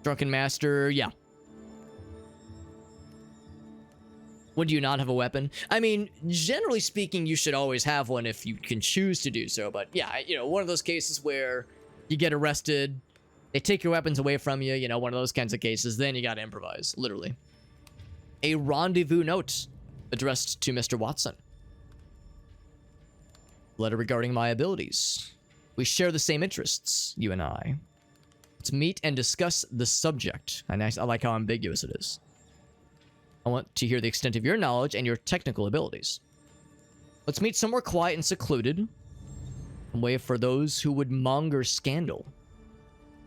Drunken Master, yeah. Would you not have a weapon? I mean, generally speaking, you should always have one if you can choose to do so. But yeah, you know, one of those cases where you get arrested, They take your weapons away from you, you know, one of those kinds of cases. Then you gotta improvise, literally. A rendezvous note addressed to Mr. Watson. Letter regarding my abilities. We share the same interests, you and I. Let's meet and discuss the subject. And I like how ambiguous it is. I want to hear the extent of your knowledge and your technical abilities. Let's meet somewhere quiet and secluded. A way for those who would monger scandal.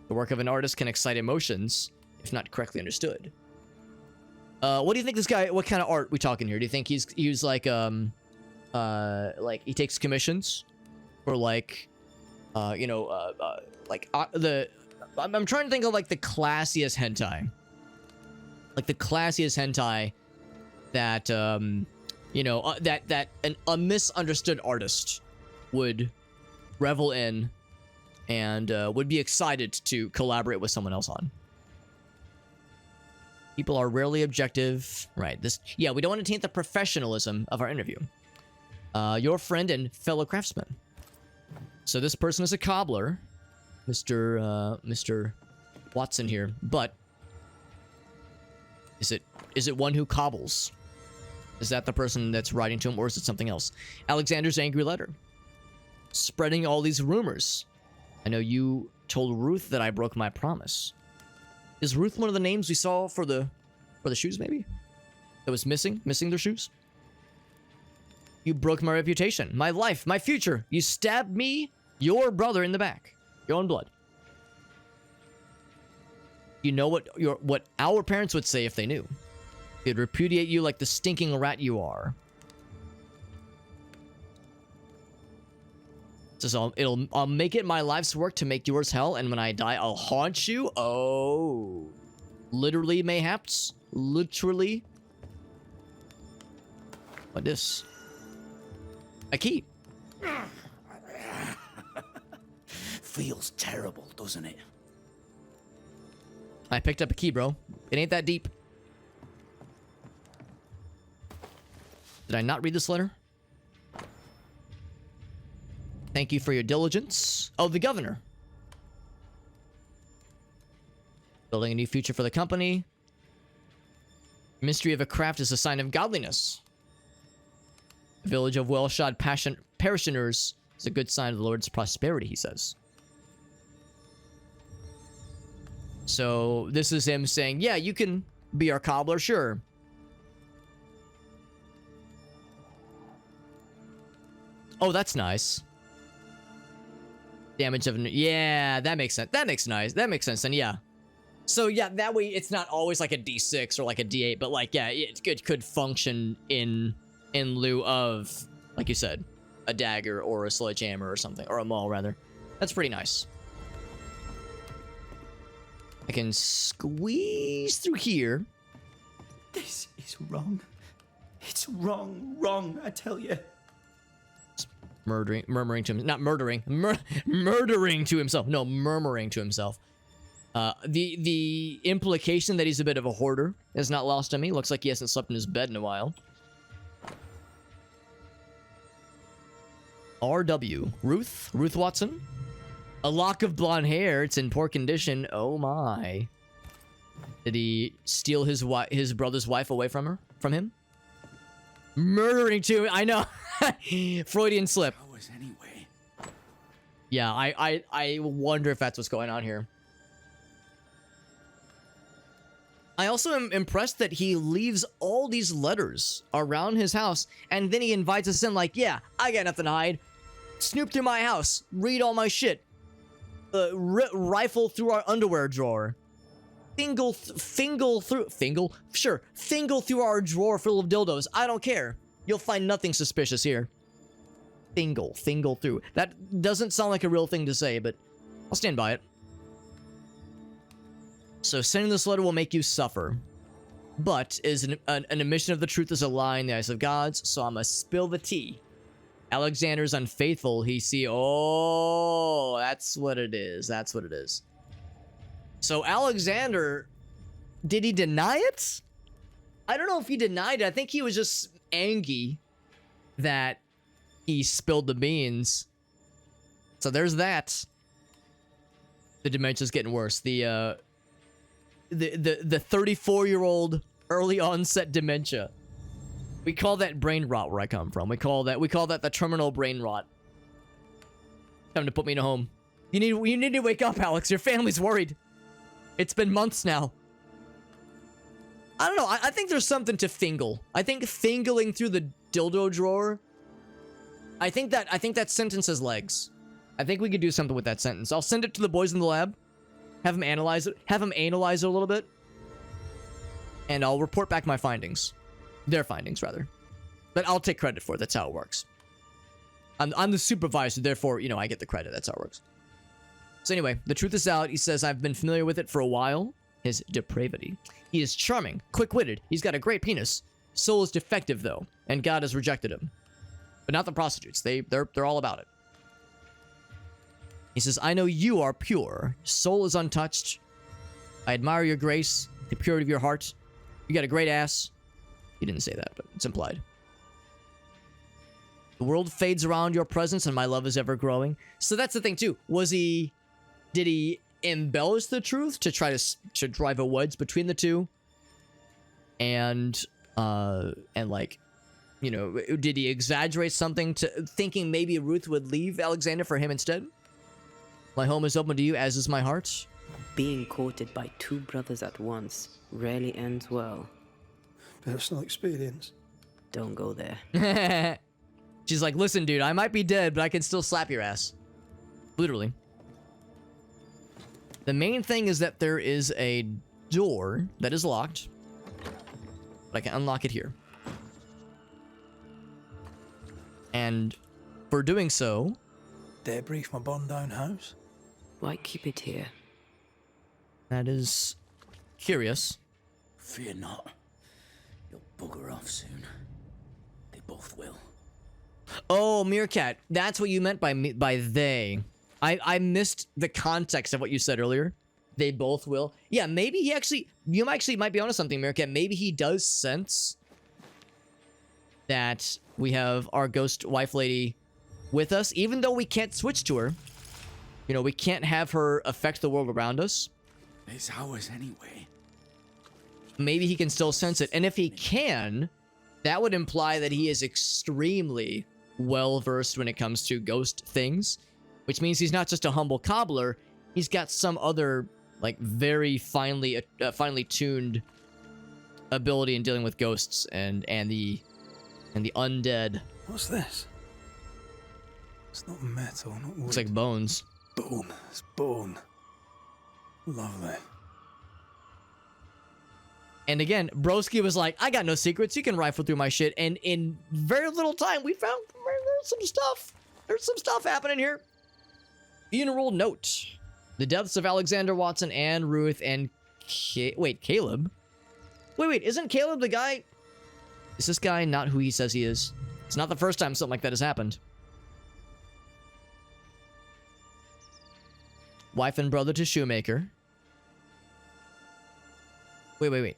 The work of an artist can excite emotions, if not correctly understood. What do you think this guy, what kind of art we talking here? Do you think he's like he takes commissions? Or like, I'm trying to think of like the classiest hentai. Like the classiest hentai that, that a misunderstood artist would revel in and would be excited to collaborate with someone else on. People are rarely objective. Right, we don't want to taint the professionalism of our interview. Your friend and fellow craftsman. So this person is a cobbler, Mr. Watson here, but is it one who cobbles? Is that the person that's writing to him, or is it something else? Alexander's angry letter. Spreading all these rumors. I know you told Ruth that I broke my promise. Is Ruth one of the names we saw for the shoes, maybe? That was missing their shoes? You broke my reputation, my life, my future. You stabbed me, your brother, in the back. Your own blood. You know what our parents would say if they knew. They'd repudiate you like the stinking rat you are. So I'll make it my life's work to make yours hell, and when I die, I'll haunt you. Oh, literally, mayhaps, literally. What this? A key. Feels terrible, doesn't it? I picked up a key, bro. It ain't that deep. Did I not read this letter? Thank you for your diligence. Oh, the governor. Building a new future for the company. Mystery of a craft is a sign of godliness. The village of well-shod parishioners is a good sign of the Lord's prosperity, he says. So this is him saying, yeah, you can be our cobbler, sure. Oh, that's nice. Damage of... Yeah, that makes sense. That makes sense, then yeah. So yeah, that way it's not always like a D6 or like a D8, but like, yeah, it could function in lieu of, like you said, a dagger or a sledgehammer or something, or a maul rather. That's pretty nice. I can squeeze through here. This is wrong. It's wrong, I tell you. Murmuring to him, not murdering, murdering to himself. No, murmuring to himself. The implication that he's a bit of a hoarder is not lost on me. Looks like he hasn't slept in his bed in a while. R.W. Ruth Watson. A lock of blonde hair. It's in poor condition. Oh my. Did he steal his brother's wife away from him? Murdering to him. I know. Freudian slip. Anyway. Yeah, I wonder if that's what's going on here. I also am impressed that he leaves all these letters around his house, and then he invites us in like, yeah, I got nothing to hide. Snoop through my house. Read all my shit. Rifle through our underwear drawer. Fingle through our drawer full of dildos. I don't care. You'll find nothing suspicious here. Fingle through. That doesn't sound like a real thing to say, but I'll stand by it. So sending this letter will make you suffer. But is an admission of the truth is a lie in the eyes of gods, so I must spill the tea. Alexander's unfaithful, he see... Oh, that's what it is. That's what it is. So Alexander, did he deny it? I don't know if he denied it. I think he was just angry that he spilled the beans. So there's that. The dementia's getting worse. The 34-year-old early onset dementia. We call that brain rot where I come from. We call that the terminal brain rot. Time to put me in a home. You need to wake up, Alex. Your family's worried. It's been months now. I don't know. I think there's something to Fingal. I think fingling through the dildo drawer. I think that sentence has legs. I think we could do something with that sentence. I'll send it to the boys in the lab. Have them analyze it. Have them analyze it a little bit. And I'll report back my findings. Their findings, rather. But I'll take credit for it. That's how it works. I'm the supervisor, therefore, you know, I get the credit. That's how it works. So anyway, the truth is out. He says, I've been familiar with it for a while. His depravity. He is charming, quick-witted. He's got a great penis. Soul is defective, though, and God has rejected him. But not the prostitutes. They're all about it. He says, I know you are pure. Soul is untouched. I admire your grace, the purity of your heart. You got a great ass. He didn't say that, but it's implied. The world fades around your presence, and my love is ever growing. So that's the thing, too. Did he embellish the truth to try to drive a wedge between the two? And like, you know, did he exaggerate something to thinking maybe Ruth would leave Alexander for him instead? My home is open to you, as is my heart. Being courted by two brothers at once rarely ends well. Personal experience. Don't go there. She's like, listen, dude, I might be dead, but I can still slap your ass. Literally. The main thing is that there is a door that is locked. But I can unlock it here. And for doing so... Dare brief my bond down house? Why keep it here? That is curious. Fear not. You'll bugger off soon. They both will. Oh, Meerkat. That's what you meant by they. I missed the context of what you said earlier. They both will. Yeah, maybe he actually... You actually might be onto something, Meerkat. Maybe he does sense that we have our ghost wife lady with us, even though we can't switch to her. You know, we can't have her affect the world around us. It's ours anyway. Maybe he can still sense it. And if he can, that would imply that he is extremely well-versed when it comes to ghost things. Which means he's not just a humble cobbler. He's got some other, like, very finely tuned ability in dealing with ghosts and the undead. What's this? It's not metal, not wood. Looks like bones. Bone. It's bone. Lovely. And again, Broski was like, I got no secrets. You can rifle through my shit. And in very little time, we found there's some stuff. There's some stuff happening here. Funeral note. The deaths of Alexander Watson and Ruth and... Caleb? Wait, isn't Caleb the guy... Is this guy not who he says he is? It's not the first time something like that has happened. Wife and brother to shoemaker. Wait.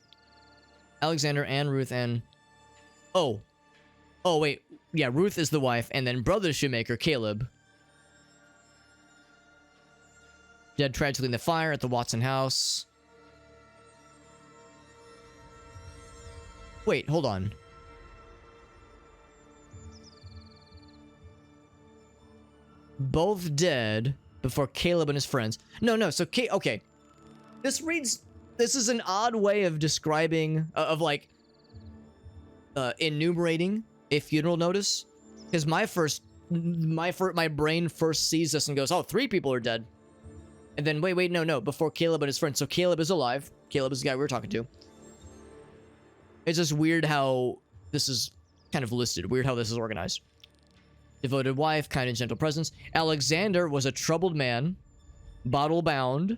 Alexander and Ruth and... Oh, wait. Yeah, Ruth is the wife, and then brother to shoemaker, Caleb. Dead tragically in the fire at the Watson house. Wait, hold on. Both dead before Caleb and his friends. No, so okay. This is an odd way of describing, enumerating a funeral notice. Because my brain first sees this and goes, oh, 3 people are dead. And then, wait, no, before Caleb and his friends. So Caleb is alive. Caleb is the guy we were talking to. It's just weird how this is kind of listed. Weird how this is organized. Devoted wife, kind and gentle presence. Alexander was a troubled man, bottle-bound.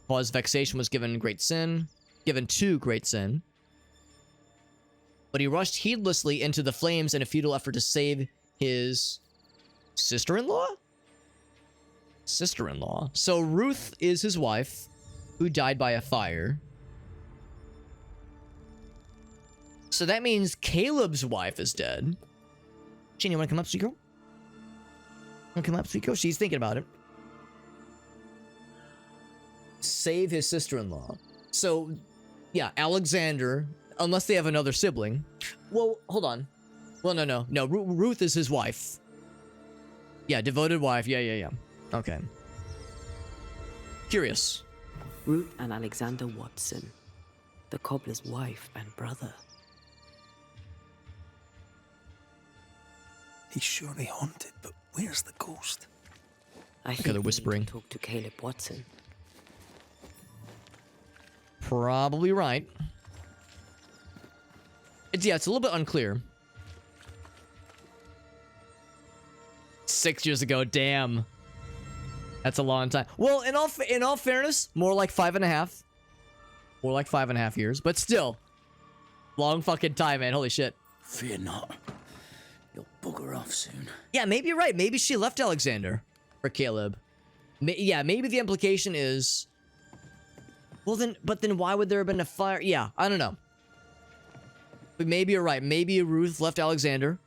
Cause vexation was given to great sin. But he rushed heedlessly into the flames in a futile effort to save his sister-in-law? Sister-in-law. So Ruth is his wife, who died by a fire. So that means Caleb's wife is dead. Jenny, you want to come up, sweet girl? Want to come up, sweet girl? She's thinking about it. save his sister-in-law. So, yeah, Alexander, unless they have another sibling. Well, hold on. Well, no. Ruth is his wife. Yeah, devoted wife. Yeah. Okay. Curious. Ruth and Alexander Watson, the cobbler's wife and brother. He's surely haunted, but where's the ghost? I think they're we need whispering. to talk to Caleb Watson. Probably right. It's a little bit unclear. 6 years ago, damn. That's a long time. Well, in all fairness, more like 5.5. More like 5.5 years, but still. Long fucking time, man. Holy shit. Fear not. You'll bugger off soon. Yeah, maybe you're right. Maybe she left Alexander for Caleb. Maybe the implication is... Well then, but then why would there have been a fire? Yeah, I don't know. But maybe you're right. Maybe Ruth left Alexander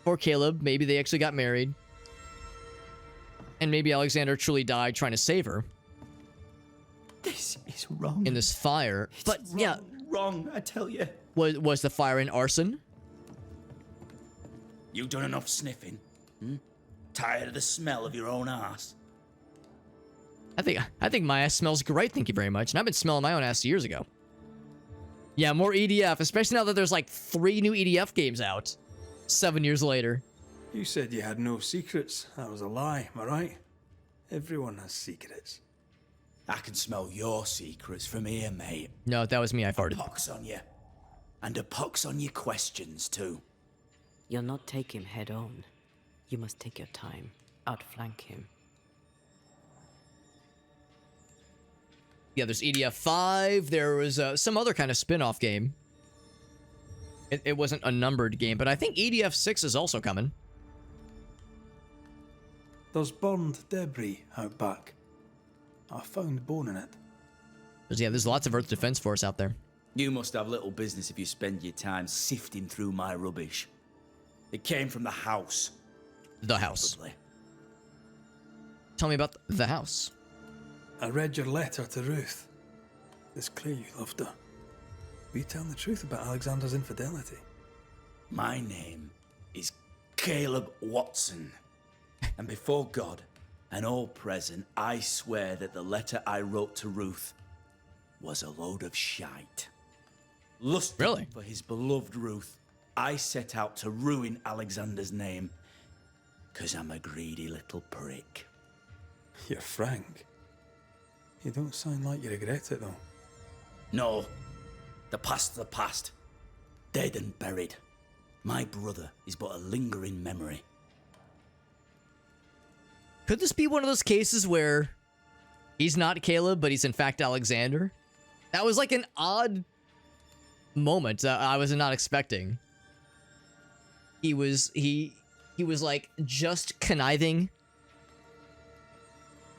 for Caleb. Maybe they actually got married. And maybe Alexander truly died trying to save her. This is wrong. In this fire. But wrong, yeah. Wrong, I tell you. Was the fire in arson? You done enough sniffing? Tired of the smell of your own ass? I think my ass smells great, thank you very much. And I've been smelling my own ass years ago. Yeah, more EDF, especially now that there's like 3 new EDF games out. 7 years later. You said you had no secrets. That was a lie, am I right? Everyone has secrets. I can smell your secrets from here, mate. No, that was me, I farted. A pox on you. And a pox on your questions, too. You'll not take him head on. You must take your time. Outflank him. Yeah, there's EDF 5. There was some other kind of spin-off game. It wasn't a numbered game, but I think EDF 6 is also coming. There's burned debris out back. I found bone in it. There's lots of Earth Defense Force out there. You must have little business if you spend your time sifting through my rubbish. It came from the house. The house. Probably. Tell me about the house. I read your letter to Ruth. It's clear you loved her. Will you tell the truth about Alexander's infidelity? My name is Caleb Watson. And before God and all present, I swear that the letter I wrote to Ruth was a load of shite. Lusting for his beloved Ruth, I set out to ruin Alexander's name, 'cause I'm a greedy little prick. You're frank. You don't sound like you regret it, though. No. The past's the past. Dead and buried. My brother is but a lingering memory. Could this be one of those cases where he's not Caleb, but he's in fact Alexander? That was like an odd moment that I was not expecting. He was like just conniving.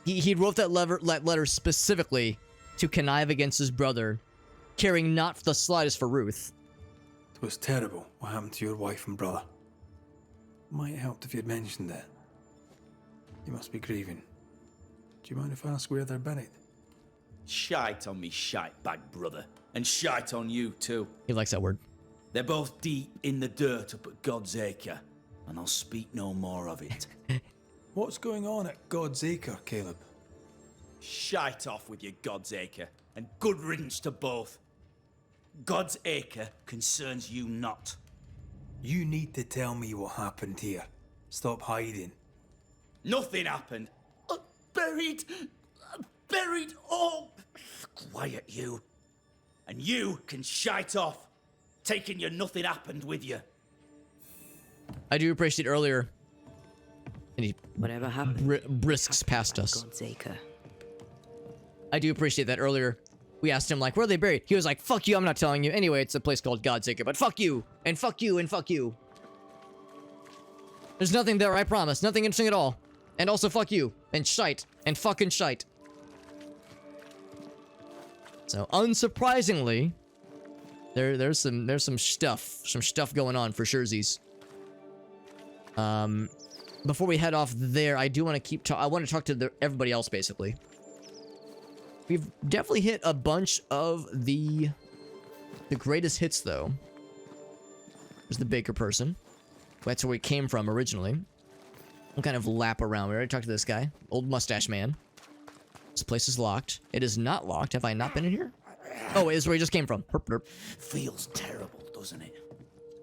He wrote that letter specifically to connive against his brother, caring not the slightest for Ruth. It was terrible what happened to your wife and brother. Might have helped if you'd mentioned it. You must be grieving. Do you mind if I ask where they're buried? Shite on me shite bag brother. And shite on you too. He likes that word. They're both deep in the dirt up at God's Acre. And I'll speak no more of it. What's going on at God's Acre, Caleb? Shite off with your God's Acre. And good riddance to both. God's Acre concerns you not. You need to tell me what happened here. Stop hiding. Nothing happened. Buried. Buried all. Quiet, you. And you can shite off. Taking your nothing happened with you. I do appreciate earlier. And he whatever happened brisks past us. God's Acre. I do appreciate that earlier. We asked him, like, where are they buried? He was like, fuck you, I'm not telling you. Anyway, it's a place called God's Acre, but fuck you, and fuck you, and fuck you. There's nothing there, I promise. Nothing interesting at all. And also fuck you, and shite, and fucking shite. So, unsurprisingly, there's some stuff going on for surezies. Before we head off there, I do want to I want to talk to everybody else, basically. We've definitely hit a bunch of the greatest hits, though. There's the baker person. That's where we came from originally. We'll kind of lap around. We already talked to this guy. Old mustache man. This place is locked. It is not locked. Have I not been in here? Oh, it is where he just came from. Herp, herp. Feels terrible, doesn't it?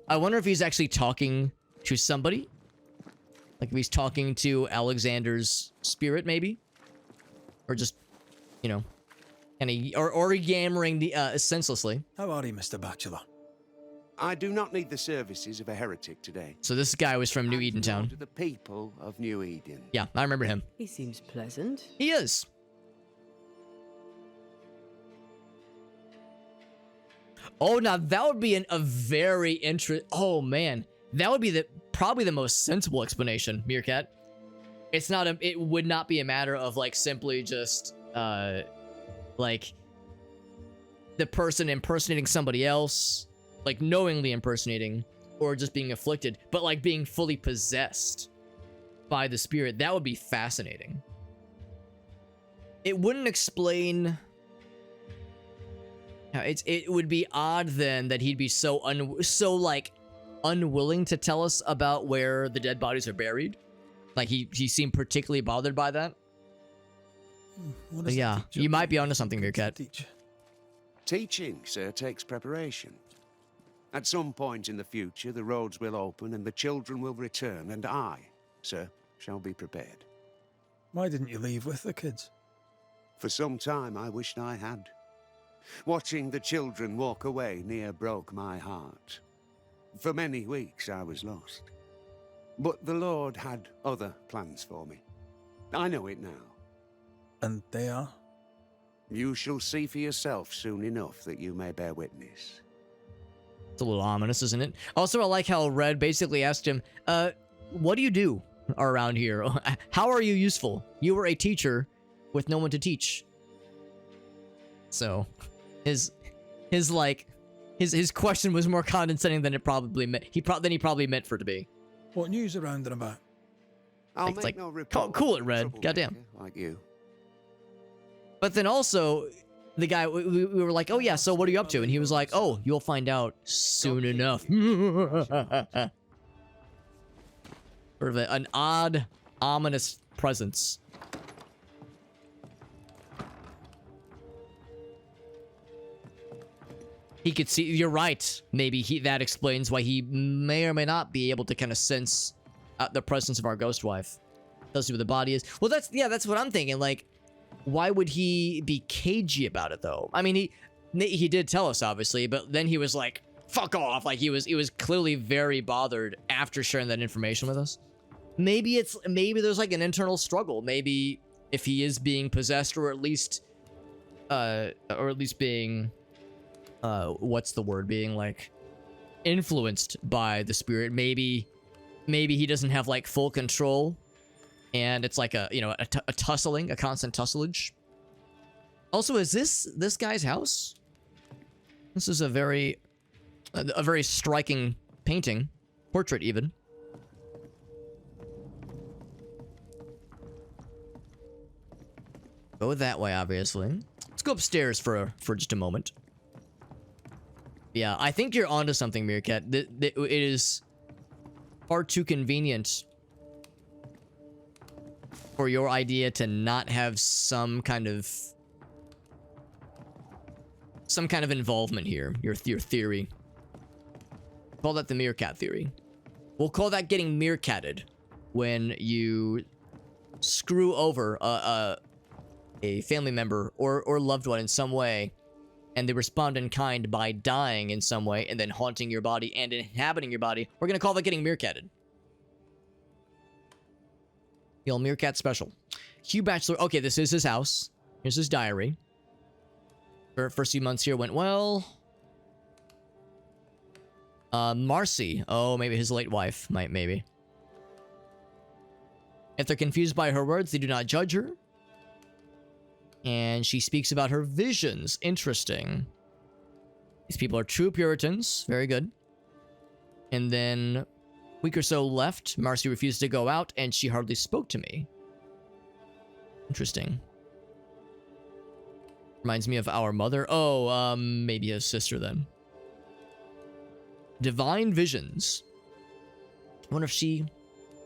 I wonder if he's actually talking to somebody. Like if he's talking to Alexander's spirit, maybe? Or just, you know, kind of, or yammering senselessly. How are you, Mr. Bachelor? I do not need the services of a heretic today. So this guy was from New Eden Town. To the people of New Eden. Yeah, I remember him. He seems pleasant. He is. Oh, now that would be a very oh man, that would be probably the most sensible explanation, Meerkat. It's not it would not be a matter of like simply just like the person impersonating somebody else, like knowingly impersonating, or just being afflicted, but like being fully possessed by the spirit. That would be fascinating. It wouldn't explain. It would be odd then that he'd be so unwilling to tell us about where the dead bodies are buried. Like he seemed particularly bothered by that. But yeah, you might be onto something, Meerkat. Teaching, sir, takes preparation. At some point in the future, the roads will open and the children will return, and I, sir, shall be prepared. Why didn't you leave with the kids? For some time I wished I had. Watching the children walk away near broke my heart. For many weeks I was lost. But the Lord had other plans for me. I know it now. And they are? You shall see for yourself soon enough that you may bear witness. It's a little ominous, isn't it? Also, I like how Red basically asked him, what do you do around here? How are you useful? You were a teacher with no one to teach. So, his question was more condescending than it probably meant. He probably meant for it to be. What news around and about? I'll Like, make no report. Cool it, Red. Goddamn. Like you. But then also, the guy, we were like, oh yeah, so what are you up to? And he was like, oh, you'll find out soon enough. Sort of an odd, ominous presence. He could see, you're right. Maybe that explains why he may or may not be able to kind of sense the presence of our ghost wife. Tells you where the body is. Well, that's what I'm thinking. Like, why would he be cagey about it though? I mean, he did tell us obviously, but then he was like, fuck off. Like he was clearly very bothered after sharing that information with us. Maybe there's like an internal struggle. Maybe if he is being possessed or at least being what's the word, being like influenced by the spirit, maybe he doesn't have like full control and it's like a tussling, a constant tusslage. Also, is this guy's house? This is a very striking painting, portrait even. Go that way, obviously. Let's go upstairs for just a moment. Yeah, I think you're onto something, Meerkat. It is far too convenient for your idea to not have some kind of involvement here. Your theory. Call that the meerkat theory. We'll call that getting meerkatted when you screw over a family member or loved one in some way, and they respond in kind by dying in some way and then haunting your body and inhabiting your body. We're gonna call that getting meerkatted. The old meerkat special. Hugh Bachelor. Okay, this is his house. Here's his diary. First few months here went well. Marcy. Oh, maybe his late wife. Maybe. If they're confused by her words, they do not judge her. And she speaks about her visions. Interesting. These people are true Puritans. Very good. And then a week or so left. Marcy refused to go out, and she hardly spoke to me. Interesting. Reminds me of our mother. Oh, maybe his sister then. Divine visions. I wonder if she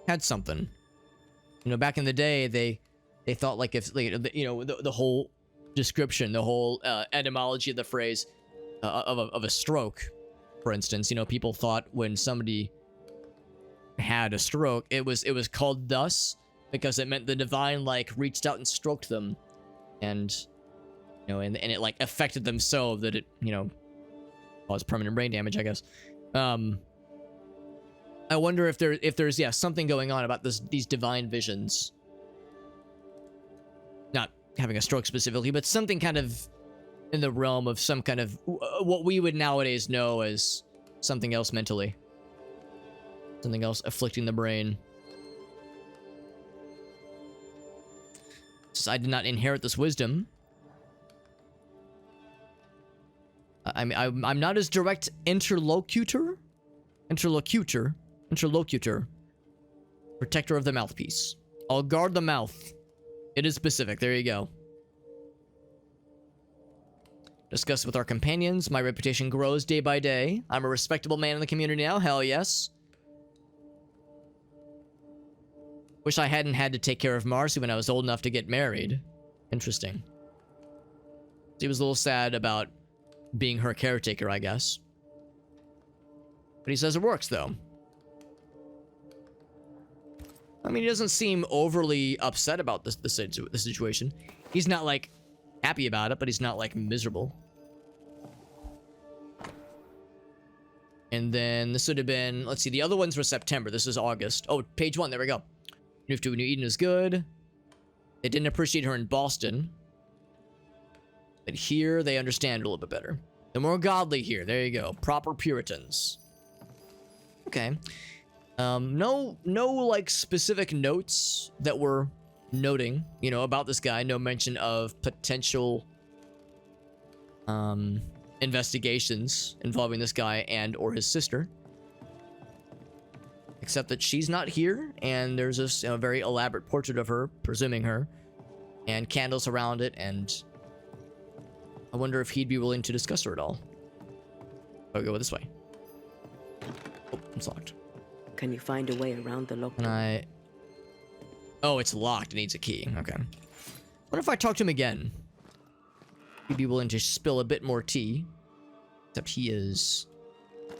had something. You know, back in the day, they thought like if, like, you know, the whole description, the whole etymology of the phrase of a stroke, for instance, you know, people thought when somebody had a stroke, it was called thus because it meant the divine like reached out and stroked them, and you know, and it like affected them so that it, you know, caused permanent brain damage, I guess. I wonder if there's yeah, something going on about these divine visions. Not having a stroke specifically, but something kind of in the realm of some kind of what we would nowadays know as something else mentally. Something else afflicting the brain. Since I did not inherit this wisdom, I'm not his direct interlocutor. Protector of the mouthpiece. I'll guard the mouth. It is specific. There you go. Discuss with our companions. My reputation grows day by day. I'm a respectable man in the community now. Hell yes. Wish I hadn't had to take care of Marcy when I was old enough to get married. Interesting. He was a little sad about being her caretaker, I guess. But he says it works, though. I mean, he doesn't seem overly upset about the situation. He's not, like, happy about it, but he's not, like, miserable. And then this would have been... Let's see, the other ones were September. This is August. Oh, page 1. There we go. Move to New Eden is good. They didn't appreciate her in Boston. But here, they understand a little bit better. They're more godly here. There you go. Proper Puritans. Okay. No, like, specific notes that we're noting, you know, about this guy. No mention of potential, investigations involving this guy and or his sister. Except that she's not here, and there's this, you know, very elaborate portrait of her, presuming her, and candles around it, and I wonder if he'd be willing to discuss her at all. I'll go this way. Oh, it's locked. Can you find a way around the lock? Can I... Oh, it's locked. It needs a key. Okay. What if I talk to him again? He'd be willing to spill a bit more tea. Except he is...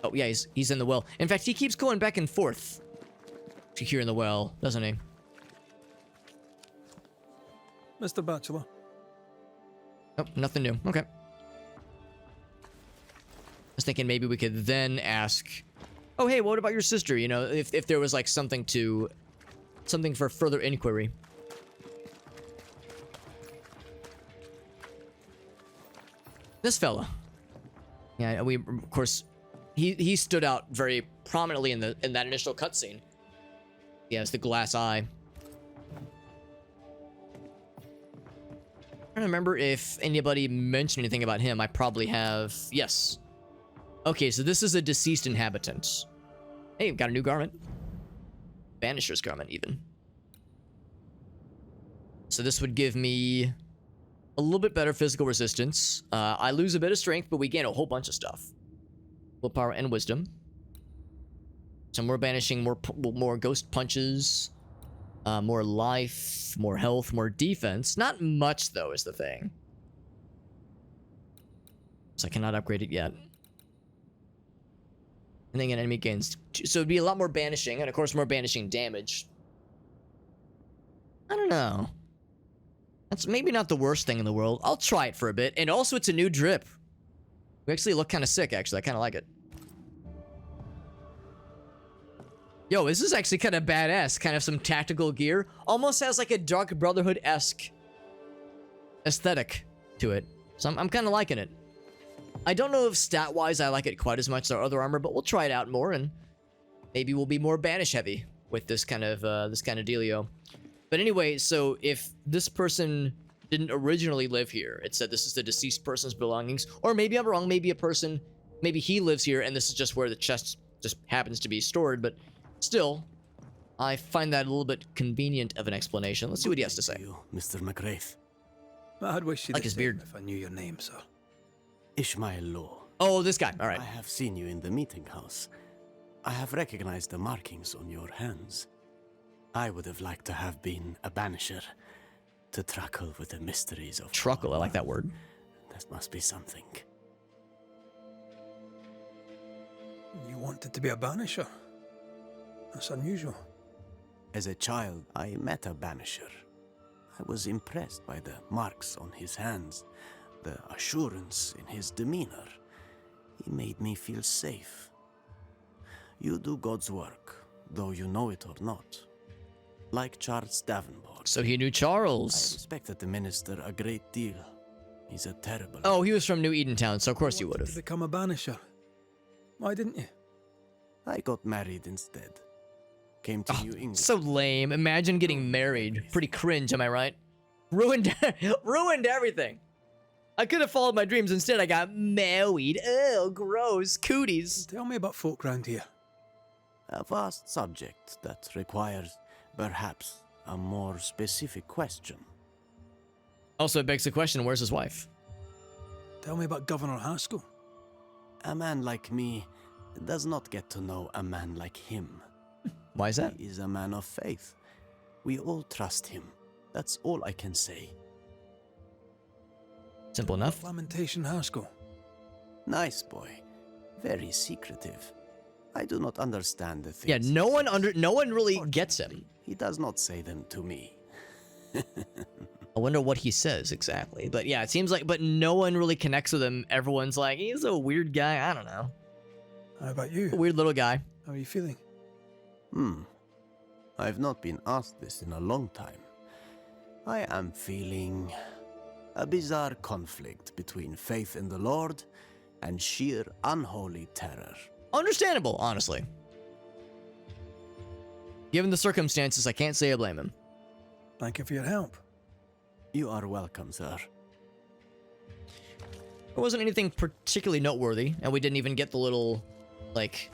Oh, yeah, he's in the well. In fact, he keeps going back and forth to here in the well, doesn't he? Mr. Bachelor. Oh, nothing new. Okay. I was thinking maybe we could then ask... Oh, hey, what about your sister? You know, if there was, like, something for further inquiry. This fella. Yeah, we, of course, he stood out very prominently in that initial cutscene. He has the glass eye. I don't remember if anybody mentioned anything about him. I probably have. Yes. Okay, so this is a deceased inhabitant. Hey, got a new garment. Banishers garment, even. So this would give me a little bit better physical resistance. I lose a bit of strength, but we gain a whole bunch of stuff. Willpower and wisdom. So more banishing, more ghost punches, more life, more health, more defense. Not much, though, is the thing. So I cannot upgrade it yet. And then an enemy gains... So it'd be a lot more banishing, and of course more banishing damage. I don't know. That's maybe not the worst thing in the world. I'll try it for a bit. And also, it's a new drip. We actually look kind of sick, actually. I kind of like it. Yo, this is actually kind of badass. Kind of some tactical gear. Almost has like a Dark Brotherhood-esque aesthetic to it. So I'm kind of liking it. I don't know if stat-wise I like it quite as much as our other armor, but we'll try it out more, and maybe we'll be more banish-heavy with this kind of dealio. But anyway, so if this person didn't originally live here, it said this is the deceased person's belongings, or maybe I'm wrong, maybe he lives here, and this is just where the chest just happens to be stored, but still, I find that a little bit convenient of an explanation. Let's see what he has to say. Mr. McGrath. I'd wish you Like the his same beard. if I knew your name, sir. Ishmael Law. Oh, this guy. All right. I have seen you in the meeting house. I have recognized the markings on your hands. I would have liked to have been a banisher, to truckle with the mysteries of... Truckle, I like that word. That must be something. You wanted to be a banisher? That's unusual. As a child, I met a banisher. I was impressed by the marks on his hands, the assurance in his demeanor. He made me feel safe. You do God's work, though you know it or not. Like Charles Davenport. So he knew I Charles. respected the minister a great deal. He's a terrible... Oh, he was from New Edentown, so of course you would To have. become a banisher. Why didn't you? I got married instead. Came to New England. So lame. Imagine getting married. Pretty cringe, am I right? Ruined, ruined everything. I could have followed my dreams. Instead, I got married. Oh, gross. Cooties. Tell me about folk round here. A vast subject that requires, perhaps, a more specific question. Also, it begs the question, where's his wife? Tell me about Governor Haskell. A man like me does not get to know a man like him. Why is that? He is a man of faith. We all trust him. That's all I can say. Simple enough. Lamentation Haskell. Nice boy. Very secretive. I do not understand the things. Yeah, no one really gets him. He does not say them to me. I wonder what he says exactly. But yeah, it seems like, but no one really connects with him. Everyone's like, he's a weird guy. I don't know. How about you? A weird little guy. How are you feeling? I've not been asked this in a long time. I am feeling a bizarre conflict between faith in the Lord and sheer unholy terror. Understandable, honestly. Given the circumstances, I can't say I blame him. Thank you for your help. You are welcome, sir. There wasn't anything particularly noteworthy, and we didn't even get the little, like,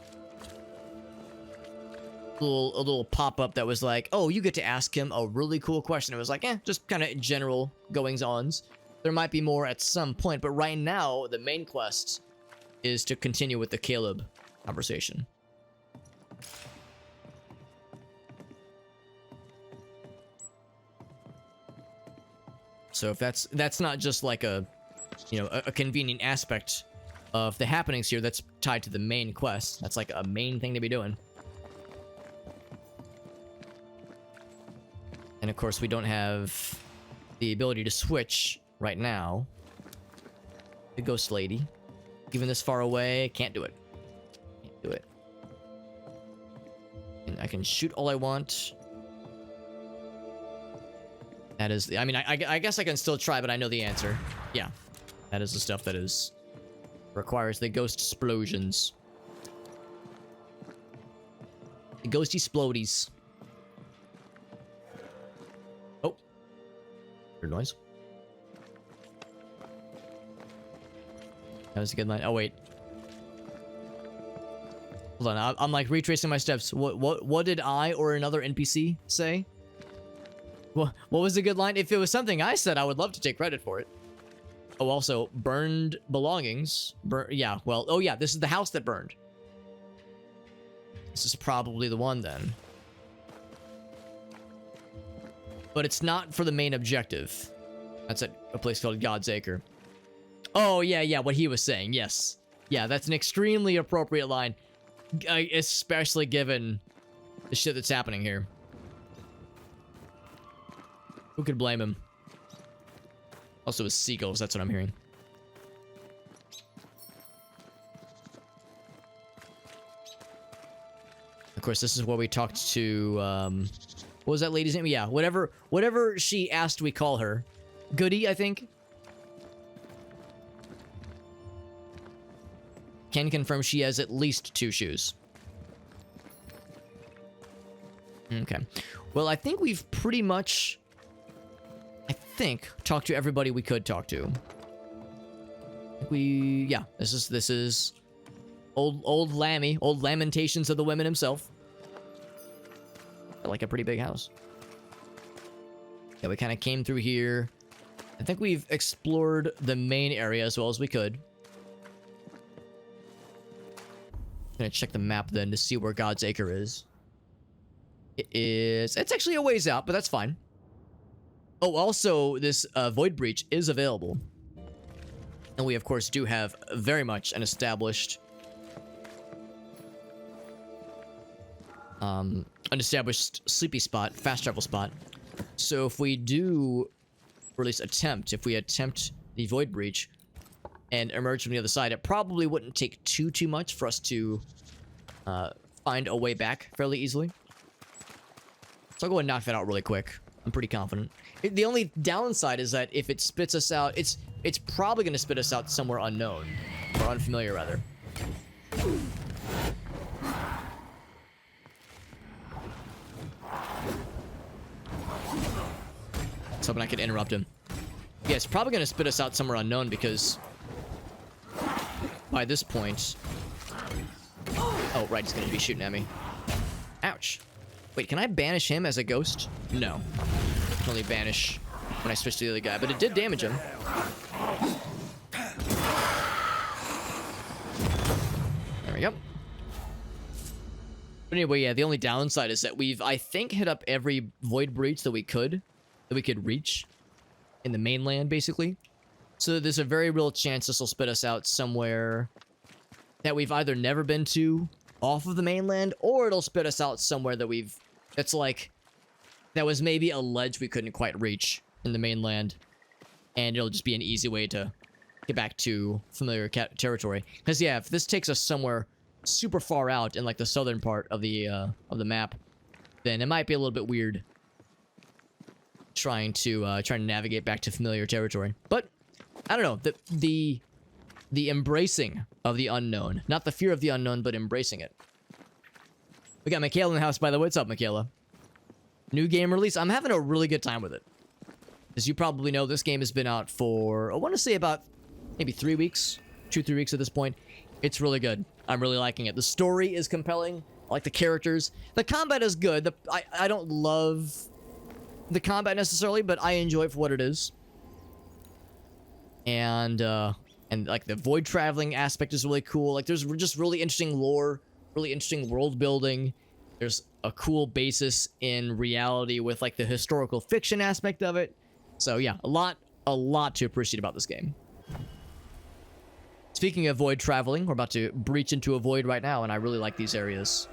a little pop-up that was like, oh, you get to ask him a really cool question. It was like, just kind of general goings-ons. There might be more at some point, but right now, the main quest is to continue with the Caleb conversation. So if that's not just like a, you know, a convenient aspect of the happenings here that's tied to the main quest. That's like a main thing to be doing. And of course, we don't have the ability to switch right now. The ghost lady. Even this far away, can't do it. Can't do it. And I can shoot all I want. That is the, I mean, I guess I can still try, but I know the answer. Yeah. That is the stuff that is requires the ghost explosions. The ghosty splodies. Oh. Weird noise. That was a good line. Oh, wait. Hold on. I'm like retracing my steps. What did I or another NPC say? What was the good line? If it was something I said, I would love to take credit for it. Oh, also, burned belongings. Yeah, well, oh yeah, this is the house that burned. This is probably the one then. But it's not for the main objective. That's at a place called God's Acre. Oh, yeah, what he was saying, yes. Yeah, that's an extremely appropriate line. Especially given the shit that's happening here. Who could blame him? Also, his seagulls, that's what I'm hearing. Of course, this is where we talked to, what was that lady's name? Yeah, whatever she asked we call her. Goody, I think. Can confirm she has at least 2 shoes. Okay. Well, I think we've pretty much... talked to everybody we could talk to. Yeah, this is old Lammy, old Lamentations of the Women himself. Like a pretty big house. Yeah, we kind of came through here, I think we've explored the main area as well as we could. Gonna check the map then to see where God's Acre is. It's actually a ways out, but that's fine. Oh, also, this Void Breach is available. And we, of course, do have very much an established... sleepy spot, fast travel spot. So if we do, or at least attempt, if we attempt the Void Breach and emerge from the other side, it probably wouldn't take too much for us to find a way back fairly easily. So I'll go and knock that out really quick. I'm pretty confident. The only downside is that if it spits us out, it's probably going to spit us out somewhere unknown, or unfamiliar rather. I was hoping I could interrupt him. Yeah, it's probably going to spit us out somewhere unknown because by this point... Oh, right, he's going to be shooting at me. Ouch. Wait, can I banish him as a ghost? No. I can only banish when I switch to the other guy, but it did damage him. There we go. But anyway, yeah, the only downside is that we've, I think, hit up every Void Breach that we could reach in the mainland, basically. So there's a very real chance this will spit us out somewhere that we've either never been to off of the mainland, or it'll spit us out somewhere that that was maybe a ledge we couldn't quite reach in the mainland, and it'll just be an easy way to get back to familiar territory. Because yeah, if this takes us somewhere super far out in like the southern part of the map, then it might be a little bit weird trying to navigate back to familiar territory. But I don't know, the embracing of the unknown, not the fear of the unknown, but embracing it. We got Michaela in the house, by the way. What's up, Michaela? New game release. I'm having a really good time with it. As you probably know, this game has been out for, I want to say about maybe 3 weeks, 2-3 weeks at this point. It's really good. I'm really liking it. The story is compelling. I like the characters. The combat is good. I don't love the combat necessarily, but I enjoy it for what it is. And like the void traveling aspect is really cool. Like there's just really interesting lore, really interesting world building. There's a cool basis in reality with like the historical fiction aspect of it. So yeah, a lot to appreciate about this game. Speaking of void traveling, we're about to breach into a void right now, and I really like these areas.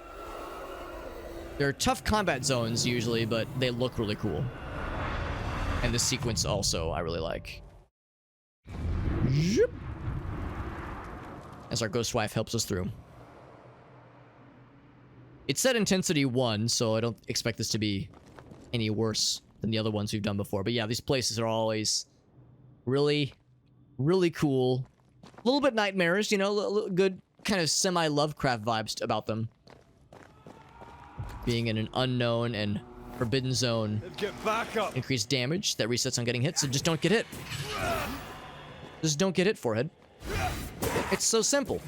They're tough combat zones usually, but they look really cool. And the sequence also I really like. Yep. As our ghost wife helps us through. It said intensity 1, so I don't expect this to be any worse than the other ones we've done before. But yeah, these places are always really, really cool. A little bit nightmarish, you know, a little good kind of semi-Lovecraft vibes about them. Being in an unknown and forbidden zone. Get back up. Increased damage that resets on getting hit, so just don't get hit. Just don't get hit, forehead. It's so simple.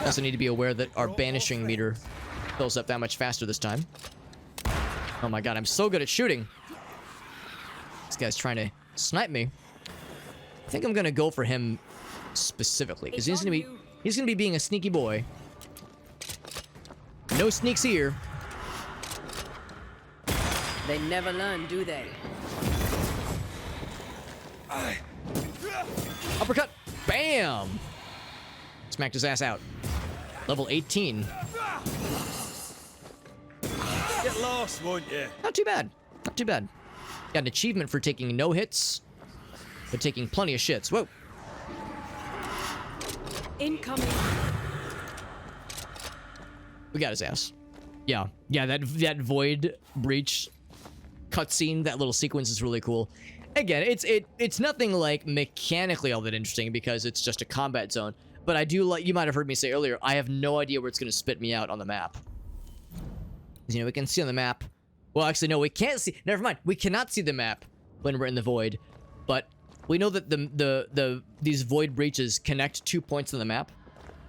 Also need to be aware that our banishing meter fills up that much faster this time. Oh my god, I'm so good at shooting. This guy's trying to snipe me. I think I'm gonna go for him specifically, because he's gonna be being a sneaky boy. No sneaks here. They never learn, do they? Uppercut! Bam! Smacked his ass out. Level 18. Get lost, won't you? Not too bad. Not too bad. Got an achievement for taking no hits, but taking plenty of shits. Whoa. Incoming. We got his ass. Yeah. Yeah, that void breach cutscene, that little sequence is really cool. Again, it's nothing like mechanically all that interesting because it's just a combat zone. But I do like, you might have heard me say earlier, I have no idea where it's going to spit me out on the map. You know, we can see on the map. Well, actually, no, we can't see. Never mind. We cannot see the map when we're in the void. But we know that these void breaches connect 2 points on the map.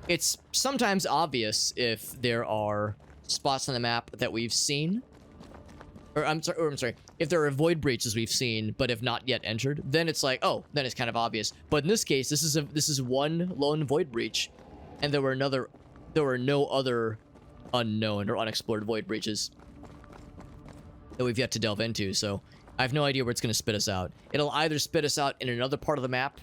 It's sometimes obvious if there are spots on the map that we've seen, or I'm sorry, if there are void breaches we've seen but have not yet entered, then it's like, oh, then it's kind of obvious. But in this case, this is one lone void breach, and there were no other unknown or unexplored void breaches that we've yet to delve into. So I have no idea where it's going to spit us out. It'll either spit us out in another part of the map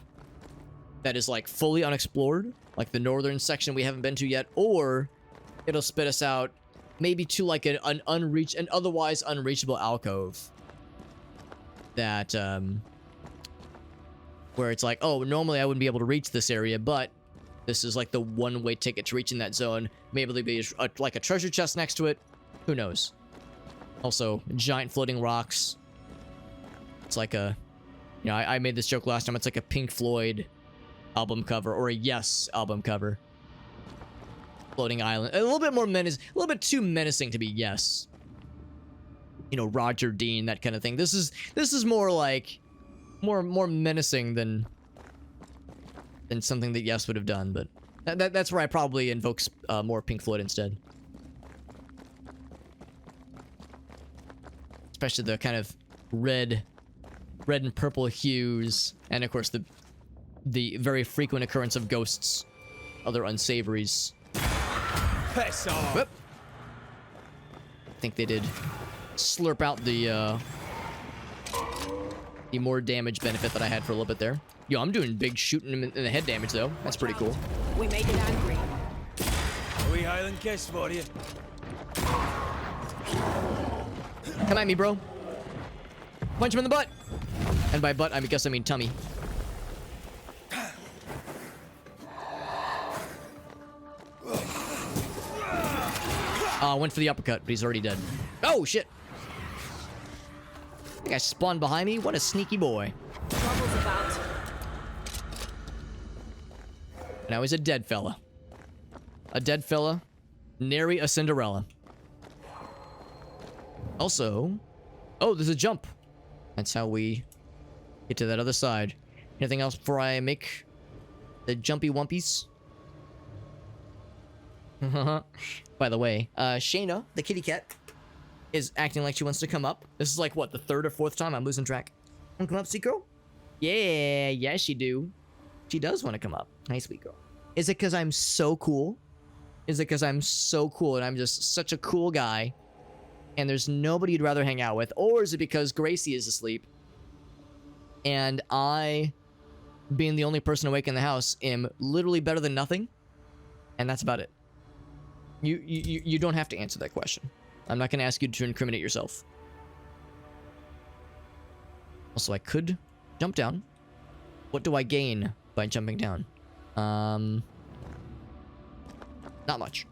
that is like fully unexplored, like the northern section we haven't been to yet, or it'll spit us out maybe to like an otherwise unreachable alcove that where it's like, oh, normally I wouldn't be able to reach this area, but this is like the one-way ticket to reaching that zone. Maybe there'll be like a treasure chest next to it. Who knows? Also, giant floating rocks. It's like a, you know, I made this joke last time. It's like a Pink Floyd album cover or a Yes album cover. Floating island, a little bit more a little bit too menacing to be Yes. You know, Roger Dean, that kind of thing. This is more like more menacing than something that Yes would have done. But that's where I probably invoke more Pink Floyd instead. Especially the kind of red and purple hues, and of course the very frequent occurrence of ghosts, other unsavories. Piss off. Whoop. I think they did slurp out the more damage benefit that I had for a little bit there. Yo, I'm doing big shooting in the head damage though. That's pretty cool. We made it angry. A wee Highland kiss for you. Come at me, bro. Punch him in the butt. And by butt, I guess I mean tummy. Went for the uppercut, but he's already dead. Oh, shit. I think I spawned behind me. What a sneaky boy. Trouble's about. Now he's a dead fella. A dead fella. Nary a Cinderella. Also... Oh, there's a jump. That's how we get to that other side. Anything else before I make the jumpy wumpies? By the way, Shayna, the kitty cat, is acting like she wants to come up. This is like, what, the third or fourth time? I'm losing track. Want to come up, sweet girl? Yeah, she do. She does want to come up. Hi, sweet girl. Is it because I'm so cool? Is it because I'm so cool and I'm just such a cool guy and there's nobody you'd rather hang out with? Or is it because Gracie is asleep and I, being the only person awake in the house, am literally better than nothing? And that's about it. You don't have to answer that question. I'm not going to ask you to incriminate yourself. Also, I could jump down. What do I gain by jumping down? Not much.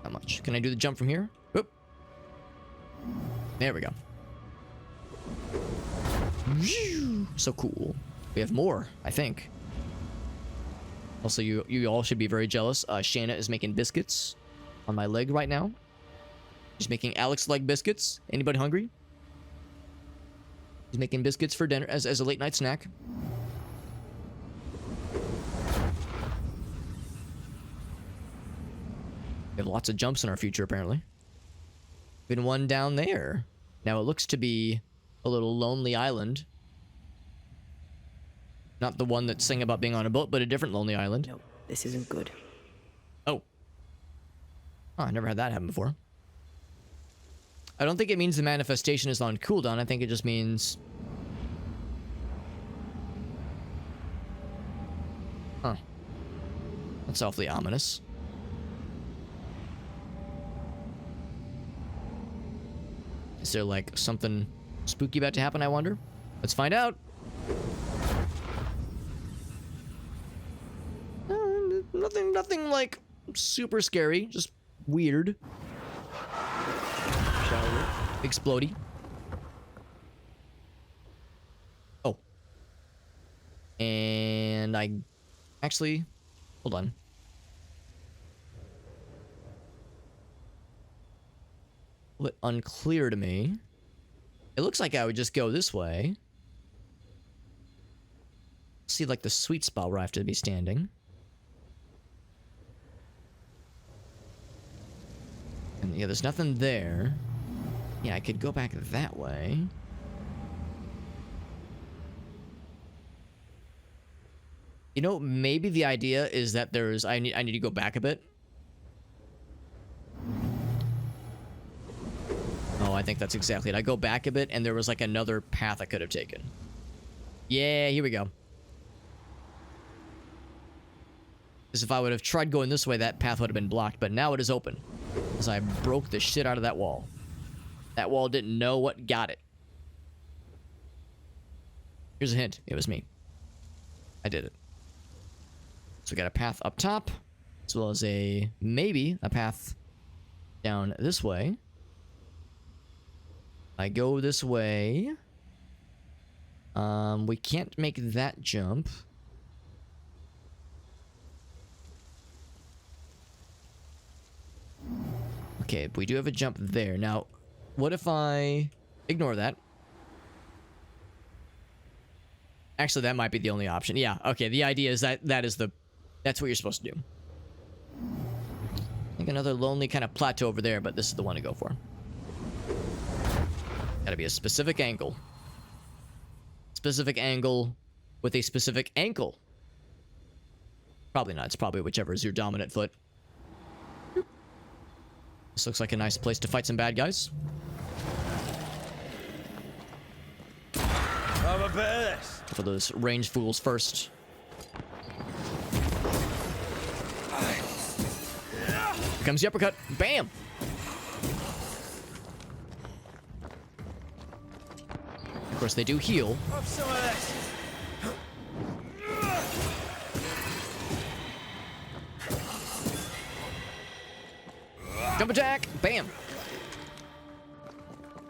Not much. Can I do the jump from here? Whoop. There we go. So cool. We have more, I think. Also, you all should be very jealous. Shanna is making biscuits on my leg right now. She's making Alex leg biscuits. Anybody hungry? He's making biscuits for dinner as a late night snack. We have lots of jumps in our future, apparently. Been one down there. Now it looks to be a little lonely island. Not the one that sang about being on a boat, but a different lonely island. No, this isn't good. Oh. Oh, I never had that happen before. I don't think it means the manifestation is on cooldown. I think it just means... Huh. That's awfully ominous. Is there, like, something spooky about to happen, I wonder? Let's find out. Nothing like super scary, just weird. Explodey. Oh. And I actually, hold on. A bit unclear to me. It looks like I would just go this way. See, like the sweet spot where I have to be standing. And yeah, there's nothing there. Yeah, I could go back that way. You know, maybe the idea is that there's... I need to go back a bit. Oh, I think that's exactly it. I go back a bit, and there was like another path I could have taken. Yeah, here we go. Because if I would have tried going this way, that path would have been blocked, but now it is open. Because I broke the shit out of that wall. That wall didn't know what got it. Here's a hint. It was me. I did it. So we got a path up top, as well as maybe a path down this way. I go this way. We can't make that jump. Okay, we do have a jump there. Now, what if I ignore that? Actually, that might be the only option. Yeah, okay, the idea is that's what you're supposed to do. I think another lonely kind of plateau over there, but this is the one to go for. Gotta be a specific angle. Specific angle with a specific ankle. Probably not. It's probably whichever is your dominant foot. This looks like a nice place to fight some bad guys. Have a bit of this. For those range fools first. Here comes the uppercut. Bam! Of course, they do heal. Have some of this. Jump attack! Bam!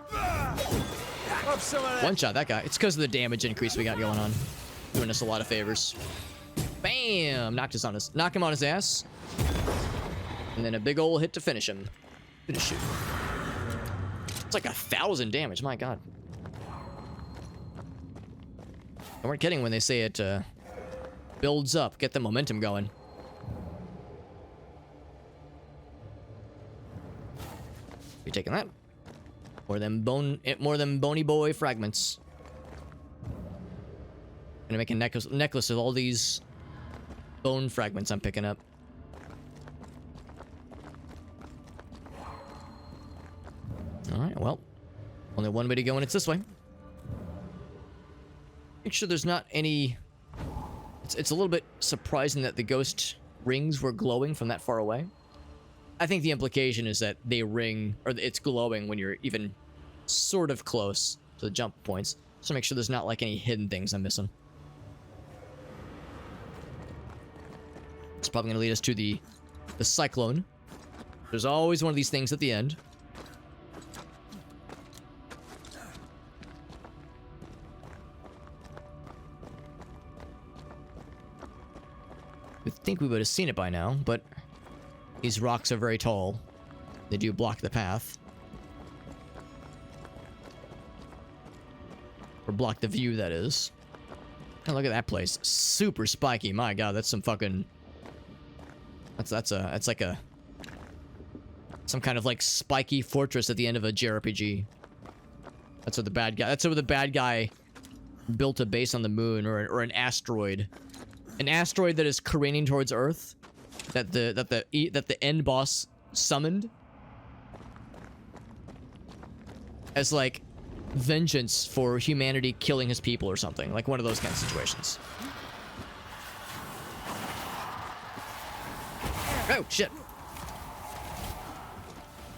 Have some of this. One shot that guy. It's because of the damage increase we got going on. Doing us a lot of favors. Bam! Knock him on his ass. And then a big ol' hit to finish him. Finish him. It's like 1,000 damage. My god. They weren't kidding when they say it builds up. Get the momentum going. You taking that? More than bony boy fragments. Gonna make a necklace of all these bone fragments I'm picking up. Alright, well. Only one way to go, and it's this way. Make sure there's not any... It's a little bit surprising that the ghost rings were glowing from that far away. I think the implication is that they ring, or it's glowing when you're even sort of close to the jump points. So make sure there's not like any hidden things I'm missing. It's probably going to lead us to the cyclone. There's always one of these things at the end. I think we would have seen it by now, but these rocks are very tall. They do block the path. Or block the view, that is. Oh, look at that place. Super spiky. My god, that's some fucking... That's like a... Some kind of like spiky fortress at the end of a JRPG. That's what the bad guy... That's where the bad guy built a base on the moon, or an asteroid. An asteroid that is careening towards Earth. That the end boss summoned. As like vengeance for humanity killing his people or something. Like one of those kind of situations. Oh, shit.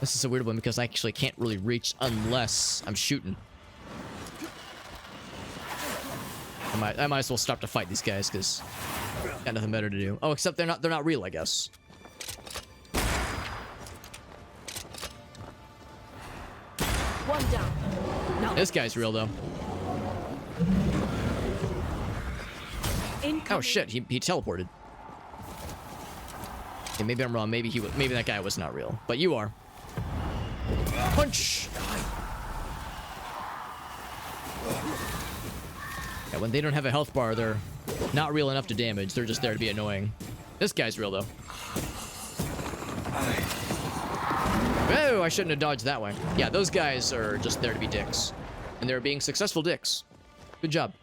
This is a weird one because I actually can't really reach unless I'm shooting. I might as well stop to fight these guys because got nothing better to do. Oh, except they're not real, I guess. One down. No. This guy's real though. Oh shit, he teleported. Okay, maybe I'm wrong. Maybe that guy was not real, but you are. Punch. Yeah, when they don't have a health bar, they're not real enough to damage. They're just there to be annoying. This guy's real though. Oh, I shouldn't have dodged that way. Yeah, those guys are just there to be dicks. And they're being successful dicks. Good job.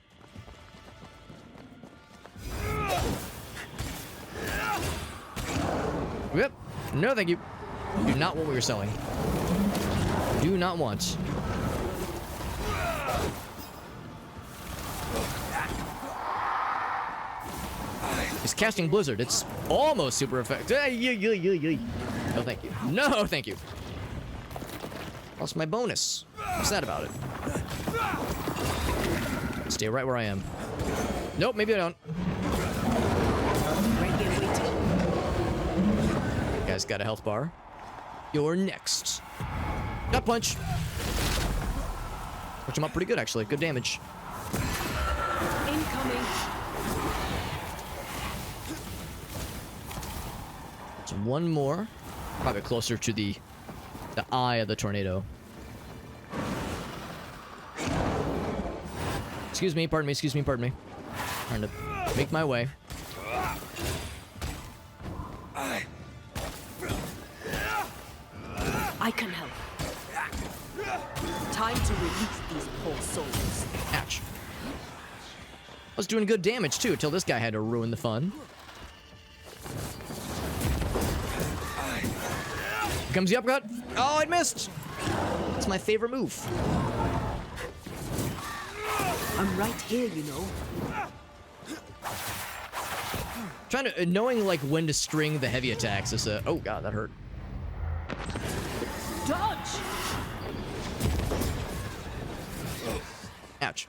Yep. No, thank you. Do not want what you're selling. Do not want. It's casting Blizzard. It's almost super effective. No, thank you. No, thank you. Lost my bonus. What's that about it? Stay right where I am. Nope, maybe I don't. Guy's got a health bar. You're next. Gut punch. Punch him up pretty good, actually. Good damage. Incoming. So one more. Probably closer to the eye of the tornado. Excuse me, pardon me, excuse me, pardon me. Trying to make my way. I can help. Time to release these poor souls. Ouch. I was doing good damage too, until this guy had to ruin the fun. Here comes the uppercut. Oh, I missed. It's my favorite move. I'm right here, you know. Trying to knowing like when to string the heavy attacks is a oh god, that hurt. Dodge! Ouch.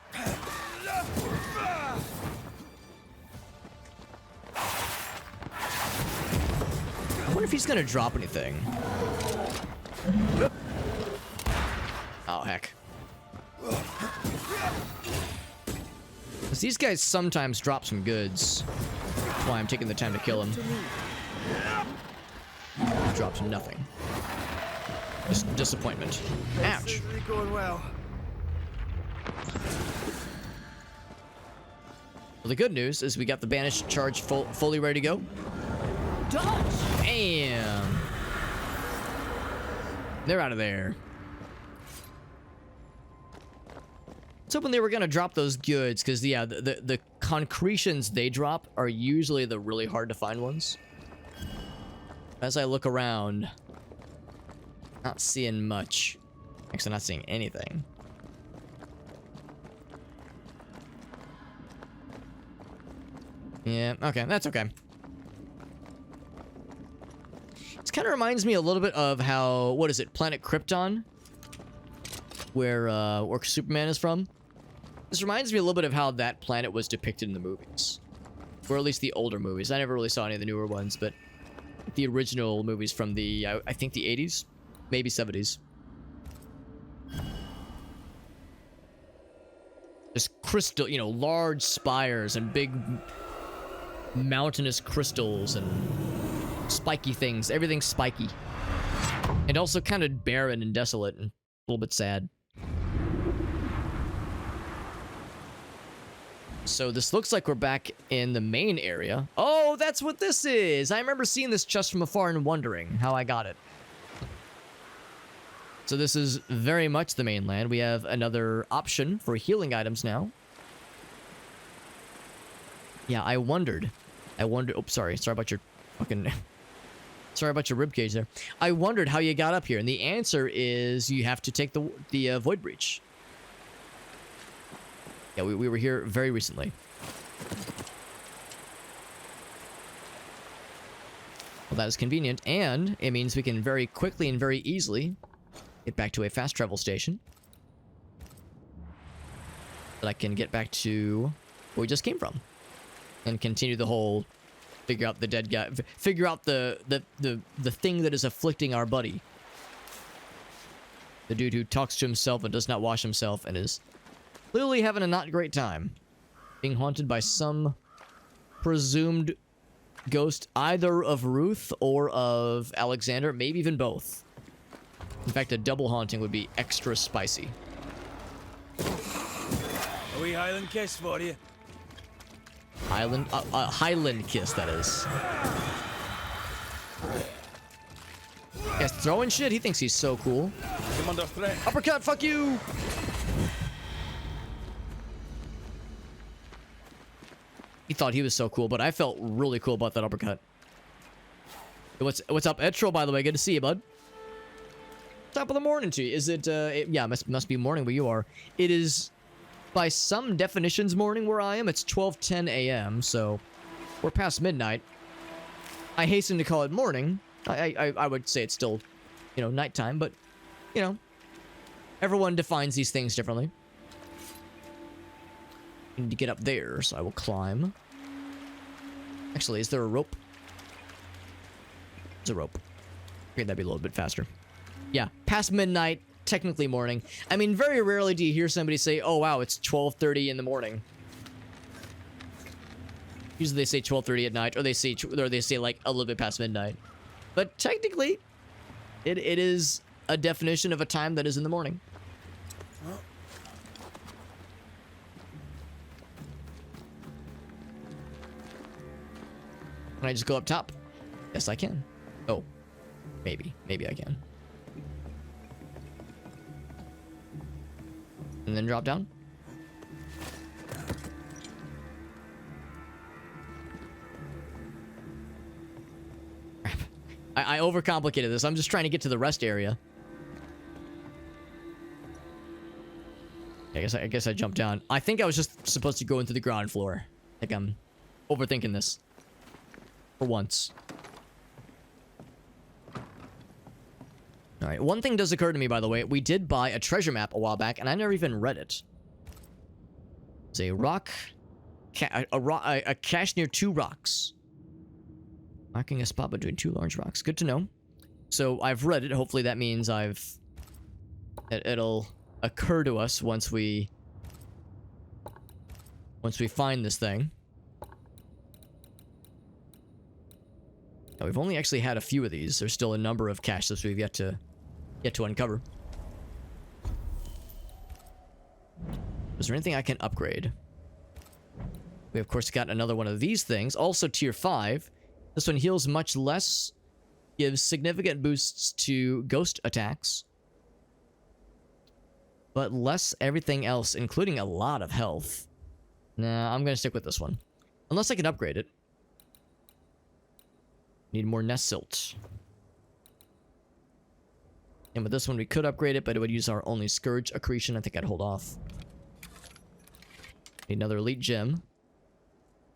I wonder if he's gonna drop anything. Oh heck. 'Cause these guys sometimes drop some goods. That's why I'm taking the time to kill him. He drops nothing. Just disappointment. Ouch. Going well. Well, the good news is we got the banished charge fully ready to go. Dodge! Bam! They're out of there. I was hoping they were gonna drop those goods, because yeah, the concretions they drop are usually the really hard to find ones. As I look around, not seeing much. Actually, not seeing anything. Yeah, okay, that's okay. This kind of reminds me a little bit of how, what is it, Planet Krypton? Where Superman is from. This reminds me a little bit of how that planet was depicted in the movies. Or at least the older movies. I never really saw any of the newer ones, but the original movies from the, I think the 80s? Maybe 70s. Just crystal, you know, large spires and big mountainous crystals and spiky things. Everything's spiky. And also kind of barren and desolate and a little bit sad. So this looks like we're back in the main area. Oh, that's what this is! I remember seeing this chest from afar and wondering how I got it. So this is very much the mainland. We have another option for healing items now. Yeah, I wondered. Oh, sorry about your fucking... Sorry about your ribcage there. I wondered how you got up here, and the answer is you have to take the Void Breach. Yeah, we were here very recently. Well, that is convenient, and it means we can very quickly and very easily get back to a fast travel station. That I can get back to where we just came from. And continue the whole figure out the dead guy, figure out the thing that is afflicting our buddy. The dude who talks to himself and does not wash himself and is clearly having a not great time. Being haunted by some presumed ghost either of Ruth or of Alexander, maybe even both. In fact, a double haunting would be extra spicy. A wee Highland kiss for you. Highland kiss, that is. Yeah, Guy's throwing shit. He thinks he's so cool. I'm under threat. Uppercut, fuck you! He thought he was so cool, but I felt really cool about that uppercut. What's up, Etro, by the way? Good to see you, bud. Top of the morning to you. Is it, yeah, must be morning where you are. It is, by some definitions, morning where I am. It's 12:10 a.m., so we're past midnight. I hasten to call it morning. I would say it's still, you know, nighttime, but, you know, everyone defines these things differently. I need to get up there, so I will climb. Actually, is there a rope? There's a rope. Okay, that'd be a little bit faster. Yeah, past midnight, technically morning. I mean, very rarely do you hear somebody say, oh wow, it's 12:30 in the morning. Usually they say 12:30 at night, or they say like a little bit past midnight. But technically, it is a definition of a time that is in the morning. Can I just go up top? Yes, I can. Oh, maybe I can. And then drop down. I overcomplicated this. I'm just trying to get to the rest area. I guess I jumped down. I think I was just supposed to go into the ground floor. I think I'm overthinking this. For once. Alright, one thing does occur to me, by the way. We did buy a treasure map a while back, and I never even read it. It's a rock... a cache near two rocks. Marking a spot between two large rocks. Good to know. So, I've read it. Hopefully that means it'll occur to us once we find this thing. Now, we've only actually had a few of these. There's still a number of caches we've yet to uncover. Is there anything I can upgrade? We of course got another one of these things. Also tier 5. This one heals much less. Gives significant boosts to ghost attacks. But less everything else, including a lot of health. Nah, I'm gonna stick with this one. Unless I can upgrade it. Need more nest silt. And with this one, we could upgrade it, but it would use our only Scourge accretion. I think I'd hold off. Need another elite gem.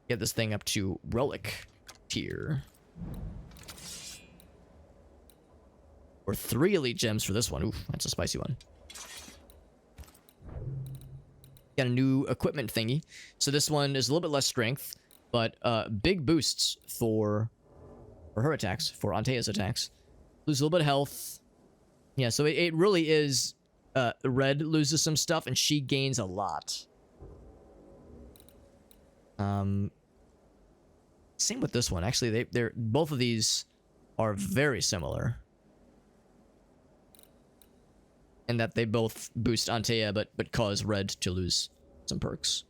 Get this thing up to relic tier. Or 3 elite gems for this one. Oof, that's a spicy one. Got a new equipment thingy. So this one is a little bit less strength, but big boosts for her attacks, for Antea's attacks. Lose a little bit of health. Yeah, so it really is... Red loses some stuff, and she gains a lot. Same with this one. Actually, they're both of these are very similar. In that they both boost Antea, but cause Red to lose some perks.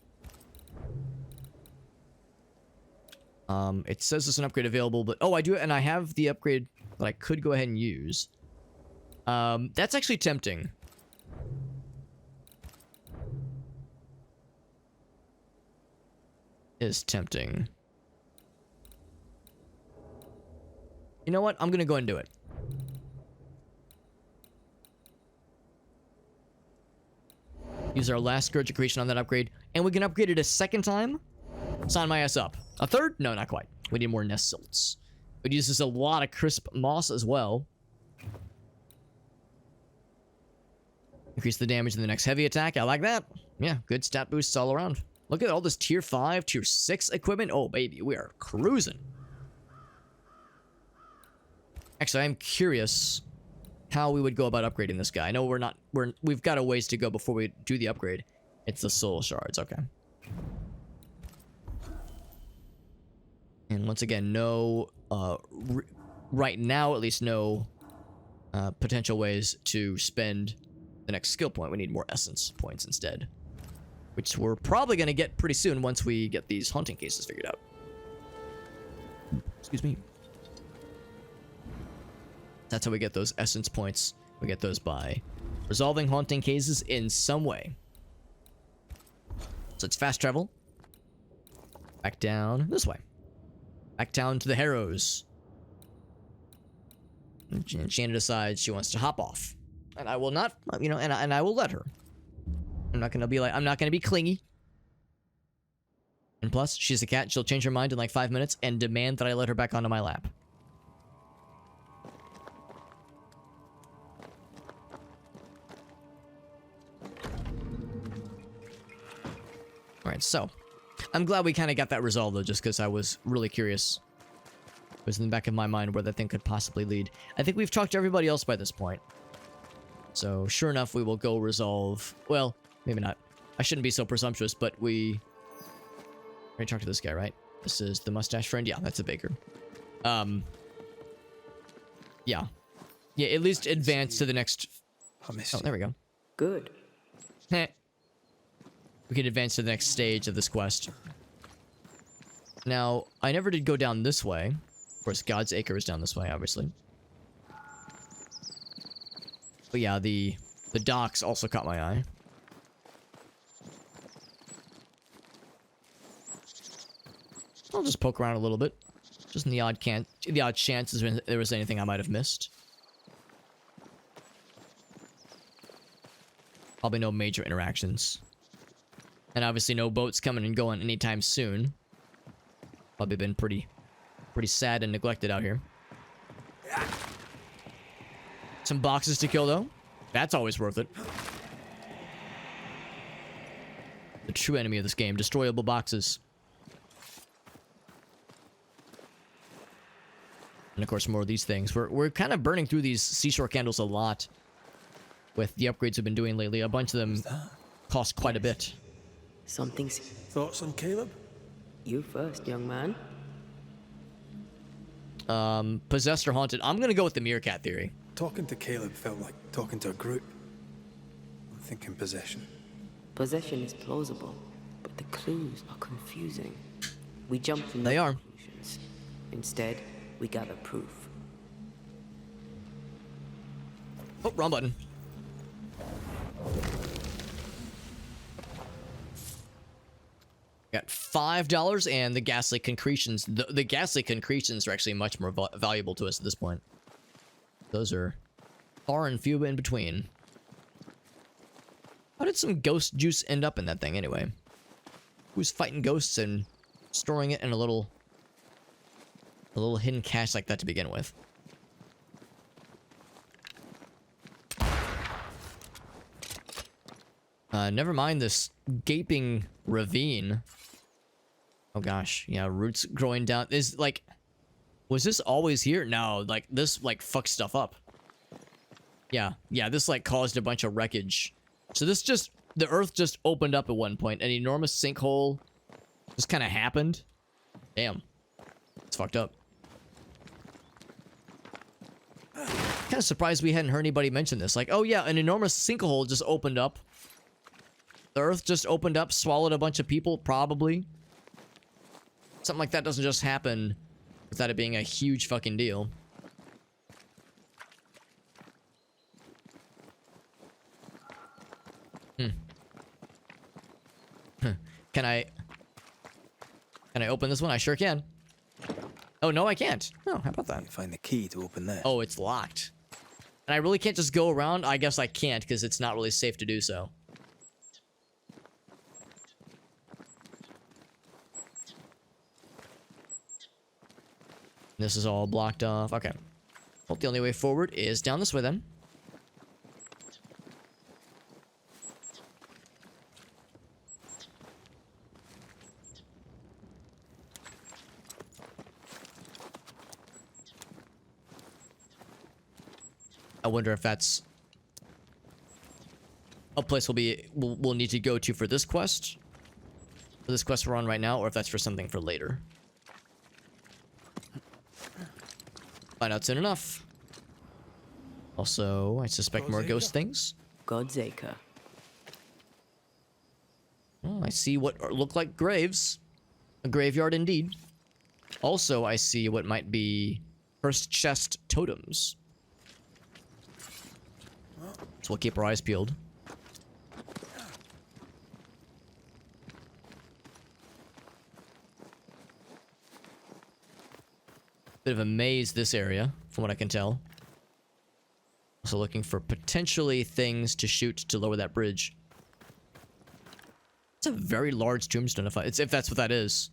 It says there's an upgrade available, but... Oh, I do, and I have the upgrade that I could go ahead and use. That's actually tempting. Is tempting. You know what? I'm gonna go and do it. Use our last Scourge accretion on that upgrade, and we can upgrade it a second time? Sign my ass up. A third? No, not quite. We need more nest silts. It uses a lot of crisp moss as well. Increase the damage in the next heavy attack. I like that. Yeah, good stat boosts all around. Look at all this tier 5, tier 6 equipment. Oh, baby, we are cruising. Actually, I'm curious how we would go about upgrading this guy. I know we've got a ways to go before we do the upgrade. It's the soul shards, okay. And once again, no, right now at least, no potential ways to spend the next skill point. We need more essence points instead. Which we're probably going to get pretty soon once we get these haunting cases figured out. Excuse me. That's how we get those essence points. We get those by resolving haunting cases in some way. So it's fast travel. Back down this way. Back down to the Harrows. And Shanna decides she wants to hop off. And I will not, you know, and I will let her. I'm not gonna be like, I'm not gonna be clingy. And plus, she's a cat. She'll change her mind in like 5 minutes and demand that I let her back onto my lap. Alright, so. I'm glad we kind of got that resolved, though, just because I was really curious. It was in the back of my mind where that thing could possibly lead. I think we've talked to everybody else by this point. So, sure enough, we will go resolve... Well, maybe not. I shouldn't be so presumptuous, but we... We're gonna talk to this guy, right? This is the mustache friend? Yeah, that's a baker. Yeah. Yeah, at least advance to the next... Oh, there we go. Good. Heh. We can advance to the next stage of this quest. Now, I never did go down this way. Of course, God's Acre is down this way, obviously. But yeah, the docks also caught my eye. I'll just poke around a little bit. Just in the odd chances there was anything I might have missed. Probably no major interactions. And obviously no boats coming and going anytime soon. Probably been pretty sad and neglected out here. Some boxes to kill, though. That's always worth it. The true enemy of this game, destroyable boxes. And of course, more of these things. We're kind of burning through these seashore candles a lot with the upgrades we've been doing lately. A bunch of them cost quite a bit. Something's... Thoughts on Caleb? You first, young man. Possessed or haunted. I'm gonna go with the meerkat theory. Talking to Caleb felt like talking to a group. I'm thinking possession. Possession is plausible, but the clues are confusing. We jump from They are. conclusions. Instead, we gather proof. Oh, wrong button. Got $5 and the ghastly concretions. The ghastly concretions are actually much more valuable to us at this point. Those are far and few in between. How did some ghost juice end up in that thing anyway? Who's fighting ghosts and storing it in a little hidden cache like that to begin with? Never mind this gaping ravine. Oh gosh, yeah, roots growing down. Is like, was this always here? No, like this like fucked stuff up. Yeah, this like caused a bunch of wreckage. So this just, the earth just opened up at one point. An enormous sinkhole just kind of happened. Damn, it's fucked up. Kind of surprised we hadn't heard anybody mention this. Like, oh yeah, an enormous sinkhole just opened up. The earth just opened up, swallowed a bunch of people, probably. Something like that doesn't just happen without it being a huge fucking deal. Can I open this one? I sure can. Oh, no, I can't. Oh, how about that? Find the key to open that. Oh, it's locked. And I really can't just go around? I guess I can't, because it's not really safe to do so. This is all blocked off. Okay. Well, the only way forward is down this way then. I wonder if that's a place we'll need to go to for this quest. For this quest we're on right now, or if that's for something for later. Find out soon enough. Also, I suspect more ghost things. God's Acre. Oh, I see what look like graves. A graveyard indeed. Also, I see what might be first chest totems. So we'll keep our eyes peeled. Bit of a maze, this area, from what I can tell. Also looking for potentially things to shoot to lower that bridge. It's a very large tombstone, if that's what that is.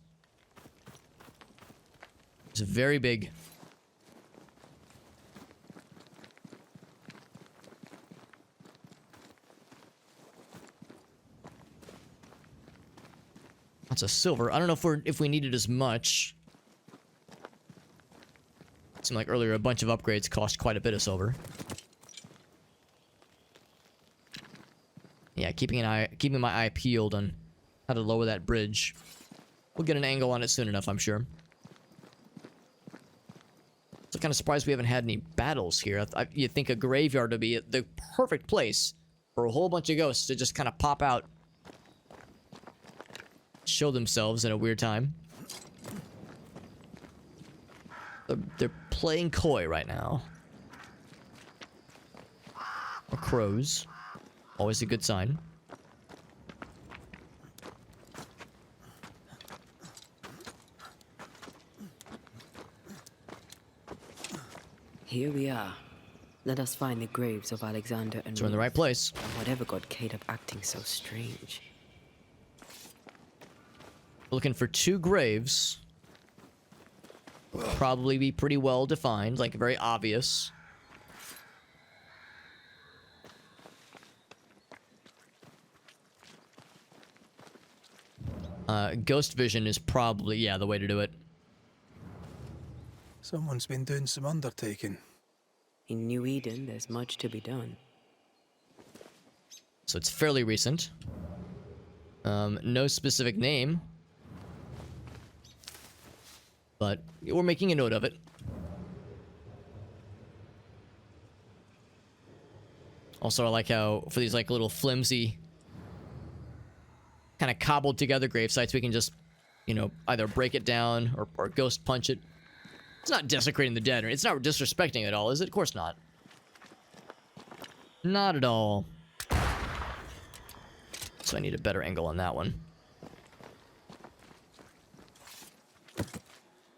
It's very big. Lots of silver. I don't know if we needed as much. It seemed like earlier a bunch of upgrades cost quite a bit of silver. Yeah, keeping my eye peeled on how to lower that bridge. We'll get an angle on it soon enough, I'm sure. So kind of surprised we haven't had any battles here. You'd think a graveyard would be the perfect place for a whole bunch of ghosts to just kind of pop out. Show themselves in a weird time. They're playing coy right now. Or crows. Always a good sign. Here we are. Let us find the graves of Alexander and So we're in the right place. Whatever got Caleb acting so strange. We're looking for 2 graves. Probably be pretty well defined, like very obvious. Ghost vision is probably, yeah, the way to do it. Someone's been doing some undertaking. In New Eden, there's much to be done. So it's fairly recent. No specific name. But we're making a note of it. Also, I like how for these like little flimsy, kind of cobbled together grave sites, we can just, you know, either break it down or ghost punch it. It's not desecrating the dead, or it's not disrespecting at all, is it? Of course not. Not at all. So I need a better angle on that one.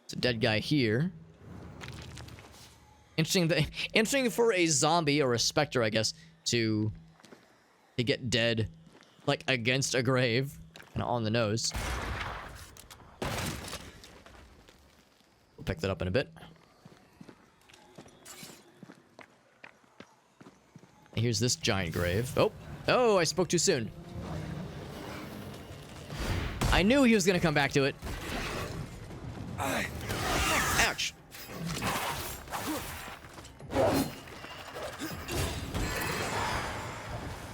It's a dead guy here. Interesting for a zombie or a specter, I guess, to get dead, like against a grave, kind of on the nose. We'll pick that up in a bit. And here's this giant grave. Oh, I spoke too soon. I knew he was gonna come back to it. Ouch.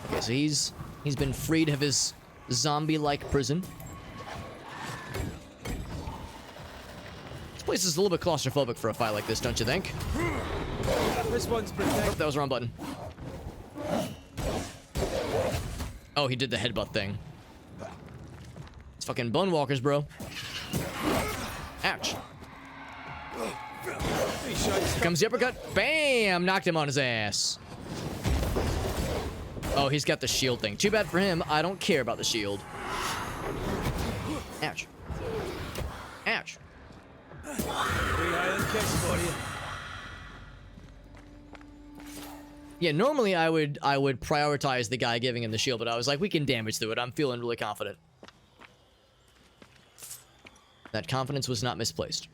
Okay, so he's been freed of his zombie-like prison. This place is a little bit claustrophobic for a fight like this, don't you think? This one's protected. Oh, that was the wrong button. Oh, he did the headbutt thing. It's fucking bone walkers, bro. Ouch. Here comes the uppercut. Bam! Knocked him on his ass. Oh, he's got the shield thing. Too bad for him. I don't care about the shield. Ouch. Ouch. Yeah, normally I would prioritize the guy giving him the shield, but I was like, we can damage through it. I'm feeling really confident. That confidence was not misplaced.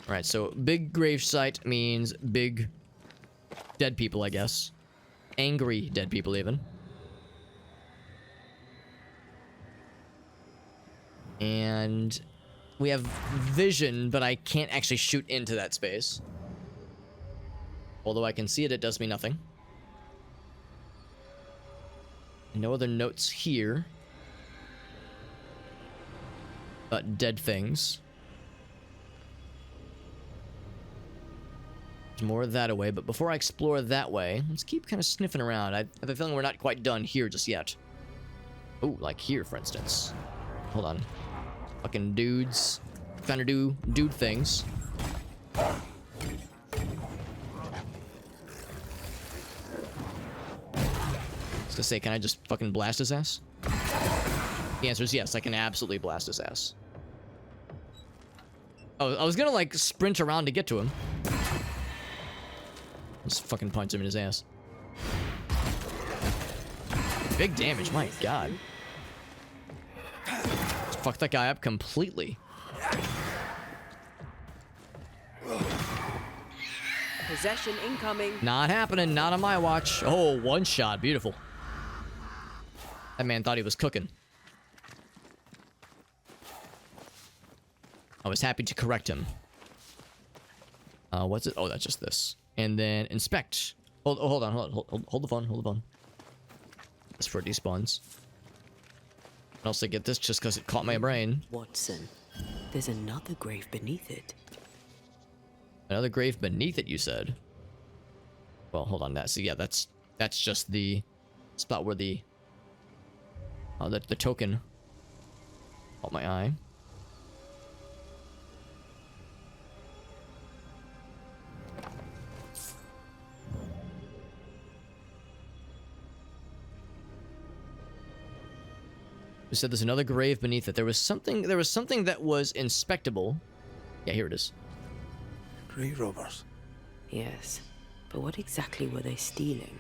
Alright, so big grave site means big dead people, I guess. Angry dead people, even. And we have vision, but I can't actually shoot into that space. Although I can see it, it does me nothing. No other notes here. But dead things. There's more of that away, but before I explore that way, let's keep kind of sniffing around. I have a feeling we're not quite done here just yet. Oh, like here, for instance. Hold on. Fucking dudes. Trying to do dude things. was gonna say, can I just fucking blast his ass? The answer is yes, I can absolutely blast his ass. Oh, I was gonna, like, sprint around to get to him. Just fucking punch him in his ass. Big damage, my god. Just fuck that guy up completely. Possession incoming. Not happening, not on my watch. Oh, one shot, beautiful. That man thought he was cooking. I was happy to correct him. What's it? Oh, that's just this. And then inspect. Hold on. Hold the phone. That's for despawns. I also get this just because it caught my brain. Watson, there's another grave beneath it. Another grave beneath it, you said. Well, hold on. So yeah, that's just the spot where the token caught my eye. We said there's another grave beneath it. There was something that was inspectable. Yeah, here it is. Grave robbers. Yes, but what exactly were they stealing?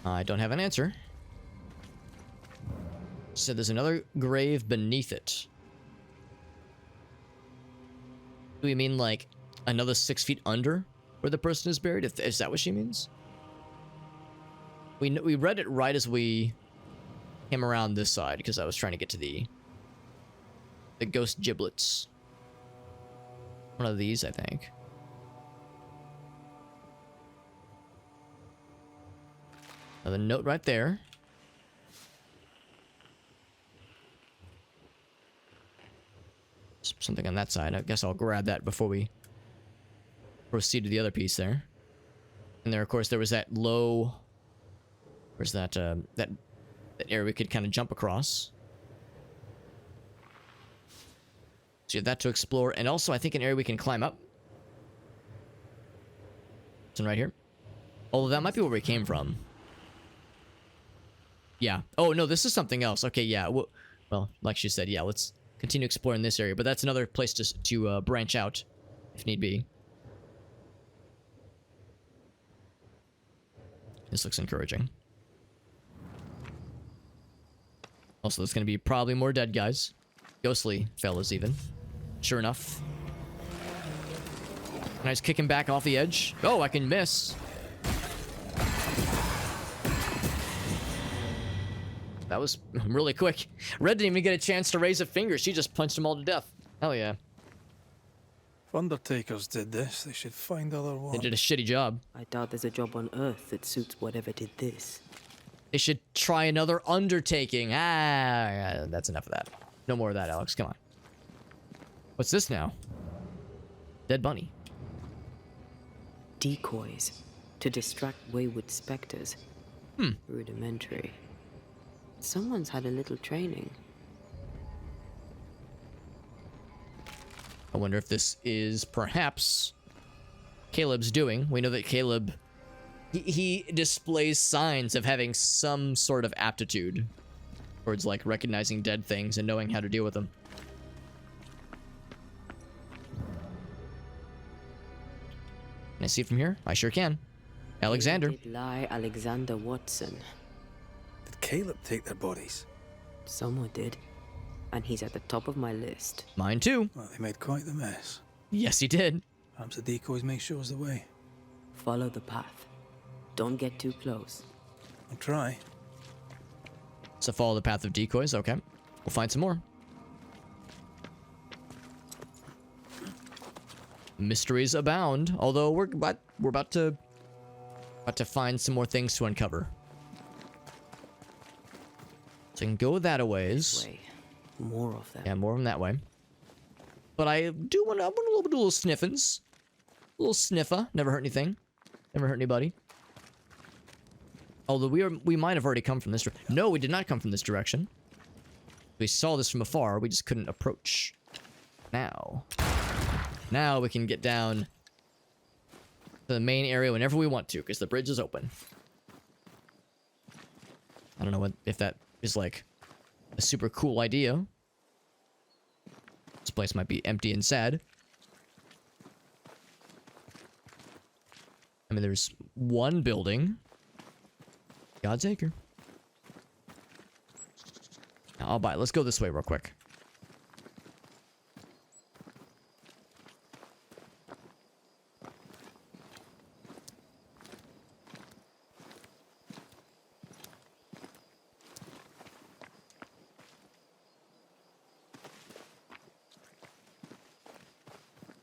I don't have an answer. Said there's another grave beneath it. Do we mean like another 6 feet under where the person is buried? Is that what she means? We read it right as we came around this side because I was trying to get to the ghost giblets. One of these, I think. Another note right there. Something on that side. I guess I'll grab that before we proceed to the other piece there. And there, of course, there was that low... Where's that, that area we could kind of jump across. So you have that to explore. And also, I think an area we can climb up. This one right here. Oh, that might be where we came from. Yeah. Oh, no, this is something else. Okay, yeah. Well, like she said, yeah, let's continue exploring this area. But that's another place to branch out, if need be. This looks encouraging. Also, there's going to be probably more dead guys. Ghostly fellas, even. Sure enough. Nice kicking back off the edge. Oh, I can miss. That was really quick. Red didn't even get a chance to raise a finger. She just punched them all to death. Hell yeah. If Undertakers did this, they should find other ones. They did a shitty job. I doubt there's a job on Earth that suits whatever did this. They should try another undertaking. Ah, that's enough of that. No more of that, Alex. Come on. What's this now? Dead bunny. Decoys. To distract wayward specters. Rudimentary. Someone's had a little training. I wonder if this is perhaps Caleb's doing. We know that Caleb... He displays signs of having some sort of aptitude towards, like, recognizing dead things and knowing how to deal with them. Can I see it from here? I sure can. Alexander. Did lie Alexander Watson. Did Caleb take their bodies? Someone did. And he's at the top of my list. Mine too. Well, they made quite the mess. Yes, he did. Perhaps the decoys may show us the way. Follow the path. Don't get too close. I'll try. So follow the path of decoys. Okay. We'll find some more. Mysteries abound. Although we're about to find some more things to uncover. So you can go that a ways. More of them. Yeah, more of them that way. But I do want to do a little sniffins. A little sniffer. Never hurt anything. Never hurt anybody. Although we might have already come from this direction. No, we did not come from this direction. We saw this from afar. We just couldn't approach. Now we can get down to the main area whenever we want to, because the bridge is open. I don't know if that is like a super cool idea. This place might be empty and sad. I mean, there's one building. God's acre. I'll buy it. Let's go this way real quick.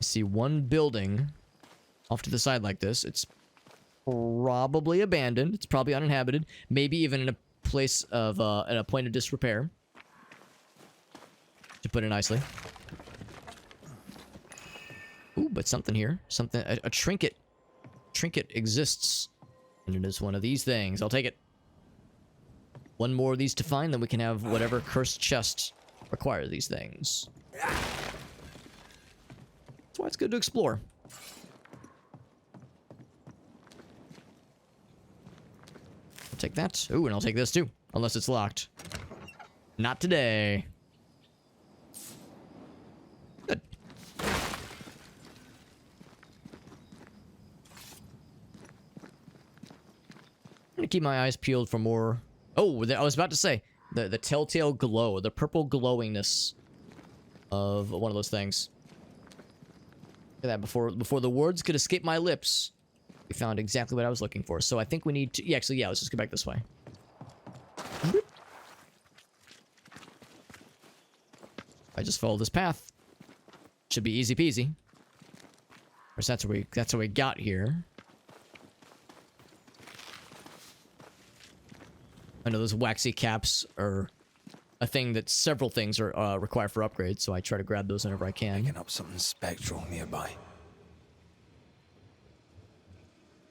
See one building off to the side like this. It's probably abandoned. It's probably uninhabited. Maybe even in a place of at a point of disrepair, to put it nicely. Ooh, but something here. Something. A trinket. Trinket exists, and it is one of these things. I'll take it. One more of these to find, then we can have whatever cursed chest requires these things. That's why it's good to explore. I'll take that. Ooh, and I'll take this too. Unless it's locked. Not today. Good. I'm gonna keep my eyes peeled for more. Oh, I was about to say the telltale glow, the purple glowingness of one of those things. Look at that, before the words could escape my lips, we found exactly what I was looking for. So I think we need to... Yeah, actually, yeah, let's just go back this way. I just follow this path. Should be easy peasy. Of course, that's how we got here. I know those waxy caps are a thing that several things are require for upgrades, so I try to grab those whenever I can. Picking up something spectral nearby.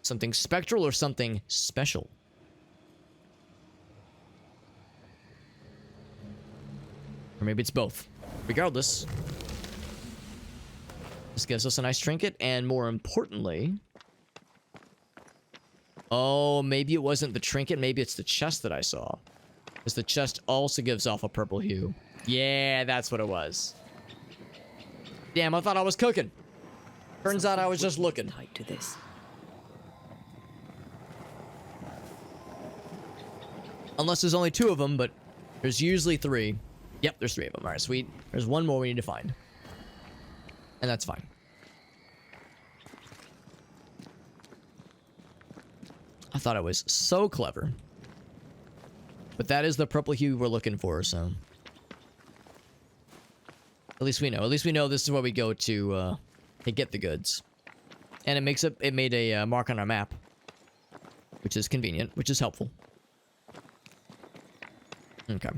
Something spectral or something special? Or maybe it's both. Regardless, this gives us a nice trinket, and more importantly... Oh, maybe it wasn't the trinket, maybe it's the chest that I saw. Because the chest also gives off a purple hue. Yeah, that's what it was. Damn, I thought I was cooking. Turns out I was just looking. Tied to this. Unless there's only 2 of them, but there's usually 3. Yep, there's 3 of them. All right, sweet. There's one more we need to find. And that's fine. I thought I was so clever. But that is the purple hue we're looking for, so... At least we know. At least we know this is where we go to get the goods. And it made a mark on our map. Which is convenient, which is helpful. Okay.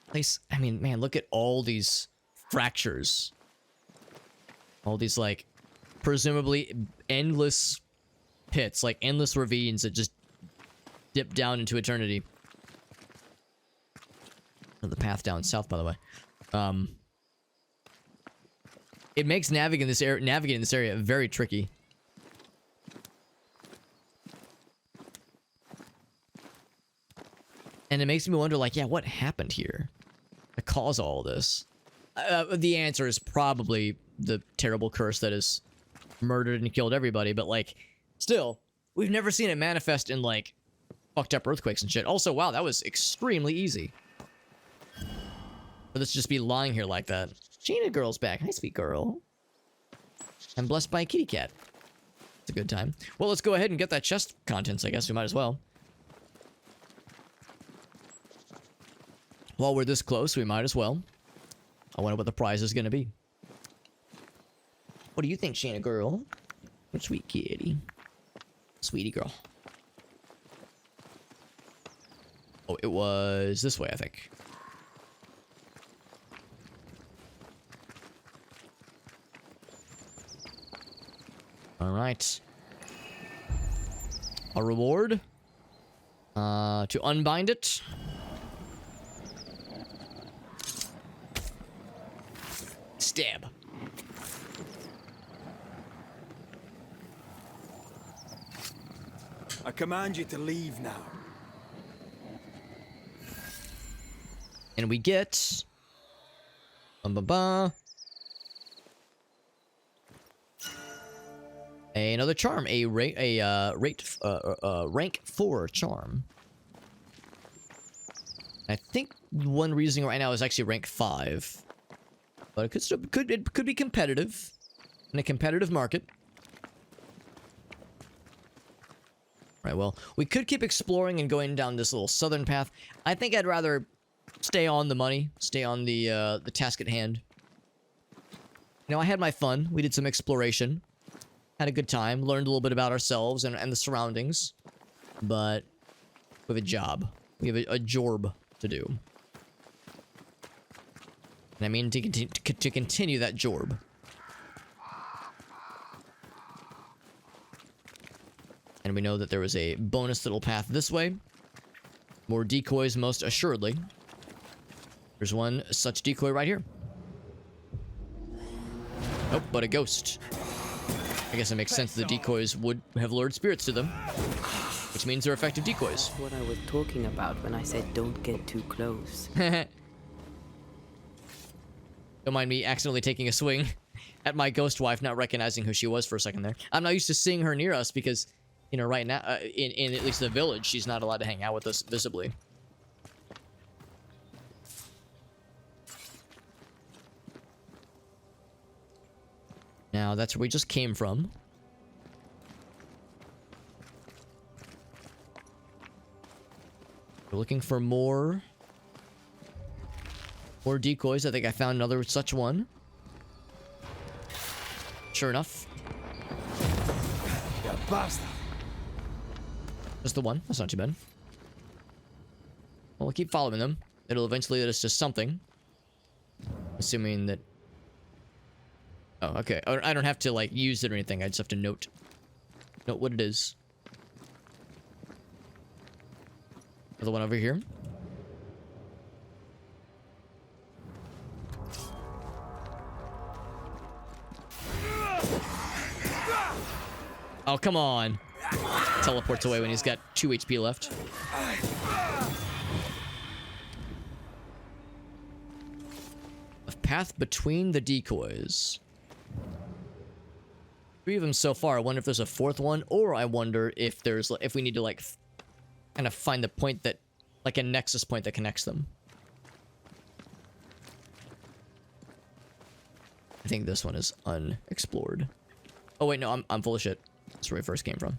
Place, I mean, man, look at all these fractures. All these, like, presumably endless pits, like endless ravines that just dip down into eternity. The path down south, by the way. It makes navigating this area very tricky. And it makes me wonder, like, yeah, what happened here to cause all this? The answer is probably the terrible curse that has murdered and killed everybody, but, like, still, we've never seen it manifest in, like, fucked up earthquakes and shit. Also, wow, that was extremely easy. For this to just be lying here like that. Gina girl's back. Hi, sweet girl. I'm blessed by a kitty cat. It's a good time. Well, let's go ahead and get that chest contents, I guess. We might as well. While we're this close, we might as well. I wonder what the prize is going to be. What do you think, Shana girl? What sweet kitty. Sweetie girl. Oh, it was this way, I think. All right. A reward. To unbind it. Stab. I command you to leave now. And we get... another charm, rank 4 charm. I think one reason right now is actually rank 5, but it could be competitive in a competitive market. Right, well, we could keep exploring and going down this little southern path. I think I'd rather stay on the money, stay on the task at hand. You know, I had my fun. We did some exploration. Had a good time. Learned a little bit about ourselves and the surroundings. But we have a job. We have a jorb to do. And I mean to continue that jorb. And we know that there was a bonus little path this way. More decoys, most assuredly. There's one such decoy right here. Nope, but a ghost. I guess it makes sense the decoys would have lured spirits to them. Which means they're effective decoys. What I was talking about when I said don't get too close. Don't mind me accidentally taking a swing at my ghost wife, not recognizing who she was for a second there. I'm not used to seeing her near us because, you know, right now, in at least the village, she's not allowed to hang out with us visibly. Now, that's where we just came from. We're looking for more decoys. I think I found another such one. Sure enough. You bastard. Just the one. That's not too bad. Well, we'll keep following them. It'll eventually lead us to something. Assuming that... Oh, okay. I don't have to, like, use it or anything. I just have to note what it is. Another one over here. Oh, come on. Teleports away when he's got 2 HP left. A path between the decoys. 3 of them so far. I wonder if there's a 4th one, or I wonder if we need to, like, kind of find the point that, like a nexus point that connects them. I think this one is unexplored. Oh wait, no, I'm full of shit. That's where we first came from.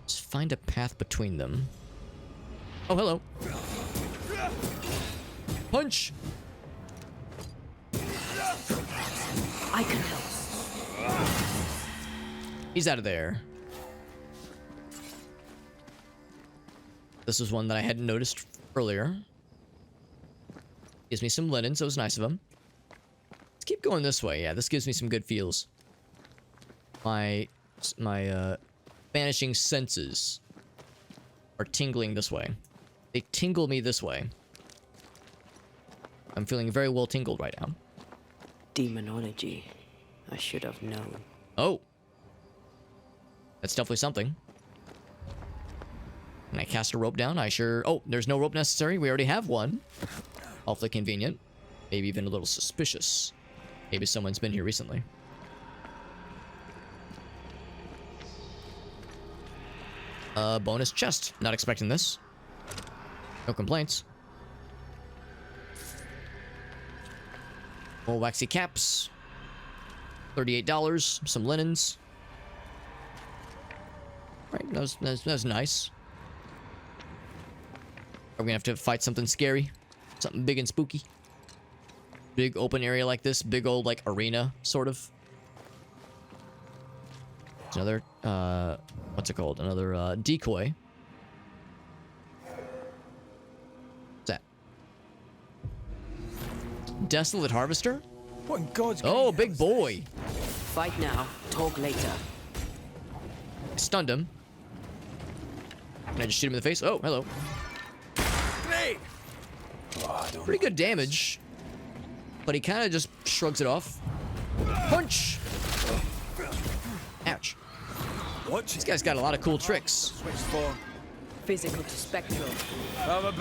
Let's find a path between them. Oh, hello. Punch! I can help. He's out of there. This was one that I hadn't noticed earlier. Gives me some linen, so it was nice of him. Let's keep going this way. Yeah, this gives me some good feels. My banishing senses are tingling this way. They tingle me this way. I'm feeling very well tingled right now. Demonology. I should have known. Oh. That's definitely something. Can I cast a rope down? Oh, there's no rope necessary. We already have one. Awfully convenient. Maybe even a little suspicious. Maybe someone's been here recently. Bonus chest. Not expecting this. No complaints. More waxy caps. $38. Some linens. Right, that was nice. Are we gonna have to fight something scary? Something big and spooky? Big open area like this? Big old, like, arena, sort of? There's another, what's it called? Another, decoy. What's that? Desolate Harvester? What in God's... Oh, big boy! Fight now, talk later. Stunned him. Can I just shoot him in the face? Oh, hello. Pretty good damage. But he kind of just shrugs it off. Punch! Ouch. This guy's got a lot of cool tricks. Physical to spectral.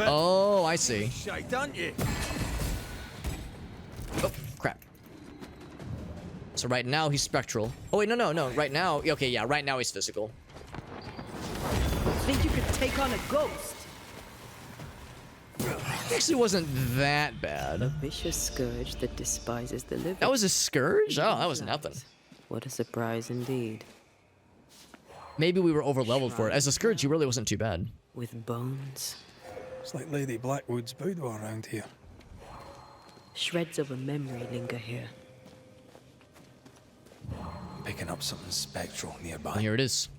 Oh, I see. Don't you? Oh, crap. So right now he's spectral. Oh wait, no. Right now, okay, yeah, right now he's physical. Think you could take on a ghost? Actually wasn't that bad. A vicious scourge that despises the living. That was a scourge? Oh, that was nothing. What a surprise indeed. Maybe we were over-leveled for it. As a scourge, he really wasn't too bad. With bones. It's like Lady Blackwood's boudoir around here. Shreds of a memory linger here. Picking up something spectral nearby. And here it is.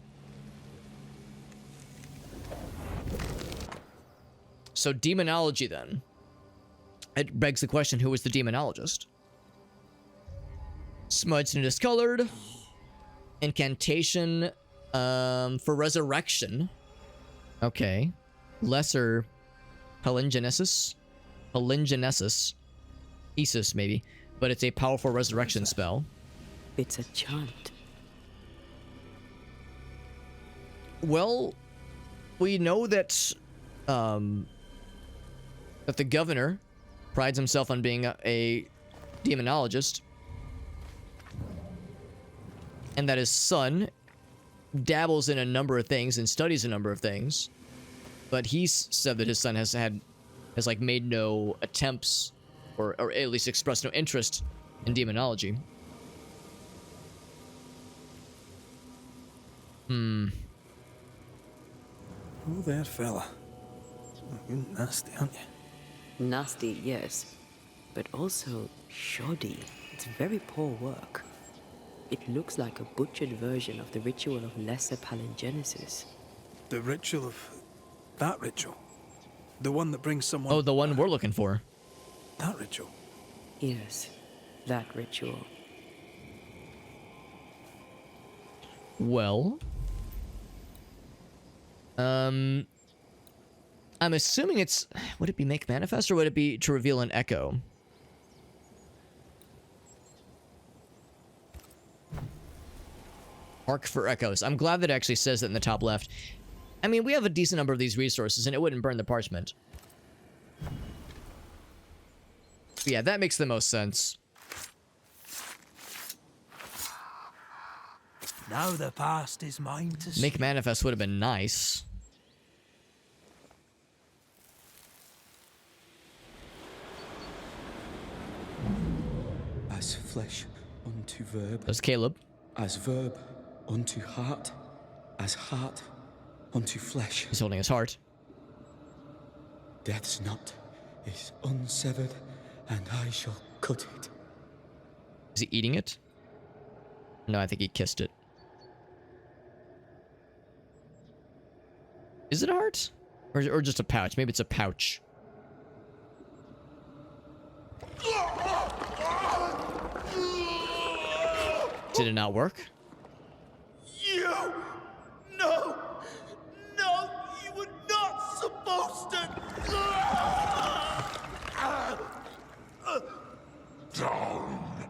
So demonology then. It begs the question, who was the demonologist? Smudged and discolored. Incantation for resurrection. Okay. Lesser palingenesis. Palingenesis. Thesis, maybe. But it's a powerful resurrection spell. It's a chant. Well, we know that that the governor prides himself on being a demonologist, and that his son dabbles in a number of things and studies a number of things, but he's said that his son has like made no attempts or at least expressed no interest in demonology. Oh there, fella. You're nasty, aren't you? Nasty, yes. But also shoddy. It's very poor work. It looks like a butchered version of the ritual of lesser palingenesis. The ritual of... that ritual? The one that brings someone... Oh, the one we're looking for. That ritual? Yes, that ritual. Well... I'm assuming it's... would it be make manifest or would it be to reveal an echo? Arc for echoes. I'm glad that it actually says that in the top left. I mean, we have a decent number of these resources and it wouldn't burn the parchment. But yeah, that makes the most sense. Now the past is mine to see. Make manifest would have been nice. As flesh unto verb. That's Caleb. As verb unto heart. As heart unto flesh. He's holding his heart. Death's knot is unsevered, and I shall cut it. Is he eating it? No, I think he kissed it. Is it a heart? Or just a pouch? Maybe it's a pouch. Did it not work? You! No! No! You were not supposed to! Down,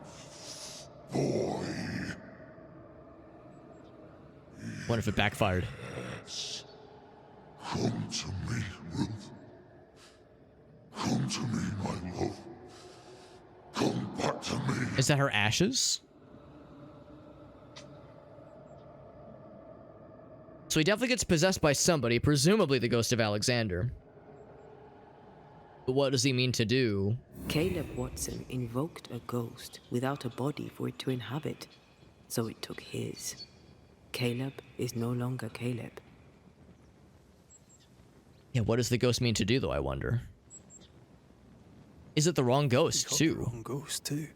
boy. What if it backfired? Come to me, Ruth. Come to me, my love. Come back to me. Is that her ashes? So he definitely gets possessed by somebody, presumably the ghost of Alexander. But what does he mean to do? Caleb Watson invoked a ghost without a body for it to inhabit, so it took his. Caleb is no longer Caleb. Yeah, what does the ghost mean to do, though, I wonder? Is it the wrong ghost, too? The wrong ghost, too.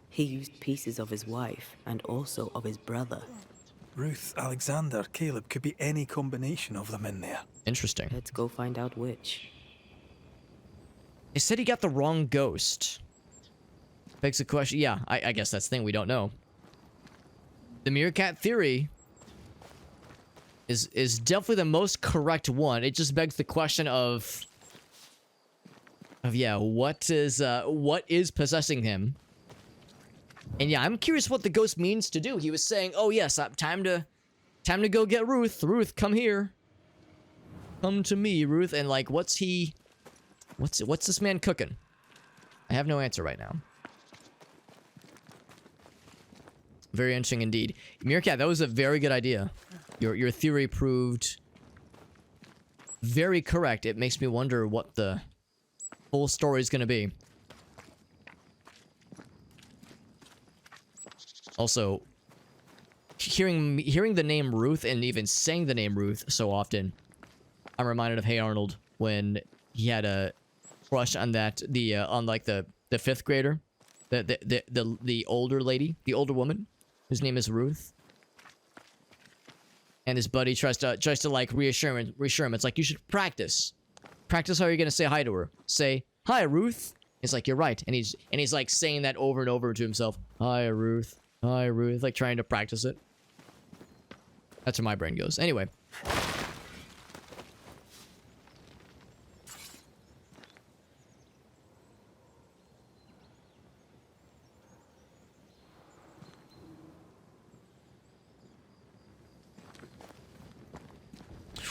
He used pieces of his wife and also of his brother. Ruth, Alexander, Caleb, could be any combination of them in there. Interesting. Let's go find out which. They said he got the wrong ghost. Begs the question. Yeah, I guess that's the thing. We don't know. The meerkat theory is definitely the most correct one. It just begs the question of of what is possessing him. And yeah, I'm curious what the ghost means to do. He was saying, "Oh yes, time to go get Ruth. Ruth, come here. Come to me, Ruth." And like, what's this man cooking? I have no answer right now. Very interesting indeed. Meerkat, that was a very good idea. Your theory proved very correct. It makes me wonder what the full story is going to be. Also, hearing the name Ruth and even saying the name Ruth so often, I'm reminded of Hey Arnold when he had a crush on on the fifth grader, the older lady, the older woman, whose name is Ruth. And his buddy tries to like reassure him. It's like, you should practice how you're gonna say hi to her. Say, "Hi, Ruth." He's like, "You're right," and he's like saying that over and over to himself. "Hi, Ruth. Hi, Ruth," like trying to practice it. That's where my brain goes. Anyway.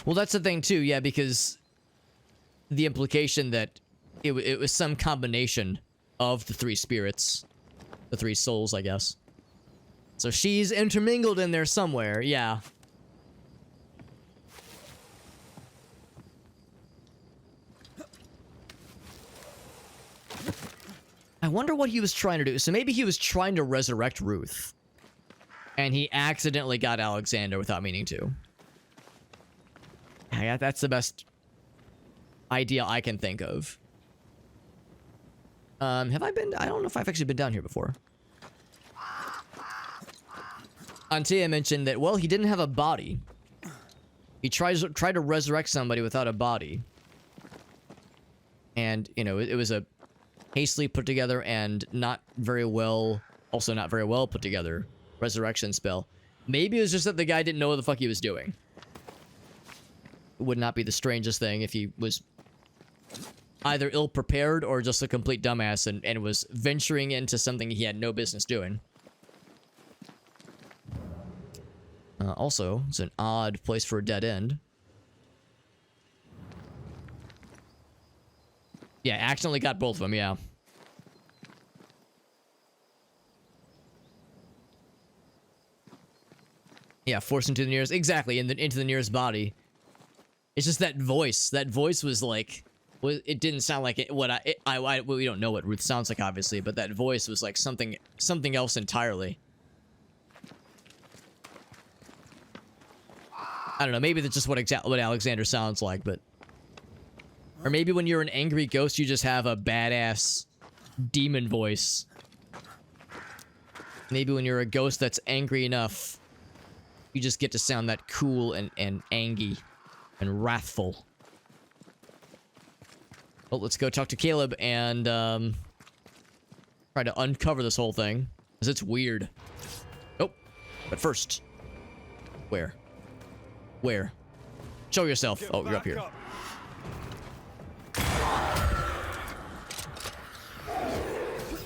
Well, that's the thing too, yeah, because the implication that it was some combination of the three spirits, the three souls, I guess. So she's intermingled in there somewhere, yeah. I wonder what he was trying to do. So maybe he was trying to resurrect Ruth, and he accidentally got Alexander without meaning to. Yeah, that's the best idea I can think of. Have I been? I don't know if I've actually been down here before. Antia mentioned that, well, he didn't have a body. He tried to resurrect somebody without a body. And, you know, it was a hastily put together and also not very well put together resurrection spell. Maybe it was just that the guy didn't know what the fuck he was doing. It would not be the strangest thing if he was either ill-prepared or just a complete dumbass and was venturing into something he had no business doing. Also, it's an odd place for a dead end. Yeah, accidentally got both of them, yeah. Yeah, forced into the nearest... Exactly, into the nearest body. It's just that voice. That voice was like... It didn't sound like it... we don't know what Ruth sounds like, obviously, but that voice was like something else entirely. I don't know, maybe that's just what Alexander sounds like, but... Or maybe when you're an angry ghost, you just have a badass demon voice. Maybe when you're a ghost that's angry enough, you just get to sound that cool and angry and wrathful. Well, let's go talk to Caleb and try to uncover this whole thing, because it's weird. Oh, but first, where? Show yourself. Oh, you're up here.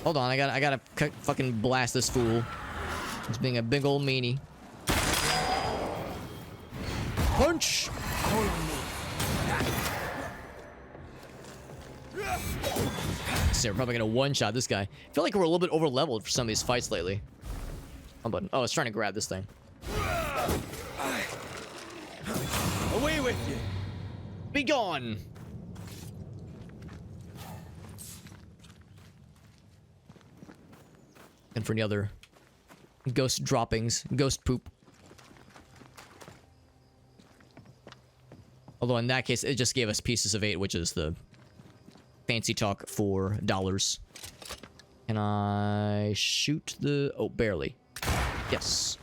Hold on, I gotta fucking blast this fool. He's being a big old meanie. Punch! So we're probably gonna one-shot this guy. I feel like we're a little bit over-leveled for some of these fights lately. Oh, it's trying to grab this thing. Away with you! Be gone! And for any other ghost droppings, ghost poop. Although in that case, it just gave us pieces of 8, which is the fancy talk for dollars. Can I shoot the... Oh, barely. Yes.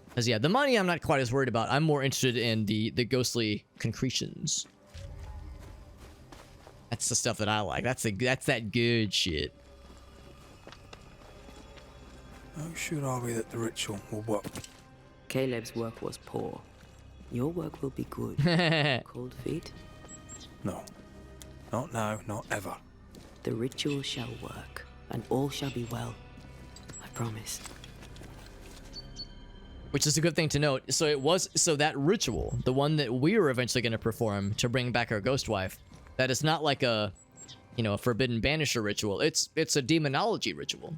Because, yeah, the money I'm not quite as worried about. I'm more interested in the ghostly concretions. That's the stuff that I like. That's that good shit. How sure are we that the ritual will work? Caleb's work was poor. Your work will be good. Cold feet? No. Not now, not ever. The ritual shall work, and all shall be well. I promise. Which is a good thing to note. So that ritual, the one that we were eventually going to perform to bring back our ghost wife, that is not like a, a forbidden banisher ritual. It's a demonology ritual.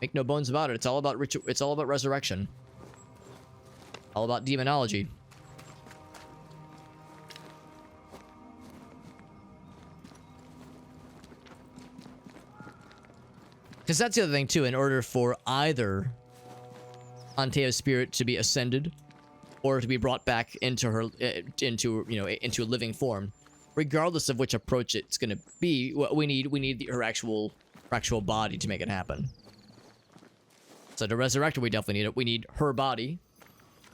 Make no bones about it. It's all about ritual. It's all about resurrection. All about demonology. Because that's the other thing too. In order for either Antea's spirit to be ascended, or to be brought back into her, into a living form, regardless of which approach it's going to be, we need her actual body to make it happen. So to resurrect her, we definitely need it. We need her body,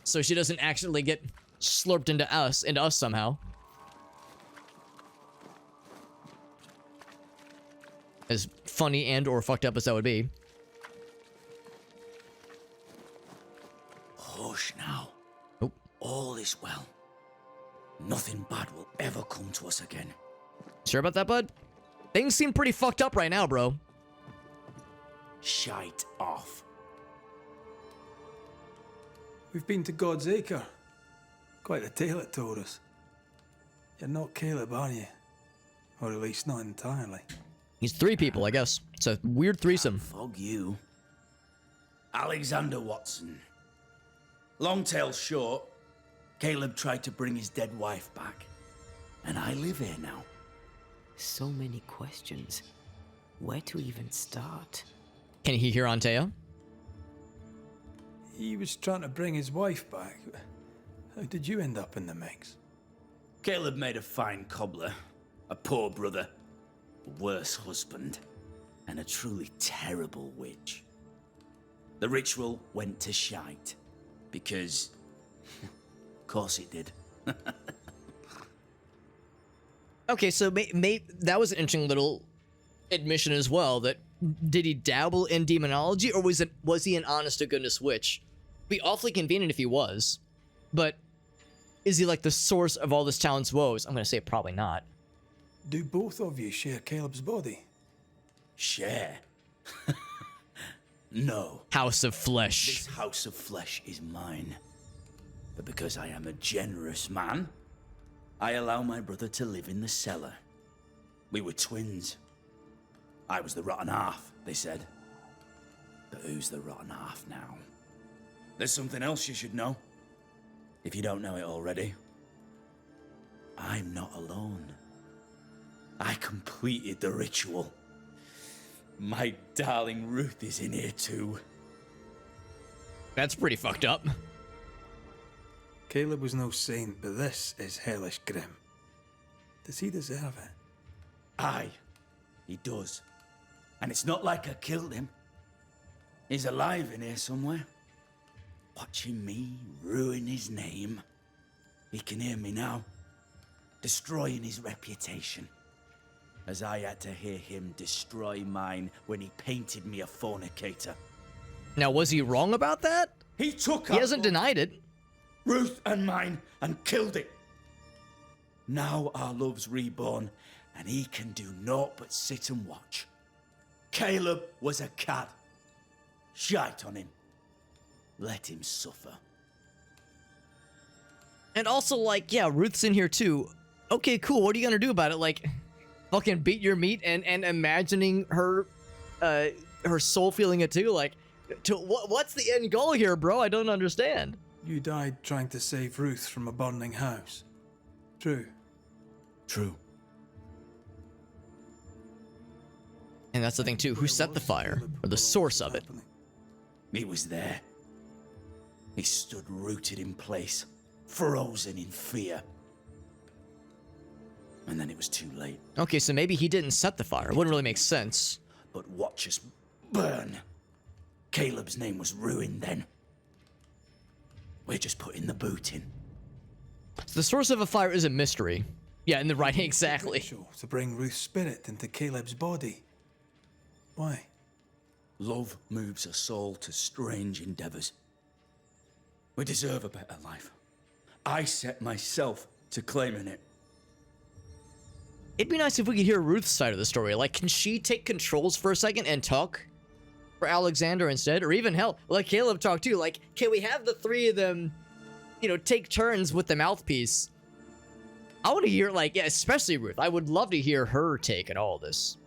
so she doesn't accidentally get slurped into us somehow. As funny and or fucked up as that would be. Hush now. Nope. All is well. Nothing bad will ever come to us again. Sure about that, bud? Things seem pretty fucked up right now, bro. Shite off. We've been to God's Acre. Quite the tale it told us. You're not Caleb, are you? Or at least not entirely. He's 3 people, I guess. It's a weird threesome. Fog you. Alexander Watson. Long tale short, Caleb tried to bring his dead wife back. And I live here now. So many questions. Where to even start? Can he hear Antea? He was trying to bring his wife back. How did you end up in the mix? Caleb made a fine cobbler, a poor brother, a worse husband, and a truly terrible witch. The ritual went to shite, because, of course it did. Okay, so that was an interesting little admission as well. That did he dabble in demonology, or was he an honest-to-goodness witch? Be awfully convenient if he was, but is he like the source of all this town's woes? I'm gonna say probably not. Do both of you share Caleb's body? Share? No. House of flesh. This house of flesh is mine. But because I am a generous man, I allow my brother to live in the cellar. We were twins. I was the rotten half, they said. But who's the rotten half now? There's something else you should know. If you don't know it already. I'm not alone. I completed the ritual. My darling Ruth is in here too. That's pretty fucked up. Caleb was no saint, but this is hellish grim. Does he deserve it? Aye, he does. And it's not like I killed him. He's alive in here somewhere. Watching me ruin his name. He can hear me now. Destroying his reputation. As I had to hear him destroy mine when he painted me a fornicator. Now, was he wrong about that? He took He hasn't denied it. Ruth and mine and killed it. Now our love's reborn, and he can do naught but sit and watch. Caleb was a cad. Shite on him. Let him suffer. And also, like, yeah, Ruth's in here too. Okay, cool. What are you gonna do about it? Like, fucking beat your meat and imagining her soul feeling it too? Like, what's the end goal here, bro? I don't understand. You died trying to save Ruth from a burning house. True. True. And that's the thing too. Who set the fire? Or the source of it? He was there. He stood rooted in place, frozen in fear. And then it was too late. Okay, so maybe he didn't set the fire. It wouldn't really make sense. But watch us burn. Caleb's name was ruined then. We're just putting the boot in. The source of a fire is a mystery. Yeah, in the writing, exactly. To bring Ruth's spirit into Caleb's body. Why? Love moves a soul to strange endeavors. We deserve a better life. I set myself to claiming it. It'd be nice if we could hear Ruth's side of the story. Like, can she take controls for a second and talk for Alexander instead? Or even, hell, let Caleb talk too. Like, can we have the three of them, you know, take turns with the mouthpiece? I want to hear, like, yeah, especially Ruth. I would love to hear her take on all this.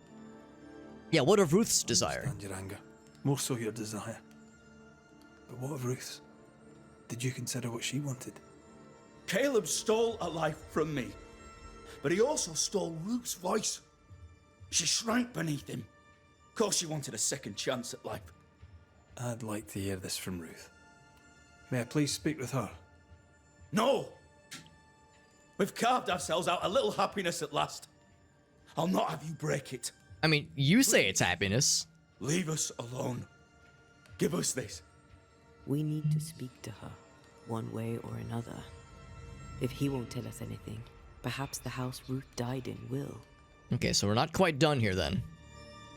Yeah, what of Ruth's desire? I understand your anger. More so your desire. But what of Ruth's? Did you consider what she wanted? Caleb stole a life from me, but he also stole Ruth's voice. She shrank beneath him. Of course she wanted a second chance at life. I'd like to hear this from Ruth. May I please speak with her? No! We've carved ourselves out a little happiness at last. I'll not have you break it. I mean, you say it's happiness. Leave us alone. Give us this. We need to speak to her, one way or another. If he won't tell us anything, perhaps the house Ruth died in will. Okay, so we're not quite done here then.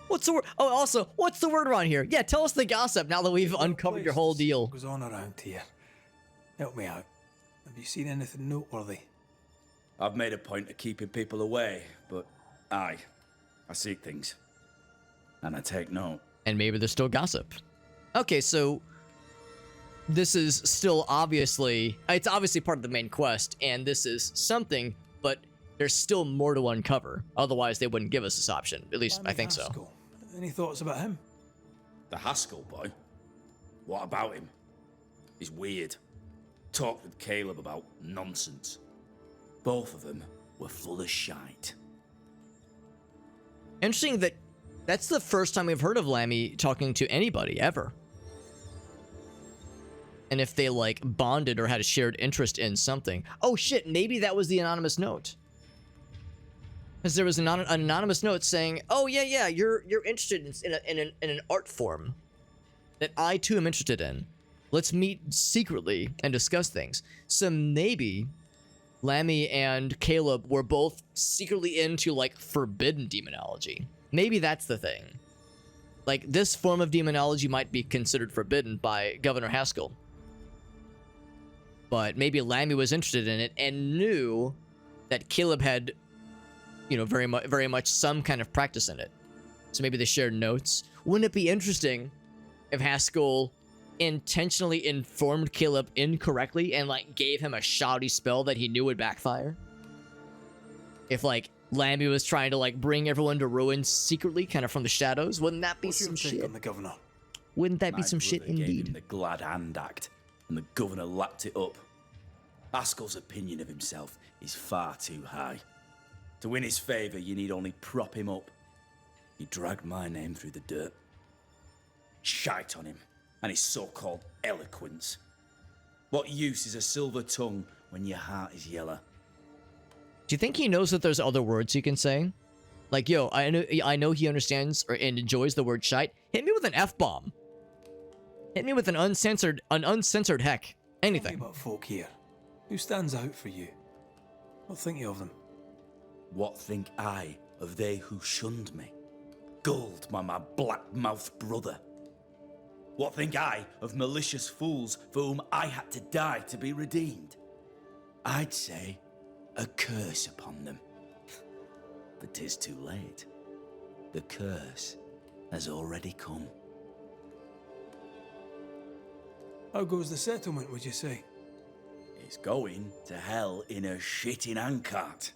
What's the word? Oh, also, what's the word around here? Yeah, tell us the gossip now that we've uncovered your whole deal. What goes on around here? Help me out. Have you seen anything noteworthy? I've made a point of keeping people away, but I seek things. And I take note. And maybe there's still gossip. Okay, so this is still obviously, it's obviously part of the main quest, and this is something, but there's still more to uncover. Otherwise, they wouldn't give us this option. At least, I think so. Any thoughts about him? The Haskell boy? What about him? He's weird. Talked with Caleb about nonsense. Both of them were full of shite. Interesting that that's the first time we've heard of Lammy talking to anybody, ever. And if they, like, bonded or had a shared interest in something. Oh, shit, maybe that was the anonymous note. Because there was an anonymous note saying, oh, yeah, you're interested in an art form that I, too, am interested in. Let's meet secretly and discuss things. So maybe Lammy and Caleb were both secretly into, like, forbidden demonology. Maybe that's the thing. Like, this form of demonology might be considered forbidden by Governor Haskell. But maybe Lammy was interested in it and knew that Caleb had, you know, very much some kind of practice in it. So maybe they shared notes. Wouldn't it be interesting if Haskell intentionally informed Caleb incorrectly and, like, gave him a shoddy spell that he knew would backfire? If, like, Lammy was trying to, like, bring everyone to ruin secretly, kind of from the shadows, wouldn't that be some shit? On the governor? Wouldn't that be some shit Gave him indeed? the glad hand act, and the governor lapped it up. Haskell's opinion of himself is far too high. To win his favor, you need only prop him up. He dragged my name through the dirt. Shite on him, and his so-called eloquence. What use is a silver tongue when your heart is yellow? Do you think he knows that there's other words he can say? Like, yo, I know he understands and enjoys the word shite. Hit me with an F-bomb. Hit me with an uncensored heck. Anything. Tell me about folk here. Who stands out for you? What think you of them? What think I of they who shunned me? Gold, my black-mouthed brother. What think I of malicious fools for whom I had to die to be redeemed? I'd say a curse upon them. But 'tis too late. The curse has already come. How goes the settlement, would you say? It's going to hell in a shitting handcart.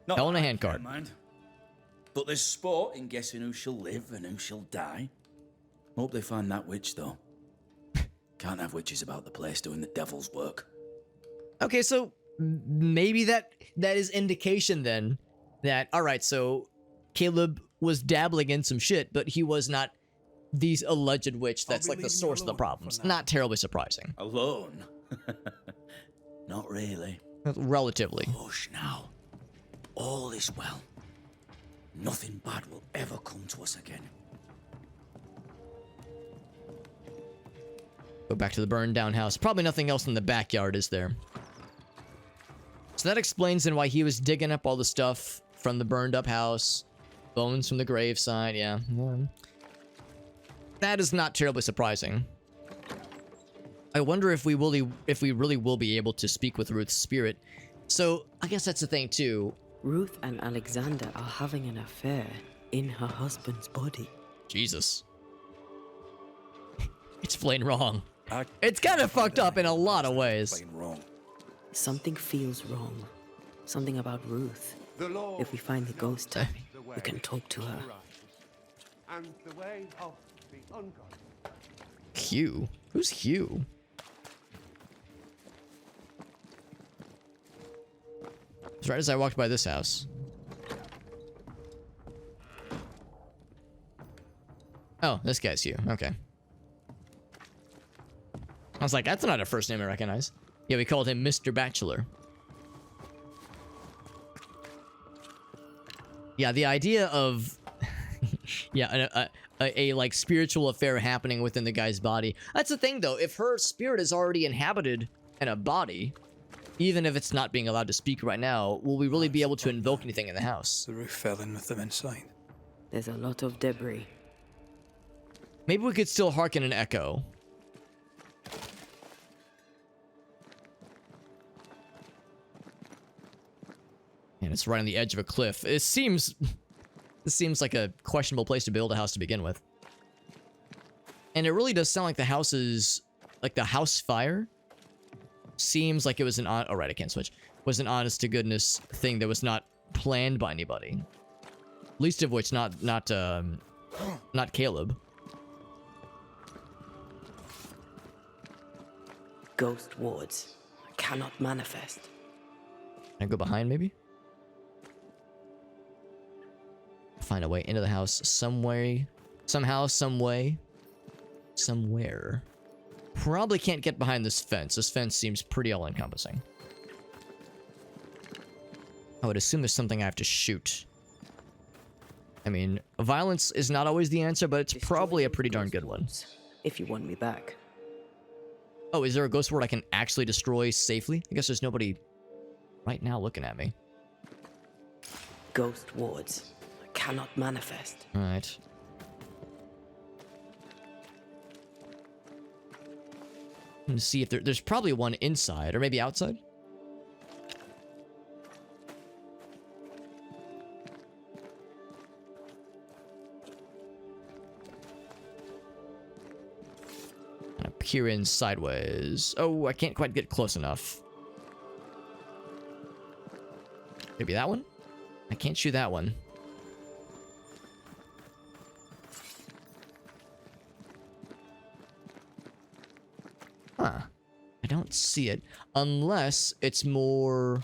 Hell in a handcart. Mind. But there's sport in guessing who shall live and who shall die. Hope they find that witch, though. Can't have witches about the place doing the devil's work. Okay, so maybe that is indication then that, all right, so Caleb was dabbling in some shit, but he was not the alleged witch that's like the source of the problems. Not terribly surprising. Alone? Not really. Relatively. Hush now. All is well. Nothing bad will ever come to us again. Go back to the burned down house. Probably nothing else in the backyard, is there? So that explains then why he was digging up all the stuff from the burned up house. Bones from the graveside, yeah. That is not terribly surprising. I wonder if we really will be able to speak with Ruth's spirit. So I guess that's the thing too. Ruth and Alexander are having an affair in her husband's body. Jesus. It's plain wrong. It's kind of fucked up in a lot of ways. Something feels wrong. Something about Ruth. If we find the ghost town, we can talk to her. And the way of the ungodly. Hugh? Who's Hugh? It's right as I walked by this house. Oh, this guy's Hugh. Okay. I was like, that's not a first name I recognize. Yeah, we called him Mr. Bachelor. Yeah, the idea of... yeah, a like spiritual affair happening within the guy's body. That's the thing, though. If her spirit is already inhabited in a body, even if it's not being allowed to speak right now, will we really be able to invoke anything in the house? The roof fell in with them inside. There's a lot of debris. Maybe we could still hearken an echo. And it's right on the edge of a cliff. It seems... This seems like a questionable place to build a house to begin with. And it really does sound like the house is... Like the house fire seems like it was an... Oh, right, I can't switch. Was an honest-to-goodness thing that was not planned by anybody. Least of which not Caleb. Ghost wards cannot manifest. Can I go behind, maybe? Find a way into the house some way. Somehow, some way. Somewhere. Probably can't get behind this fence. This fence seems pretty all-encompassing. I would assume there's something I have to shoot. I mean, violence is not always the answer, but it's probably a pretty darn good one. If you want me back. Oh, is there a ghost ward I can actually destroy safely? I guess there's nobody right now looking at me. Ghost wards cannot manifest. Alright. Let's see if there's probably one inside, or maybe outside? Peer in sideways. Oh, I can't quite get close enough. Maybe that one? I can't shoot that one. Huh. I don't see it. Unless it's more...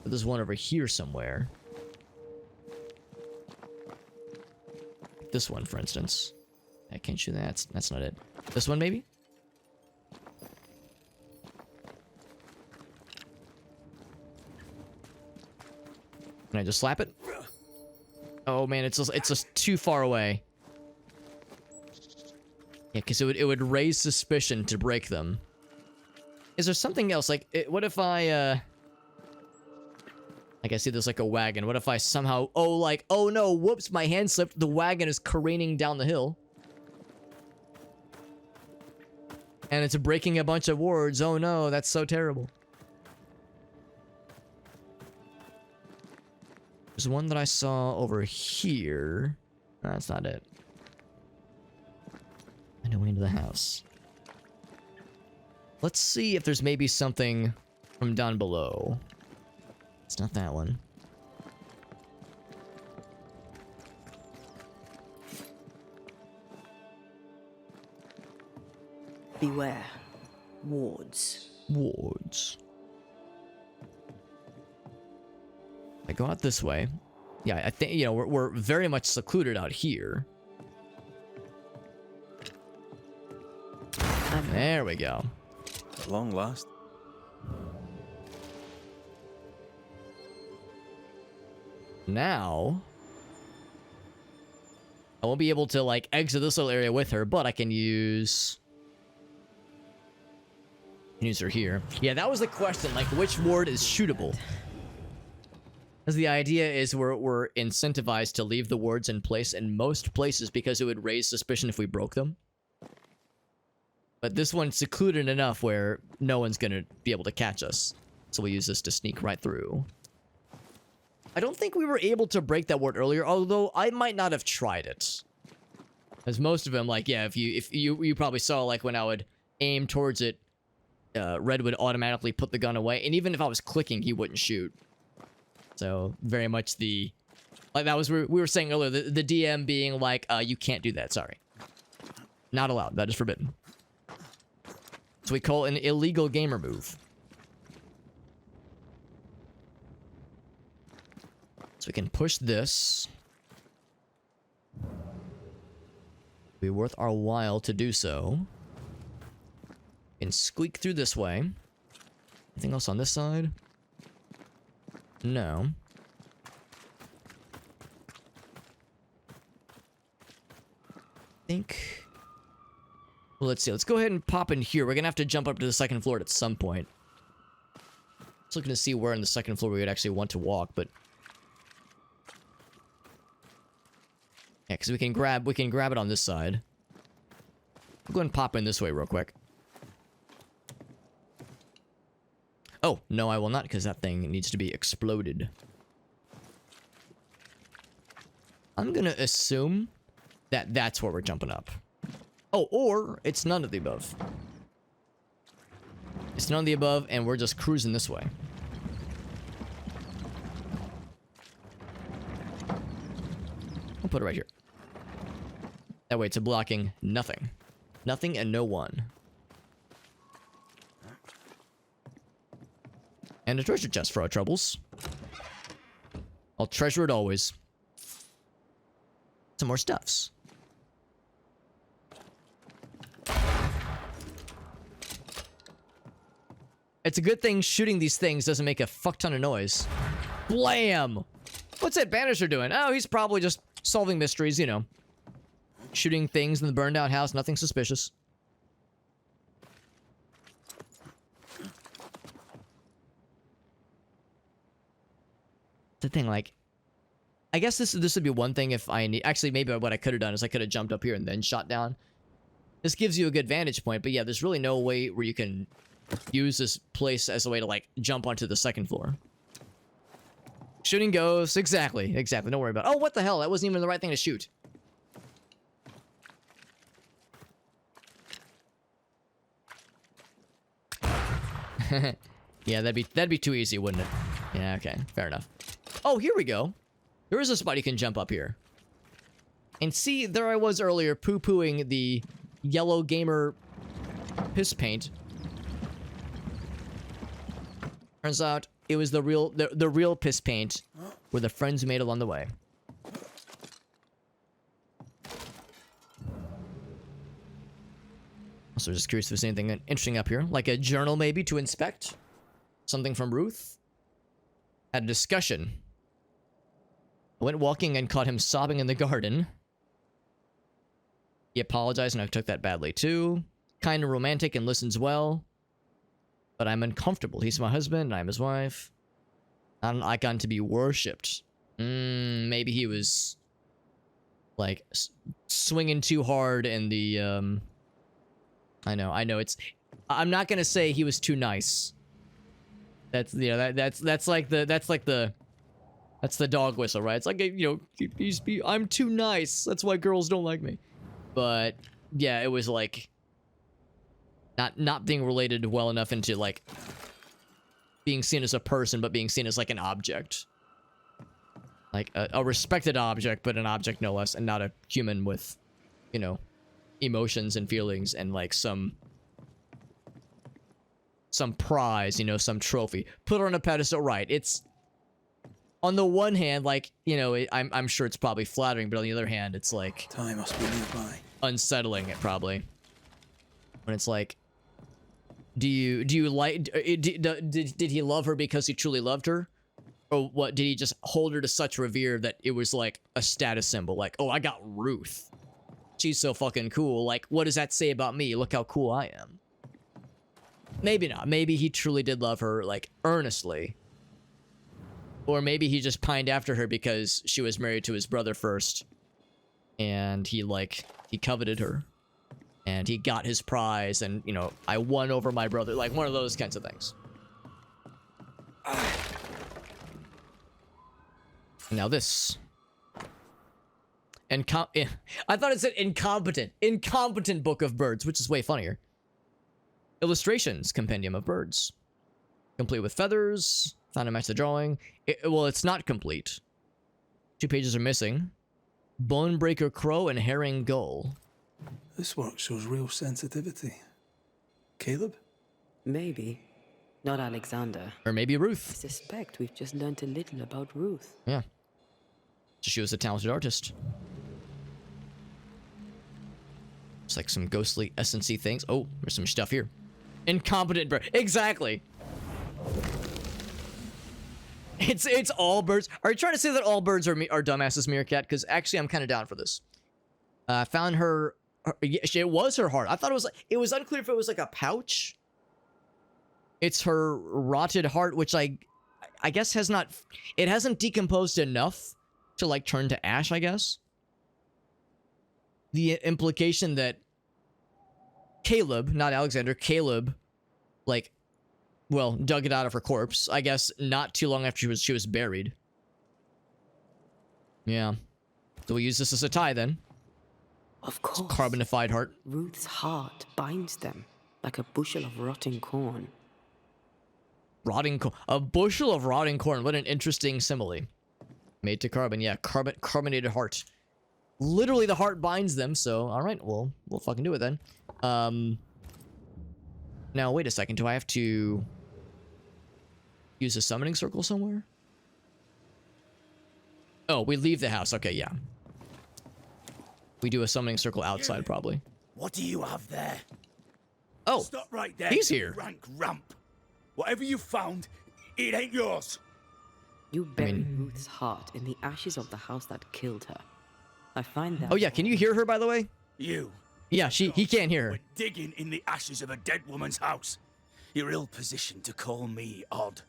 There's one over here somewhere. This one, for instance. I can't shoot that. That's not it. This one, maybe? Can I just slap it? Oh man, it's just too far away. Yeah, because it would raise suspicion to break them. Is there something else? Like, what if I, like I see there's like a wagon. What if I somehow, oh no, whoops, my hand slipped. The wagon is careening down the hill. And it's breaking a bunch of wards. Oh no, that's so terrible. There's one that I saw over here. No, that's not it. And I went into the house. Let's see if there's maybe something from down below. It's not that one. Beware. Wards. Wards. I go out this way. Yeah, I think, you know, we're very much secluded out here. There we go. At long last. Now, I won't be able to, like, exit this little area with her, but I can use her here. Yeah, that was the question, like, which ward is shootable? Because the idea is we're incentivized to leave the wards in place in most places because it would raise suspicion if we broke them. But this one's secluded enough where no one's gonna be able to catch us. So we'll use this to sneak right through. I don't think we were able to break that ward earlier, although I might not have tried it. As most of them, like, yeah, if you probably saw, like, when I would aim towards it, Red would automatically put the gun away, and even if I was clicking, he wouldn't shoot. So, very much the... Like, that was we were saying earlier, the DM being like, you can't do that, sorry. Not allowed, that is forbidden. So we call an illegal gamer move. So we can push this. Be worth our while to do so. We can squeak through this way. Anything else on this side? No. Think. Well, let's see. Let's go ahead and pop in here. We're gonna have to jump up to the second floor at some point. Just looking to see where on the second floor we would actually want to walk, but yeah, because we can grab it on this side. I'll go ahead and pop in this way real quick. Oh, no, I will not, because that thing needs to be exploded. I'm gonna assume that that's where we're jumping up. Oh, or it's none of the above. It's none of the above, and we're just cruising this way. I'll put it right here. That way it's blocking nothing. Nothing and no one. And a treasure chest for our troubles. I'll treasure it always. Some more stuffs. It's a good thing shooting these things doesn't make a fuck ton of noise. Blam! What's that Banisher doing? Oh, he's probably just solving mysteries, you know. Shooting things in the burned out house, nothing suspicious. The thing, like, I guess this would be one thing if I need... Actually, maybe what I could have done is I could have jumped up here and then shot down. This gives you a good vantage point, but yeah, there's really no way where you can use this place as a way to, like, jump onto the second floor. Shooting ghosts. Exactly. Exactly. Don't worry about it. Oh, what the hell? That wasn't even the right thing to shoot. Yeah, that'd be too easy, wouldn't it? Yeah, okay. Fair enough. Oh, here we go. There is a spot you can jump up here. And see, there I was earlier poo-pooing the yellow gamer piss paint. Turns out it was the real piss paint were the friends we made along the way. Also, just curious if there's anything interesting up here, like a journal maybe to inspect. Something from Ruth. Had a discussion. I went walking and caught him sobbing in the garden. He apologized and I took that badly too. Kind of romantic and listens well. But I'm uncomfortable. He's my husband and I'm his wife. I'm an icon to be worshipped. Maybe he was like swinging too hard in the I know it's I'm not going to say he was too nice. That's, you know, that's the dog whistle, right? It's like, you know, I'm too nice. That's why girls don't like me. But yeah, it was like not being related well enough into like being seen as a person, but being seen as like an object. Like a respected object, but an object no less, and not a human with, you know, emotions and feelings and like some prize, you know, some trophy. Put her on a pedestal, right? It's on the one hand, like, you know, I'm sure it's probably flattering, but on the other hand, it's like time must be nearby. Unsettling, it probably. When it's like, do you like? Did he love her because he truly loved her, or what? Did he just hold her to such revere that it was like a status symbol? Like, oh, I got Ruth. She's so fucking cool. Like, what does that say about me? Look how cool I am. Maybe not. Maybe he truly did love her, like, earnestly. Or maybe he just pined after her because she was married to his brother first. And he coveted her. And he got his prize and, you know, I won over my brother. Like, one of those kinds of things. And now this. I thought it said incompetent. Incompetent Book of Birds, which is way funnier. Illustrations, Compendium of Birds. Complete with feathers. Found a match the drawing. Well, it's not complete. 2 pages are missing. Bonebreaker Crow and Herring Gull. This work shows real sensitivity. Caleb? Maybe. Not Alexander. Or maybe Ruth. I suspect we've just learned a little about Ruth. Yeah. So she was a talented artist. It's like some ghostly essency things. Oh, there's some stuff here. Incompetent bird. Exactly. It's all birds. Are you trying to say that all birds are dumbasses, Meerkat? Because actually, I'm kind of down for this. Found her. It was her heart. I thought it was like, it was unclear if it was like a pouch. It's her rotted heart, which I guess hasn't decomposed enough to like turn to ash, I guess. The implication that Caleb, not Alexander, Caleb, like, well, dug it out of her corpse, I guess, not too long after she was buried. Yeah. So we'll use this as a tie then. Of course. Carbonified heart. Ruth's heart binds them like a bushel of rotting corn. Rotting corn. A bushel of rotting corn. What an interesting simile. Made to carbon. Yeah, carbonated heart. Literally, the heart binds them. So, all right, well, we'll fucking do it then. Now, wait a second. Do I have to use a summoning circle somewhere? Oh, we leave the house. Okay, yeah. We do a summoning circle outside, probably. What do you have there? Oh, stop right there. He's here. Rank ramp. Whatever you found, it ain't yours. You buried Ruth's heart in the ashes of the house that killed her. I find that. Oh yeah, can you hear her, by the way? You. Yeah, he can't hear her. We're digging in the ashes of a dead woman's house. You're ill-positioned to call me odd.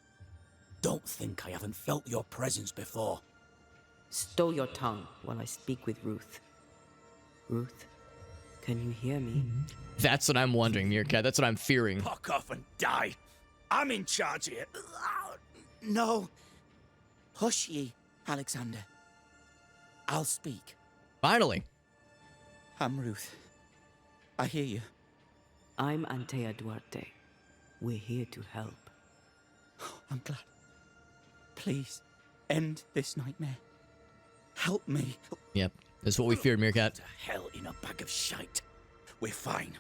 Don't think I haven't felt your presence before. Stow your tongue while I speak with Ruth. Ruth, can you hear me? That's what I'm wondering, Meerkat. That's what I'm fearing. Fuck off and die. I'm in charge here. No. Hush ye, Alexander. I'll speak. Finally. I'm Ruth. I hear you. I'm Antea Duarte. We're here to help. I'm glad. Please, end this nightmare. Help me. Yep, that's what we feared, Meerkat. To hell in a bag of shite. We're fine,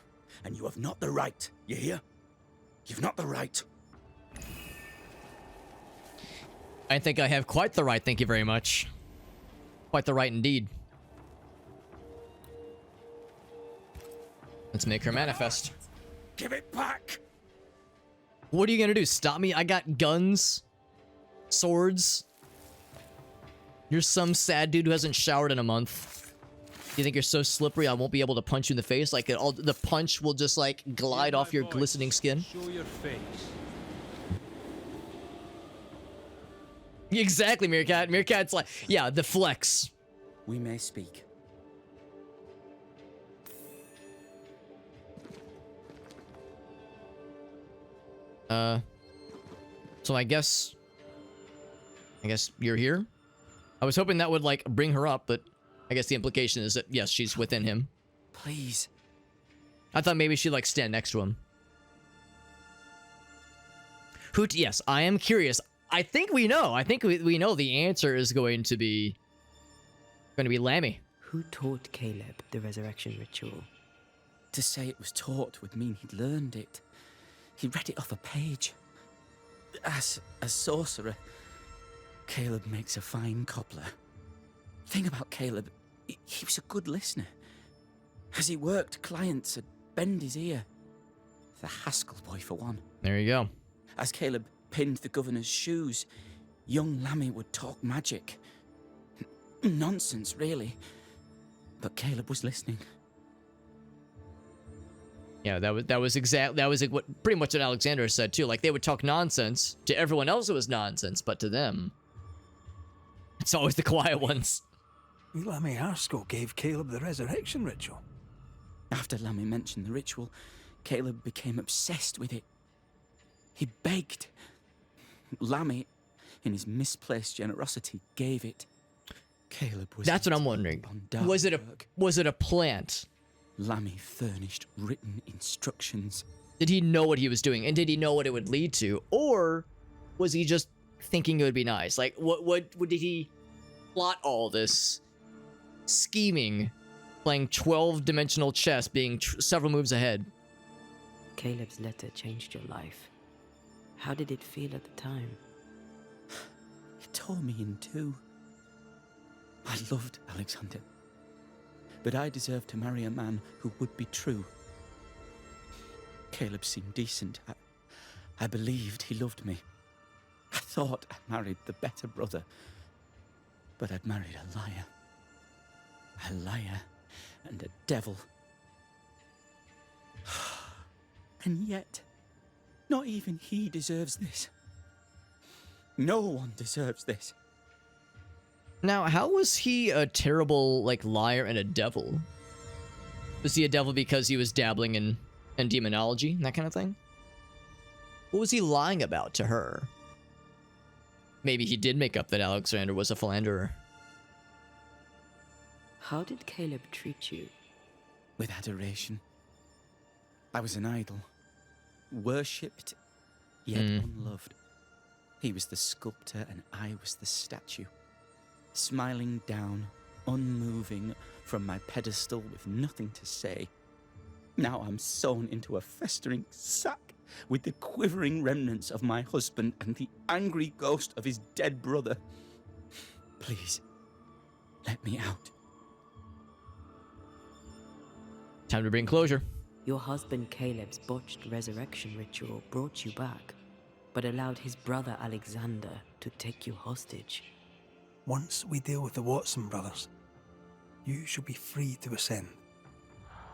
and you have not the right. You hear? You've not the right. I think I have quite the right, thank you very much. Quite the right indeed. Let's make her manifest. Give it back! What are you gonna do? Stop me? I got guns, swords. You're some sad dude who hasn't showered in a month. You think you're so slippery I won't be able to punch you in the face? Like, the punch will just, like, glide off your glistening skin? Show your face. Exactly, Meerkat. Meerkat's like, yeah, the flex. We may speak. So I guess you're here? I was hoping that would, like, bring her up, but I guess the implication is that, yes, she's within him. Please. I thought maybe she'd, like, stand next to him. Hoot, yes, I am curious. I think we know. I think we know the answer is going to be Lammy. Who taught Caleb the resurrection ritual? To say it was taught would mean he'd learned it. He read it off a page. As a sorcerer, Caleb makes a fine cobbler. Thing about Caleb, he was a good listener. As he worked, clients would bend his ear. The Haskell boy, for one. There you go. As Caleb pinned the governor's shoes, young Lammy would talk magic. Nonsense, really. But Caleb was listening. Yeah, that was like what pretty much what Alexander said too. Like, they would talk nonsense to everyone else. It was nonsense, but to them, it's always the quiet ones. Lammy Haskell gave Caleb the resurrection ritual. After Lammy mentioned the ritual, Caleb became obsessed with it. He begged. Lammy, in his misplaced generosity, gave it. Caleb was. That's what I'm wondering. Was it a plant? Lammy furnished written instructions. Did he know what he was doing, and did he know what it would lead to, or was he just thinking it would be nice? Like, what did he plot all this scheming, playing 12-dimensional chess, being several moves ahead? Caleb's letter changed your life. How did it feel at the time? It tore me in two. I loved Alexander, but I deserved to marry a man who would be true. Caleb seemed decent. I believed he loved me. I thought I married the better brother, but I'd married a liar. A liar and a devil. And yet, not even he deserves this. No one deserves this. Now, how was he a terrible, like, liar and a devil? Was he a devil because he was dabbling in demonology and that kind of thing? What was he lying about to her? Maybe he did make up that Alexander was a philanderer. How did Caleb treat you? With adoration. I was an idol. Worshipped, yet unloved. He was the sculptor and I was the statue. Smiling down, unmoving from my pedestal with nothing to say. Now I'm sewn into a festering sack with the quivering remnants of my husband and the angry ghost of his dead brother. Please, let me out. Time to bring closure. Your husband Caleb's botched resurrection ritual brought you back, but allowed his brother Alexander to take you hostage. Once we deal with the Watson brothers, you shall be free to ascend.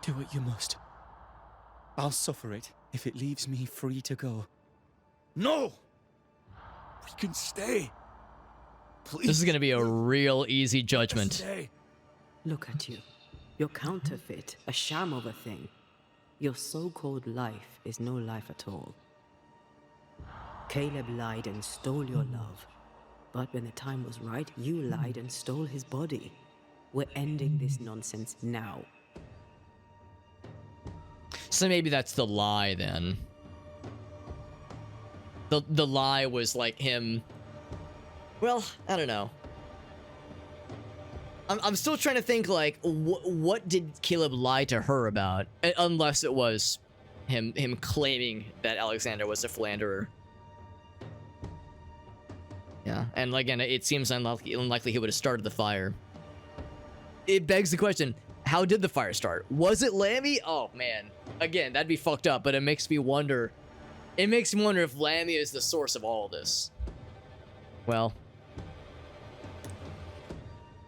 Do what you must. I'll suffer it if it leaves me free to go. No! We can stay. Please. This is going to be a real easy judgment. Look at you. You're counterfeit, a sham of a thing. Your so-called life is no life at all. Caleb lied and stole your love. But when the time was right, you lied and stole his body. We're ending this nonsense now. So maybe that's the lie then. The lie was like him. Well, I don't know. I'm still trying to think like what did Caleb lie to her about? Unless it was him claiming that Alexander was a philanderer. Yeah, and again, it seems unlikely he would have started the fire. It begs the question, how did the fire start? Was it Lammy? Oh, man. Again, that'd be fucked up, but it makes me wonder. It makes me wonder if Lammy is the source of all of this. Well,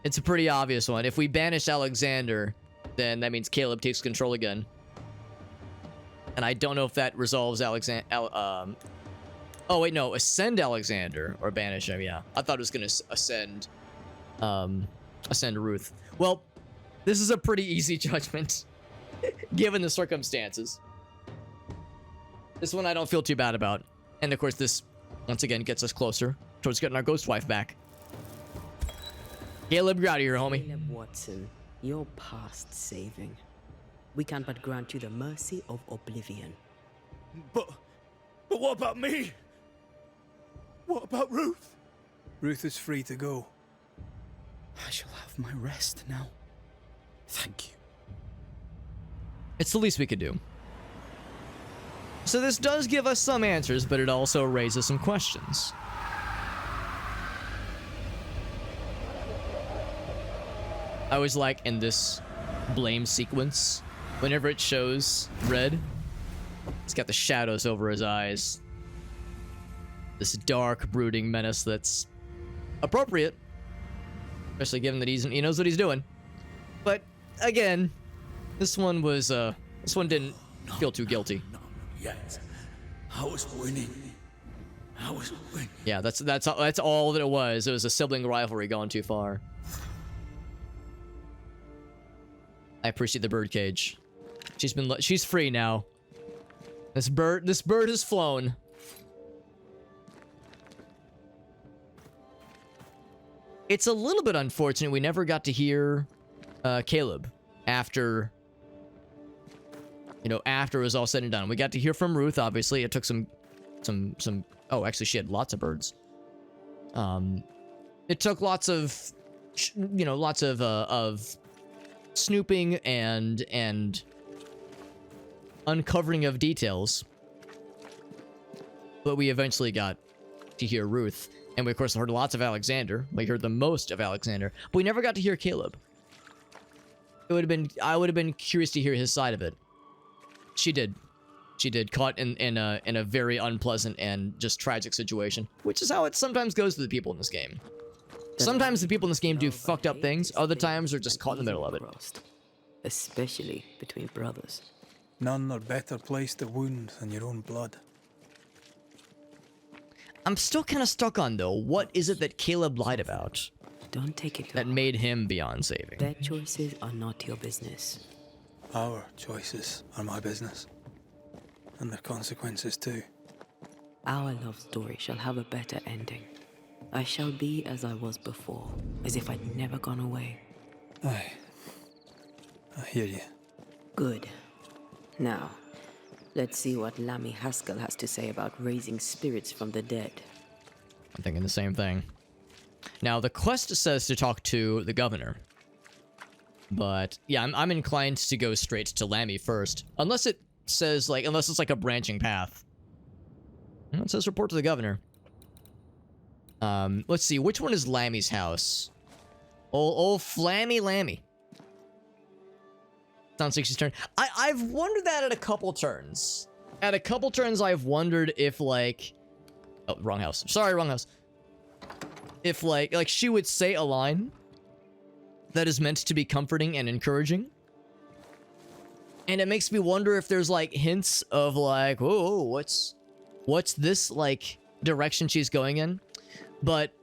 it's a pretty obvious one. If we banish Alexander, then that means Caleb takes control again. And I don't know if that resolves Alexander... Oh, wait, no. Ascend Alexander or banish him, yeah. I thought it was going to ascend Ruth. Well, this is a pretty easy judgment, given the circumstances. This one I don't feel too bad about. And, of course, this, once again, gets us closer towards getting our ghost wife back. Caleb, you're out of here, homie. Caleb Watson, you're past saving. We can but grant you the mercy of oblivion. But what about me? What about Ruth? Ruth is free to go. I shall have my rest now. Thank you. It's the least we could do. So this does give us some answers, but it also raises some questions. I always like in this blame sequence, whenever it shows Red, he's got the shadows over his eyes. This dark, brooding menace that's appropriate, especially given that he knows what he's doing. But again, this one didn't feel too guilty. Yet, I was winning. I was winning. Yeah, that's all that it was. It was a sibling rivalry going too far. I appreciate the birdcage. She's free now. This bird has flown. It's a little bit unfortunate we never got to hear Caleb after, you know, after it was all said and done. We got to hear from Ruth, obviously. It took some, oh, actually she had lots of birds. It took lots of, you know, lots of snooping and uncovering of details. But we eventually got to hear Ruth. And we, of course, heard lots of Alexander. We heard the most of Alexander. But we never got to hear Caleb. It would have been... I would have been curious to hear his side of it. She did. She did. Caught in a very unpleasant and just tragic situation. Which is how it sometimes goes to the people in this game. Sometimes the people in this game do fucked up things. Other times they're just caught in the middle of it. Especially between brothers. None are better placed to wound than your own blood. I'm still kind of stuck on, though, what is it that Caleb lied about? Don't take it that made him beyond saving. Their choices are not your business. Our choices are my business. And their consequences, too. Our love story shall have a better ending. I shall be as I was before, as if I'd never gone away. Aye. I hear you. Good. Now, let's see what Lammy Haskell has to say about raising spirits from the dead. I'm thinking the same thing. Now, the quest says to talk to the governor. But, yeah, I'm inclined to go straight to Lammy first. Unless it says, like, unless it's like a branching path. It says report to the governor. Let's see, which one is Lammy's house? Old Flammy Lammy. Sounds like she's turn. I've wondered that at a couple turns. At a couple turns, I've wondered if, like... Oh, wrong house. Sorry, wrong house. If, like she would say a line that is meant to be comforting and encouraging. And it makes me wonder if there's, like, hints of, like, whoa, what's this, like, direction she's going in? But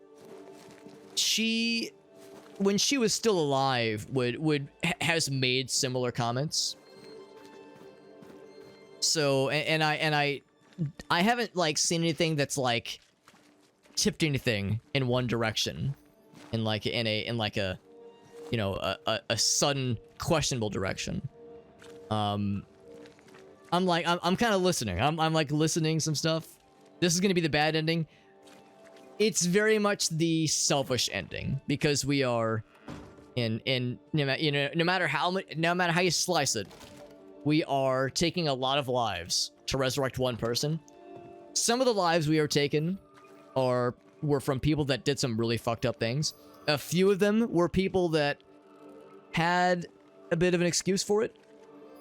she... when she was still alive, has made similar comments. So, and I haven't, like, seen anything that's, like, tipped anything in one direction, in like a you know, a sudden questionable direction. I'm kind of listening. I'm like listening some stuff. This is gonna be the bad ending. It's very much the selfish ending, because we are no matter how you slice it, we are taking a lot of lives to resurrect one person. Some of the lives we are taking were from people that did some really fucked up things. A few of them were people that had a bit of an excuse for it.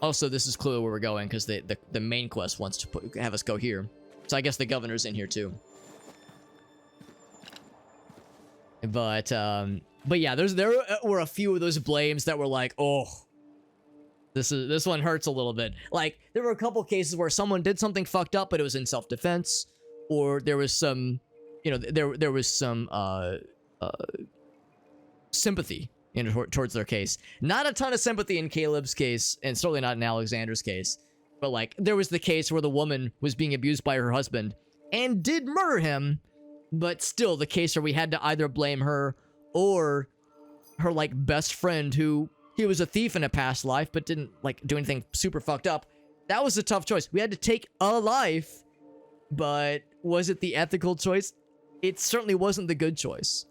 Also, this is clearly where we're going, because the main quest wants to have us go here. So I guess the governor's in here too. But yeah, there were a few of those blames that were like, oh, this one hurts a little bit. Like, there were a couple cases where someone did something fucked up, but it was in self-defense, or there was some, you know, there was some sympathy towards their case. Not a ton of sympathy in Caleb's case, and certainly not in Alexander's case. But, like, there was the case where the woman was being abused by her husband and did murder him. But still, the case where we had to either blame her or her, like, best friend, who he was a thief in a past life but didn't, like, do anything super fucked up. That was a tough choice. We had to take a life, but was it the ethical choice? It certainly wasn't the good choice.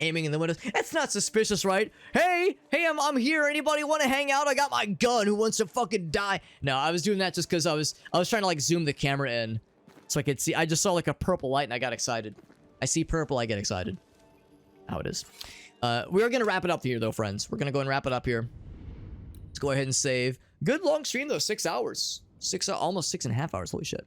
Aiming in the windows. That's not suspicious, right? Hey, I'm here. Anybody want to hang out? I got my gun. Who wants to fucking die? No, I was doing that just because I was trying to, like, zoom the camera in so I could see. I just saw, like, a purple light and I got excited. I see purple, I get excited. How it is. We are going to wrap it up here, though, friends. We're going to go and wrap it up here. Let's go ahead and save. Good long stream, though. 6 hours. Almost 6.5 hours. Holy shit.